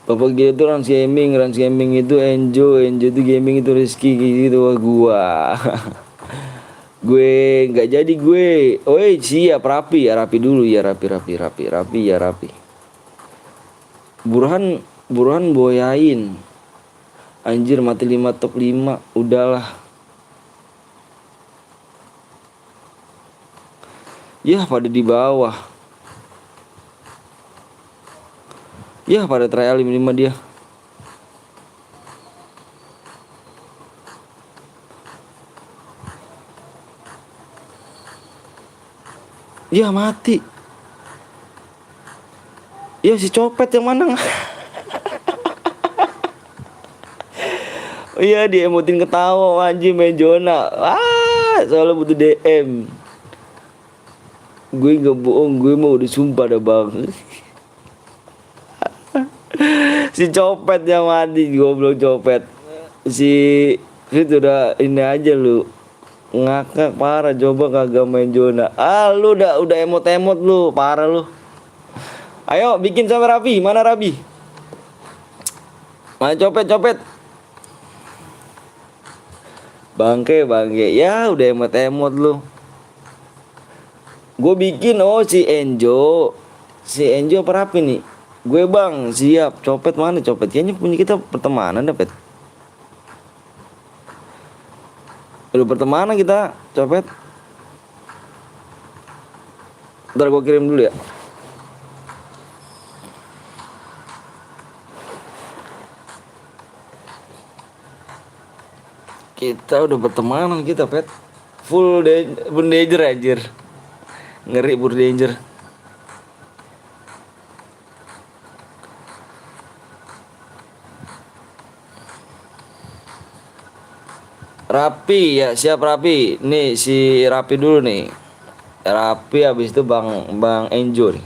Bapak Gila itu Rans Gaming itu Enjo itu gaming itu Rizky gitu gua. Gue nggak jadi gue. Oi siap rapi ya, rapi dulu ya, rapi ya rapi. Burhan boyain. Anjir mati 5 top 5. Udahlah. Ya pada di bawah. Ya pada trial 55 dia. Ya mati. Ya si copet yang mana? Oh iya dia emotin ketawa anjing main zona. Soalnya butuh DM. Gue gak bohong, gue mau disumpah dah bang. Si copet yang mati, goblok copet. Si itu udah ini aja lu. Ngakak parah, coba kagak main zona. Lu udah emot-emot lu, parah lu. Ayo bikin sama Rabi, mana Rabi? Mana copet. Bangke, ya udah emot-emot lu. Gue bikin si Enjo apa Rapi nih? Gue bang, siap. Copet mana copet? Kayaknya punya kita pertemanan dapet. Udah pertemanan kita, copet. Ntar gue kirim dulu ya. Kita udah bertemanan kita, Pet. Full danger anjir. Ngeri full danger. Rapi ya, siap Rapi. Nih si Rapi dulu nih. Rapi habis itu Bang Enjo nih.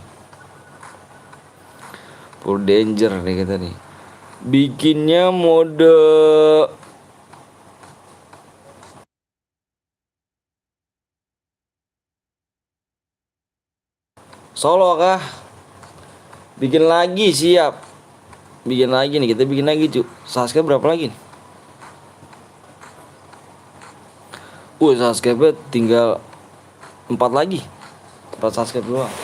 Full danger nih kita nih. Bikinnya mode solo kah? Bikin lagi, siap. Bikin lagi nih, kita bikin lagi cu. Subscribe berapa lagi nih? Subscribe tinggal 4 lagi. 4 subscribe doang.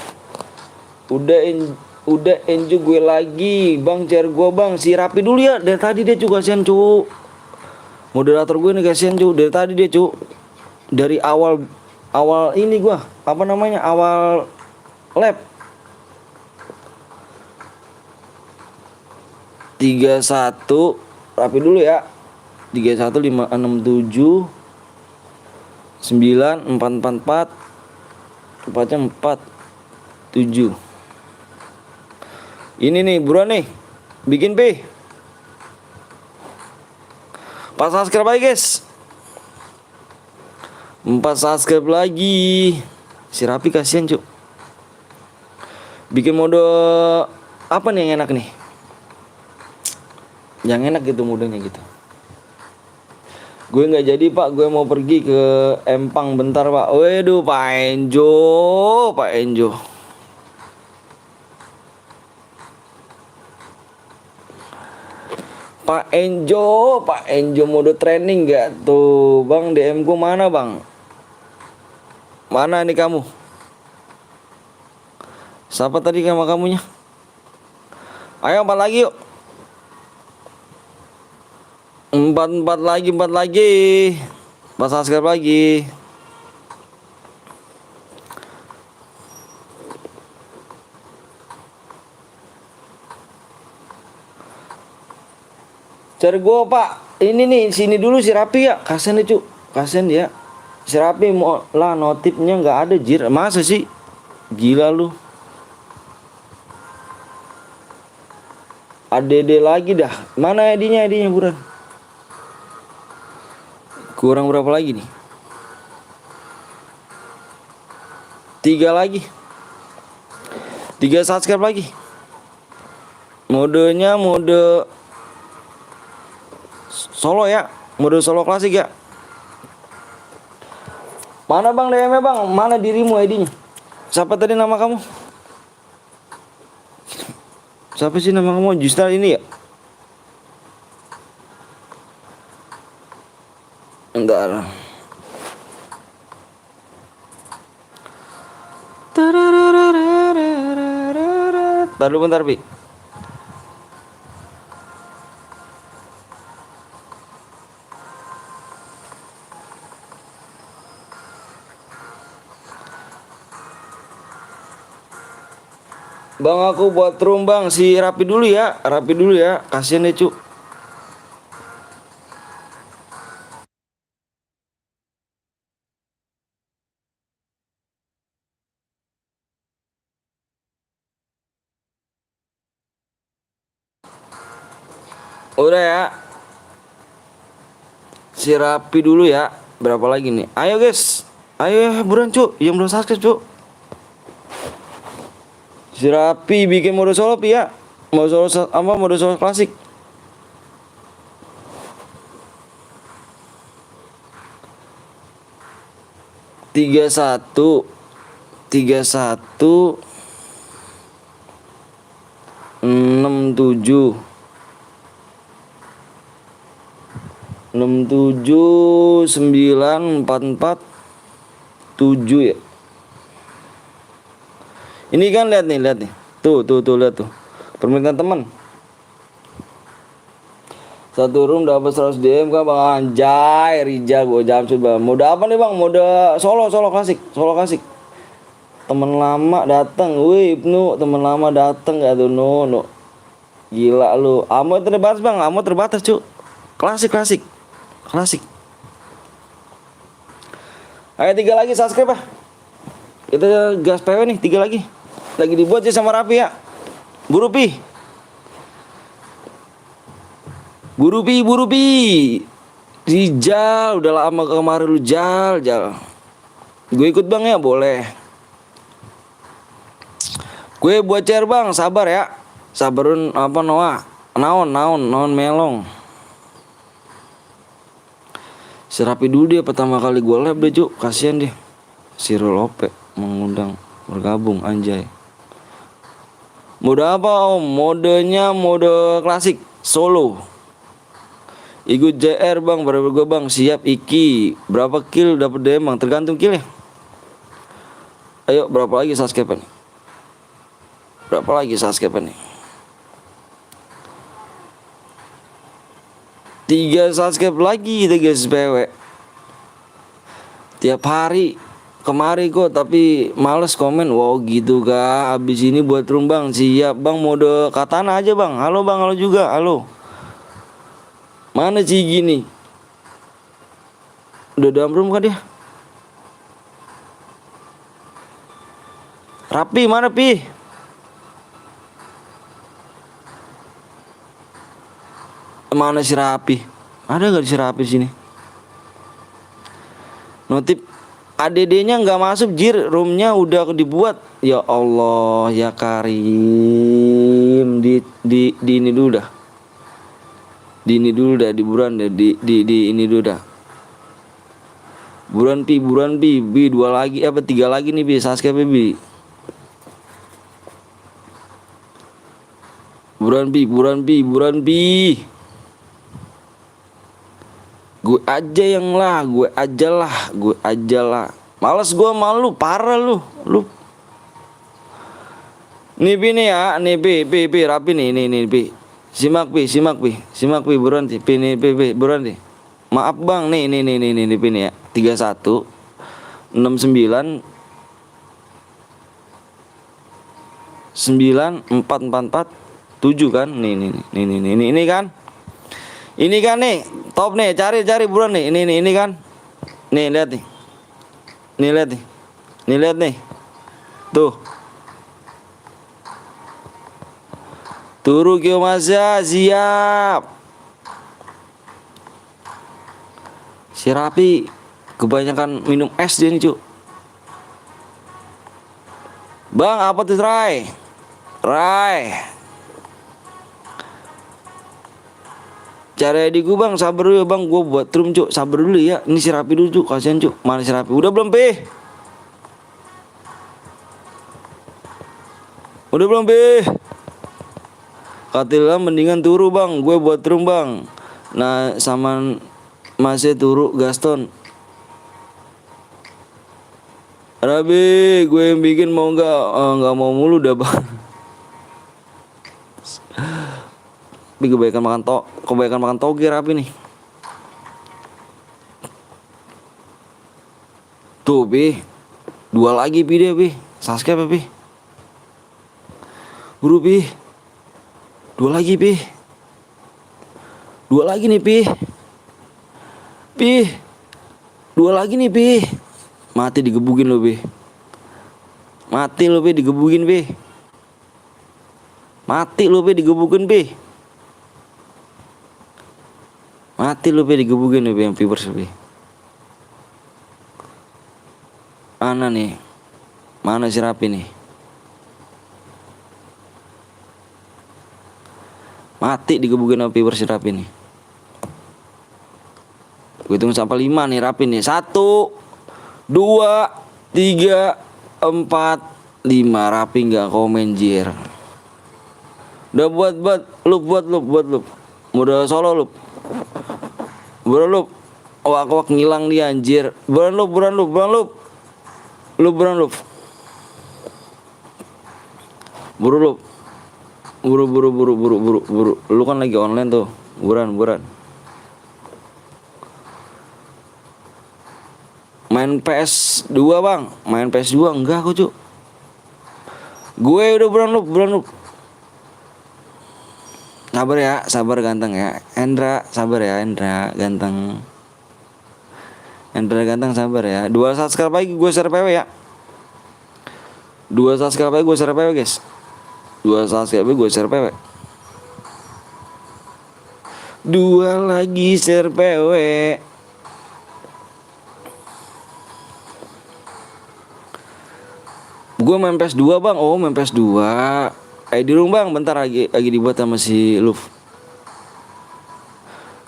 Udah enjoy gue lagi. Bang share gue bang. Si Rapi dulu ya. Dari tadi dia juga kasihan cu. Moderator gue nih kasihan cu. Dari tadi dia cu. Dari awal ini gue. Apa namanya? Awal lab. 31 Rapi dulu ya. 31 5 6 7 9 4 4 4 4 7. Ini nih buruan nih. Bikin P. Pas subscribe lagi guys. 4 subscribe lagi. Si Rapi kasihan cuk. Bikin mode apa nih yang enak nih? Yang enak gitu modenya gitu. Gue nggak jadi pak, gue mau pergi ke Empang bentar pak. Waduh Pak Enjo. Pak Enjo mode training gak tuh bang? DM gue mana bang? Mana nih kamu? Siapa tadi sama kamunya? Ayo 4 lagi yuk. 4 lagi. 4 subscribe lagi. Cari gue pak. Ini nih sini dulu si Rapi ya. Kasian nih cu. Kasian dia. Si Rapi mau lah notifnya nggak ada jir. Masa sih? Gila lu. ADD lagi dah. Mana ID-nya buruan. Kurang berapa lagi nih? 3 lagi. 3 subscribe lagi. Modenya mode solo ya. Mode solo klasik ya. Mana bang DM-nya bang? Mana dirimu ID-nya? Siapa tadi nama kamu? Siapa sih nama kamu? Justal ini ya? Bentar. Bentar Pi. Bang aku buat room bang. Si Rapi dulu ya. Kasian deh cu. Udah ya. Si Rapi dulu ya. Berapa lagi nih? Ayo guys. Ayo buruan cu. Yang belum subscribe cu. Si Rapi bikin mode solo Pi ya. Mode solo klasik. Tiga satu 67 9 4 7 ya. Ini kan lihat nih. Tuh lihat tuh. Permintaan teman. Satu room dapat 100 DM kan bang. Anjay Rijal gue jam sudah. Mode apa nih bang? Mode solo klasik. Temen lama datang. Wih Ibnu, temen lama datang gak tuh no. Gila lu. Amo terbatas bang. Klasik. Ayo 3 lagi subscribe ah. Kita gas PW nih 3 lagi. Lagi dibuat sih sama Rapi ya. Buru Pi. Buru Pi. Rijal, udah lama kemarin lu Jal. Gue ikut bang ya, boleh. Gue buat share bang, sabar ya. Sabarun apa Noah? Naon melong. Si Rapi dulu dia pertama kali gue live deh Cuk, kasihan dia. Si Rolope mengundang bergabung anjay. Mode apa om? Modenya mode klasik solo. Ikut JR bang, berapa gue bang? Siap Iki. Berapa kill dapat DM bang? Tergantung kill ya. Ayo berapa lagi subscribe nih? Berapa lagi subscribe nih? 3 subscribe lagi kita guys PW. Tiap hari kemari kok tapi males komen. Wow gitu kah? Abis ini buat room bang. Siap bang, mode katana aja bang. Halo bang, halo juga, halo. Mana sih gini? Udah dalam room kan dia? Rapi mana Pi? Mana si Rapi? Ada nggak si Rapi sini? Notif ADD-nya nggak masuk jir, roomnya udah dibuat. Ya Allah ya Karim, di ini dulu dah. Di ini dulu dah, di buruan deh, di ini dulu dah. Buruan Pi, Bi 2 lagi apa 3 lagi nih Bi, subscribe Bi. Buruan Bi. Gue aja lah. Males gue malu parah lu. Nih Pi nih ya, nih Pi Rapi nih Pi. Simak Pi, buruan Pi nih Pi, buruan nih. Maaf bang, nih Pi nih ya. 31 69 9444 7 kan? Ini kan? Ini kan nih, top nih, cari buruan nih. Ini kan. Nih, lihat nih. Lihat nih. Tuh. Turu Kyo Masya, siap. Si Rapi kebanyakan minum es dia nih, Cuk. Bang, apa tuh Rai? Cari adik gue bang, sabar dulu ya bang, gue buat room Cuk, sabar dulu ya. Ini si Rapi dulu Cuk, kasihan Cuk. Mana si Rapi? Udah belum Pi? Katila mendingan turu bang, gue buat room bang. Nah sama masih turu Gaston. Rabi, gue yang bikin mau nggak mau mulu dah bang. Tapi kebaikan makan toge Rapi nih. Tuh Pi, 2 lagi Pi dia Pi, subscribe Pi. Buru Pi, 2 lagi Pi. 2 lagi nih Pi. 2 lagi nih Pi. Mati digebukin lo Pi. Mati lo Pi digebukin Pi. Mati lo Pi digebukin Pi. Mati lu Pi digebukin nih yang viewers Pi. Mana nih? Mana si Rapi nih? Mati digebukin sama viewers si Rapi nih. Gue hitung sampai 5 nih Rapi nih. 1 2 3 4 5. Rapi nggak komen jir. Udah buat loop. Udah solo loop. Buruan lu. Wak ngilang dia anjir. Buruan lu. Buru. Lu kan lagi online tuh. Buruan. Main PS2 bang. Main PS2 enggak aku Cuk. Gue udah buruan lu. Sabar ganteng ya Endra, sabar ya Endra ganteng. Hendra ganteng sabar ya. 2 subscribe lagi gue share PW ya. 2 subscribe lagi gue share PW guys. 2 subscribe lagi gue share PW. 2 lagi share PW. Gue main PS2 bang. Oh main PS2. Di rumah bang, bentar lagi dibuat sama si Luf.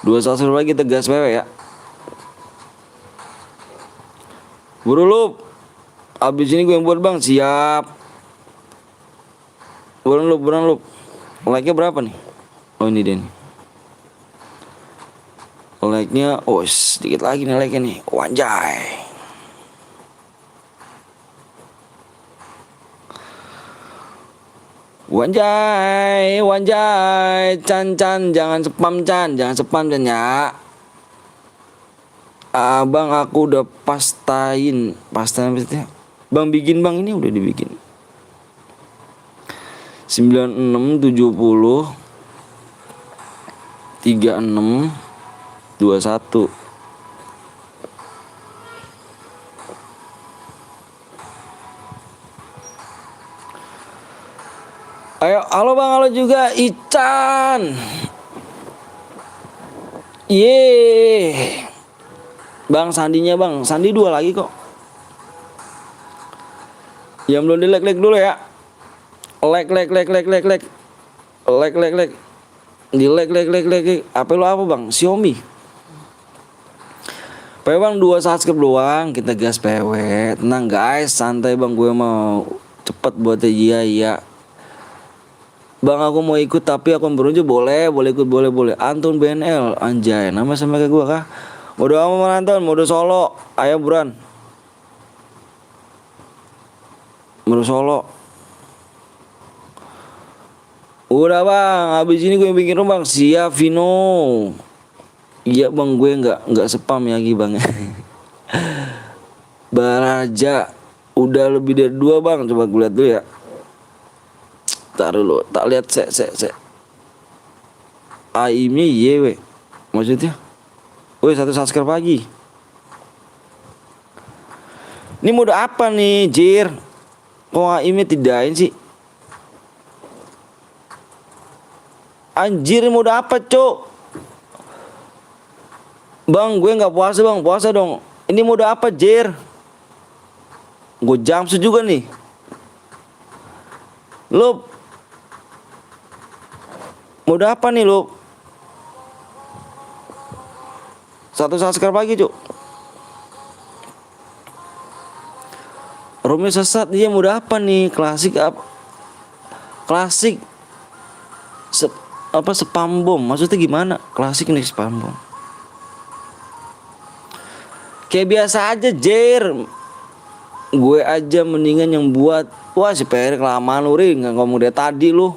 2 subscribe lagi tegas PW ya. Buru Luf. Abis ini gue yang buat bang, siap. Buruan Luf. Like-nya berapa nih? Oh ini dia nih. Like-nya, oh sedikit lagi nih like-nya nih. Wanjay. Wanjay, Chan, jangan spam Chan ya. Abang aku udah pastain maksudnya. Bang bikin bang, ini udah dibikin. 96 70 36 21. Ayo, halo bang, halo juga Ican. Yeay. Bang sandinya bang, sandi 2 lagi kok. Yang belum di like dulu ya. Like. Di like. Apa lo apa bang? Xiaomi. PW bang 2 subscribe doang, kita gas PW. Tenang guys, santai bang, gue mau cepet buat iya. Bang aku mau ikut tapi akun berunjuk boleh ikut boleh. Anton BNL anjay, nama sama kayak gua kah? Mode apa Anton? Mode solo. Ayo buruan. Mode solo. Udah bang, habis ini gue bikin rumah bang. Siap Vino. Iya bang, gue nggak spam ya lagi bang. Baraja udah lebih dari 2 bang, coba gue lihat dulu ya. Taruh lo, tak lihat se. Aimnya yewe. Maksudnya? Woi 1 subscribe lagi. Ini mode apa nih, Jir? Kok aimnya tidakin sih? Anjir mode apa, Cok? Bang, gue nggak puasa bang, puasa dong. Ini mode apa, Jir? Gue jumpsuit juga nih. Lo mode apa nih lo? 1 subscribe lagi cuk. Romeo sesat dia mode apa nih? Klasik apa? Klasik spam bom? Maksudnya gimana? Klasik nih spam bom. Kayak biasa aja Jer. Gue aja mendingan yang buat. Wah si PR kelamaan lu ring, nggak ngomong dia tadi lu.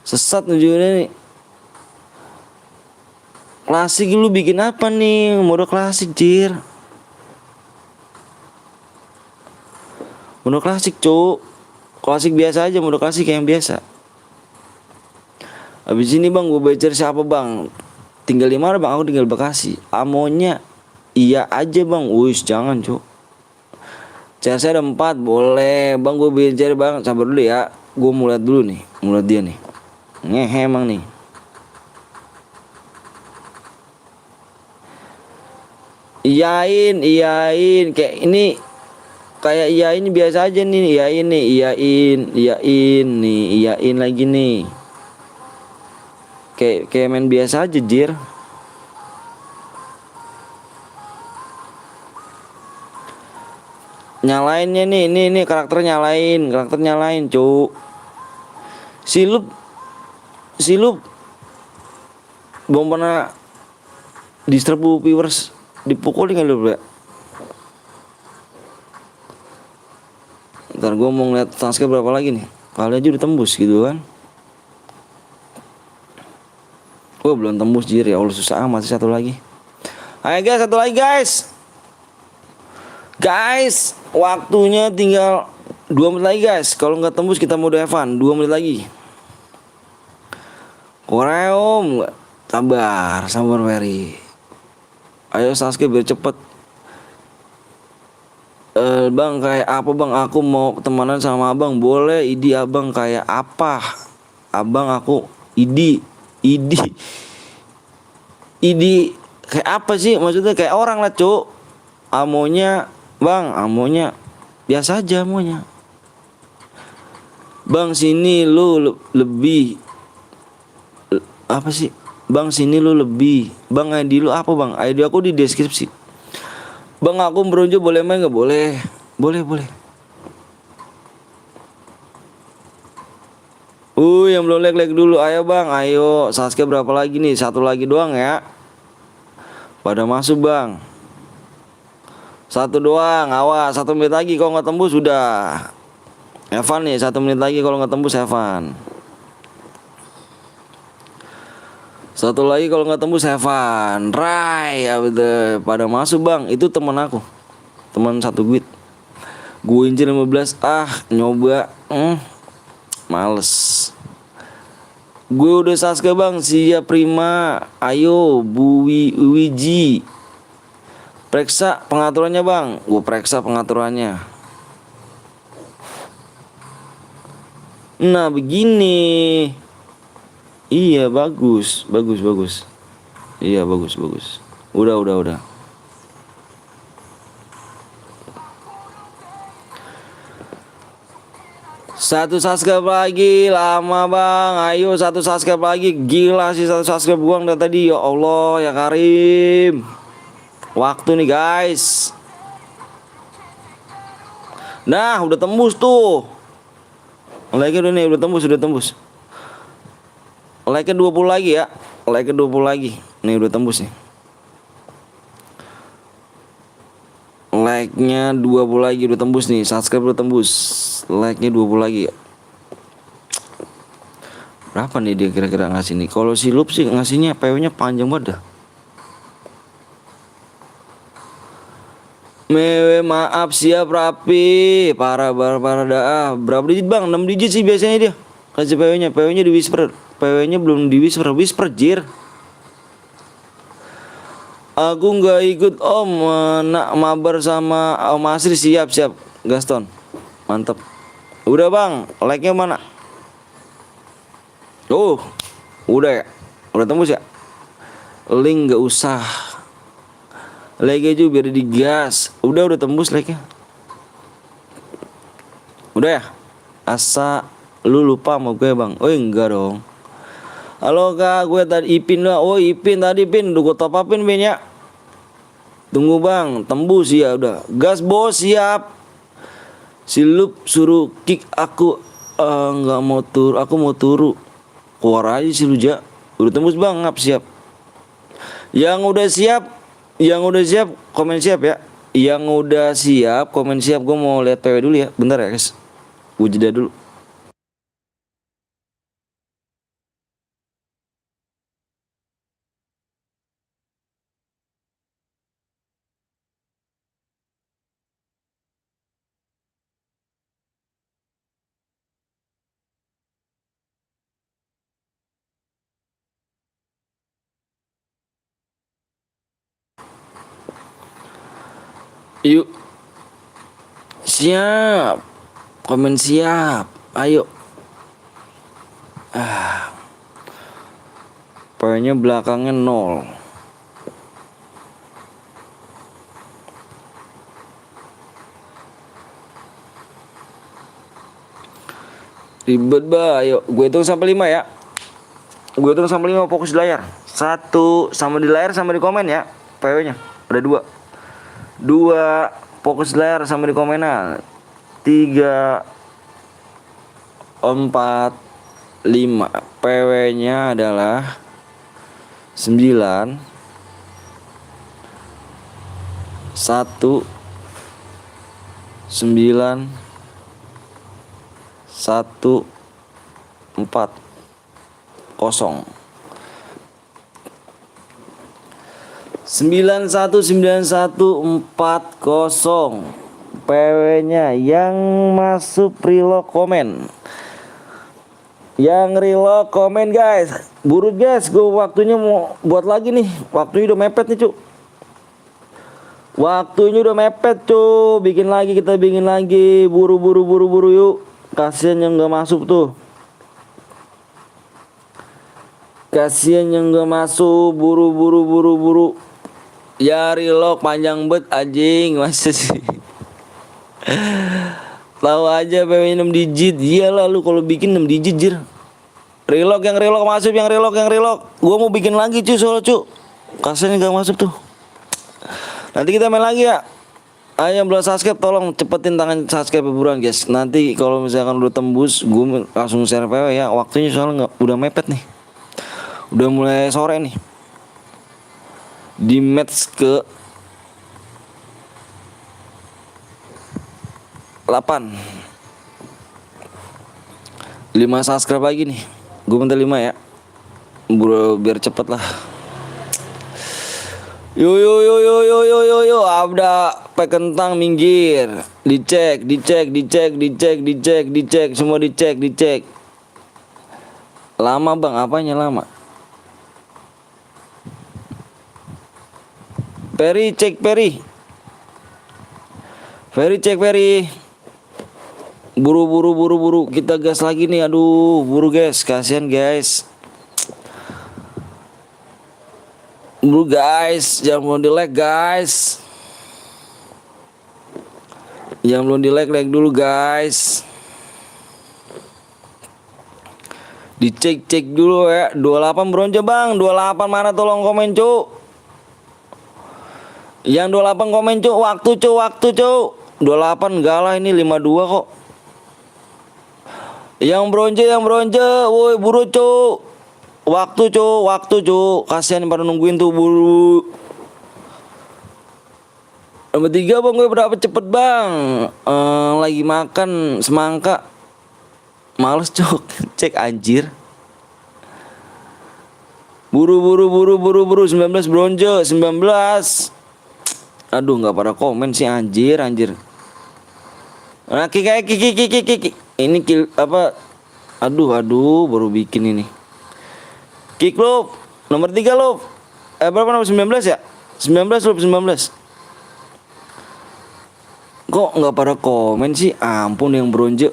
Sesat nunjukinnya nih. Klasik lu bikin apa nih? Mode klasik Jir. Mode klasik cuk. Klasik biasa aja, mode klasik yang biasa. Habis ini bang gue baca siapa bang? Tinggal 5 bang, aku tinggal Bekasi. Amonya iya aja bang. Wis jangan cuk. CRC ada 4 boleh. Bang gue bicara bang, sabar dulu ya. Gue mulai dulu nih, mulai dia nih. Ngehe emang nih. Iyain kayak ini, kayak iyain biasa aja nih. Iyain lagi nih. Kayak main biasa aja Jir. Nyalainnya nih, ini karakter nyalain cuk. Silup belum pernah diserbu viewers, dipukulin kan lu ya. Ntar gue mau ngeliat transfer berapa lagi nih. Kali aja udah tembus gitu kan. Gue belum tembus Jir, ya Allah susah amat. Masih 1 lagi. Ayo guys, 1 lagi guys, waktunya tinggal 2 menit lagi guys. Kalau nggak tembus kita mode Evan 2 menit lagi. Koreom, sabar Mary. Ayo Sasuke biar cepet. Bang kayak apa bang? Aku mau temenan sama abang. Boleh. Idi abang kayak apa? Abang aku Idi kayak apa sih? Maksudnya kayak orang lah cuk. Amonya bang, amonya biasa aja amonya. Bang sini lu lebih apa sih? Bang sini lu lebih. Bang ID lu apa bang? ID aku di deskripsi. Bang aku bronjo boleh main nggak? Boleh. Boleh. Yang belum like dulu. Ayo bang, ayo. Sasuke berapa lagi nih? Satu lagi doang ya. Pada masuk bang. Satu doang. Awas, 1 menit lagi kalau nggak tembus sudah. Evan nih, 1 menit lagi kalau nggak tembus Evan. Satu lagi kalau nggak tembus Evan. Rai, ya betul. Pada masuk bang. Itu teman aku. Teman satu guit. Gue incer 15. Nyoba. Males. Gue udah Sasuke bang. Siap prima. Ayo Bu Wiji. Periksa pengaturannya bang. Gue periksa pengaturannya. Nah begini. Iya bagus. Iya bagus. Udah. Satu Sasuke lagi, lama bang. Ayo 1 Sasuke lagi. Gila sih 1 Sasuke buang dari tadi. Ya Allah ya Karim. Waktu nih guys. Nah udah tembus tuh. Like-nya udah tembus. Like-nya 20 lagi ya. Like-nya 20 lagi. Nih udah tembus nih. Like-nya 20 lagi udah tembus nih. Subscribe udah tembus. Like-nya 20 lagi ya. Berapa nih dia kira-kira ngasih nih? Kalau si Lup sih ngasihnya PW-nya panjang banget dah. Mewe maaf siap rapi. Parah dah. Berapa digit bang? 6 digit sih biasanya dia. Kasih PW-nya. PW-nya di whisper. PW-nya belum di whisper. Whisper jir. Aku nggak ikut om. Nak mabar sama Om Asri. Siap Gaston. Mantap. Udah bang. Like-nya mana? Udah ya. Udah tembus ya. Link nggak usah. Like aja biar digas. Udah tembus like-nya. Udah ya. Asa lu lupa sama gue bang. Enggak dong. Halo kak, gue tadi Ipin lah. Ipin tadi Pin, udah gue top upin Pin ya. Tunggu bang, tembus ya udah. Gas bos siap. Si Lup suruh kick aku. Nggak mau tur, aku mau turu. Keluar aja si Luja. Udah tembus bang, ngap siap. Yang udah siap komen siap ya. Yang udah siap komen siap. Gue mau lihat PW dulu ya. Bentar ya guys. Gue jeda dulu. Yuk. Siap. Komen siap. Ayo. PW-nya belakangnya 0. Ribet bah. Ayo. Gue hitung sampai 5 ya. Gue hitung sampai 5 fokus di layar. 1 sama di layar sama di komen ya. PW-nya. Ada 2 fokus layar sama di komenan. 3 4 5. PW-nya adalah 9 1 9 1 4 0. 919140 PW-nya yang masuk reload komen. Yang reload komen guys. Buru guys, gue waktunya mau buat lagi nih. Waktunya udah mepet nih cuk. Waktunya udah mepet cu. Bikin lagi, kita bikin lagi. Buru yuk. Kasian yang gak masuk tuh. Kasian yang gak masuk. Buru. Ya relock panjang bet anjing. Masa sih. Tahu aja PW 6 digit. Iyalah lu kalau bikin 6 digit jir. Relock masuk, yang relock. Gua mau bikin lagi cu soalnya cu. Kasian yang gak masuk tuh. Nanti kita main lagi ya. Ayo yang belum subscribe tolong cepetin tangan subscribe buruan guys. Nanti kalau misalkan udah tembus gue langsung share PW ya. Waktunya soalnya udah mepet nih. Udah mulai sore nih. Di match ke 8. 5 subscribe lagi nih. Gue minta 5 ya. Bro, biar cepet lah. Yo, abda pakai kentang minggir. Dicek, semua dicek. Lama bang, apanya lama? Ferry cek. Buru. Kita gas lagi nih. Aduh, buru guys, kasihan guys. Buru guys, jangan belum di like guys. Yang belum di like dulu guys. Dicek dulu ya. 28 bronze bang. 28 mana tolong komen cu. Yang 28 komen cu. Waktu cu. 28 enggak lah, ini 52 kok. Yang bronze. Woi buru cu. Waktu cu. Kasihan pada nungguin tuh buru. Nomor 3 bang, gue berapa cepet bang. Lagi makan semangka. Males cok. Cek anjir. Buru 19 bronze 19. Aduh nggak pada komen sih anjir. Nah kiki. Ini kill apa? Aduh baru bikin ini. Kick loop nomor 3 loop. Berapa nomor 19 ya? 19 loop 19. Kok nggak pada komen sih? Ampun yang bronze.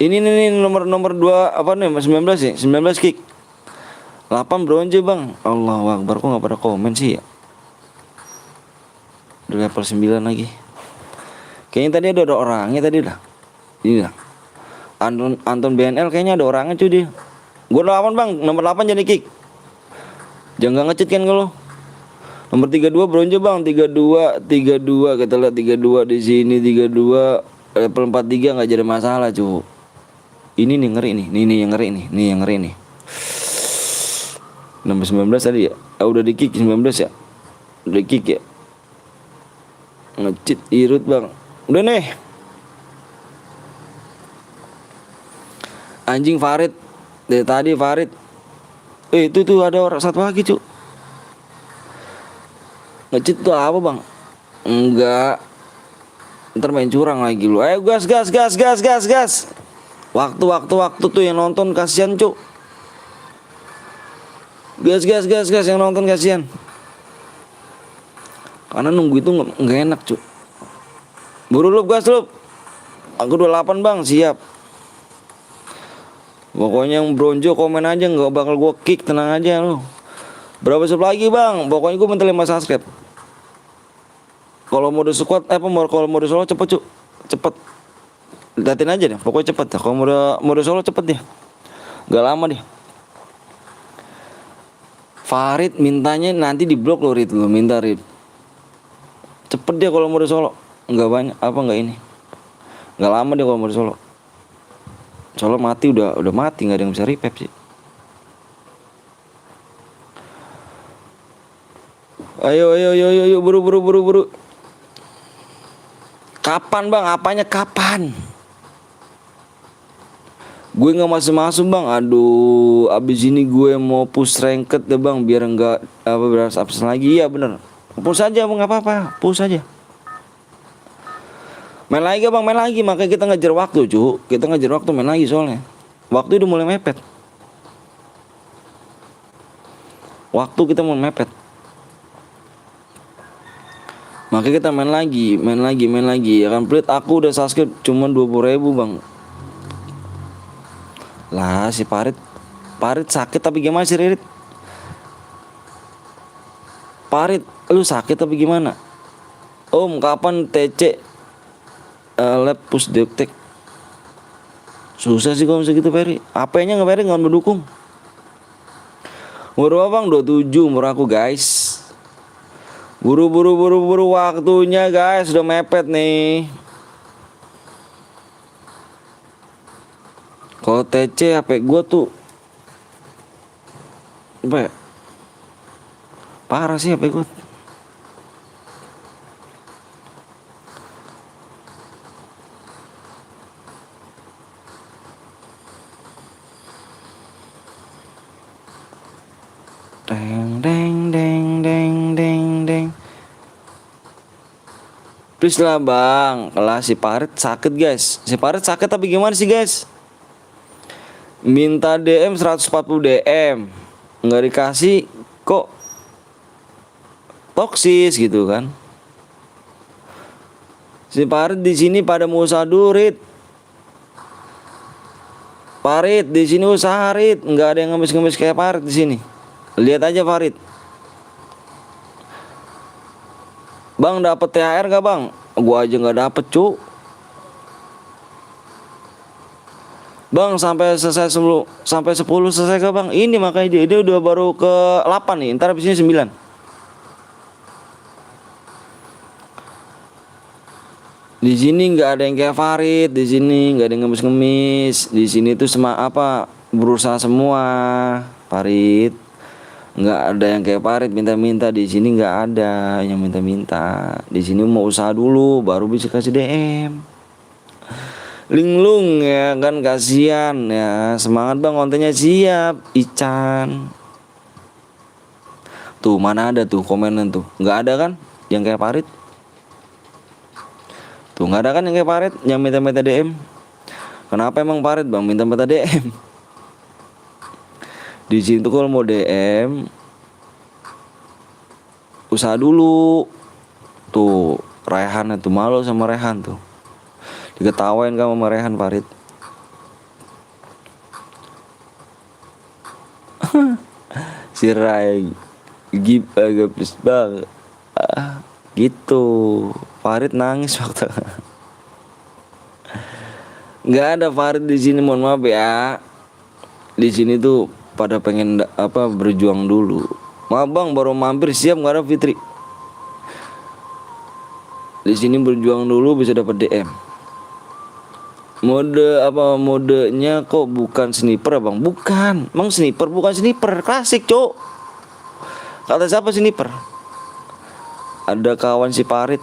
Ini nomor 2 apa nih? 19 ya? 19 kick. 8 bronze bang. Allahu Akbar, kok nggak pada komen sih ya? Udah level 9 lagi. Kayaknya tadi ada orangnya tadi dah. Ini dah. Anton BNL kayaknya ada orangnya cuy dia. Gua 8 bang, nomor 8 jadi kick. Jangan nge-cheat kan kalau. Nomor 32 bronze bang, 32 kita lihat 32 di sini 32 level 43 enggak jadi masalah cuy. Ini nih ngeri nih. Nih yang ngeri nih. Nomor 19 tadi ya. Udah di kick 19 ya. Udah di kick ya. Nge-cheat irut bang. Udah nih. Anjing Farid. Dari tadi Farid. Itu tuh ada orang satu lagi cu. Nge-cheat tuh apa bang? Enggak. Ntar main curang lagi lu. Ayo gas. Waktu tuh yang nonton kasihan cu. Gas yang nonton kasihan. Karena nunggu itu nggak enak cu. Buru lu gas lu. Aku 28 bang, siap. Pokoknya yang bronze komen aja, nggak bakal gua kick, tenang aja lu. Berapa sub lagi bang? Pokoknya gua minta 5 subscribe. Kalau mode squad kalau mode solo cepet cu. Cepet. Liatin aja deh, pokoknya cepet dah. Kalau mode solo cepet dia. Gak lama dia. Farid mintanya nanti di blok lo Rid, lo minta Rid. Cepet dia kalau mode solo. Enggak banyak enggak ini. Gak lama dia kalau mode solo. Solo mati udah mati, nggak ada yang bisa revive sih. Ayo buru. Kapan bang? Apanya kapan? Gue nggak masuk bang. Aduh, abis ini gue mau push ranked deh bang, biar nggak beras absen lagi. Iya bener. Push aja bang, nggak apa-apa. Push aja. Main lagi bang, main lagi. Makanya kita ngejar waktu cu. Kita ngejar waktu main lagi soalnya. Waktu udah mulai mepet. Waktu kita mau mepet. Makanya kita main lagi. Ya kan Plit, aku udah subscribe cuma 20.000 bang. Lah si Parit sakit tapi gimana sih Ririt? Parit, lu sakit tapi gimana? Om, kapan TC lab push deoktek? Susah sih kalau misalnya gitu Peri. AP-nya nggak Peri, nggak mendukung. Umur berapa bang? 27 umur aku guys. Buru waktunya guys, udah mepet nih. Kalau TC HP gua tuh apa ya? Parah sih HP gua. Deng. Please lah bang, kelas si Parit sakit guys. Si Parit sakit tapi gimana sih guys? Minta DM 140 DM, nggak dikasih kok toksis gitu kan? Si Parit di sini pada mau usaha durit. Parit di sini usaha Rit, nggak ada yang ngemis kayak Parit di sini. Lihat aja Farid. Bang dapat THR gak bang? Gua aja nggak dapet cu. Bang sampai 10 selesai gak bang? Ini makanya dia udah baru ke 8 nih. Ntar habis ini 9. Di sini nggak ada yang kayak Farid. Di sini nggak ada yang ngemis. Di sini tuh berusaha semua. Farid. Nggak ada yang kayak Parit minta-minta. Di sini nggak ada yang minta-minta. Di sini mau usaha dulu baru bisa kasih DM. Linglung ya kan, kasihan ya. Semangat bang, kontennya siap. Ican tuh, mana ada tuh komenan tuh? Nggak ada kan yang kayak Parit tuh, nggak ada kan yang kayak Parit yang minta-minta DM. Kenapa emang Parit bang minta-minta DM? Di sini tuh kalau mau DM usaha dulu. Tuh Rehan itu malu sama Rehan tuh. Diketawain kamu sama Rehan Farid. Si Rai gip agak please bang. Gitu. Farid nangis waktu. Nggak ada Farid di sini, mohon maaf ya. Di sini tuh pada pengen berjuang dulu. Maaf bang baru mampir, siap nggak ada Fitri. Di sini berjuang dulu bisa dapat DM. Modenya kok bukan sniper bang? Bukan, emang sniper bukan sniper klasik cok. Kata siapa sniper? Ada kawan si Parit.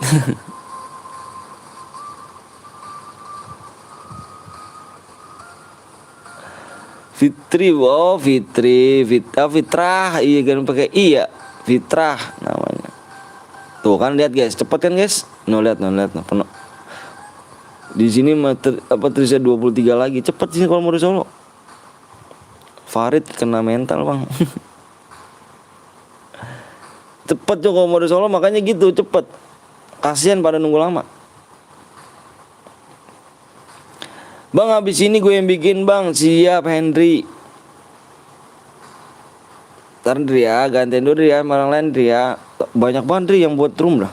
Fitri, wow Fitrah, iya kan pakai iya, Fitrah namanya. Tuh kan lihat guys, cepet kan guys? Lihat penuh. Di sini tulisnya 23 lagi, cepet sih kalau mau di Solo. Farid kena mental bang. Cepet tuh kalau mau di Solo, makanya gitu cepet. Kasian pada nunggu lama. Bang habis ini gue yang bikin bang. Siap Henry. Ntar Dri ya, gantiin dulu Dri ya, orang lain Dri ya. Banyak banget Dri yang buat room dah.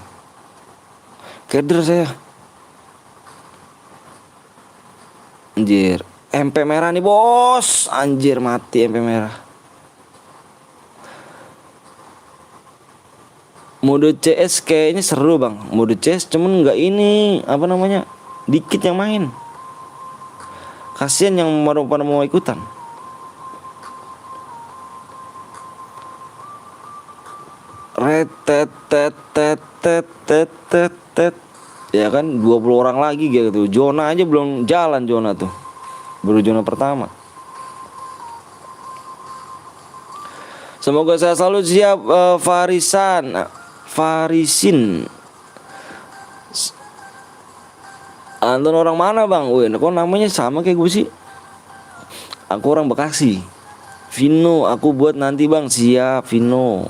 Keder saya. Anjir, MP merah nih bos. Anjir mati MP merah. Mode CS kayaknya seru bang. Mode CS cuman nggak ini dikit yang main. Kasian yang pada mau ikutan. Ya kan 20 orang lagi gitu. Zona aja belum jalan zona tuh. Baru zona pertama. Semoga saya selalu siap. Farisin. Anton orang mana bang? Wih, kok namanya sama kayak gue sih? Aku orang Bekasi. Vino, aku buat nanti bang. Siap Vino.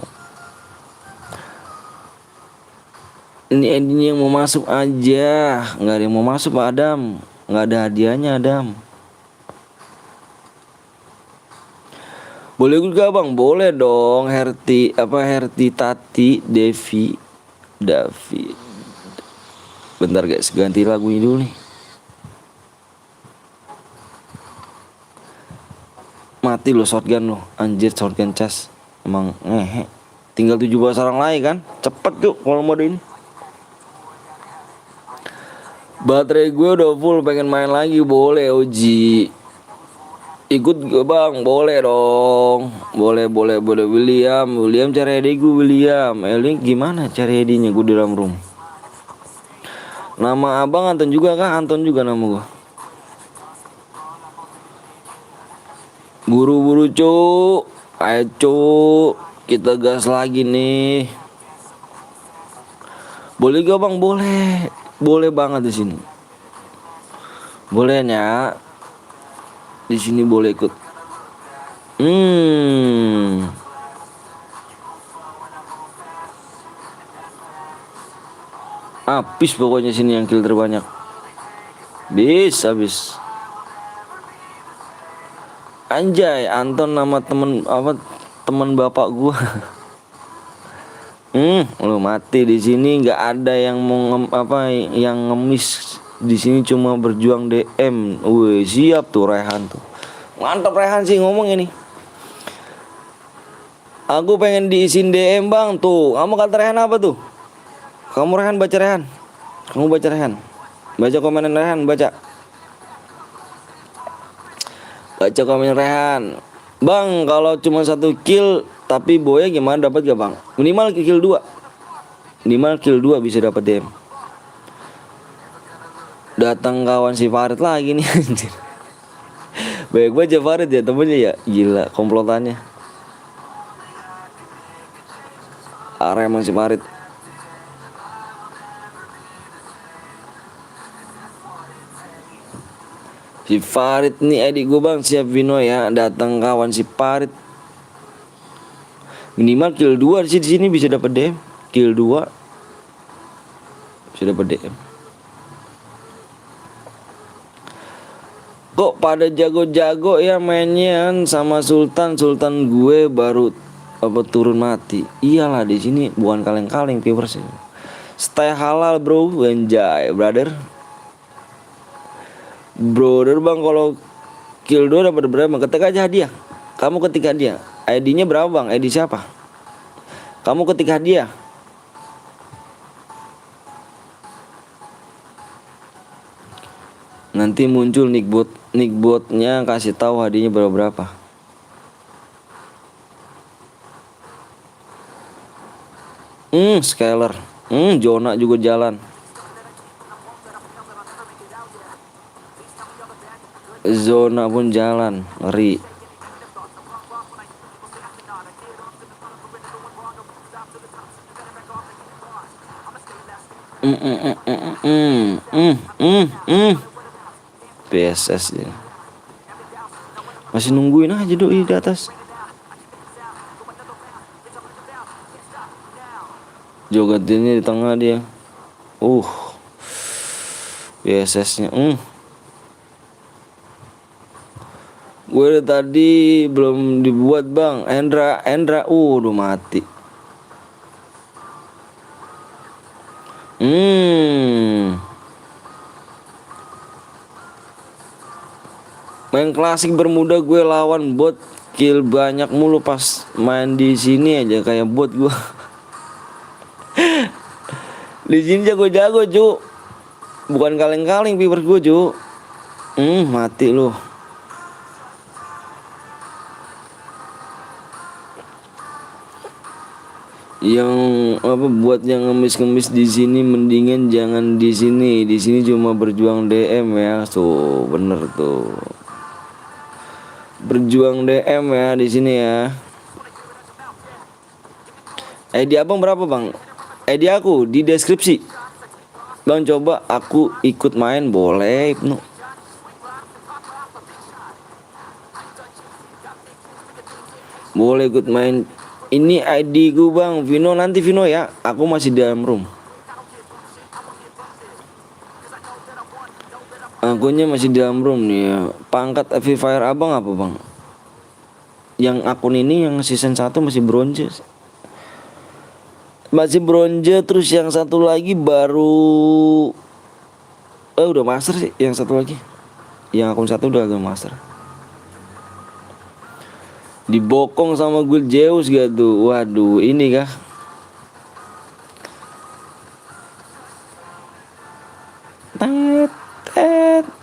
Ini endingnya yang mau masuk aja. Nggak ada yang mau masuk Pak Adam. Nggak ada hadiahnya Adam. Boleh juga bang, boleh dong. Herti Tati Devi David. Bentar guys, ganti lagunya dulu nih. Mati lo shotgun lo, anjir shotgun cas. Emang ngehe. Tinggal 17 orang lagi kan, cepet tuh kalau mode ini. Baterai gue udah full, pengen main lagi. Boleh Oji, ikut gue bang, boleh dong. Boleh William cari ID gue William. Ini gimana cari ID-nya gue di dalam room. Nama abang Anton juga kah? Anton juga nama gue. Buru-buru cuk. Ayo cuk, kita gas lagi nih. Boleh gak bang? Boleh banget di sini. Bolehnya di sini boleh ikut. Habis pokoknya sini yang kill terbanyak. Habis. Anjay, Anton nama temen bapak gua. Lu mati di sini, nggak ada yang mau yang ngemis di sini, cuma berjuang DM. Wih, siap tuh Rehan tuh. Mantap Rehan sih ngomong ini. Aku pengen diisiin DM bang tuh. Kamu kata Rehan apa tuh? Kamu Rehan baca Rehan. Baca komen Rehan, baca komen Rehan. Bang, kalau cuma 1 kill tapi boya gimana, dapat gak bang? Minimal kill 2 bisa dapat DM. Datang kawan si Farid lagi nih anjir. Baik baca Farid ya temennya ya. Gila komplotannya. Emang si Farid. Si Farid nih adik gue bang, siap Vino ya. Datang kawan si Farid. Minimal kill 2 sih di sini bisa dapat DM. Kill 2 bisa dapat DM. Kok pada jago-jago ya mainnya sama Sultan gue baru turun mati. Iyalah di sini bukan kaleng-kaleng viewers. Stay halal bro, anjay brother bang, kalau kill 2 dapat berapa? Ketik aja hadiah. Kamu ketik hadiah. ID-nya berapa bang? ID siapa? Kamu ketik hadiah. Nanti muncul nickbotnya kasih tahu hadiahnya berapa. Scaler. Jona juga jalan. Zona pun jalan, ngeri. PSS ya. Masih nungguin aja doi di atas. Jogetinnya di tengah dia. PSS-nya. Gue tadi belum dibuat bang. Endra udah mati. Main klasik bermuda gue lawan bot, kill banyak mulu pas main di sini aja kayak bot gue. Di sini jago-jago cu, bukan kaleng-kaleng viewers gue cu. Mati lu. Yang buat yang ngemis di sini mendingan jangan di sini. Di sini cuma berjuang DM ya. Tuh, bener tuh. Berjuang DM ya di sini ya. ID abang berapa bang? ID aku di deskripsi. Bang coba aku ikut main boleh Ibnu. Boleh ikut main. Ini ID ku bang, Vino. Nanti Vino ya, aku masih di dalam room. Akunnya masih di dalam room nih ya. Pangkat Free Fire abang apa bang? Yang akun ini yang season 1 masih bronze. Masih bronze, terus yang satu lagi baru udah master sih yang satu lagi. Yang akun satu udah agak master. Dibokong sama gue Zeus gak tuh? Waduh, ini kah?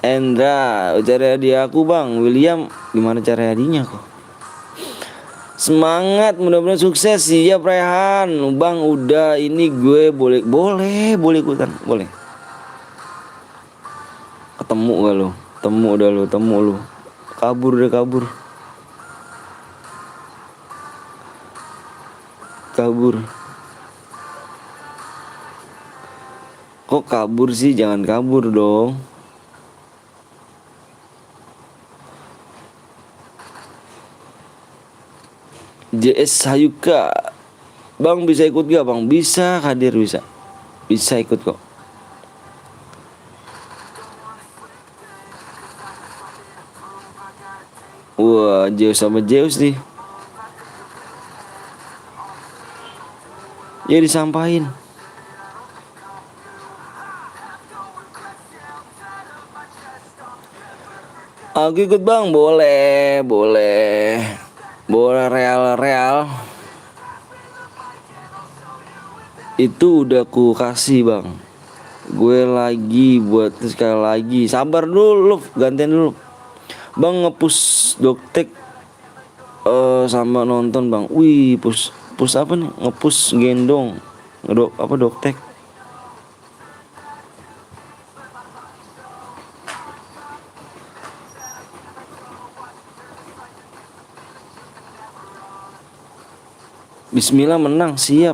Endra, cari hadiah aku bang. William, gimana cari hadiahnya kok? Semangat, mudah-mudahan sukses. Siap Rehan. Bang udah ini gue boleh ikutan, boleh. Ketemu gak lo? Temu lu. Kabur. Kok kabur sih? Jangan kabur dong. JS Hayuka, bang bisa ikut gak bang? Bisa hadir, bisa ikut kok. Wah, Zeus sama Zeus nih. Ya disampahin. Aku ikut bang, boleh. Bola real itu udah ku kasih bang. Gue lagi buat sekali lagi. Sabar dulu, gantian dulu. Bang ngepush Doktek sama nonton bang. Wih, push apa nih? Ngepush gendong. Doktek. Bismillah menang, siap.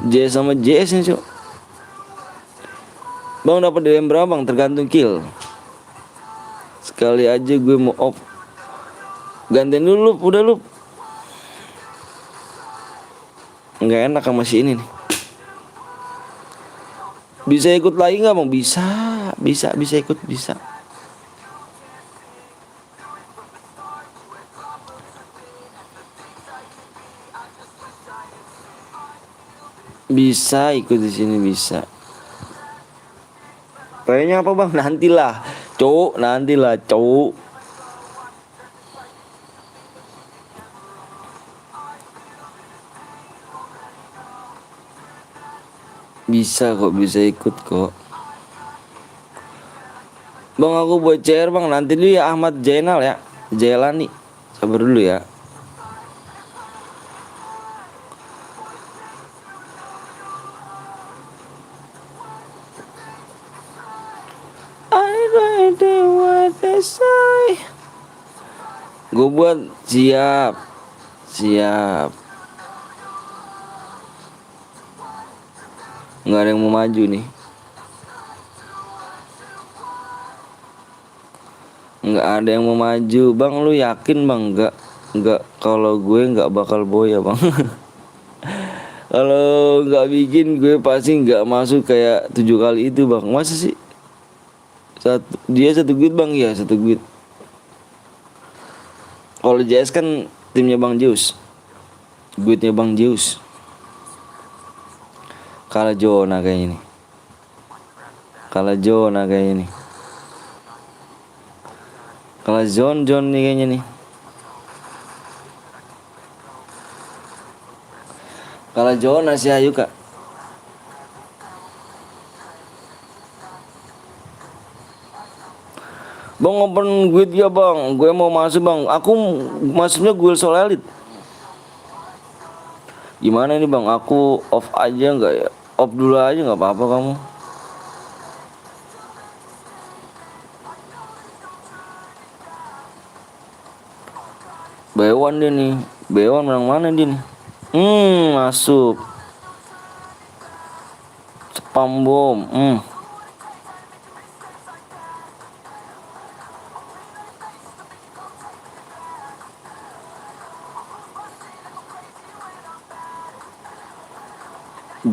J sama JS nih cok. Bang dapat DM berapa bang? Tergantung kill. Sekali aja gue mau off. Gantiin dulu, udah lu. Nggak enak sama si ini nih. Bisa ikut lagi nggak bang? Bisa ikut, bisa. Bisa ikut di sini, bisa. Kayaknya apa bang? Nantilah, cowok. Bisa ikut kok. Bang aku buat CR bang, nanti dulu ya Ahmad Jainal ya. Jailani. Sabar dulu ya. Gue buat siap. Nggak ada yang mau maju nih. Nggak ada yang mau maju bang. Lu yakin bang? Nggak. Kalau gue nggak bakal boya bang. Kalau nggak bikin gue pasti nggak masuk kayak 7 kali itu bang. Masa sih? Dia 1 guit bang, ya 1 guit. Kalau JS kan timnya Bang Zeus, guitnya Bang Zeus. Kalah Jona kayaknya nih. Kalah John nih kayaknya nih. Kalah Jona si Ayu kak. Bang open guild ya bang, gue mau masuk bang. Aku masuknya guild Soul Elite. Gimana ini bang? Aku off aja nggak ya? Off dulu aja nggak apa-apa kamu. Bewan dia nih. Bewan menang mana dia nih? Masuk. Spam bom.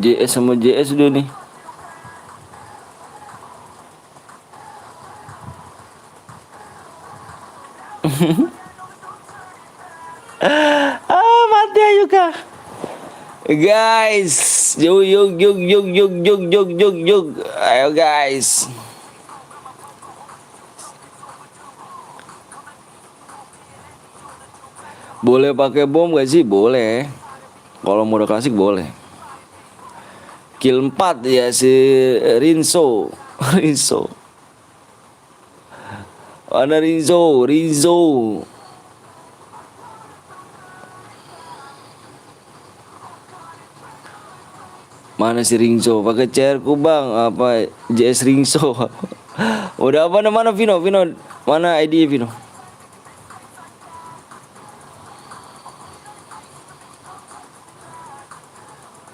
JS sama JS dulu nih. Mati Ayuka. Guys, yuk yuk yuk yuk yuk yuk yuk yuk yuk. Ayo guys. Boleh pakai bom gak sih? Boleh. Kalau mode klasik boleh. Kill 4 ya si Rinso. Rinso. Mana Rinso? Rinso. Mana si Rinso? Pakai chairku bang. Apa JS Rinso? Udah apa namanya Vino? Vino mana ID Vino?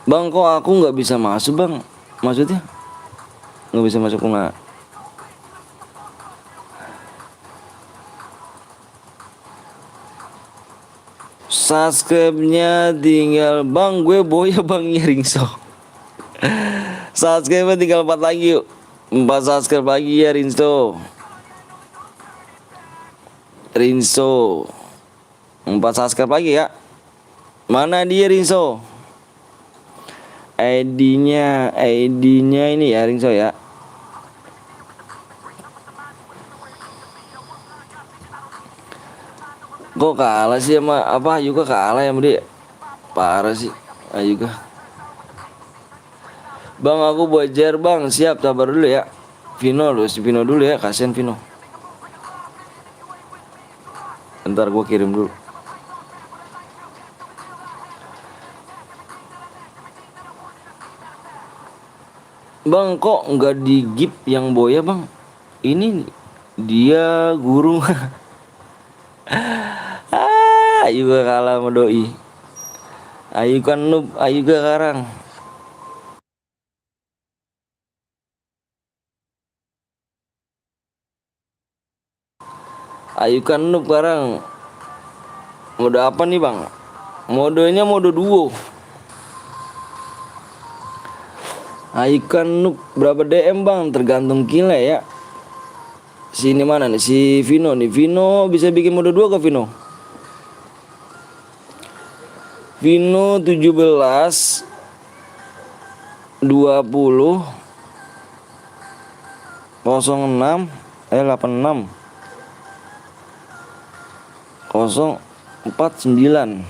Bang kok aku nggak bisa masuk bang? Maksudnya nggak bisa masuk nggak? Subscribe-nya tinggal bang gue boya bang Ringso. Subscribe-nya tinggal 4 lagi yuk. 4 subscribe lagi ya Rinso. Rinso 4 subscribe lagi ya. Mana dia Rinso? ID-nya ini ya Ringso ya. Kok kalah sih sama apa Ayuka kalah ya sama dia. Parah sih Ayuka. Bang aku buat jar bang. Siap sabar dulu ya. Vino lu si Vino dulu ya. Kasihan Vino. Ntar gua kirim dulu. Bang kok nggak di gip yang boya bang? Ini dia guru. Ayuka kalah sama doi. Ayuka noob, Ayuka karang. Ayuka noob karang. Mode apa nih bang? Modenya mode duo. Ayuka noob berapa DM bang? Tergantung kill ya. Sini mana nih si Vino nih. Vino bisa bikin mode 2 ke Vino? Vino 17 20 06 86 049.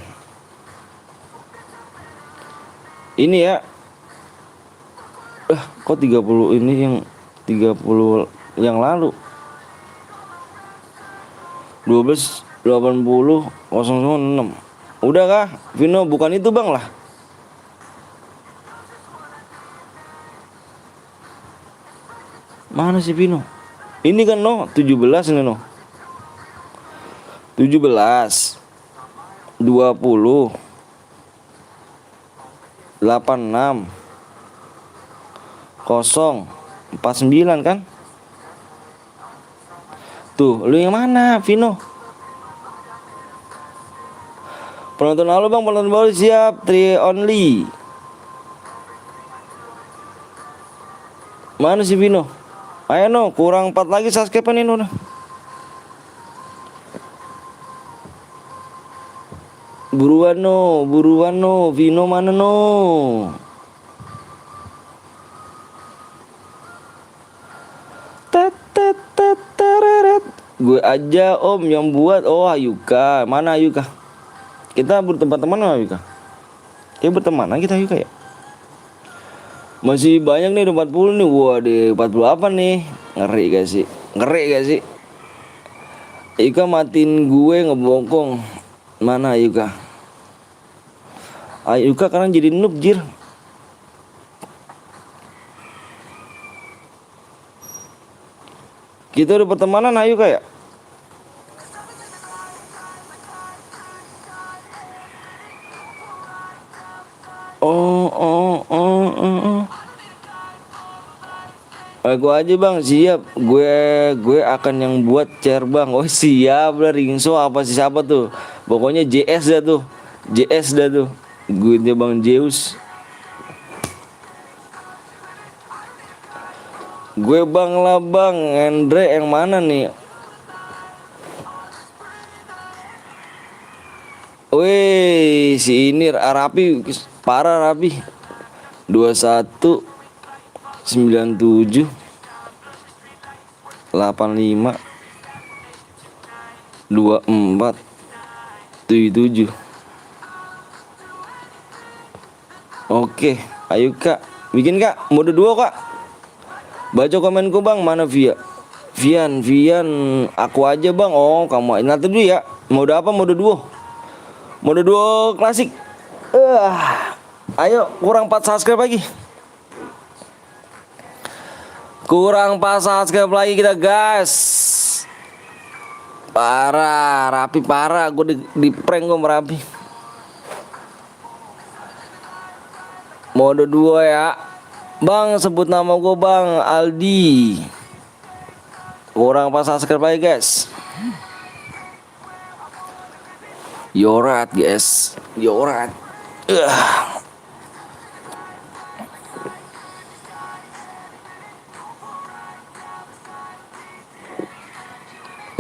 Ini ya. Kok 30 ini yang 30 yang lalu. 12 80 006. Udah kah? Vino bukan itu bang lah. Mana sih Vino? Ini kan no 17 ini no. 17 20 86 049 kan? Tuh, lu yang mana, Vino? Penonton halo bang, penonton baru siap, 3 only. Mana si Vino? Ayo no, kurang 4 lagi subscribe-an ini udah. Buruan no, Vino mana no? Gue aja om yang buat. Oh Ayuka, mana Ayuka? Kita berteman-teman sama Ayuka. Ya berteman kita Ayuka ya. Masih banyak nih 40 nih. Wah deh 40 apa nih? Ngeri gak sih? Ayuka matiin gue ngebongkong. Mana Ayuka? Ayuka sekarang jadi noob jir. Kita udah pertemanan Ayuka ya? Oh. Aku aja bang, siap. Gue akan yang buat chair bang. Oh siap lah Ringso apa sih siapa tuh? Pokoknya JS dah tuh. Gue dia bang Zeus. Gue bang lah bang, Andre yang mana nih? Wih, si ini Rapi parah Rapi. 21 97 85 24 77. Oke, ayo Kak, bikin Kak, mode 2 Kak. Baca komenku bang, mana Via? Vian, aku aja bang. Oh, kamu nanti dulu ya. Mode apa? Mode 2. Mode 2 klasik. Ayo, kurang 4 subscribe lagi. Kurang 4 subscribe lagi kita guys. Parah, Rapi parah. Gue di prank gue Rapi. Mode 2 ya. Bang, sebut nama gue bang, Aldi. Kurang 4 subscribe lagi guys. Yorat guys, yorat.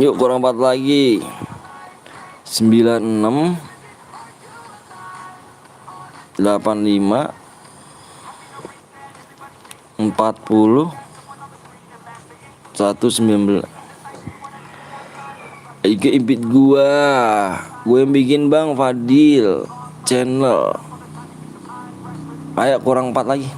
Yuk kurang 4 lagi. 96 85 40 119. Ike impit gue yang bikin bang, Fadil channel. Ayo kurang 4 lagi.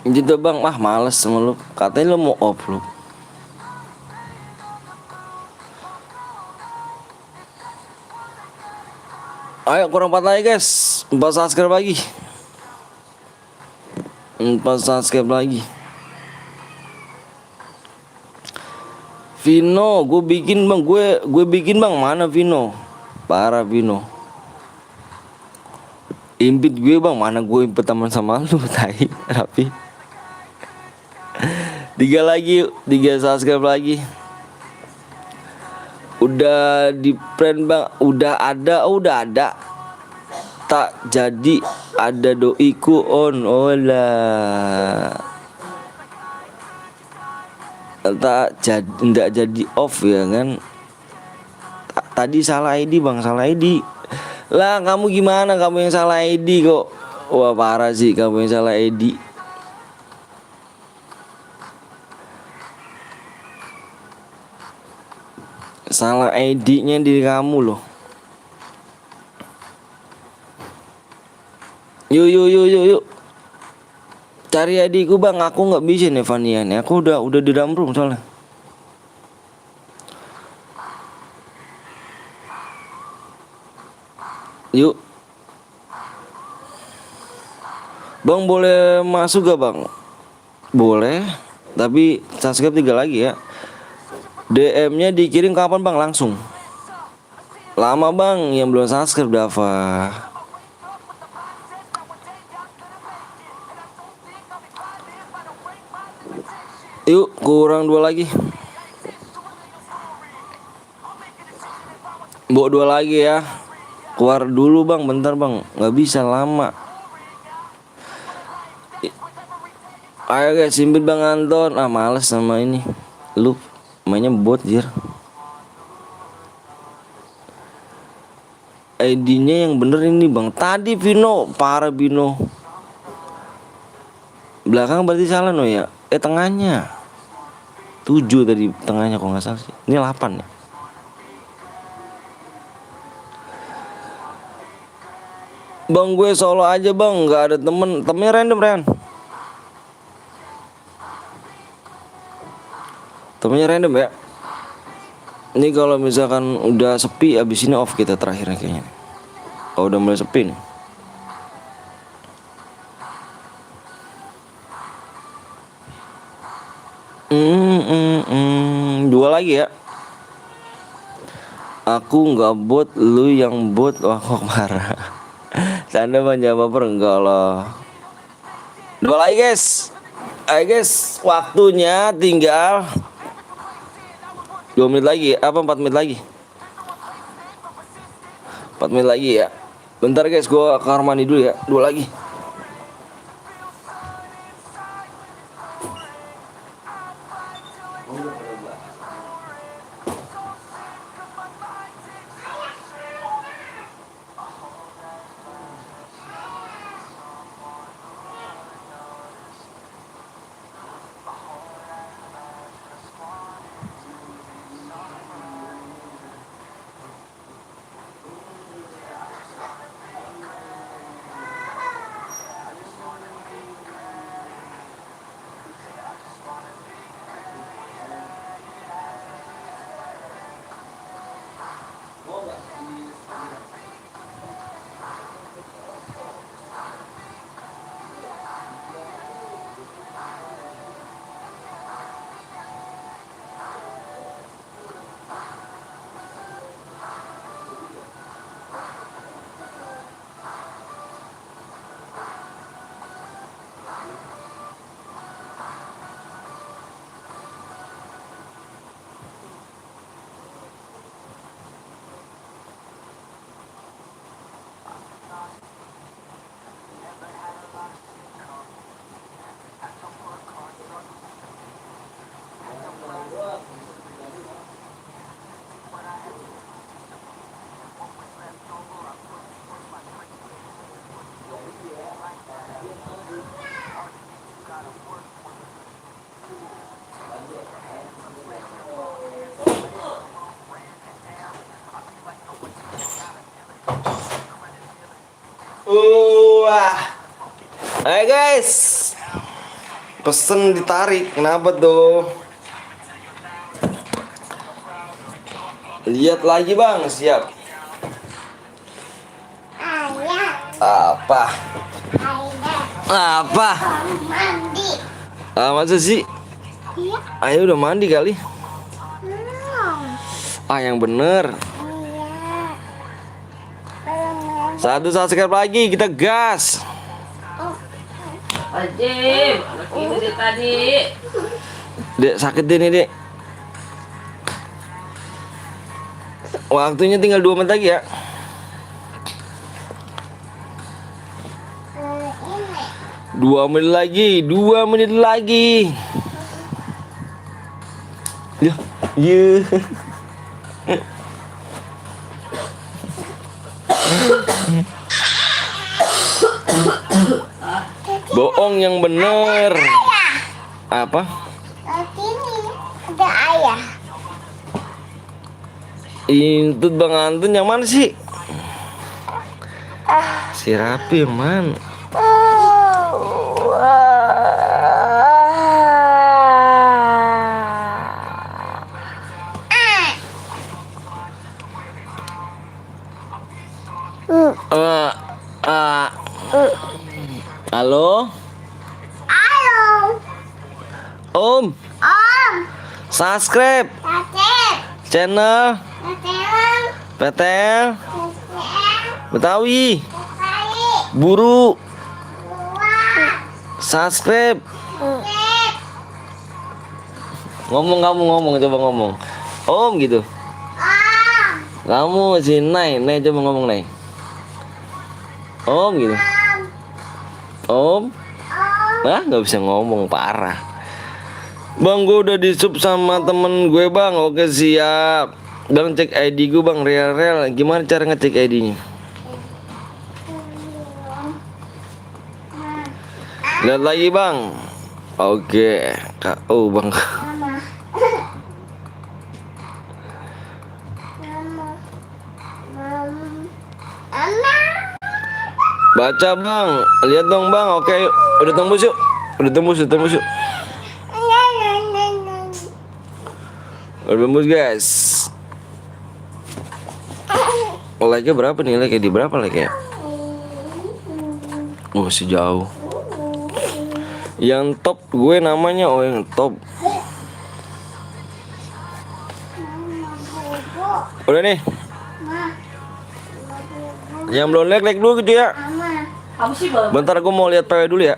Gitu bang, males sama lu. Katanya lu mau off lu. Ayo kurang 4 lagi guys. 4 subscribe lagi. 4 subscribe lagi. Vino, gue bikin bang, mana Vino? Parah Vino. Impit gue bang, mana gue impit teman sama lu, tai, Rapi. 3 lagi, 3 subscribe lagi. Udah di friend bang, udah ada. Tak jadi ada doiku on olah. Nggak jadi off ya kan. Tadi salah ID bang, salah ID. Lah kamu gimana, kamu yang salah ID kok. Wah parah sih kamu yang salah ID. Salah ID-nya diri kamu loh. Yuk. Cari adikku bang, aku nggak bisa nih Vania nih. Aku udah di dalam room soalnya. Yuk. Bang boleh masuk gak bang? Boleh. Tapi subscribe 3 lagi ya. DM-nya dikirim kapan bang? Langsung. Lama bang yang belum subscribe Dava. Yuk kurang 2 lagi. Bawa 2 lagi ya. Keluar dulu bang, bentar bang. Nggak bisa lama. Ayo guys, simpit bang Anton. Males sama ini. Lu mainnya bot jir. ID-nya yang bener ini bang. Tadi Vino, parah Vino. Belakang berarti salah no ya. Tengahnya 7 tadi, tengahnya kok nggak salah sih. Ini 8 ya. Bang gue solo aja bang, nggak ada temennya random Ren. Temennya random ya. Ini kalau misalkan udah sepi, abis ini off kita terakhirnya kayaknya. Kalau udah mulai sepi nih. Dua lagi ya. Aku nggak bot, lu yang bot. Wah kok marah. Tanda menjawab enggak lah. 2 lagi guys. Ayo guys, waktunya tinggal 2 menit lagi. Apa 4 menit lagi? 4 menit lagi ya. Bentar guys, gua ke kamar mandi dulu ya. Dua lagi. Wah. Hai guys. Pesen ditarik. Kenapa tuh? Lihat lagi bang. Siap. Ayah, Apa? ayah, Apa? mandi. Masa sih? Iya. Ayo udah mandi kali. Yang bener. Iya. 1 subscribe lagi, kita gas. Ajim, anak itu dari tadi. Dek sakit deh nih dek. Waktunya tinggal 2 menit lagi ya. Ini 2 menit lagi, 2 menit lagi. Ya, iya. Bohong yang bener. Apa? ini ada ayah. Intut Bang Antun yang mana sih? Si Rapi yang mana? Eh, ah. Halo, Halo, Om. Om. Subscribe Kakek, channel kakek, PTL kakek, Betawi kakek, Buru. dua, Subscribe. kakek, Ngomong kamu ngomong, coba ngomong. Om gitu. Om, Kamu si Nay coba ngomong Nay. Om gitu. Om. Om. Nggak bisa ngomong, parah. Bang, gue udah di sub sama temen gue bang. Oke siap. Bang cek ID gue bang, real. Gimana cara ngecek ID-nya? Lihat lagi bang. Oke. Oh bang. Mama. Mama. Mama. Baca bang. Lihat dong bang. Oke. Udah tembus yuk. Udah tembus yuk. Udah tembus guys. Like-nya berapa nih? Like di berapa like-nya? Si jauh. Yang top gue namanya yang top. Udah nih. Yang belum like dulu gitu ya. Kamu sih bang. Bentar gue mau lihat PW dulu ya.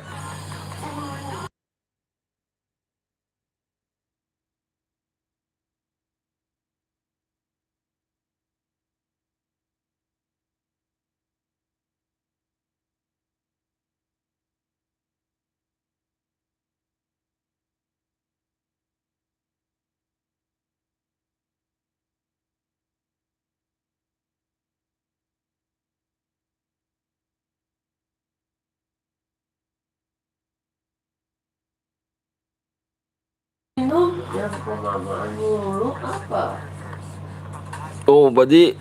minum yang kelamaan mulu apa? Oh, berarti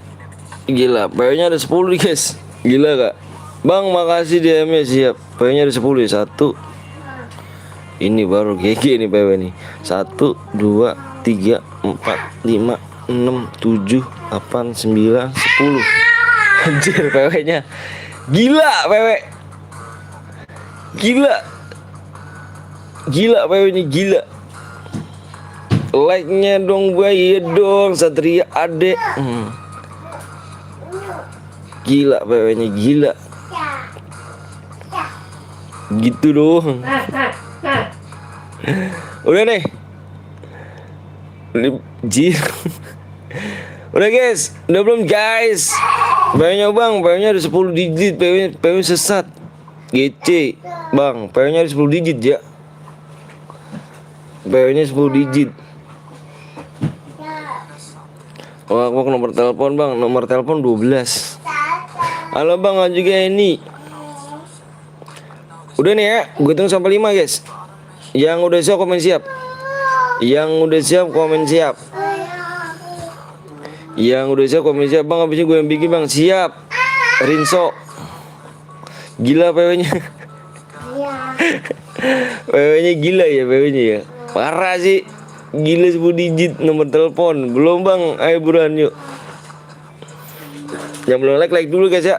gila. PW-nya ada 10 nih, guys. Gila gak? Bang, makasih DM-nya siap. PW-nya ada 10 ya. 1. Ini baru GG nih PW nih. 1 2 3 4 5 6 7 8 9 10. Anjir PW-nya. Gila PW. Gila. Gila PW-nya gila. Like-nya dong gue, iya dong Satria Ade. Gila PW-nya gila. Gitu dong. Udah nih. Jir. Udah guys, udah belum guys? PW-nya bang, PW-nya ada 10 digit, PW sesat. GC, bang, PW-nya ada 10 digit ya. PW-nya 10 digit. Oh, aku nomor telepon bang, nomor telepon 12. Halo bang, juga ini. Udah nih ya, gue hitung sampai 5 guys. Yang udah siap komen siap. Yang udah siap komen siap. Yang udah siap komen siap bang, habisnya gue yang bikin bang. Siap. Rinso. Gila PW-nya. PW-nya gila ya PW-nya ya. Parah sih. Gila 10 digit nomor telepon. Belum bang, ayo buruan yuk. Yang belum like dulu guys ya.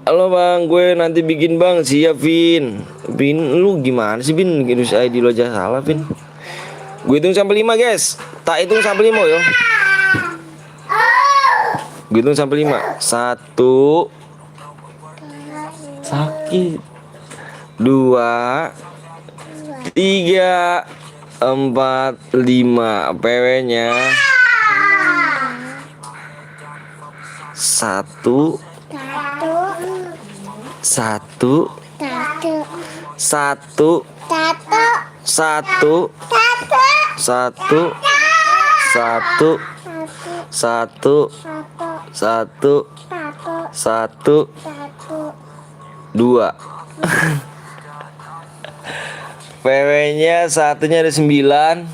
Halo bang, gue nanti bikin bang. Siap Vin. Vin, lu gimana sih Vin? Virus ID lo aja salah Vin. Gue hitung sampai 5 guys. Tak hitung sampai 5 yo. Gue hitung sampai 5. 1. Sakit. 2 3 4 5. PW-nya 1 2. PW-nya satunya ada 9.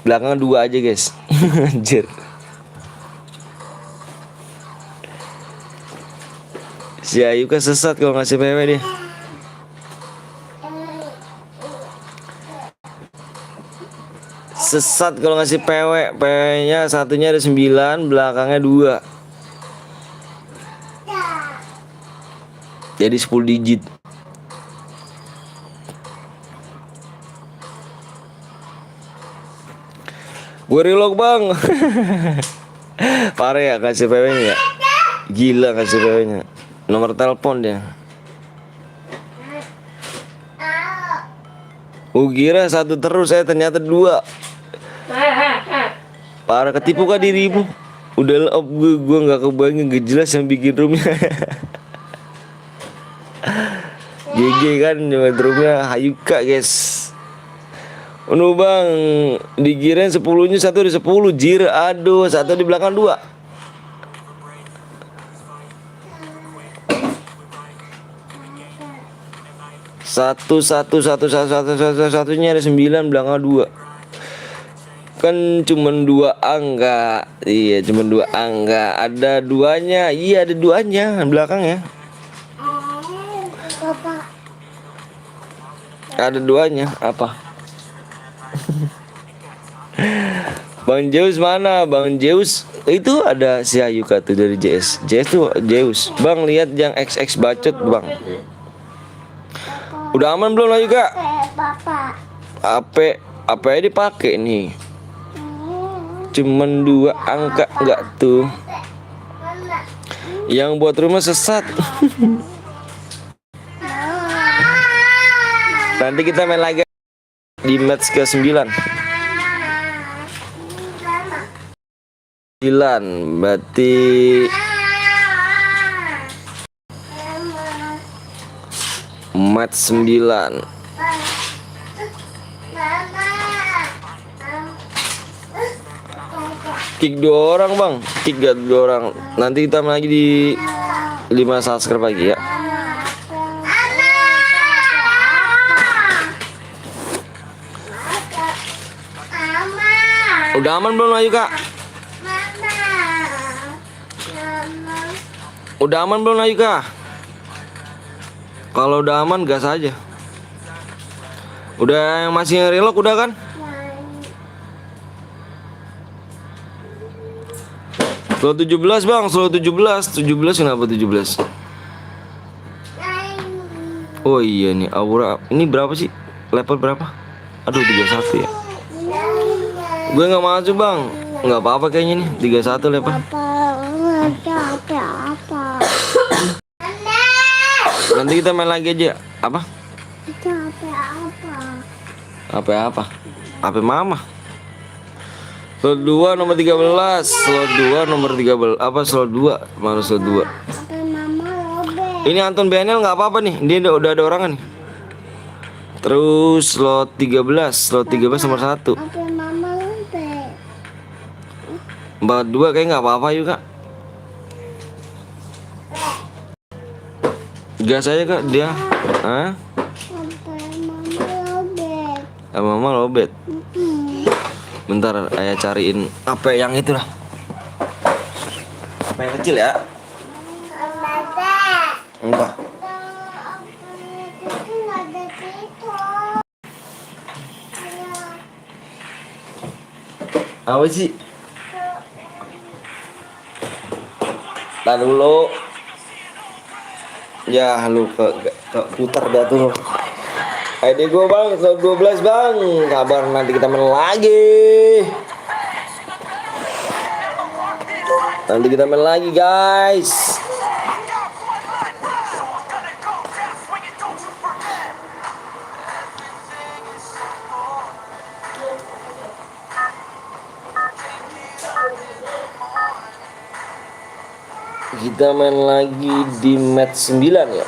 Belakang 2 aja guys. Anjir. Si Ayu kan sesat kalau ngasih PW dia. Sesat kalau ngasih PW. PW-nya satunya ada 9, belakangnya 2. Jadi 10 digit. Gue reload bang. Parah ya kasih PW-nya ya. Gila kasih PW-nya. Nomor telepon dia. Kira 1 terus saya ternyata 2. Parah, ketipu kah dirimu? Udah up gue nggak kebayang, nggak jelas yang bikin roomnya. GG kan buat roomnya Hayuka guys. Aduh bang, dikirain 10-nya 1 di 10 jir. Aduh, 1 di belakang 2. Satunya ada 9, belakang 2. Kan cuman 2 angka. Iya, cuman 2 angka. Ada 2-nya. Iya, ada 2-nya belakangnya. Ada 2-nya. Apa? Bang Zeus mana? Bang Zeus itu ada si Ayuka tuh dari JS. JS tuh Zeus. Bang lihat yang XX bacot bang. Udah aman belum Ayuka? Apa ya dipakai nih? Cuman 2 angka enggak tuh. Yang buat rumah sesat. Nanti kita main lagi di match ke 9. 9 berarti match 9. Kick 2 orang bang. Kick 2 orang. Nanti kita main lagi di 5 subscribe lagi ya. Udah aman belum Ayu Kak? Mama. Mama. Udah aman belum Ayu Kak? Kalau udah aman gas aja. Udah yang masih yang relock udah kan? Slow 17 bang, slow 17. 17 kenapa 17? Oh iya nih Aura. Ini berapa sih? Level berapa? Aduh 31 ya. Gue nggak masuk bang. Nggak apa-apa kayaknya nih 31 level. Apa? Nanti kita main lagi aja. Apa? Apa? Apa mama? Slot 2 nomor 13. Slot 2 nomor 13. Apa slot 2? Mana slot 2? Apa mama robek? Ini Anton BNL nggak apa-apa nih. Dia udah ada orangan nih. Terus slot 13. Slot 13 nomor 1. Apa mama robek? 42 kayak nggak apa-apa yuk Kak. Gas aja Kak dia. Hah? Apa mama robek? Mama lobet. Bentar ayah cariin apa yang itu lah. Apa yang kecil ya? Entah. Apa sih? Tahan dulu. Ya lu ke putar dah tuh. ID gue bang, 12 bang. Kabar nanti kita main lagi. Nanti kita main lagi guys. Kita main lagi di match 9 ya.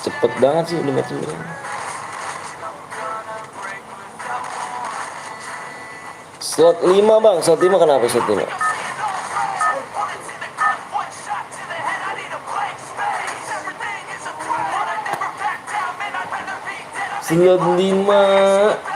Cepet banget sih di match 9. Slot 5 bang, slot 5 kenapa slot 5? Slot 5.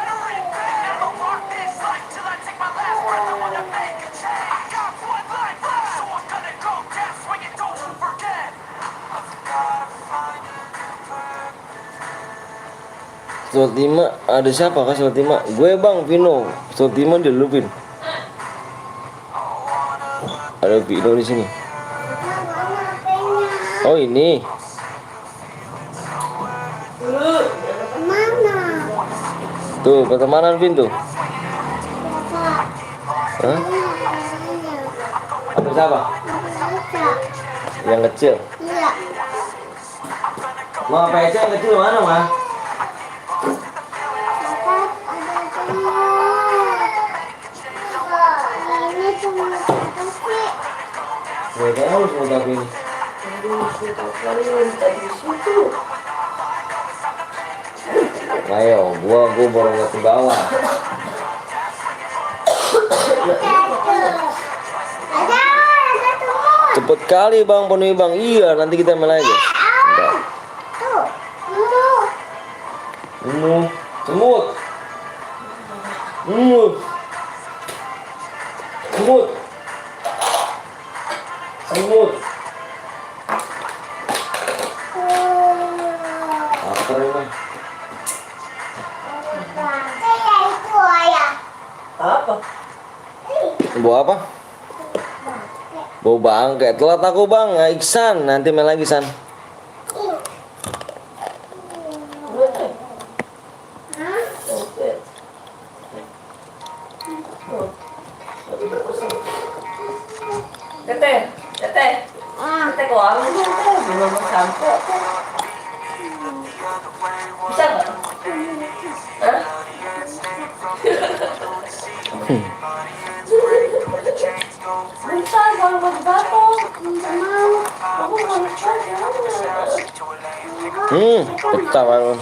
Slot 5 ada siapa kah slot 5? Gue bang Vino. Slot 5 dia dulu Vin. Ada Vino di sini. Oh ini. Mana? Tuh pertemanan Vin tuh. Hah? Ada siapa? Yang kecil. Iya. Ma PC yang kecil mana mah? Ini cuma kasih. Gue tahu semua tapi ini. Ayo, gua baru ngeliat ke bawah. Ada semut. Cepet kali bang, penuhi bang. Iya, nanti kita main lagi. Bentar. Tuh. Semut. Apa ini? Itu ayah. Apa? Bawa apa? Bawa bangke. Telat aku bang, Iksan. Nanti main lagi San. Teteh. Teteh ke warung belum sampai. Bisa nggak? Hah? Bisa kalau mau batok. Mau. Aku mau Betah bang.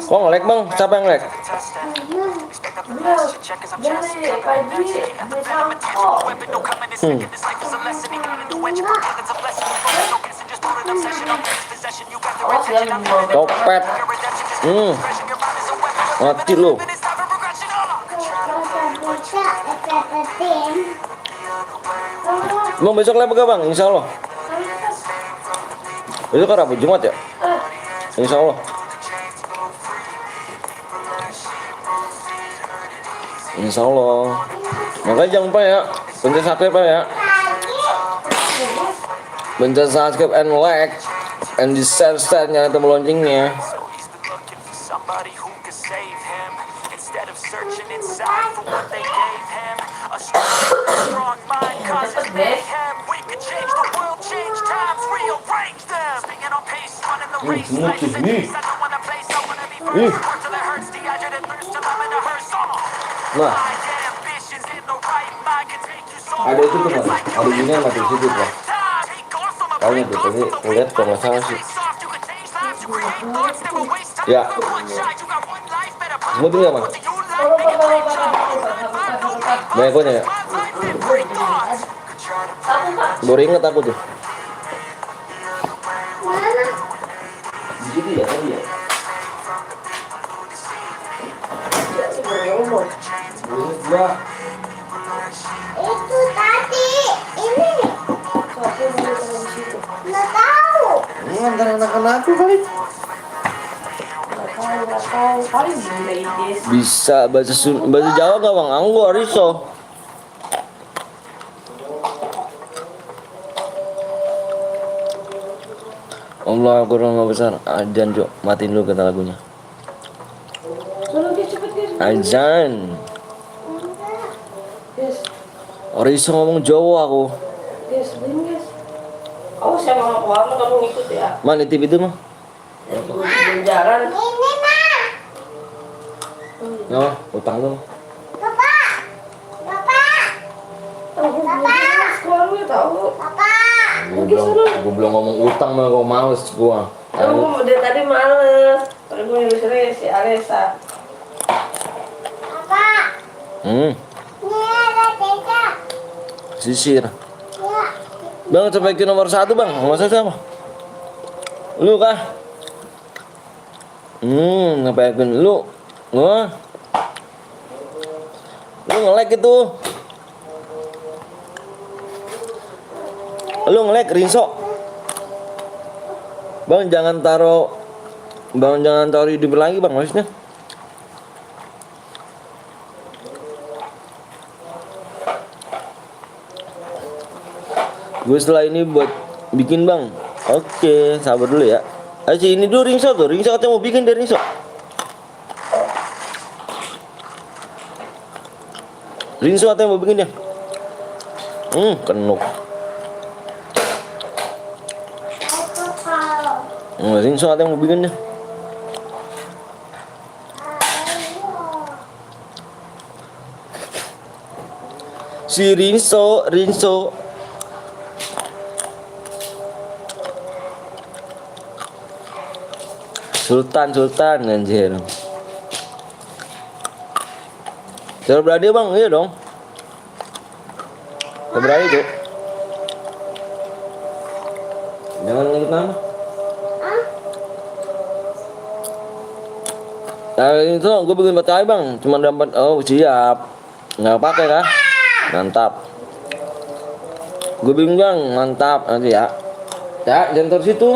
Kok nge-lag bang? Siapa yang lag? dari pagi besok. Awas ya mau Copet. Mati lu. Bisa. Bang besok live gak bang? Insya Allah. Besok kan Rabu Jumat ya? Insya Allah. Insya Allah. Makanya jangan lupa ya, pencet subscribe ya. Pencet subscribe and like and di share nyalain tombol loncengnya. So he's been looking for somebody who could save him. Instead of searching inside for what they gave him. A strong mind causes mayhem. We could change the world, change times, rearrange them. Staying on pace, running the race. Life is a race, I don't wanna base, I wanna be first. Work till it hurts, dehydrated thirst till I'm in a hearse. Nah, My ambitions in the right mind can take you so ada itu tuh mas, ada gini yang mati situ tuh. Tahu tuh, tadi lihat kalau nggak salah sih. Ya, semua tuh nggak mas? Banyak banyak ya. Baru inget aku tuh. Mana? Di situ ya tadi ya. Gua Itu tadi. Ini. Nggak tahu. ini antar anak-anak aku kali. Nggak tahu. Paling bunda Idis. Bisa bahasa Jawa gak bang? Aku gak riso. Allah kurang besar. Ajan cok, matiin dulu kata lagunya. Suruh dia cepet guys. Ajan. Guys, Riso ngomong Jawa aku. guys, beliin guys. Oh, saya mau keluar, kamu ngikut ya. Mana TV itu mah? Jalan. Ini mah. Oh, utang lu. Bapak. Bapak. Keluar lu tahu. Bapak. Gue belum ngomong utang mah, gue males gua. Kamu dari tadi males. Tapi gue nyuruh si Alesa. Bapak. Ini ada teka. Sisir. Ya. Bang, sampai ke nomor 1 bang. Nomor 1 apa? Lu kah? Ngapain lu? Wah. Lu nge-like itu. Lu nge-like Rinso. Bang jangan taruh hidup lagi bang maksudnya. Gue setelah ini buat bikin bang. Oke, sabar dulu ya. Ayo ini dulu Rinso tuh. Rinso katanya mau bikin dari Rinso. Rinso katanya mau bikin dia. Kenuk. Aku kalau. Rinso katanya mau bikin dia. Si Rinso. Sultan anjir. Cara berani bang, iya dong. Cara berani tuh. Jangan ngikut nama. Nah itu gue bikin pakai bang, cuma dapat siap. Nggak pakai kah? Mantap. Gue bikin bang, mantap nanti ya. Ya, jangan taruh situ.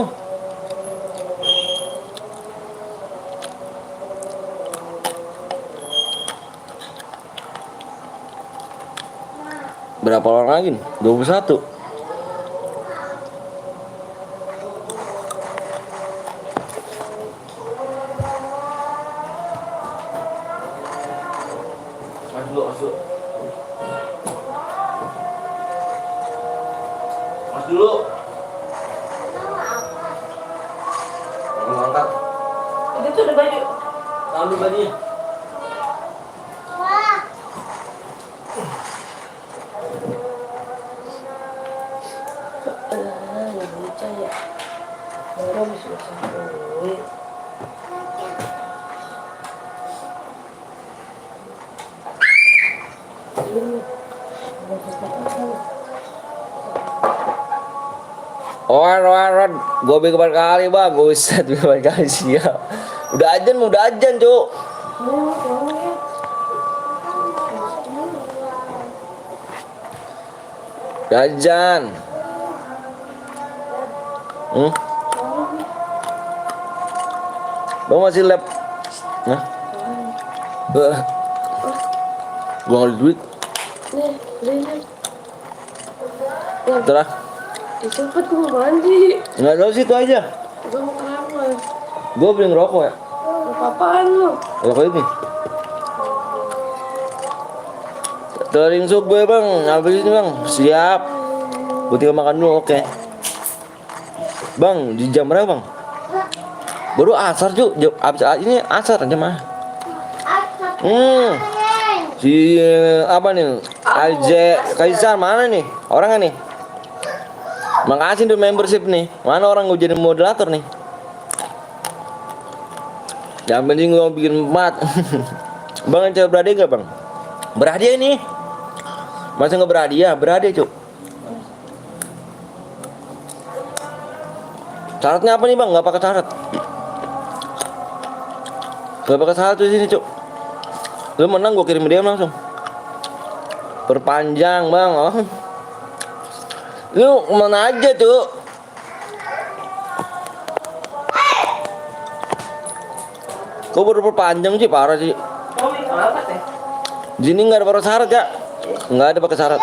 Berapa orang lagi nih? 21. Masuk. Mas dulu. Angkat. Itu ada baju. Ambil bajunya. Wah. Nggak bisa ya. Baru bisa sampai. Ron, gue bikin berkali bang, gue set bikin berkali siap. Udah ajan cuk. Jajan. Bang masih lab. Nah. Gua nggak ada duit. Nih, beliin. Terah. Cepet gue mau mandi. Nggak tahu situ aja. Gue mau kenapa? Gua beli ngerokok ya. Apa-apaan lu? Rokok ini. Telur sup gue bang, habis ini bang. Siap. Gue tinggal makan dulu, oke. Bang, di jam berapa bang? Baru asar cuy, abis ini asar jam mana? Si apa nih? Alje Kaisar mana nih? Orangnya nih? Makasih udah membership nih. Mana orang gue jadi moderator nih? Yang penting gue bikin 4. Bang yang cewek berhadiah gak bang? Berhadiah ini. Masa nggak berhadiah? Berhadiah cuy. Syaratnya apa nih bang? Gak pakai syarat. Gak pakai syarat di sini cuy. Lu menang gue kirim dia langsung. Perpanjang bang. Oh. Lu mana aja tuh? Kok baru perpanjang sih, parah sih. Oh, apa teh? Di sini nggak ada pakai syarat ya? Nggak ada pakai syarat.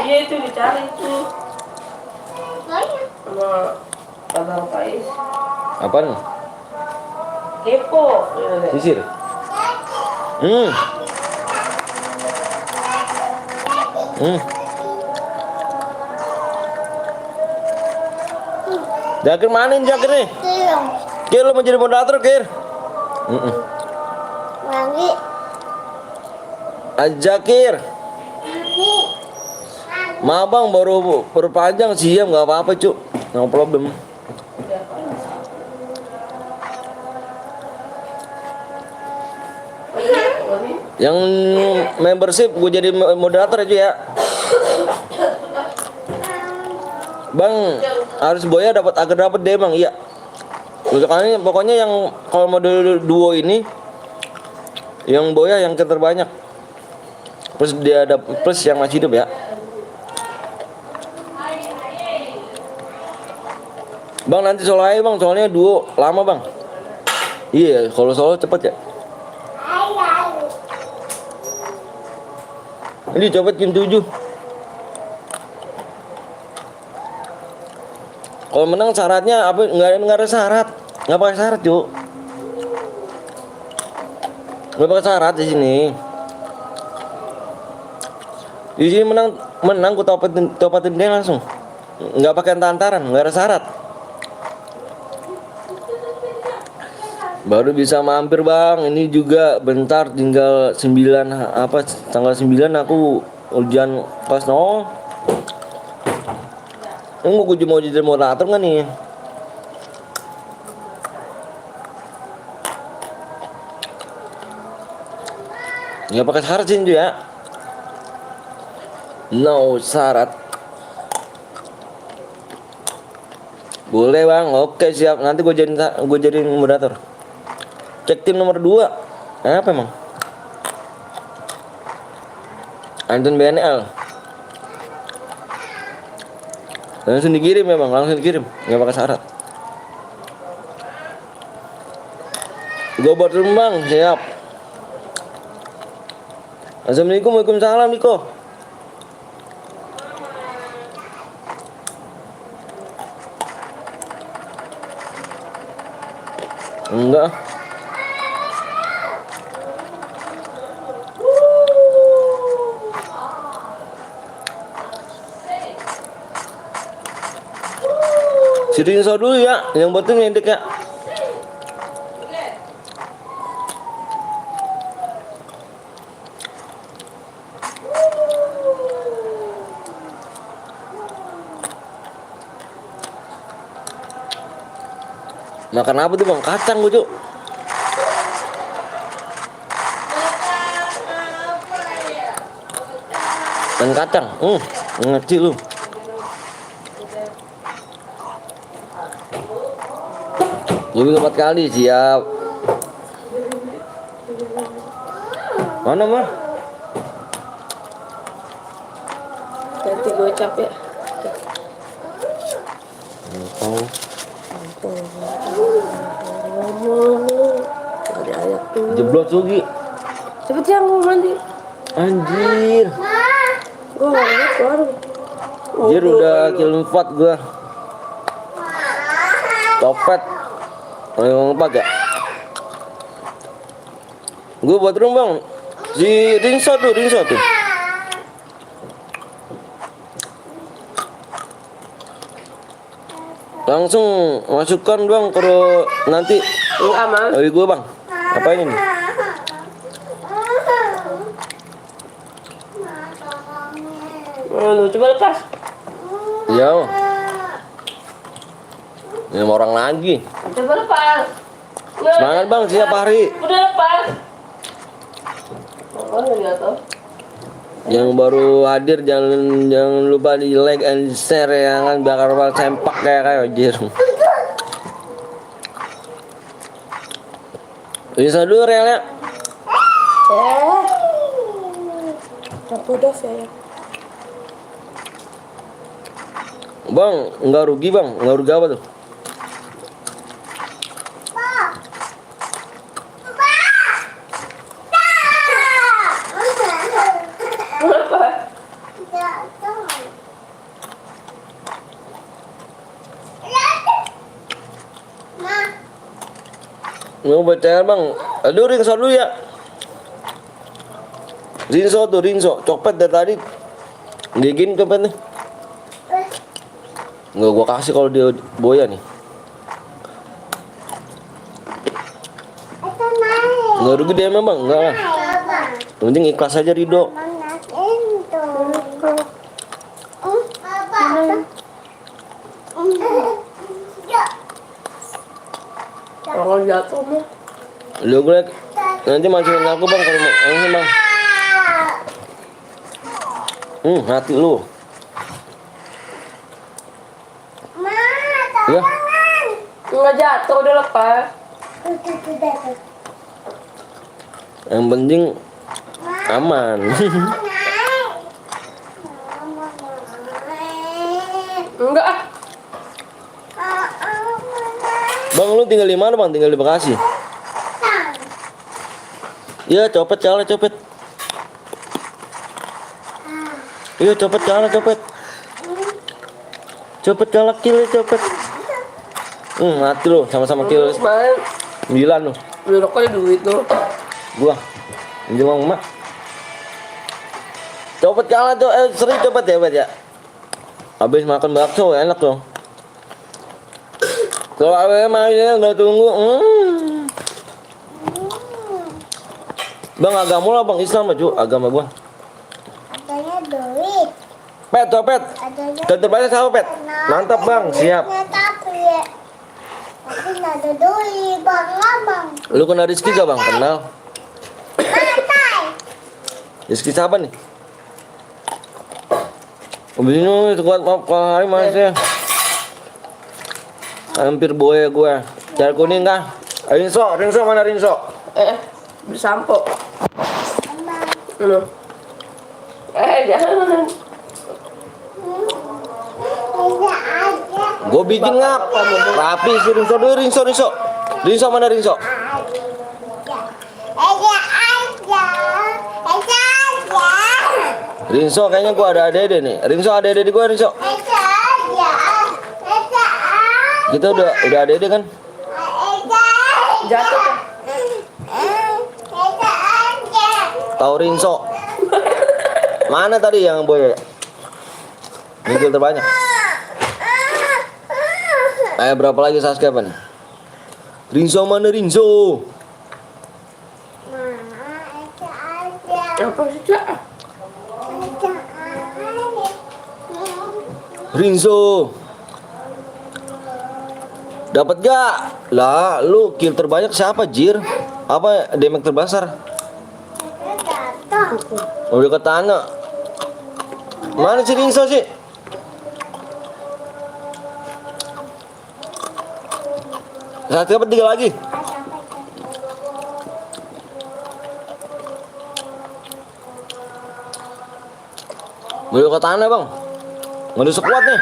Iya itu dicari itu. Sama Abang Faiz. Apaan? Kepo. Sisir. Jakir mana ini Jakir nih? Kir lu mau jadi moderator Kir? Lagi. Jakir. Ma bang baru perpanjang siam nggak apa-apa cuk, no problem. Yang membership gue jadi moderator aja ya. Bang harus Boya dapat agar dapat deh bang, iya. Pokoknya yang kalau mode duo ini yang Boya yang terbanyak. Plus dia ada plus yang masih hidup ya. Bang nanti solo aja bang, soalnya duo lama bang. Iya kalau solo cepet ya. Ini coba jam 7. Kalau menang syaratnya apa? Nggak ada syarat. Nggak pakai syarat yuk. Nggak pakai syarat di sini. Di sini menang gue topatin dia langsung. Nggak pakai antaran, nggak ada syarat. Baru bisa mampir bang. Ini juga bentar tinggal 9 apa tanggal 9 aku ujian kelas 0. Ini mau jadi moderator nggak nih? Nggak pakai syarat sih ya. No syarat. Boleh bang, oke siap. Nanti gue jadiin moderator. Cek tim nomor 2. Apa emang? Anton BNL. Langsung dikirim ya bang, langsung dikirim. Nggak pakai syarat. Gue buat bang, siap. Assalamualaikum, waalaikumsalam Niko. Enggak. Sirin so dulu ya, yang betul ngedek ya. Makan apa tuh bang? Kacang gue cuk. Dan kacang, ngecil lu. Gue 4 kali siap. Mana mah? Nanti gue capek. Oh. Gak diayak tuh. Jeblok Sugi. Cepet yang mau mandi. Anjir. Gue gak lihat baru. Anjir udah kill 4 gua. Copet. Ayo 4 ya. Gua buat room bang. Si Rinso tuh. Langsung masukkan bang kalau nanti. Enggak mas. Dari gua bang. Apa ini? Coba lepas. Ya. Ini sama orang lagi. Coba lepas. Semangat bang siap hari. Udah lepas. Oh nggak tahu. Yang baru hadir jangan lupa di like and share ya kan bakar sempak kayak anjir. Bisa dulu relnya. Aku udah ya. Bang, nggak rugi bang, nggak rugi apa tuh? Mau baca bang, aduh Rinso dulu ya. Rinso, copet dari tadi. Digin copet nih. Nggak gua kasih kalau dia boya nih. Nggak rugi dia emang bang, enggak lah. Yang penting ikhlas aja Rido. Kalau jatuh mah. Lu gue nanti masukin aku bang kalau mau ini bang. Hati lu. Ya. Nggak jatuh udah lepas. Yang penting aman. Enggak. Bang lu tinggal di mana bang? Tinggal di Bekasi. Iya copet cala copet. Iya copet cala copet. Copet cala kill copet. Mati lu sama-sama kill. Kemarin 9 lu. beli rokok ada duit tuh. Gua menjelang emak. Copet cala tuh sering copet ya bet ya. Habis makan bakso enak dong. Kalau awalnya mainnya nggak tunggu. Bang agama lah bang Islam maju agama gua. Adanya duit. Pet copet. Dan terbanyak sama pet. Mantap bang siap. Tapi nggak ada duit bang abang. Lu kenal Rizky gak bang? Kenal. Pantai. Rizky siapa nih? Begini kuat maaf hari masih. Hampir boya gua. Jar kuning kah? Rinso mana Rinso? Beli sampo. Jangan. Bisa aja. Gua bikin ngapa? Rapi si Rinso dulu Rinso. Rinso mana Rinso? Aja aja. Aja aja. Rinso kayaknya gua ada adede nih. Rinso ada adede di gua Rinso. Aja aja. Aja aja. Kita udah adede kan? Jatuh kan? Aja aja. Tahu Rinso. Mana tadi yang boy? Minggu terbanyak. Berapa lagi subscriber nih? Rinso mana Rinso? Aja aja. Apa sih Cak? Aja aja. Rinso. Dapat gak? Lah, lu kill terbanyak siapa, Jir? Apa damage terbesar? Jatuh. Udah ke tanah. Mana si Rinso sih? Satu dapat 3 lagi. Udah ke tanah, Bang. Udah sekuat nih.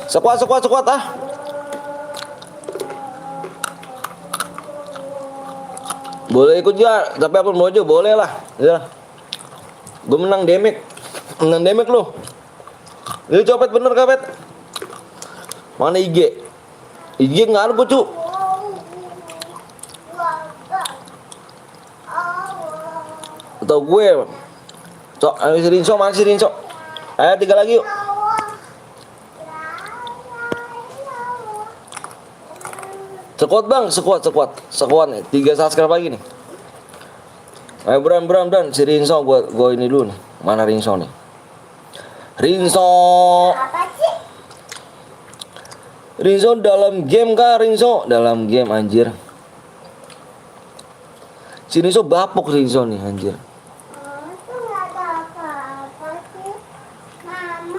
Sekuat ah. Boleh ikut juga, tapi aku mau aja boleh lah. Ya. Gue menang damage. Menang damage lu. Lu copet bener kapet. Mana IG? IG nggak ada cu. Atau gue. Cok, si Rinso mana si Rinso? Ayo 3 lagi yuk. Sekuat bang, sekuat nih. 3 subscribe lagi nih. Ayo Bram, si Rinso gua ini dulu nih. Mana Rinso nih? Rinso. Apa sih? Rinso dalam game kah Rinso? Dalam game anjir. Si Rinso bapuk Rinso nih anjir. Itu nggak ada apa-apa sih. Mama,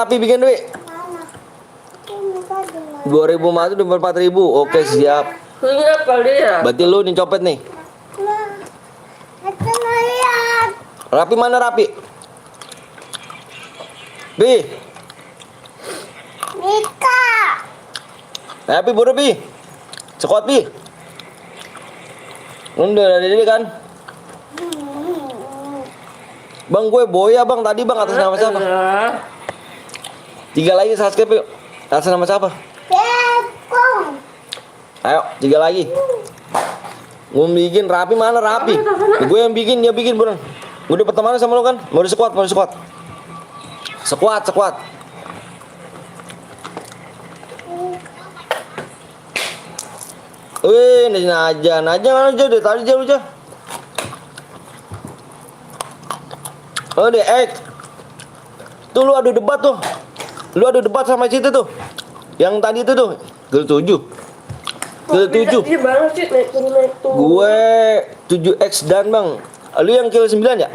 Rapi bikin duit. mana? Ini tadi mana? 2000 mati udah 4000. Oke siap. Punya apa dia? Berarti lu nih copet nih. Nah, aku mau lihat. Rapi mana Rapi? Bi. Mika. Rapi buru Bi. Sekuat Bi. Lu udah ada kan? Bang gue boya bang tadi bang atas nama siapa? Ya. 3 lagi subscribe yuk. Atas nama siapa? Bekong. Ayo 3 lagi. Mau bikin Rapi mana Rapi? Gue yang bikin dia bikin bener. Gue udah pertemanan sama lu kan? Mau di squad. Sekuat. Wih, ini aja deh tadi jauh aja. Oh deh, tuh lu adu debat tuh. Lu adu debat sama situ tuh. Yang tadi itu tuh, ke 7. Dia banget sih naik turun. Gue 7X dan bang. Lu yang kill 9 ya?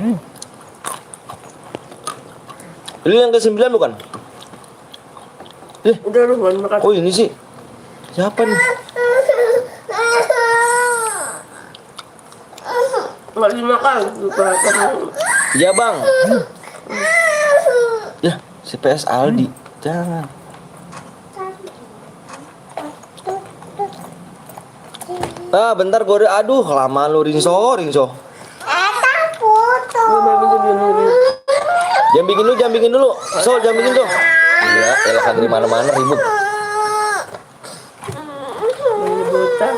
Lu yang ke 9 bukan? Udah lu makan. Oh ini sih. Siapa nih? Nggak dimakan. Lupa. Ya bang. Ya si PS Aldi. Jangan. Ah bentar gue udah. Aduh lama lu Rinso. Foto. Jangan bikin dulu. Jangan bikin tuh. Iya, elah dari mana-mana ribut. Bocah.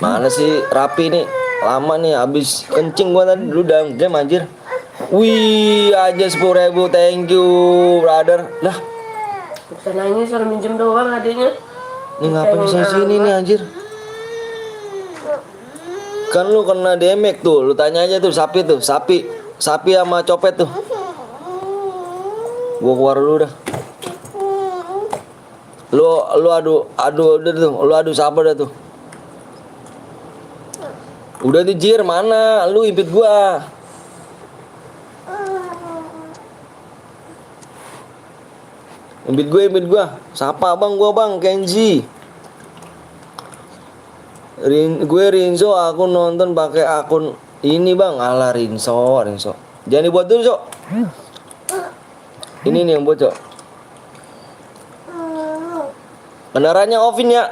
Mana sih Rapi nih? Lama nih habis kencing gua tadi dulu dalam game anjir. Wih, aja 10.000. Thank you, brother. Lah, Bisa nangis kalau minjem doang adanya. ini ngapain bisa sini nih anjir? Kan lu kena damage tuh. Lu tanya aja tuh sapi sama copet tuh. Gua keluar dulu dah. Lu adu udah tuh. Lu adu siapa dah tuh? Udah tuh Jir, mana? Lu impit gua. Impit gua. Siapa bang gua bang? Kenji. Gue Rinso, aku nonton pakai akun ini bang. Alah Rinso. Jangan dibuat dulu, Cok. Ini nih yang buat, Cok. Kendaraannya offin ya.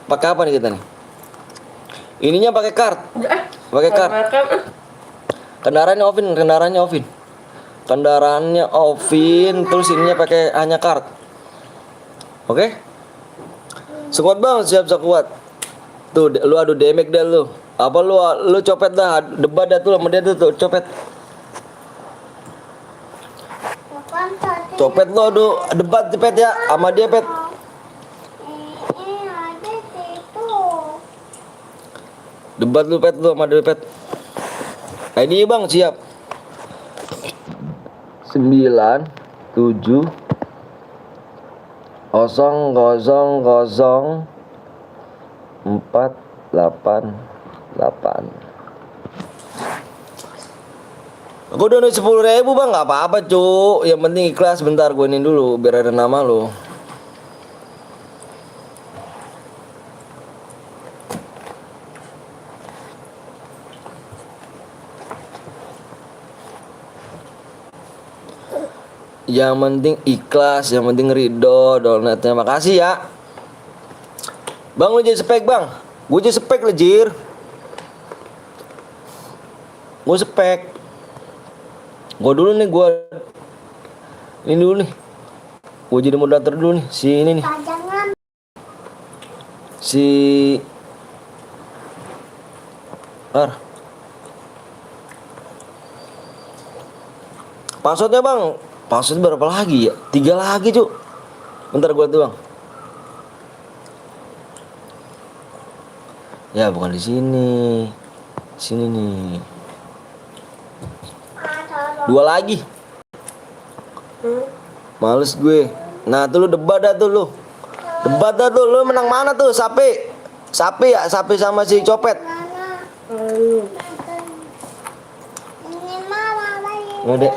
Pakai apa nih kita nih? Ininya pakai kart. Pakai kart. Kendaraannya offin, terus ininya pakai hanya kart. Oke? Sekuat bang, siap sekuat. Tuh, lu adu damage dah lu. Apa lu copet dah, debat dah tuh sama dia tuh copet. Bukan tadi. Copet lu adu debat pet ya sama dia pet. Ini ada situ. Debat lu pet lu sama dia pet. Nah, ini bang siap. 9 7 0 0 0 4 8 8. Gue udah 10.000 bang, nggak apa-apa cu. Yang penting ikhlas. Bentar gue ini dulu biar ada nama lo. Yang penting ikhlas, yang penting ridho donatnya. Makasih ya. Bang lu jadi spek bang. Gue jadi spek lejir. Gue spek. Gue dulu nih gue. Ini dulu nih. Gue jadi moderator dulu nih. Si ini nih. Jangan. Si Passwordnya bang. Password berapa lagi ya? 3 lagi cu. Bentar gue tuh bang. Ya bukan di sini. Sini nih. 2 lagi. Males gue. Nah tuh lu debat dah tuh lu. Debat dah tuh. Lu menang mana tuh? Sapi. Sapi ya? Sapi sama si copet. Ini mama lagi. No dek.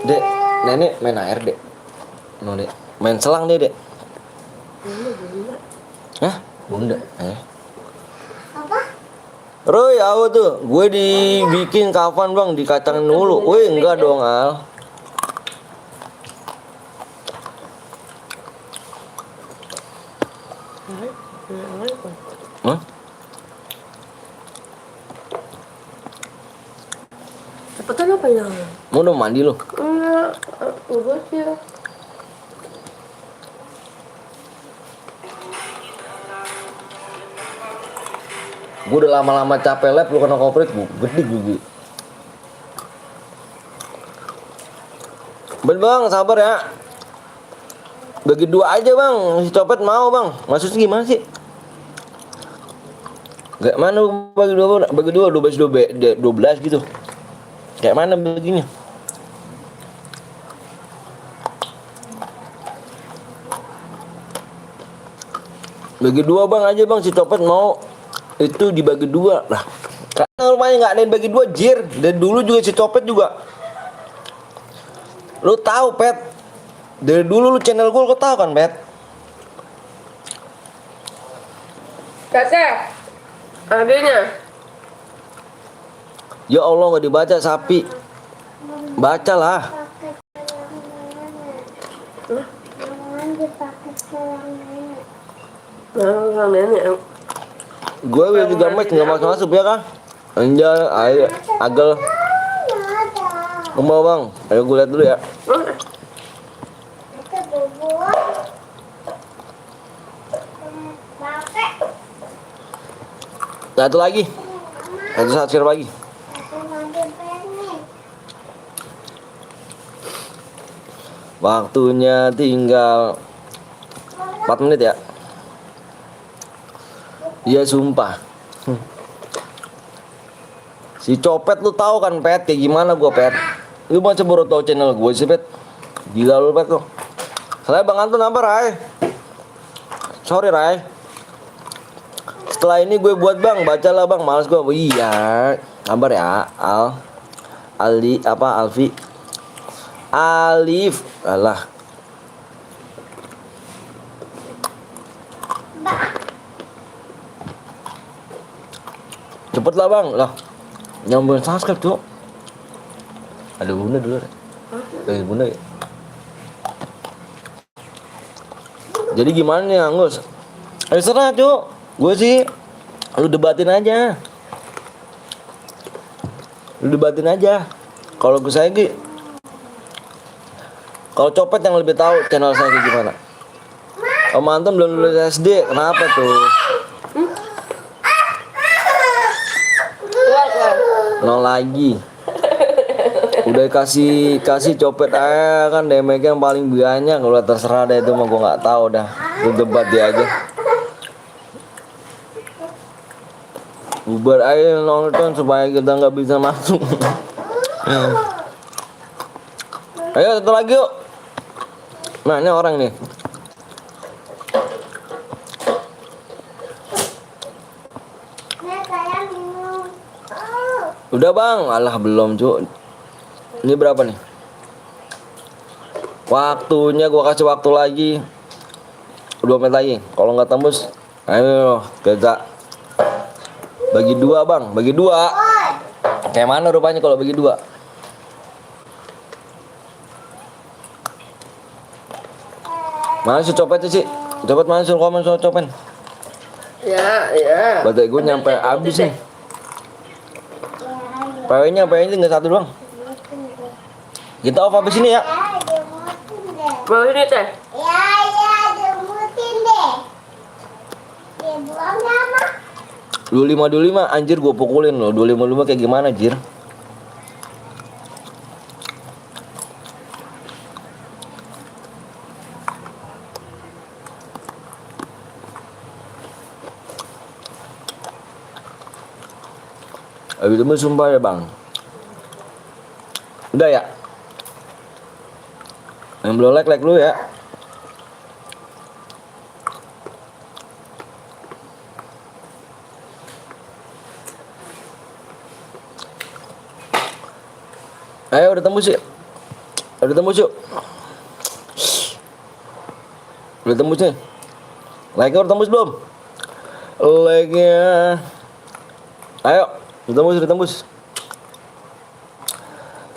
Dek. Nenek main air dek. No dek. Main selang deh dek. Hah? Bunda. Apa? Roy, aku tuh, gue dibikin kafan bang, dikacangin dulu. Wih, enggak dong Al. Hah? Cepetan apa ya? Mau udah mandi lu? Enggak, gue sih. Gue udah lama-lama capek lab, lu kena kopret, gue gede gue. Ben bang, sabar ya. Bagi 2 aja bang, si copet mau bang. Maksudnya gimana sih? Kayak mana bagi 2? Bagi 2, 12 gitu. Kayak mana baginya? Bagi 2 bang aja bang, si copet mau. Itu dibagi 2 lah. Karena rumahnya nggak ada yang bagi 2 jir. Dari dulu juga si copet juga. Lu tahu pet? Dari dulu lu channel gue lu tahu kan pet? Kakek, adanya. Ya Allah nggak dibaca sapi. Bacalah. Pakai selang nenek. Jangan dipakai selang nenek. Nah, orang nenek. Gue juga match nggak masuk ya kan? Anjay, ayo agel. Ada. Mau bang? Ayo gue lihat dulu ya. Itu bubur. Pakai. Satu lagi. Satu subscribe lagi. Pakai mandi pengen. Waktunya tinggal 4 menit ya. Iya sumpah. Si copet lu tahu kan pet kayak gimana gua pet? Lu baca baru tahu channel gue sih pet. Gila lu pet lu. Saya Bang Anton apa Rai? Sorry Rai. Setelah ini gue buat bang, bacalah bang, males gue. Iya, kabar ya Al, Ali apa Alfi, Alif, alah. Cepet lah bang, lah. Nyambung subscribe tuh. Ada bunda dulu. Ada bunda ya. Jadi gimana nih Angus? Serah cuk. Gue sih lu debatin aja. Lu debatin aja. Kalau gue saya gitu. Kalau copet yang lebih tahu channel saya kayak gimana. Om Anton belum lulus SD, kenapa tuh? Nol lagi. Udah kasih copet aja kan damage yang paling banyak. Kalau terserah deh itu mah gue nggak tahu dah. Lu debat dia aja. Bubar aja nonton supaya kita nggak bisa masuk. Ayo satu lagi yuk. Nah ini orang nih. Nek sayang minum. Udah bang, alah belum cuk. Ini berapa nih? Waktunya gua kasih waktu lagi 2 menit lagi. Kalau nggak tembus, ayo kita bagi 2 bang, bagi 2. Kayak mana rupanya kalau bagi 2? Mana sih copetnya sih? Copet mana suruh komen soal copen? Ya, ya. Baterai gue nyampe habis nih. PW-nya tinggal satu doang. Kita off habis ini ya. Ya, demutin deh. Mau ini teh? Ya, demutin deh. Ya, buang nama. 25 anjir gue pukulin loh. 25 kayak gimana anjir? Habis itu sumpah ya bang. Udah ya. Yang belum like dulu ya. Ayo udah tembus yuk. Udah tembus yuk. Udah tembus nih. Like-nya udah tembus belum? Like-nya. Ayo, udah tembus.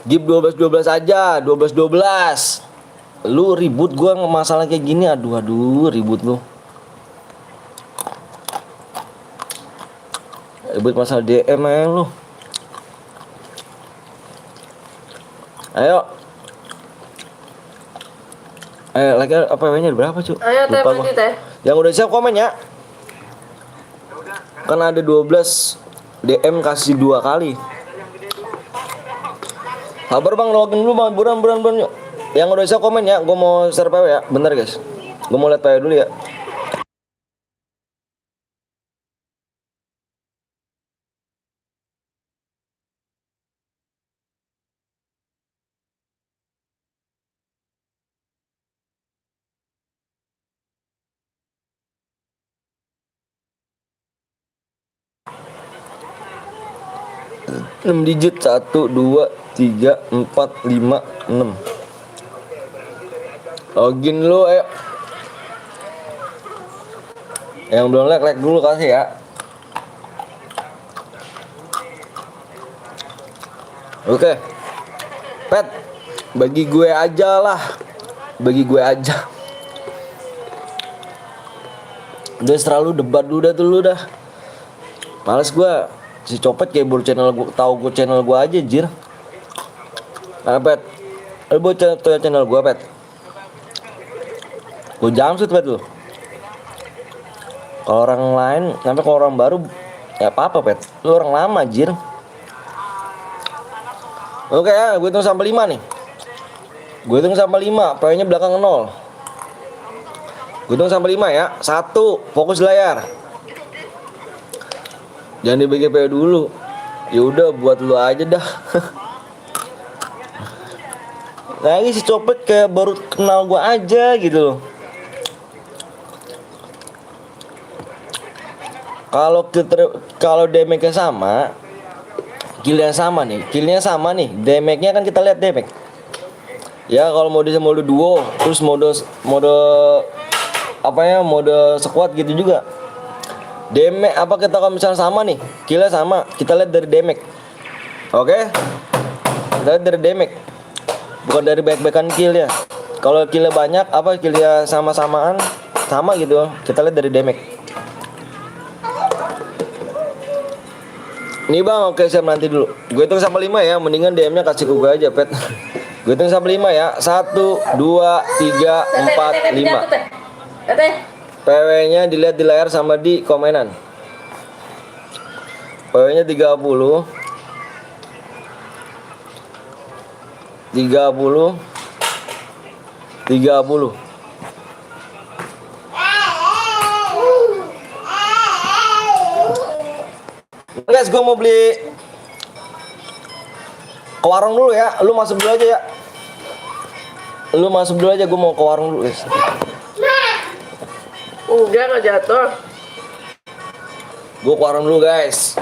Gip 12 aja, 12. Lu ribut gua masalah kayak gini, aduh ribut lu. Ribut masalah DM aja lu. Ayo. Like apa WA-nya berapa, Cuk? Ayo teh, Lupa gua. berarti teh. Yang udah siap komen ya. Kan ada 12 DM kasih 2 kali. Sabar bang, login dulu bang, buruan yuk. Yang udah siap komen ya, gue mau share PW ya, bentar guys. Gue mau lihat PW dulu ya. Enam digit 1, 2, 3, 4, 5, 6. Login lu ayo. Yang belum like dulu kasih ya. Oke. Pet, bagi gue aja lah. Bagi gue aja. Udah selalu debat dulu dah. Males gue. Si Copet kayak baru channel gue, tahu gue channel gue aja jir. Nah, Pet. Lu buat channel gue, Pet. Gue jamsut, Pet lu. Kalau orang lain, sampai kalau orang baru ya apa-apa, Pet. Lu orang lama, jir. Oke ya, gue hitung sampai 5 nih. Gue hitung sampai 5, PW-nya belakang 0. Gue hitung sampai 5 ya. 1, fokus layar. Jangan dibagi PW dulu. Ya udah buat lu aja dah. Lagi si Copet kayak baru kenal gua aja gitu loh. Kalau damage-nya sama, kill-nya sama nih. Damage-nya kan kita lihat damage. Ya kalau mode duo, terus mode squad gitu juga. Damage apa kita kalau misalnya sama nih, killnya sama, kita lihat dari damage. Oke? Kita lihat dari damage. Bukan dari baik-baikan kill ya. Kalau killnya banyak, apa killnya sama-samaan, sama gitu, kita lihat dari damage. Nih bang, oke saya nanti dulu. Gue hitung sampai 5 ya, mendingan DM-nya kasih ke gue aja, Pet. Gue hitung sampai 5 ya. 1, 2, 3, 4, 5. PW-nya dilihat di layar sama di komenan. PW-nya 30. 30. 30. Guys, gue mau beli ke warung dulu ya. Lu masuk dulu aja ya. Gue mau ke warung dulu guys. Udah nggak jatuh. Gue ke warung dulu guys.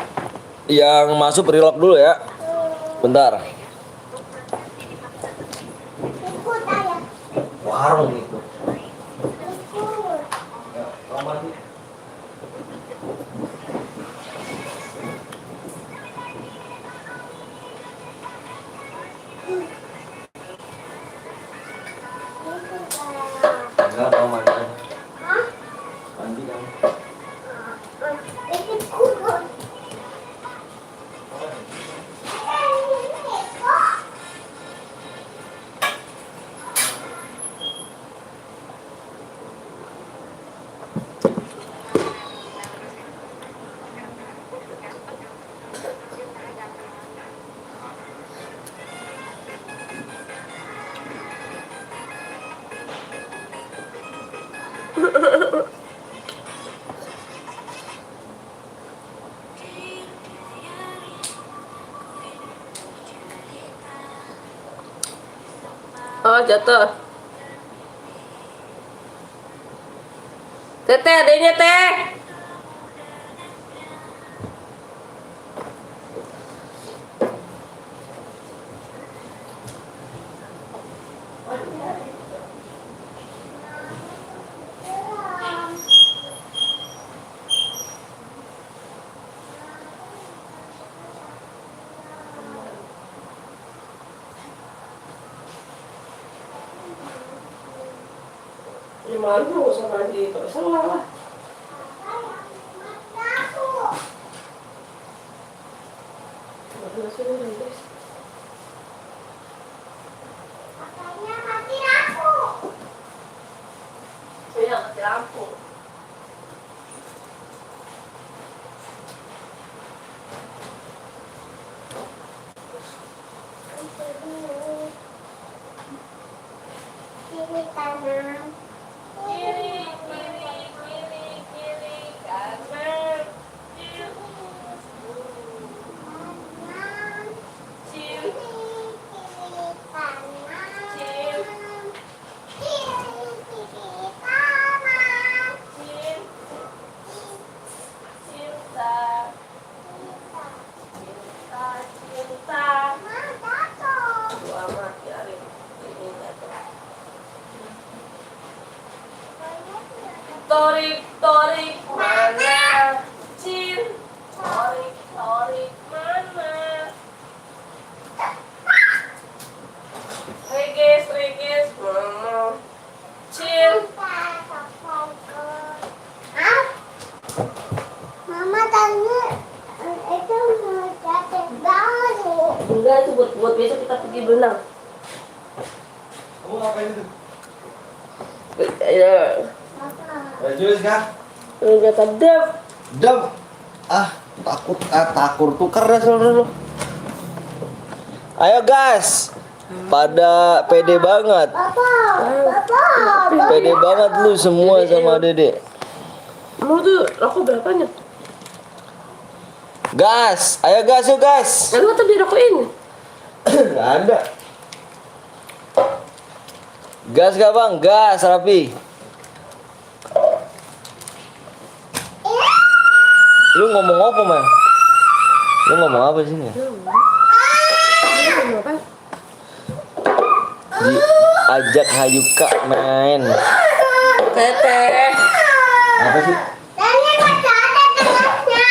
Yang masuk relock dulu ya. Bentar. Ikut ayah. Warung itu. Enggak mau mandi. Hah? Mandi kamu. Ini kubur. Oh, jatuh. Teteh, adanya teh. Di mana nggak usah mandi, nggak usah lah. Makanya mati lampu. Iya, mati lampu. Kiri kanan. Kiri, kiri, kiri, kiri, kanan. Cium, Kanan. cium, Kiri kanan. cium, Kiri kanan. cium, cinta, cinta, cinta. Mama jatuh. Dua amat biarin. Ini jatuh. Torik, torik, mana? Cin, torik, torik, mana? Regis, regis, mana? Cin, Mama tanya itu mau jatuh baru. enggak itu buat besok kita pergi berenang. Kamu ngapain itu? Ya, Jules kah? udah kadep. Dam. Takut tukar dah lu. Ayo gas. Pada pede banget. Papa. Pede banget lu semua sama Dede. Mau tuh rokok berapanya? Gas. Ayo gas yuk gas. Kan mau tuh dirokokin. Gak ada. Gas gak bang? Gas Rapi. Lu ngomong apa man? Lu ngomong apa sih nih? Diajak Hayuka main. Teteh. Apa sih? Tanya masih ada gelasnya.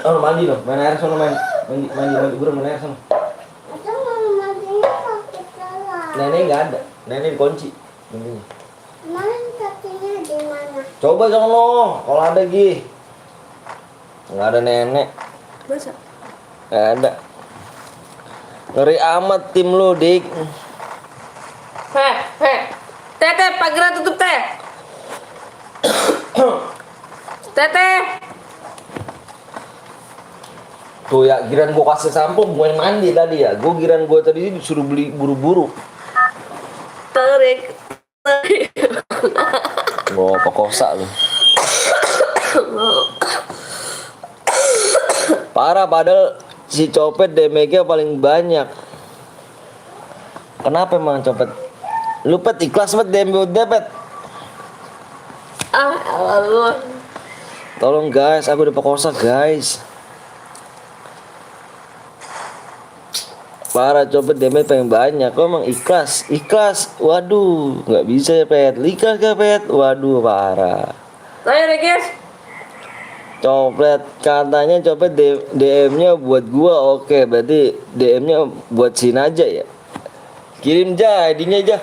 Oh mandi dong, main air sana main. Mandi burung main air sana. Itu mau mandinya pakai gelas. Nenek nggak ada, nenek dikunci. Mandinya. Kemarin kakinya di mana? Coba sono, kalau ada Gi. Nggak ada nenek, Masa? nggak ada. Ngeri amat tim lu Dik. Heh. Teteh, pagar tutup teh. Teteh. Tuh ya, giran gua kasih sampo gue mandi tadi ya. Gua giran gua tadi disuruh beli buru-buru. Tarik. Gua pekosa lu. Parah padahal si copet damage-nya paling banyak. Kenapa emang copet? Lu pet ikhlas pet damage pet. Lu. Tolong guys, aku diperkosa guys. Parah copet damage paling banyak. Kok emang ikhlas? Ikhlas. Waduh, nggak bisa ya pet. Ikhlas gak pet? Waduh parah. Ayo Regis. Copet katanya copet DM-nya buat gua. Oke, berarti DM-nya buat Sin aja ya. Kirim aja ID-nya aja.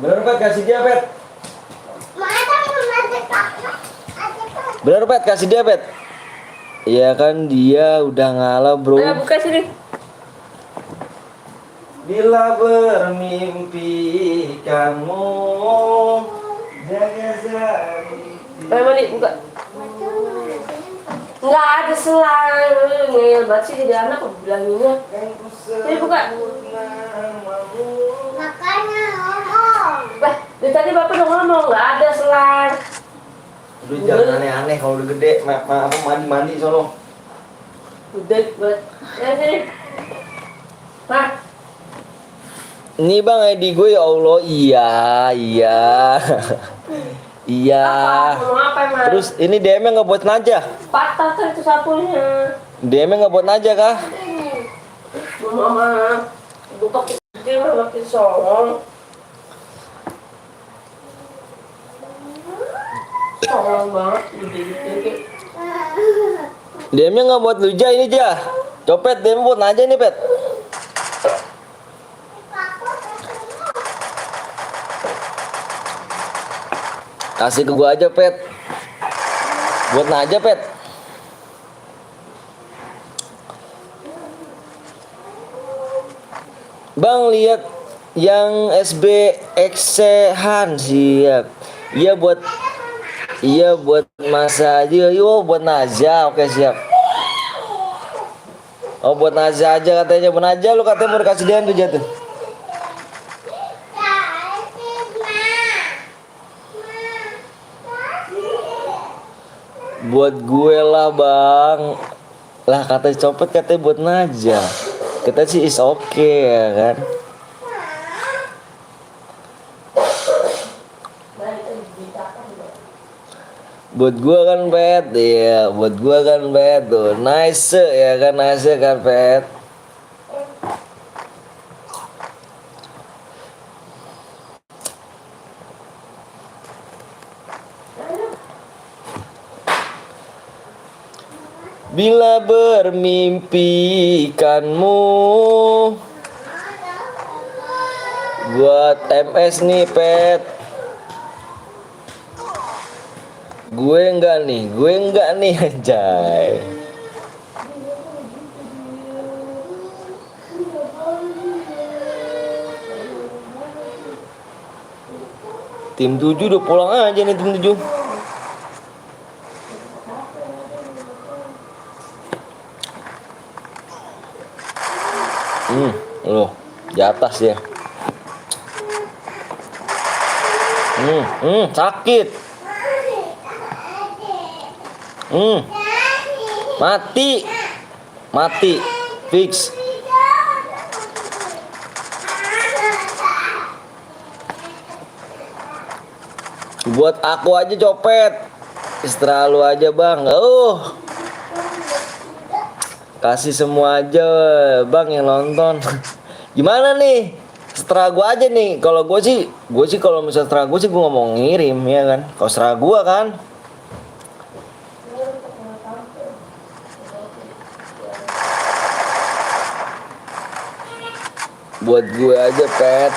Bener Pet, kasih dia Pet. Mana ada kakak? Ada kakak. Bener Pet, kasih dia Pet. Iya kan dia udah ngalah bro. Ayo buka sini. Bila bermimpi kamu jaga jari. Ayo mandi buka. Nggak ada selang. Ngeyel banget sih jadi anak aku bilanginnya. Sini buka. Makanya ngomong. Dari tadi bapak udah ngomong nggak ada selang. Udah jangan aneh-aneh kalau udah gede, mandi sono. Udah buat. Ayo sini. Nah. Ini bang ID gue ya Allah, iya. Iya. Apa? Mau apa emang? Terus ini DM-nya nggak buat Najah. Patah kan itu sapunya. DM-nya nggak buat Najah kah? Mama, buka kecil makin songong. Songong banget, gede-gede. DM-nya nggak buat Luja ini Jah. Copet DM buat Najah nih Pet. Kasih ke gua aja Pet. Buat Najah Pet. Bang lihat yang SB Han siap. Iya buat masa aja. Yo buat Najah. Oke siap. Oh buat Najah aja katanya. Buat Najah lu katanya mau dikasih dia tuh jatuh. Buat gue lah bang. Lah kata Copet katanya buat Najah. Kita sih is okay ya kan. Buat gua kan Pet, iya. Buat gua kan Pet tuh, nice ya kan, nice kan Pet. Bila bermimpi kanmu. Buat MS nih Pet. Gue enggak nih anjay. Tim 7 udah pulang aja nih tim 7. Loh, di atas ya. Sakit. Mati. Fix. Buat aku aja Copet. Istirahat lu aja bang. Kasih semua aja bang yang nonton. Gimana nih? Setelah gua aja nih. Kalau gue sih kalau misalnya setelah gue sih gue nggak mau ngirim ya kan. Kalau setelah gua kan. Buat gue aja Pet.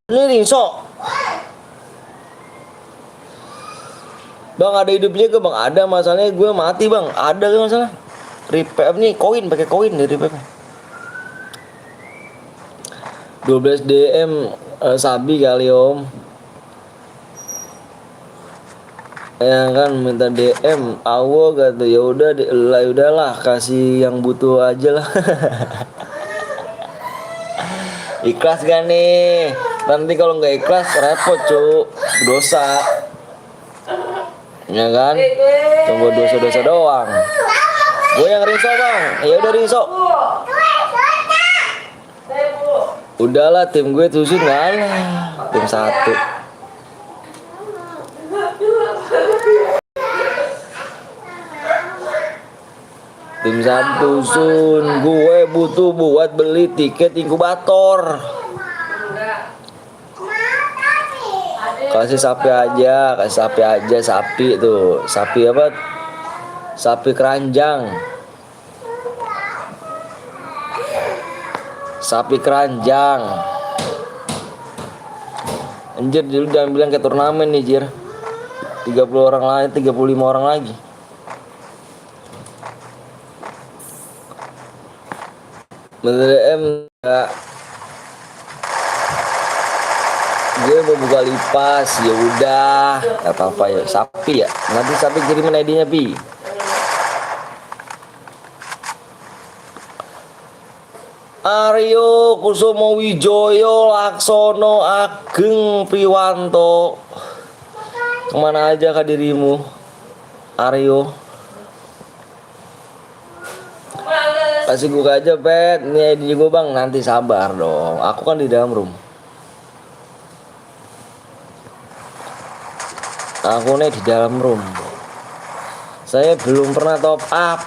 Rinso. Bang ada hidupnya ke bang? Ada, masalahnya gue mati bang. Ada kan masalah. Repair nih koin, pakai koin dari repair. 12 DM Sabi kali om. Ya kan minta DM awo kata ya udahlah kasih yang butuh aja lah. Ikhlas gak nih? Nanti kalau nggak ikhlas repot cu, dosa. Ya kan? Tunggu dosa-dosa doang. Gue yang rinso bang. Ya udah rinso. Udahlah tim gue tujuh ngalah. Tim 1. Tim 1 Sun, gue butuh buat beli tiket inkubator. Kasih sapi aja, sapi tuh. Sapi apa? Sapi keranjang. Sapi keranjang. Anjir, dulu jangan bilang kayak turnamen nih, Jir. 30 orang lagi, 35 orang lagi. BDM enggak. Dia mau buka lipas, ya udah, nggak apa-apa ya. Sapi ya, nanti sapi kirimin ID-nya Pi. Aryo Kusumo Wijoyo Laksono Ageng Priwanto, kemana aja kah dirimu, Aryo? Kasih gue aja pet, ini ID gue bang, nanti sabar dong, aku kan di dalam room. Aku nih di dalam room. Saya belum pernah top up.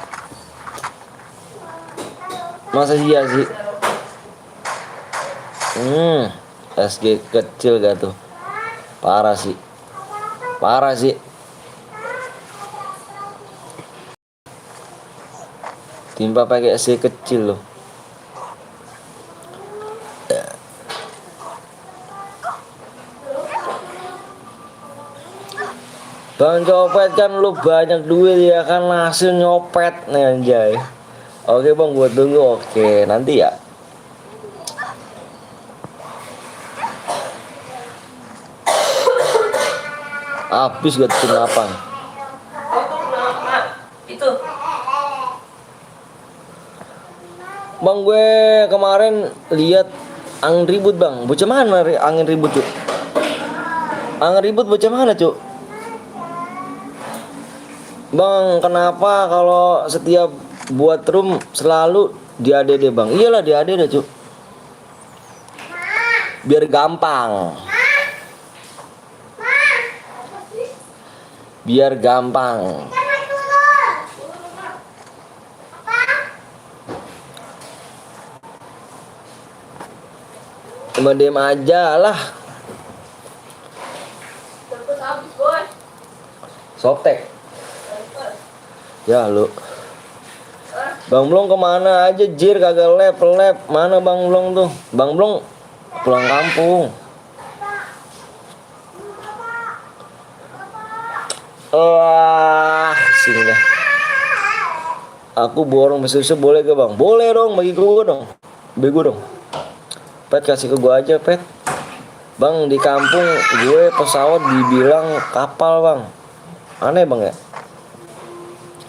Masa iya sih? SG kecil gak tuh? Parah sih. Parah sih. Timpa pakai SG kecil loh. Bang copet kan lu banyak duit ya kan, hasil nyopet nih anjay. Oke bang, buat tunggu. Oke, nanti ya. Habis gak tuh apa? Itu. Bang gue kemarin lihat angin ribut bang. Bocah mana angin ribut cuk? Angin ribut bocah mana cuk? Bang, kenapa kalau setiap buat room selalu di ADD bang? Iyalah di ADD cuk. Biar gampang. Biar gampang. Cuma diem aja lah. Softtek. Ya lu Bang Blong kemana aja Jir, kagak lep. Mana Bang Blong tuh? Bang Blong pulang kampung. Wah, sini dah. Aku borong susu boleh gak bang? Boleh dong, bagi gue dong. Bagi gue dong. Pet kasih ke gue aja pet. Bang di kampung gue pesawat dibilang kapal bang. Aneh bang ya?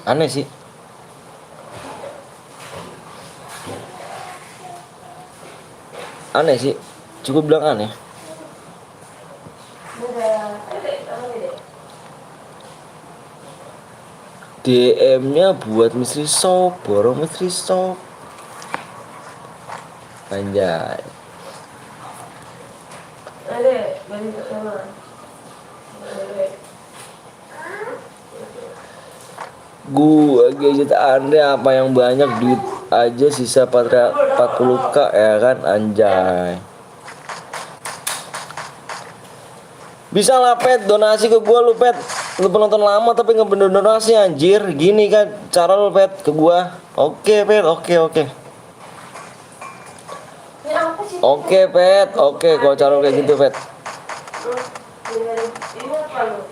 Aneh sih. Aneh sih. Cukup bilang aneh. DM-nya buat mystery shop, borong mystery shop. Anjay. Ada, balik ke sana. Gua gadget Anda apa yang banyak duit aja sisa 40k ya kan anjay. Bisa lah pet, donasi ke gua lu pet. Lu penonton lama tapi nggak bener donasi anjir. Gini kan cara lu pet ke gua. Oke pet, oke. Oke pet, oke kalau cara lu kayak gitu pet. Ini apa lu?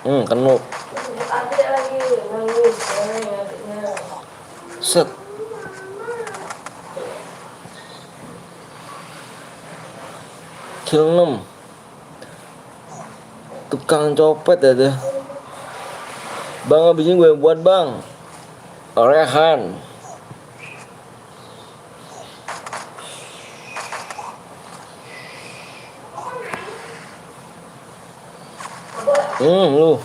Kenuk. Ada lagi nangis, adiknya. Set. Kill 6. Tukang copet ada. Bang abis ini gue buat bang. Rehan. Lu.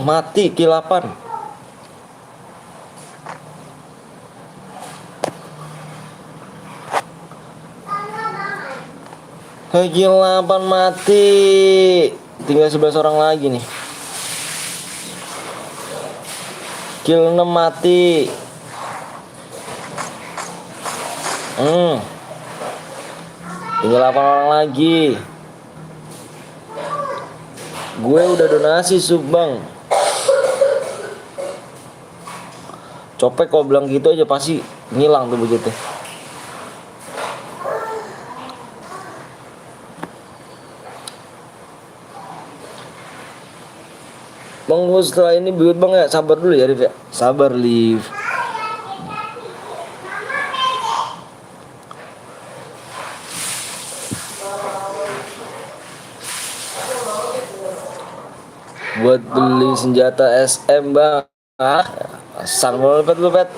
Mati kilapan. Kilapan mati. Tinggal 11 orang lagi nih. Kill 6 mati. Hmm. Tinggal 8 orang lagi. Gue udah donasi sub bang. Copek kalau bilang gitu aja pasti ngilang tuh begitu. Bang, gue setelah ini biut bang ya, sabar dulu ya Rif ya. Sabar Liv. Buat beli senjata SM bang. Ah, asal mau lu pet.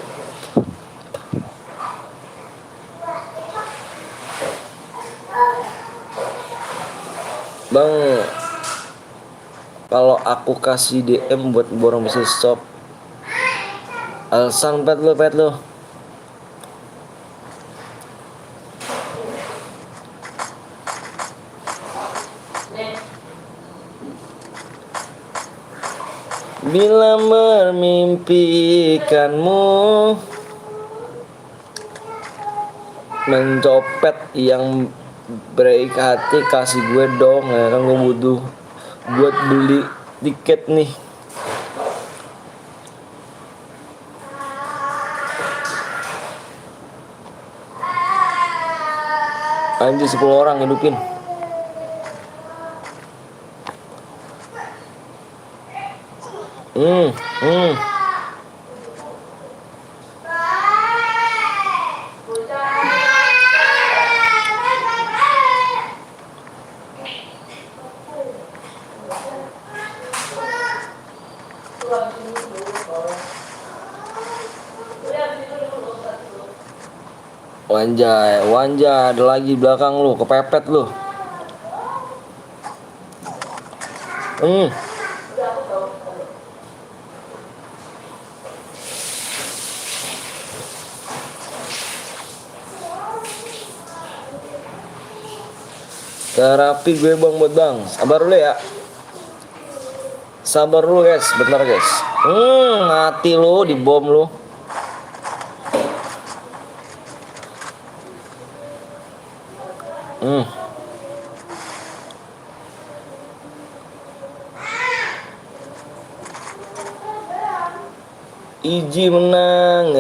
Bang, kalau aku kasih DM buat borong bisnis shop, alasan pet lu. Bila memimpikanmu mencopet yang break hati, kasih gue dong ya kan, gue butuh buat beli tiket nih. Anjir 10 orang hidupin. Hmm. Wanjai, ada lagi belakang lu, kepepet lu. Terapi gue bang buat bang. Sabar dulu ya. Sabar dulu guys, bentar guys. Mati lu, dibom lu. Iji menang.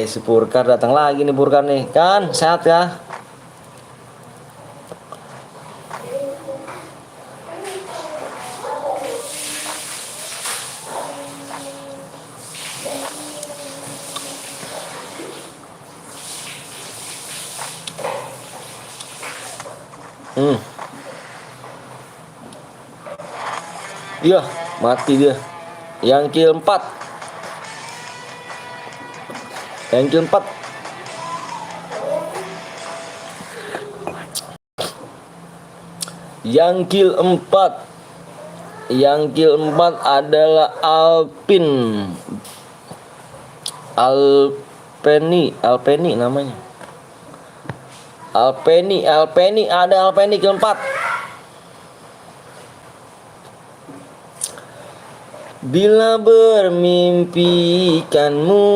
Si Purkar datang lagi nih, Purkar nih. Kan sehat ya? Iya, mati dia. Yang kill 4. Yang kill 4. Yang kill 4. Yang kill 4 adalah Alpeni namanya. Alpeni ada Alpeni kill 4. Bila bermimpikanmu.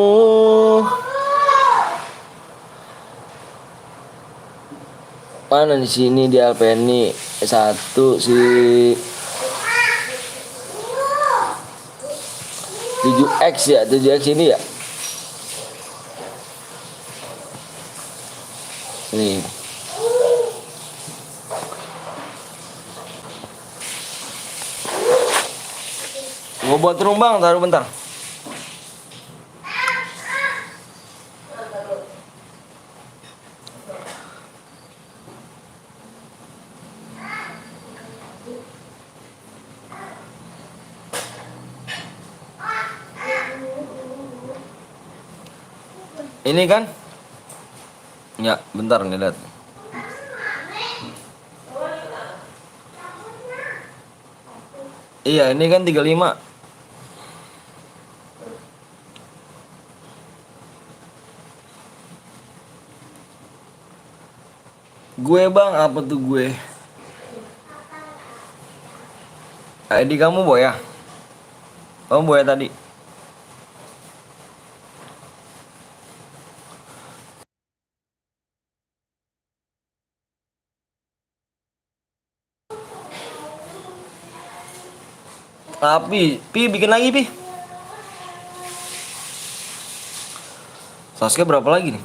Mana di sini di Alpeni satu si 7X ya, 7X ini ya. Nih. Mau buat terumbang, taruh bentar. Ini kan? Ya, bentar nih lihat. Iya, ini kan 35. Gue bang, apa tuh gue? ID kamu boy ya? Kamu boy tadi? rapi. Pi bikin lagi Pi. Subscribe berapa lagi nih?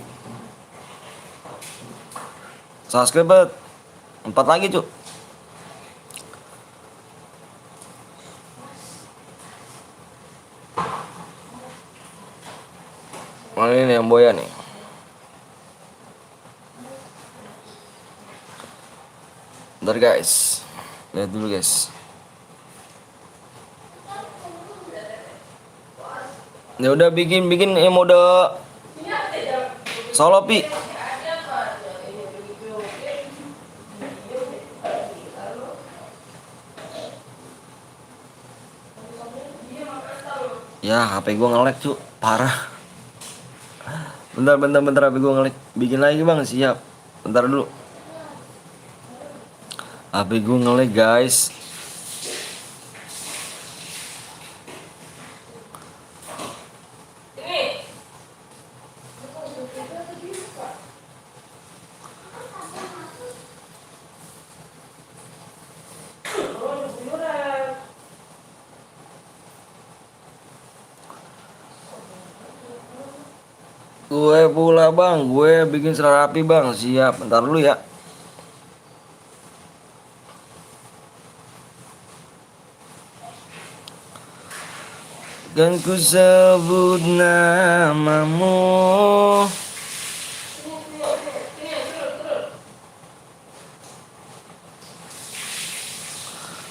Subscribe 4 lagi Cuk. Mana ini yang boya nih? Bentar guys. Lihat dulu guys. Ya udah bikin yang mode solo Pi. Ya HP gua nge-lag Cuk, parah. Bentar HP gua nge-lag. Bikin lagi Bang, siap. Bentar dulu. HP gua nge-lag guys. Gue pula Bang, gue bikin rapi Bang, siap. Bentar dulu ya. Kan ku sebut namamu.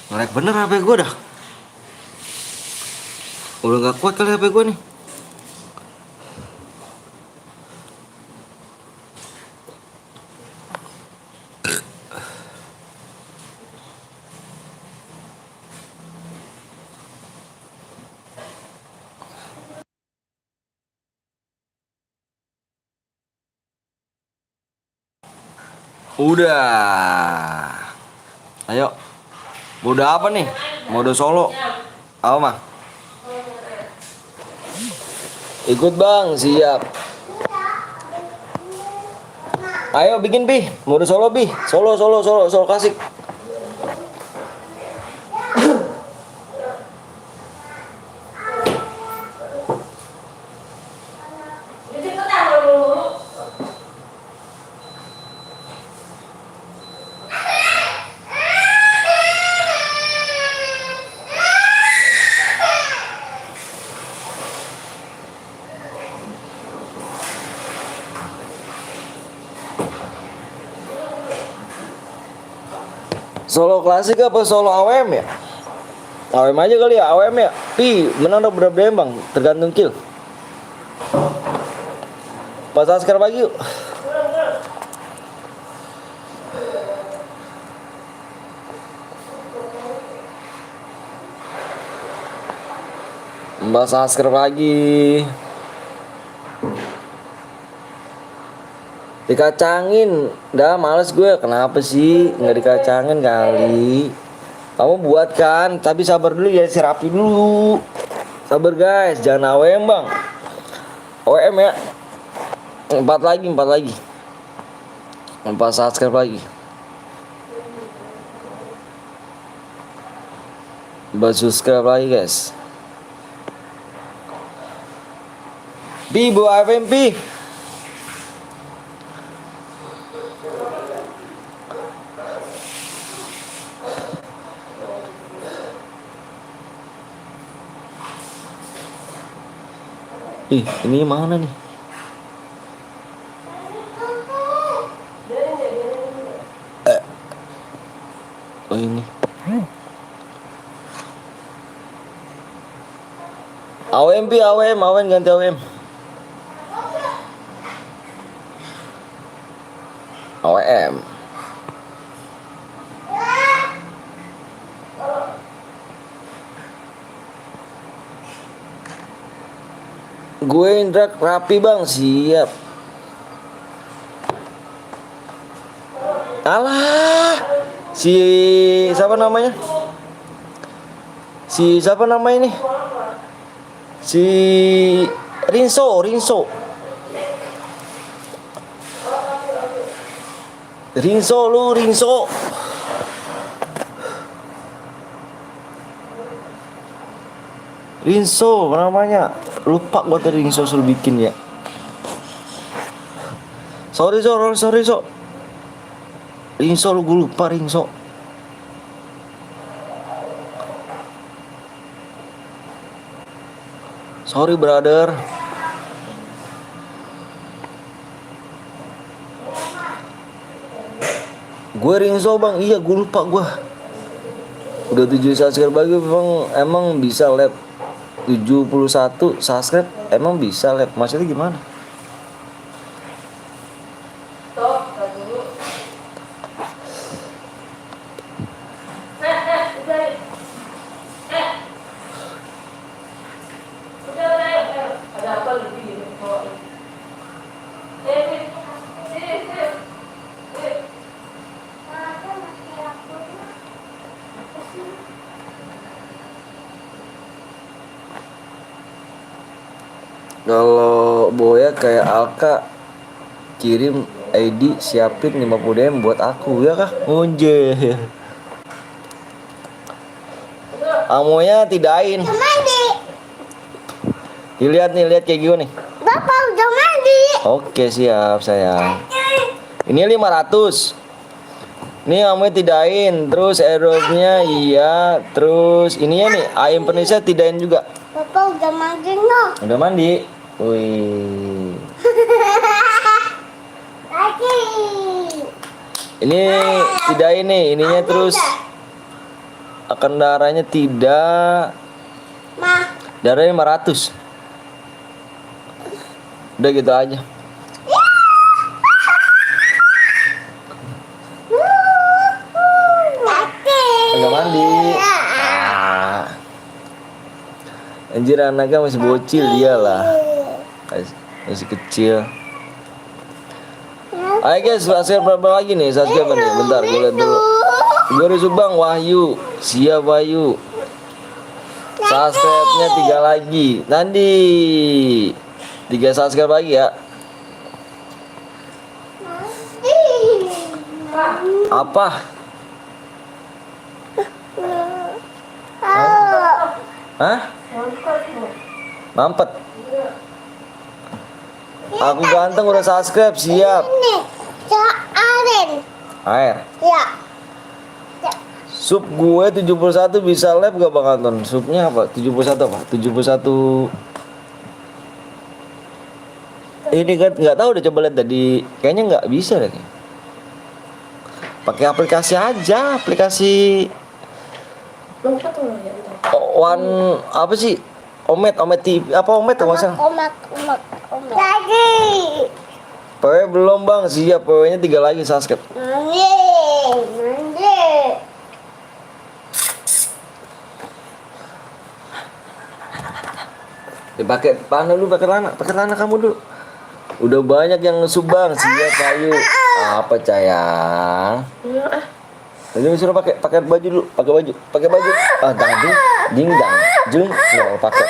Nge-lag bener HP gue dah. Udah gak kuat kali HP gue nih. Udah. Ayo. Mode apa nih? Mode solo. Apa mah? Ikut Bang, siap. Ayo bikin Pi, mode solo Pi. Solo klasik. Solo klasik apa solo AWM ya? AWM aja kali ya, AWM ya. Pi, menang udah berapa DM Bang? Tergantung kill. Pas askar pagi yuk. Mbak askar pagi. Dikacangin, dah males gue. Kenapa sih nggak dikacangin kali? Kamu buat kan, tapi sabar dulu ya, si rapi dulu. Sabar guys, jangan AWM Bang. AWM ya. 4 lagi. 4 subscribe lagi. Subscribe lagi guys. Pi, bu AWM Pi. Ini mana nih? Oh ini. AWM Pi, AWM ganti AWM. AWM. Gue Indra rapi Bang, siap. Alah, si siapa namanya? Si siapa namanya nih? Si Rinso. Rinso. Rinso namanya. Lupa gua tadi Rinso suruh bikin ya. Sorry so. Rinso lu gua lupa Rinso. Sorry brother. Gue Rinso bang, iya gue lupa gue. Udah 7 subscribe lagi emang bisa lab 71 subscribe emang bisa lab. Maksudnya gimana? Tuh, tar dulu. Udah. Udah, ayo. Ada apa lebih ini? Sini. Kalau Boya kayak Alka kirim ID siapin 50 DM buat aku ya kah? Unje. Amonya tidain. Mandi. Dilihat nih, lihat kayak gini nih. Bapak udah mandi. Oke, siap sayang. Ini 500. Nih amonya tidain, terus airdropnya iya, terus ininya nih ayam penisnya tidain juga. Bapak udah mandi no. Udah mandi. Wih. Lagi. Ini tidak ini, ininya terus akan darahnya tidak. Ma. Darahnya 500. Udah gitu aja. Udah mandi. Anjir anaknya masih bocil dia lah. Masih kecil. Ayo guys, subscribe berapa lagi nih? Subscribe nih, bentar gue lihat dulu. Gue Subang Wahyu, siap Wahyu. Subscribe-nya 3 lagi. Nanti 3 subscribe lagi ya. Apa? Hah? Mampet. Aku ganteng udah subscribe, siap. Ini. Aren. Air. Ya. Sup gue 71 bisa lab gak Bang Anton? Supnya apa? 71 apa? 71. Ini kan nggak tahu udah coba lihat tadi. Kayaknya nggak bisa deh. Pakai aplikasi aja, aplikasi Lompat tuh ya. One apa sih? Omet TV apa Omet tuh masalah? Omak. Lagi. PW belum Bang, siap PW-nya 3 lagi subscribe. Mandi. Dipakai panah dulu, pakai lana kamu dulu. Udah banyak yang subang, siap Ayu. Apa sayang? Jadi disuruh pakai baju dulu, pakai baju. Ah, jangan ding dang, jung, no, pakai.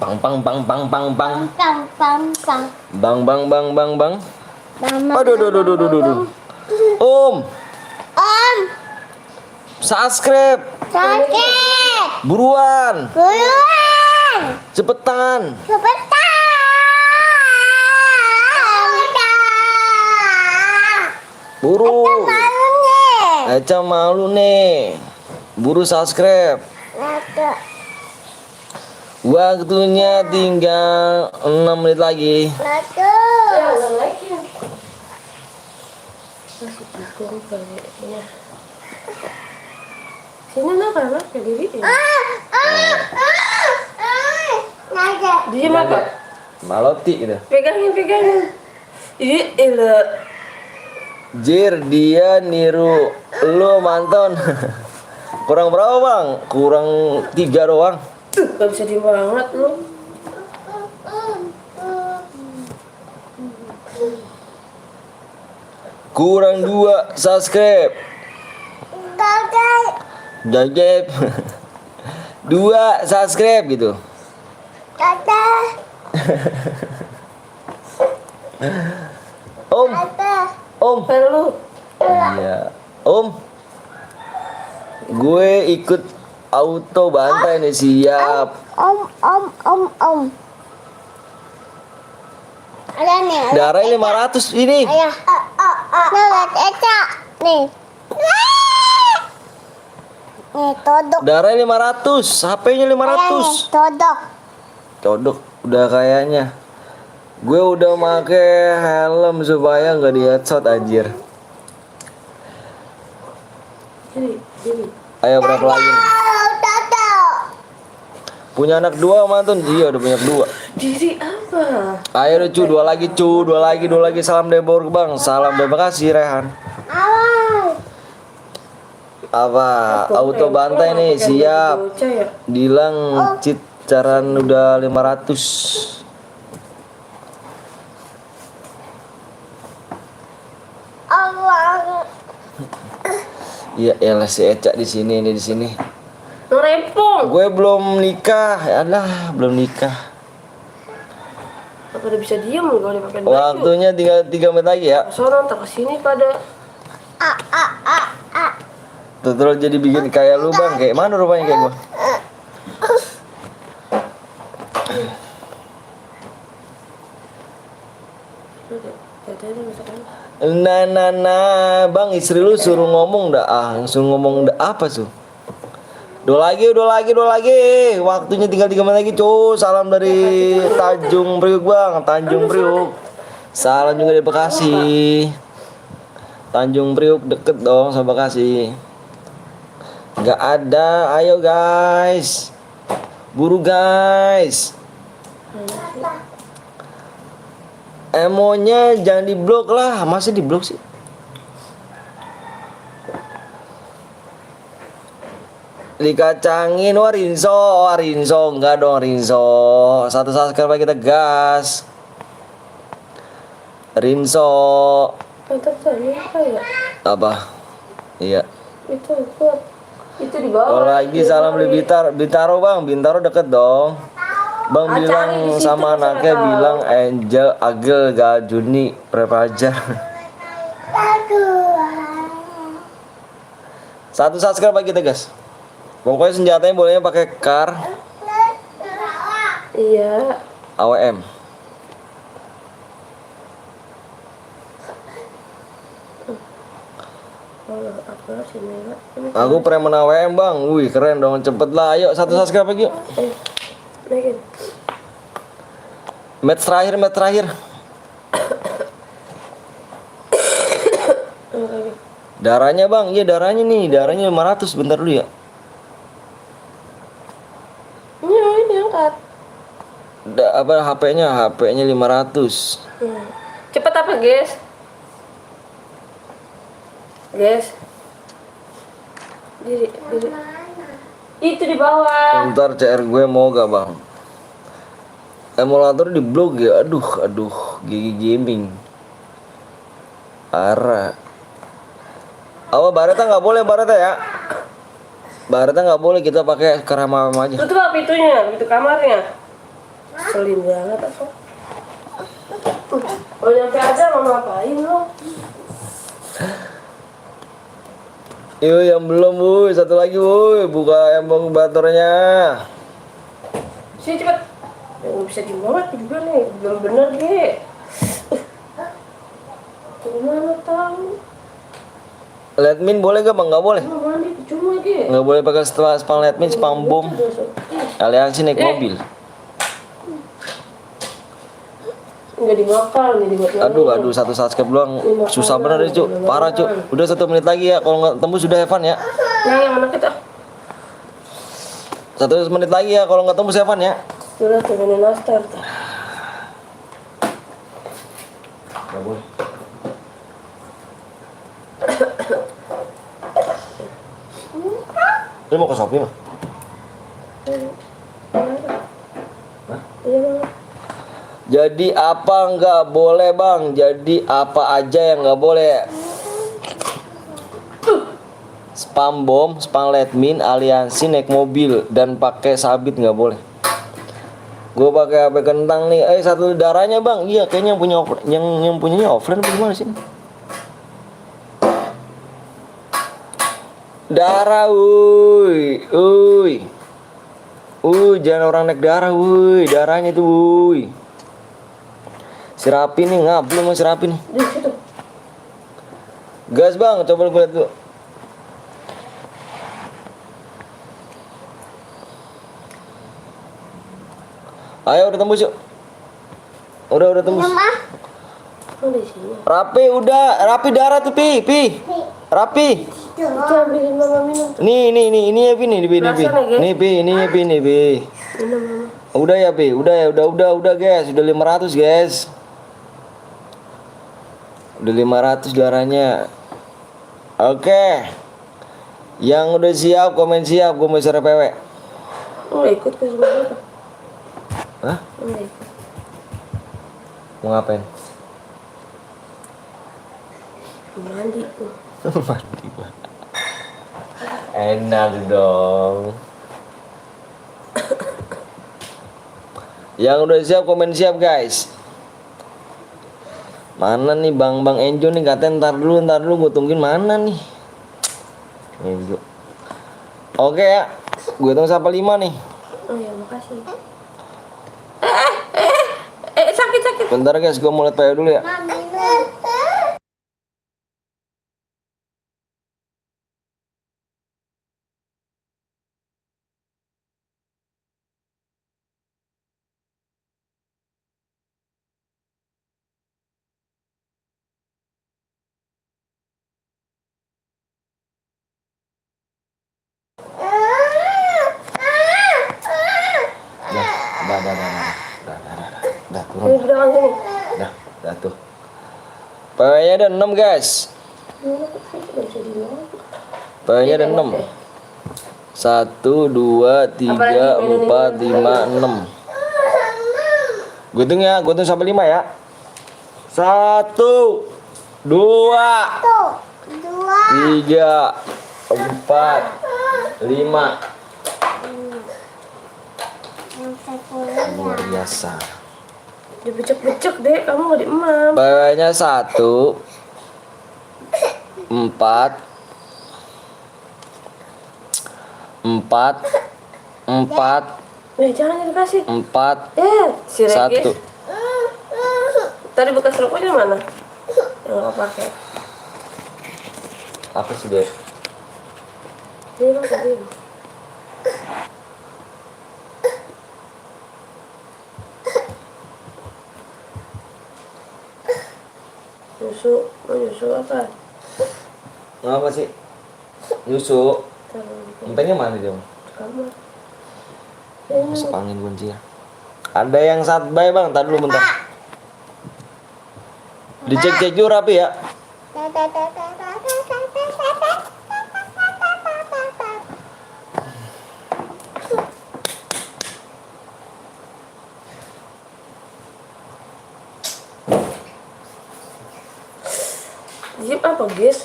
Bang. Aduh. Om, subscribe, Sakit. buruan, Buruan. cepetan. Cepetan. Buru. Malu nih. Eca malu nih. Buru subscribe. Lada. Waktunya tinggal 6 menit lagi. Lada. Jalan lagi. Masih dukung kayaknya. Sini nak kan ya diri. Lada. Dia apa? Maloti gitu. Pegangin. Ih, ele. Jir, dia niru lu manton. Kurang berapa Bang? Kurang 3 doang. Gak bisa diem banget lu. Kurang 2 subscribe. Kakak. Jajep. 2 subscribe gitu. Kakak. Om, Kakak. Om. Perlu. Iya. Om. Gue ikut auto bantai nih, siap. Om. Ada nih. Darahnya 500 ini. Ayah. Nah, lihat Eca. Nih. Nih, todok. Darahnya 500, HP-nya Ayah nih, 500. todok. Codok udah kayaknya. Gue udah make helm supaya nggak di headshot anjir. Ayo berapa lagi? Todok. Punya anak 2 mantun? Iya udah punya 2. Diri apa? Ayo deh cu, 2 lagi cu, 2 lagi. Salam Debor bang, salam terima kasih Rehan. Awas. Apa? Auto bantai nih, siap. Bocah ya. Dilang cheat caran udah 500. Allah. Iya, elah si Eca di sini. Rempong. Gue belum nikah, alah belum nikah. Apa udah bisa diem kalau dipakai baju? Waktunya tinggal 3 menit lagi ya. Soalnya ntar kesini pada Terus jadi bikin kayak lu bang, kayak mana rupanya kayak gue. Nah, bang istri lu suruh ngomong dah, apa tuh? Dua lagi. Waktunya tinggal 3 menit lagi, cu. Salam dari Tanjung Priuk bang, Tanjung Priuk. Salam juga dari Bekasi. Tanjung Priuk deket dong sama Bekasi. Gak ada, ayo guys. Buru guys. Emonya jangan diblok lah, masa diblok sih? Dikacangin, Rinso, enggak dong Rinso. Satu subscribe kita gas. Rinso. mantap tadi apa ya? Apa? Iya. Itu kuat. Itu di bawah. Kalau lagi salam di Bintaro bang, Bintaro deket dong. Bang Ah, bilang cari di situ, sama saya anaknya tahu. bilang Angel Agel gak Juni prepajar. Satu subscribe kita guys. Pokoknya senjatanya bolehnya pakai kar Iya. AWM. Apa sih Mela? Aku preman AWM bang. Wih keren dong, cepet lah. Ayo satu subscribe lagi yuk. Naikin. Match terakhir. Darahnya bang, iya darahnya 500, bentar dulu ya. Ini angkat. HP-nya 500. Cepet apa, guys? Diri. Itu di bawah. Ntar CR gue mau gak bang? Emulator di blok ya, aduh, Gigi Gaming. Parah. Apa Bareta nggak boleh ya? Bareta nggak boleh, kita pakai keramam aja. Tutup apa pintunya? Pintu kamarnya. Selin banget apa? Oh nyampe aja mau ngapain lo? Yuk yang belum wuih, satu lagi wuih, buka inkubatornya. Sini cepet. Nggak bisa dimuat juga nih, belum bener Ge. Gimana tahu? Letmin boleh gak bang? Nggak boleh. Mau mandi cuma Ge. Nggak boleh pakai spam letmin, spam bom. Aliansi naik mobil. Nggak dimakan, nggak dibuat. Aduh, satu subscribe doang. Susah bener deh, Cuk. Parah, Cuk. Udah 1 menit lagi ya. Kalau nggak tembus sudah Evan ya. Yang mana kita? 1 menit lagi ya. Kalau nggak tembus Evan ya. Udah turunin nastar. Nggak boleh. Lu mau ke Shopee mah? Iya Bang. Jadi apa nggak boleh bang? Jadi apa aja yang nggak boleh? Spam bom, spam letmin, aliansi naik mobil dan pakai sabit nggak boleh. Gue pakai HP kentang nih. Satu darahnya bang. Iya kayaknya yang punyanya offline apa gimana sih? 5 Darah, wuih, wuih. Jangan orang naik darah, wuih. Darahnya tuh, wuih. Si Rapi nih, ngap lu sama si Rapi nih. Di situ. Gas bang, coba gue liat dulu. Ayo udah tembus yuk. Udah tembus. Mama. Oh, di sini. Rapi udah, Rapi darah tuh Pi. Rapi. Itu ambilin mama minum tuh. Ini ya Pi nih, Pi. Perasaan ya, guys? Nih Pi, ini ya Pi nih Pi. Minum mama. Udah ya Pi, udah guys, udah 500 guys. Udah 500 darahnya. Oke. Yang udah siap, komen siap, gue mau share PW. Oh, ikut ke sebelah. Hah? Enggak. Mau ngapain? Mandi tuh. Mandi Pak. Enak dong. Yang udah siap komen siap guys. Mana nih Bang Enjo nih, katanya ntar dulu gue tungguin mana nih Enjo. Oke ya, gue tunggu sampai 5 nih. Oh ya, makasih. Sakit. Bentar guys, gue mau liat PW dulu ya. Dah, turun. Ini di belakang sini. Dah tuh. PW-nya ada 6 guys. Nggak bisa dibawa. PW-nya ada 6. 1, 2, 3, 4, 5, 6. Gue hitung sampai 5 ya. 1, 2, Tuh. 2. 3, 4, 5. Yang satunya. Luar biasa. Dibecek-becek deh, kamu nggak diemam. PW-nya 1, 4, 4, Jangan dikasih. 4, Si Regis. 1. Tadi bekas rokoknya mana? Yang nggak pakai. Apa sih deh? Ini kan tadi. Nyusu apa? Ngapa sih? Nyusu. Empengnya mana dia? Kamar. Masuk angin kunci ya. Ada yang satbay bang, tadi dulu bentar. Dicek dulu Rapi ya. Diem apa, guys?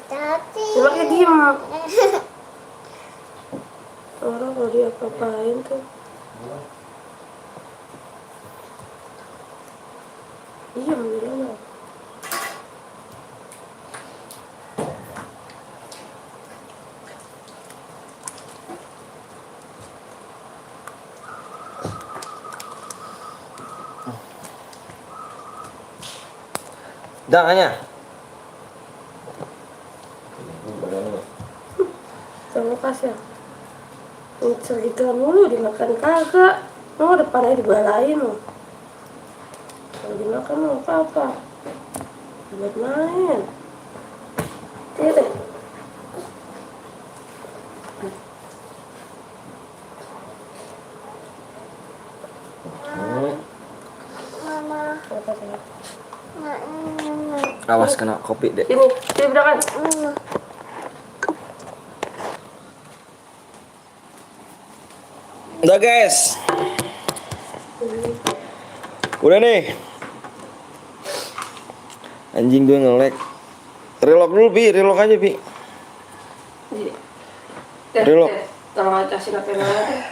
Tapi. Coba diem. Orang kalau dia apa-apain tuh. Diem bilang. Jangannya. Sama kasih ya. Segituan mulu dimakan kagak. Oh, depan aja dibalain loh. Kalau dimakan mau apa-apa. Buat main. Iya deh. Mama. Apa sih? Awas kena kopi deh. Sini belakang. Udah guys. Udah nih. Anjing gue nge-lag. Relock dulu Pi, relock aja Pi. Relock. Tolong kasih HP mana deh.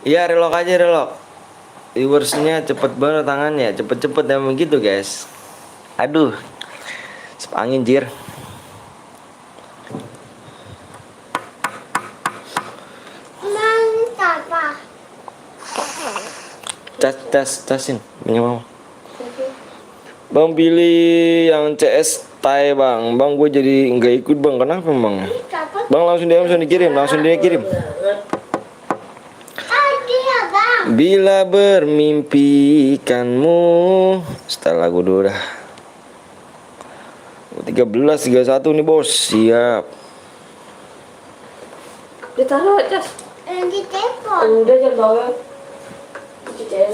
Iya relock aja relock. viewersnya cepet banget tangannya, cepet-cepet emang gitu guys. Aduh, angin jir. Mantap, Pak. Casin punya mama. Bang pilih yang CS Thai bang. Bang gue jadi nggak ikut bang. Kenapa bang? Dapat Bang langsung dikirim. dia, Bang. Bila bermimpi ikanmu. Setelah lagu dulu dah. 13:31 nih bos. Siap. Ditaruh aja. Yang di telepon. Udah jangan bawa. Cucian.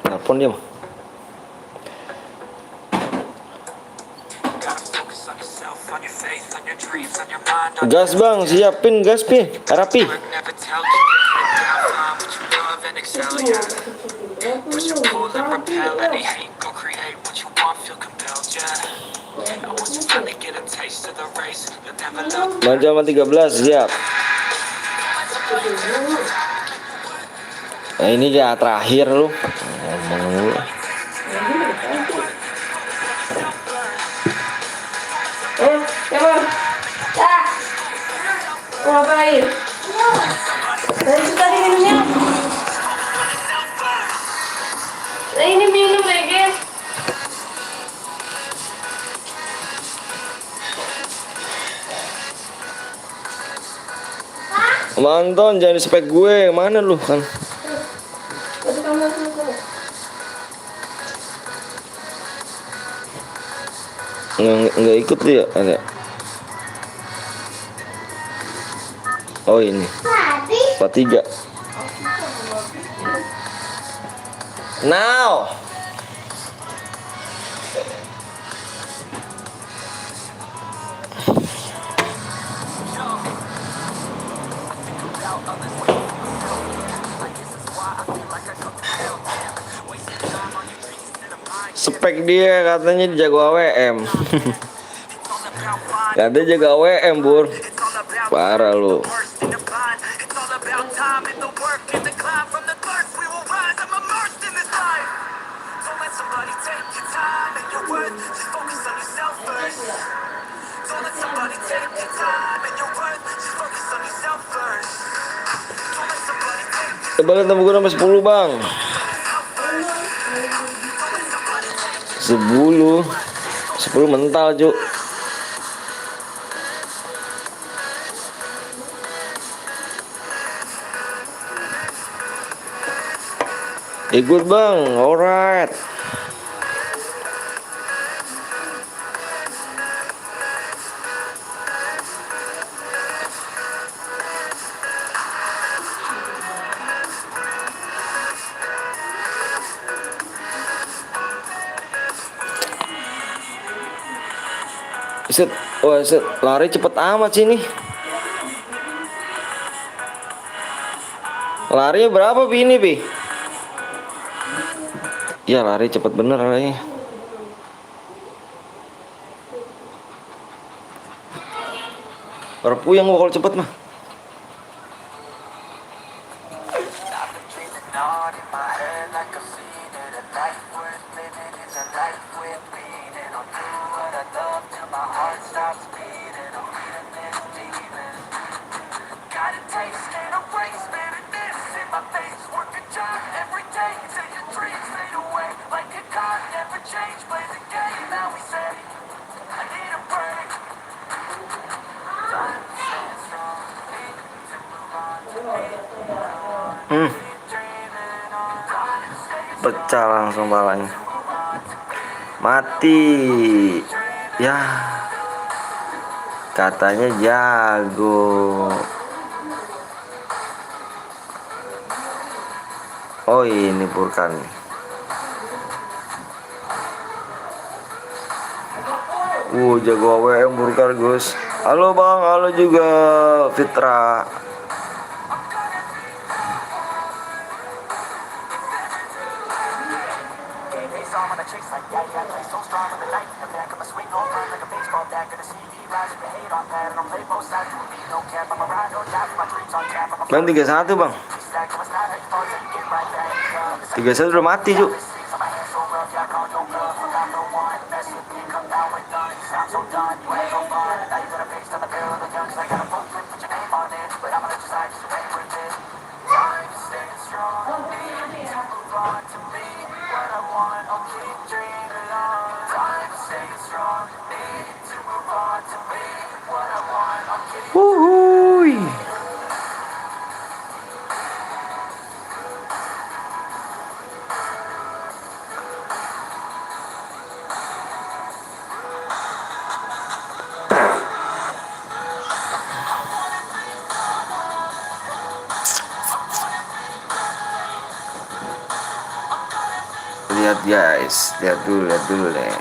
Telepon dia mah. Focus on yourself, on your faith, on your dreams, on your mind, on Gas bang, siapin gas pi. Rapi. work. Never tell you your head down, find what you love and excel, yeah. Push and pull and repel any hate, go create what you want, feel compelled, yeah. And once you finally get a taste of the race, you'll never look. Manjaman 13 siap. Nah ini ya terakhir lu. Ngomong lu. Bang. Ah. Mau ngapain? Tadi minumnya. Nah ini minum ya guys. Manton jangan di spek gue. Mana lu kan? Masuk kamar dulu. Nggak ikut dia ada. Oh ini Habis 43. Now. Spek dia katanya jago AWM. Katanya jago AWM bur. Parah lu. Worst in the blind, it's all about time and the work and the climb from the thirst. We will rise. I'm immersed in this life. Don't let somebody take your time and your worth. Just focus on yourself first. Don't let somebody take your time and your worth. Just focus on yourself first. Don't let somebody take your Tebalin tambah gue sampai 10 bang. 10 mental cuk. Ikut bang, alright. Set, wah set, lari cepet amat sih nih. Larinya berapa pi ini pi? Ya lari cepet bener larinya. Perpuyang gua kalau cepet mah. nod in my head like I've seen it. A life worth living is a life with meaning. I'll do what I love till my heart stops beating. I'm feeding this demon. Got a taste and a race, bitterness in my face. Work a job every day till your dreams fade away. Like a card, never change. Play the game, now we say I need a break. Time to stand strong, need to move on to me. Dreaming on, time to stay Pecah langsung palanya. Mati. Ya. Katanya jago. Oh ini Burkan. Jago AWM Burkan Gus. Halo bang, halo juga Fitra. Face on when I chase like that, yeah, play so strong with the night in the back of my swing home run like a baseball bat. Gonna see me rise with the hate on that. I don't play both sides, will be no cap. I'm a ride or die for my dreams on tap. I'm a Bang 31 bang. 3-1 udah mati Cuk. Wuhui. Lihat guys, lihat dulu deh.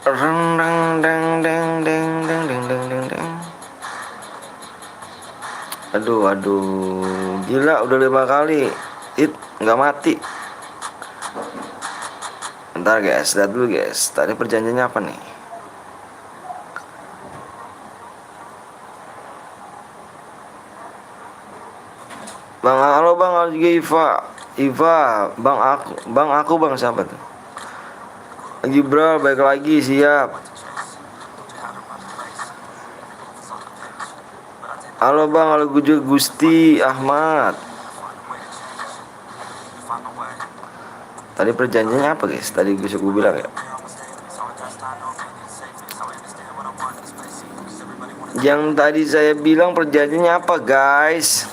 Rendang deng deng deng deng deng deng deng deng. Aduh, gila udah 5 kali hit nggak mati. Bentar guys, lihat dulu guys. Tadi perjanjiannya apa nih? Bang, halo bang, juga Iva, bang aku bang siapa tuh? Lagi bro, baik lagi siap. Halo bang, halo juga Gusti Ahmad. Tadi perjanjiannya apa guys? Tadi bisa gue bilang ya. Yang tadi saya bilang perjanjiannya apa guys?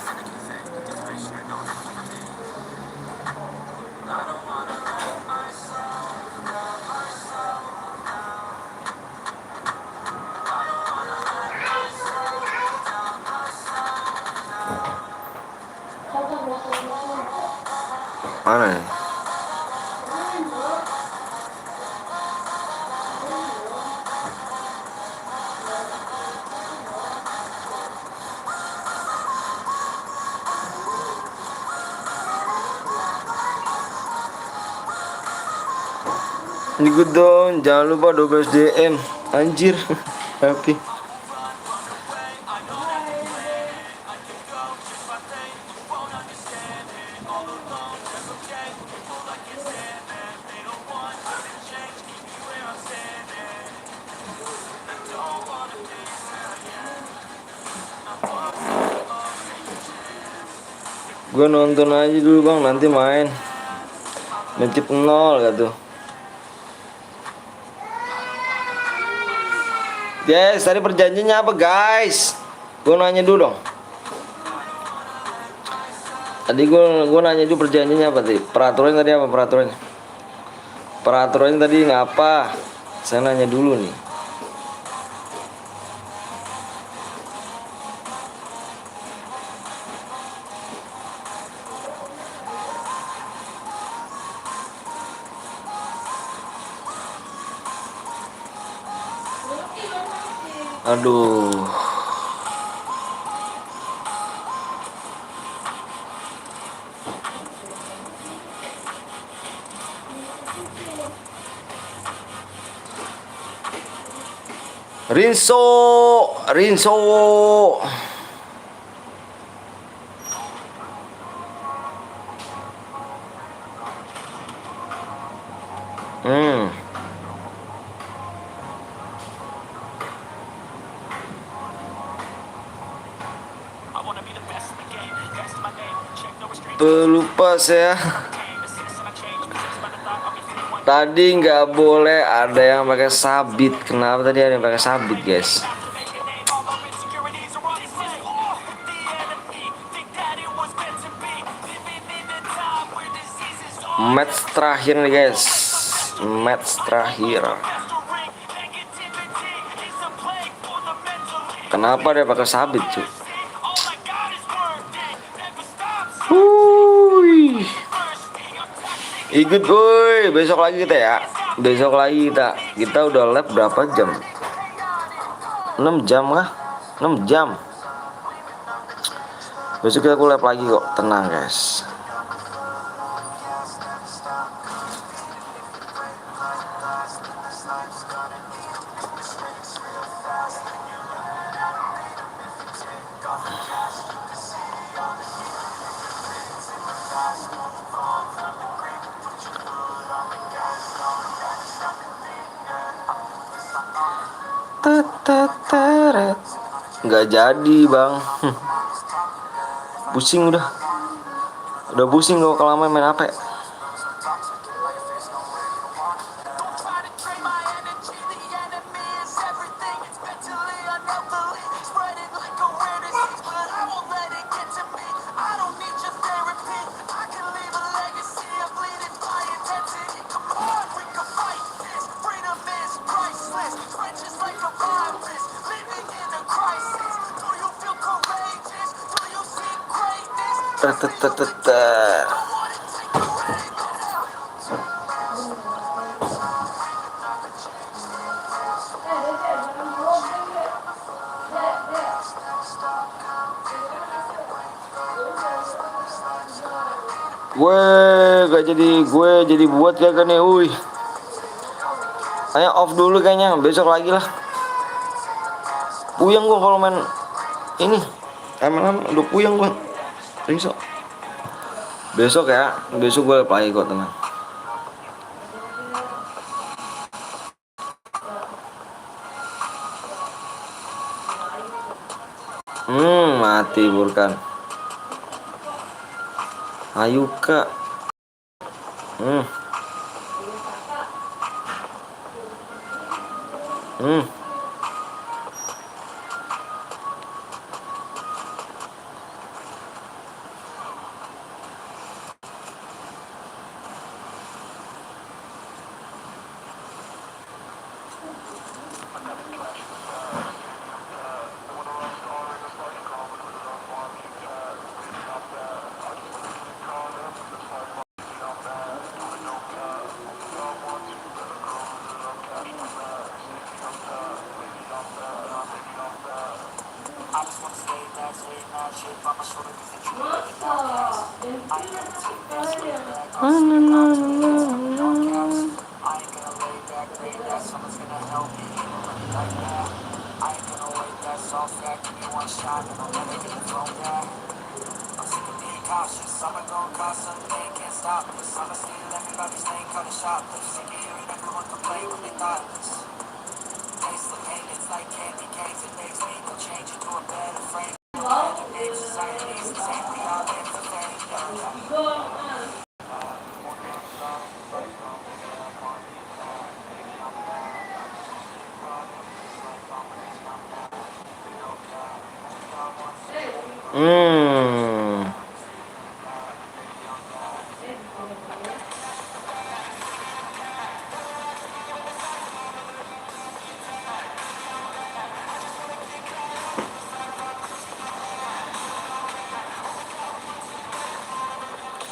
Mana nih? Ikut dong, jangan lupa 12 DM. Anjir. Happy. Gue nonton aja dulu bang, nanti main. Mencip 0 gitu. Guys, tadi perjanjiannya apa guys? Gue nanya dulu dong. Tadi gue nanya dulu perjanjiannya apa tadi? Peraturan tadi apa peraturannya? Peraturannya tadi ngapa? Saya nanya dulu nih. Aduh. Rinso. Pelupa saya. Tadi nggak boleh ada yang pakai sabit. Kenapa tadi ada yang pakai sabit, guys? Match terakhir nih, guys. Match terakhir. Kenapa dia pakai sabit, cuy? Ikut boy, besok lagi kita ya. Besok lagi kita udah lab berapa jam? 6 jam kah? 6 jam. Besok kita lab lagi kok, tenang guys. Nggak jadi bang. Pusing udah pusing kalau kelamaan main HP. Gue jadi buat kagak nih, wuih. Ayo off dulu kayaknya, besok lagi lah. Puyeng gua kalau main ini. MLM udah puyeng gua. Ringso. Besok gue play kok, tenang. Mati Burkan. Ayo kak.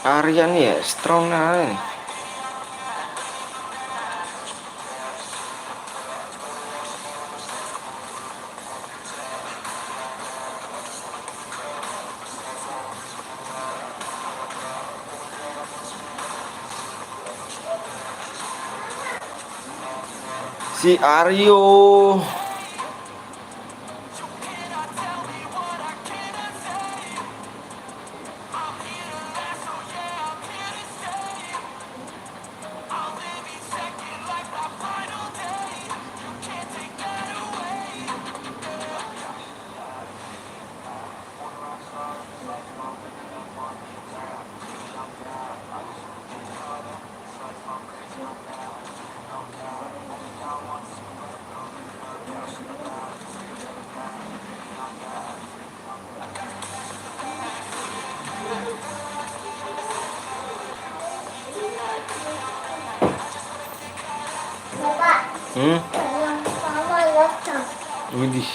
Aryan ya, strong nih. Si Aryo. Yang sama datang. Widih.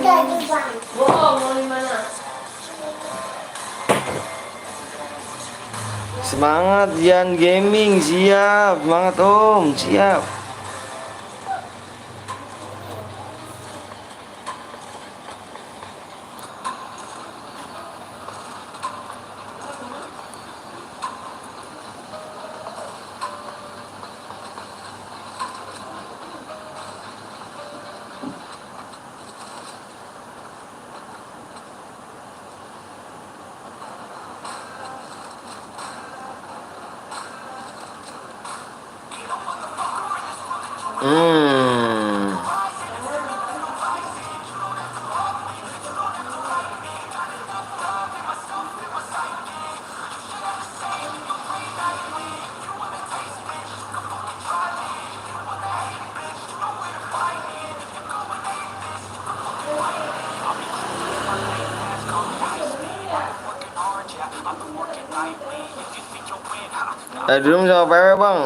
Jadi bang. Bohong, mau di mana? Semangat Yan Gaming, siap. Semangat Om, siap. di room sama PW bang.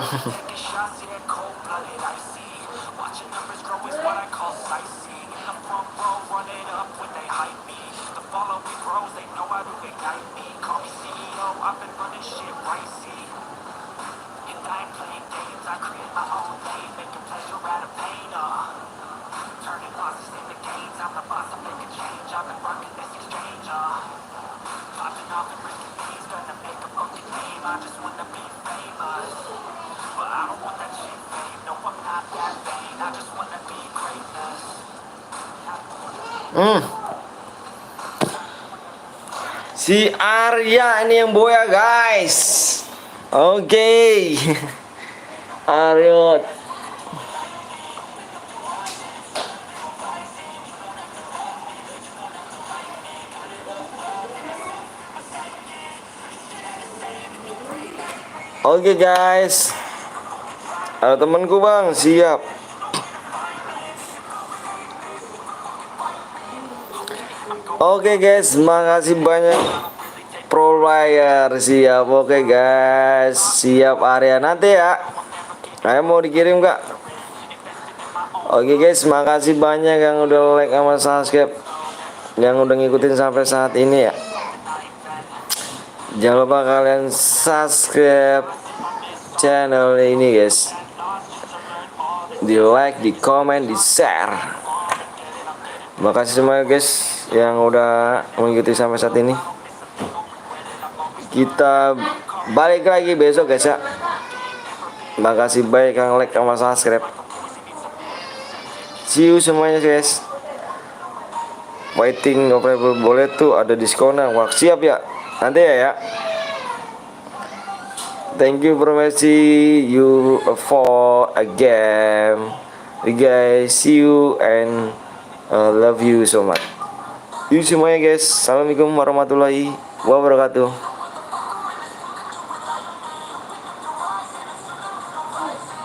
shots, yeah, cold-blooded, icy. Watching numbers grow is what I call sightseeing. In the front row, run it up when they hype me. The following grows, they know how to ignite me. Call me CEO, I've been running shit ricey. And I ain't playing games, I create my own lane, making pleasure out of pain, turning losses into gains, I'm the boss, I'm making change, I've been rocking this exchange, popping off and risking things, gonna make a fucking name, I just wanna be famous, but I don't want that shit fame, no I'm not that vain, I just wanna be greatness. Si Arya ini yang boya guys. Oke. Arya. Oke guys. Ada temanku bang, siap. Oke guys, makasih banyak pro player, siap. Oke guys, siap Arya nanti ya. Saya mau dikirim kak. Oke guys, makasih banyak yang udah like sama subscribe, yang udah ngikutin sampai saat ini ya. Jangan lupa kalian subscribe channel ini guys, di like, di komen, di share. Makasih semuanya guys yang udah mengikuti sampai saat ini. Kita balik lagi besok guys ya. Makasih banyak yang like sama subscribe. See you semuanya guys. Waiting operable boleh tuh ada diskonan. Wah siap ya. Nanti ya. Thank you for watching you for a game. Guys, see you and love you so much. You semuanya guys. Assalamualaikum warahmatullahi wabarakatuh.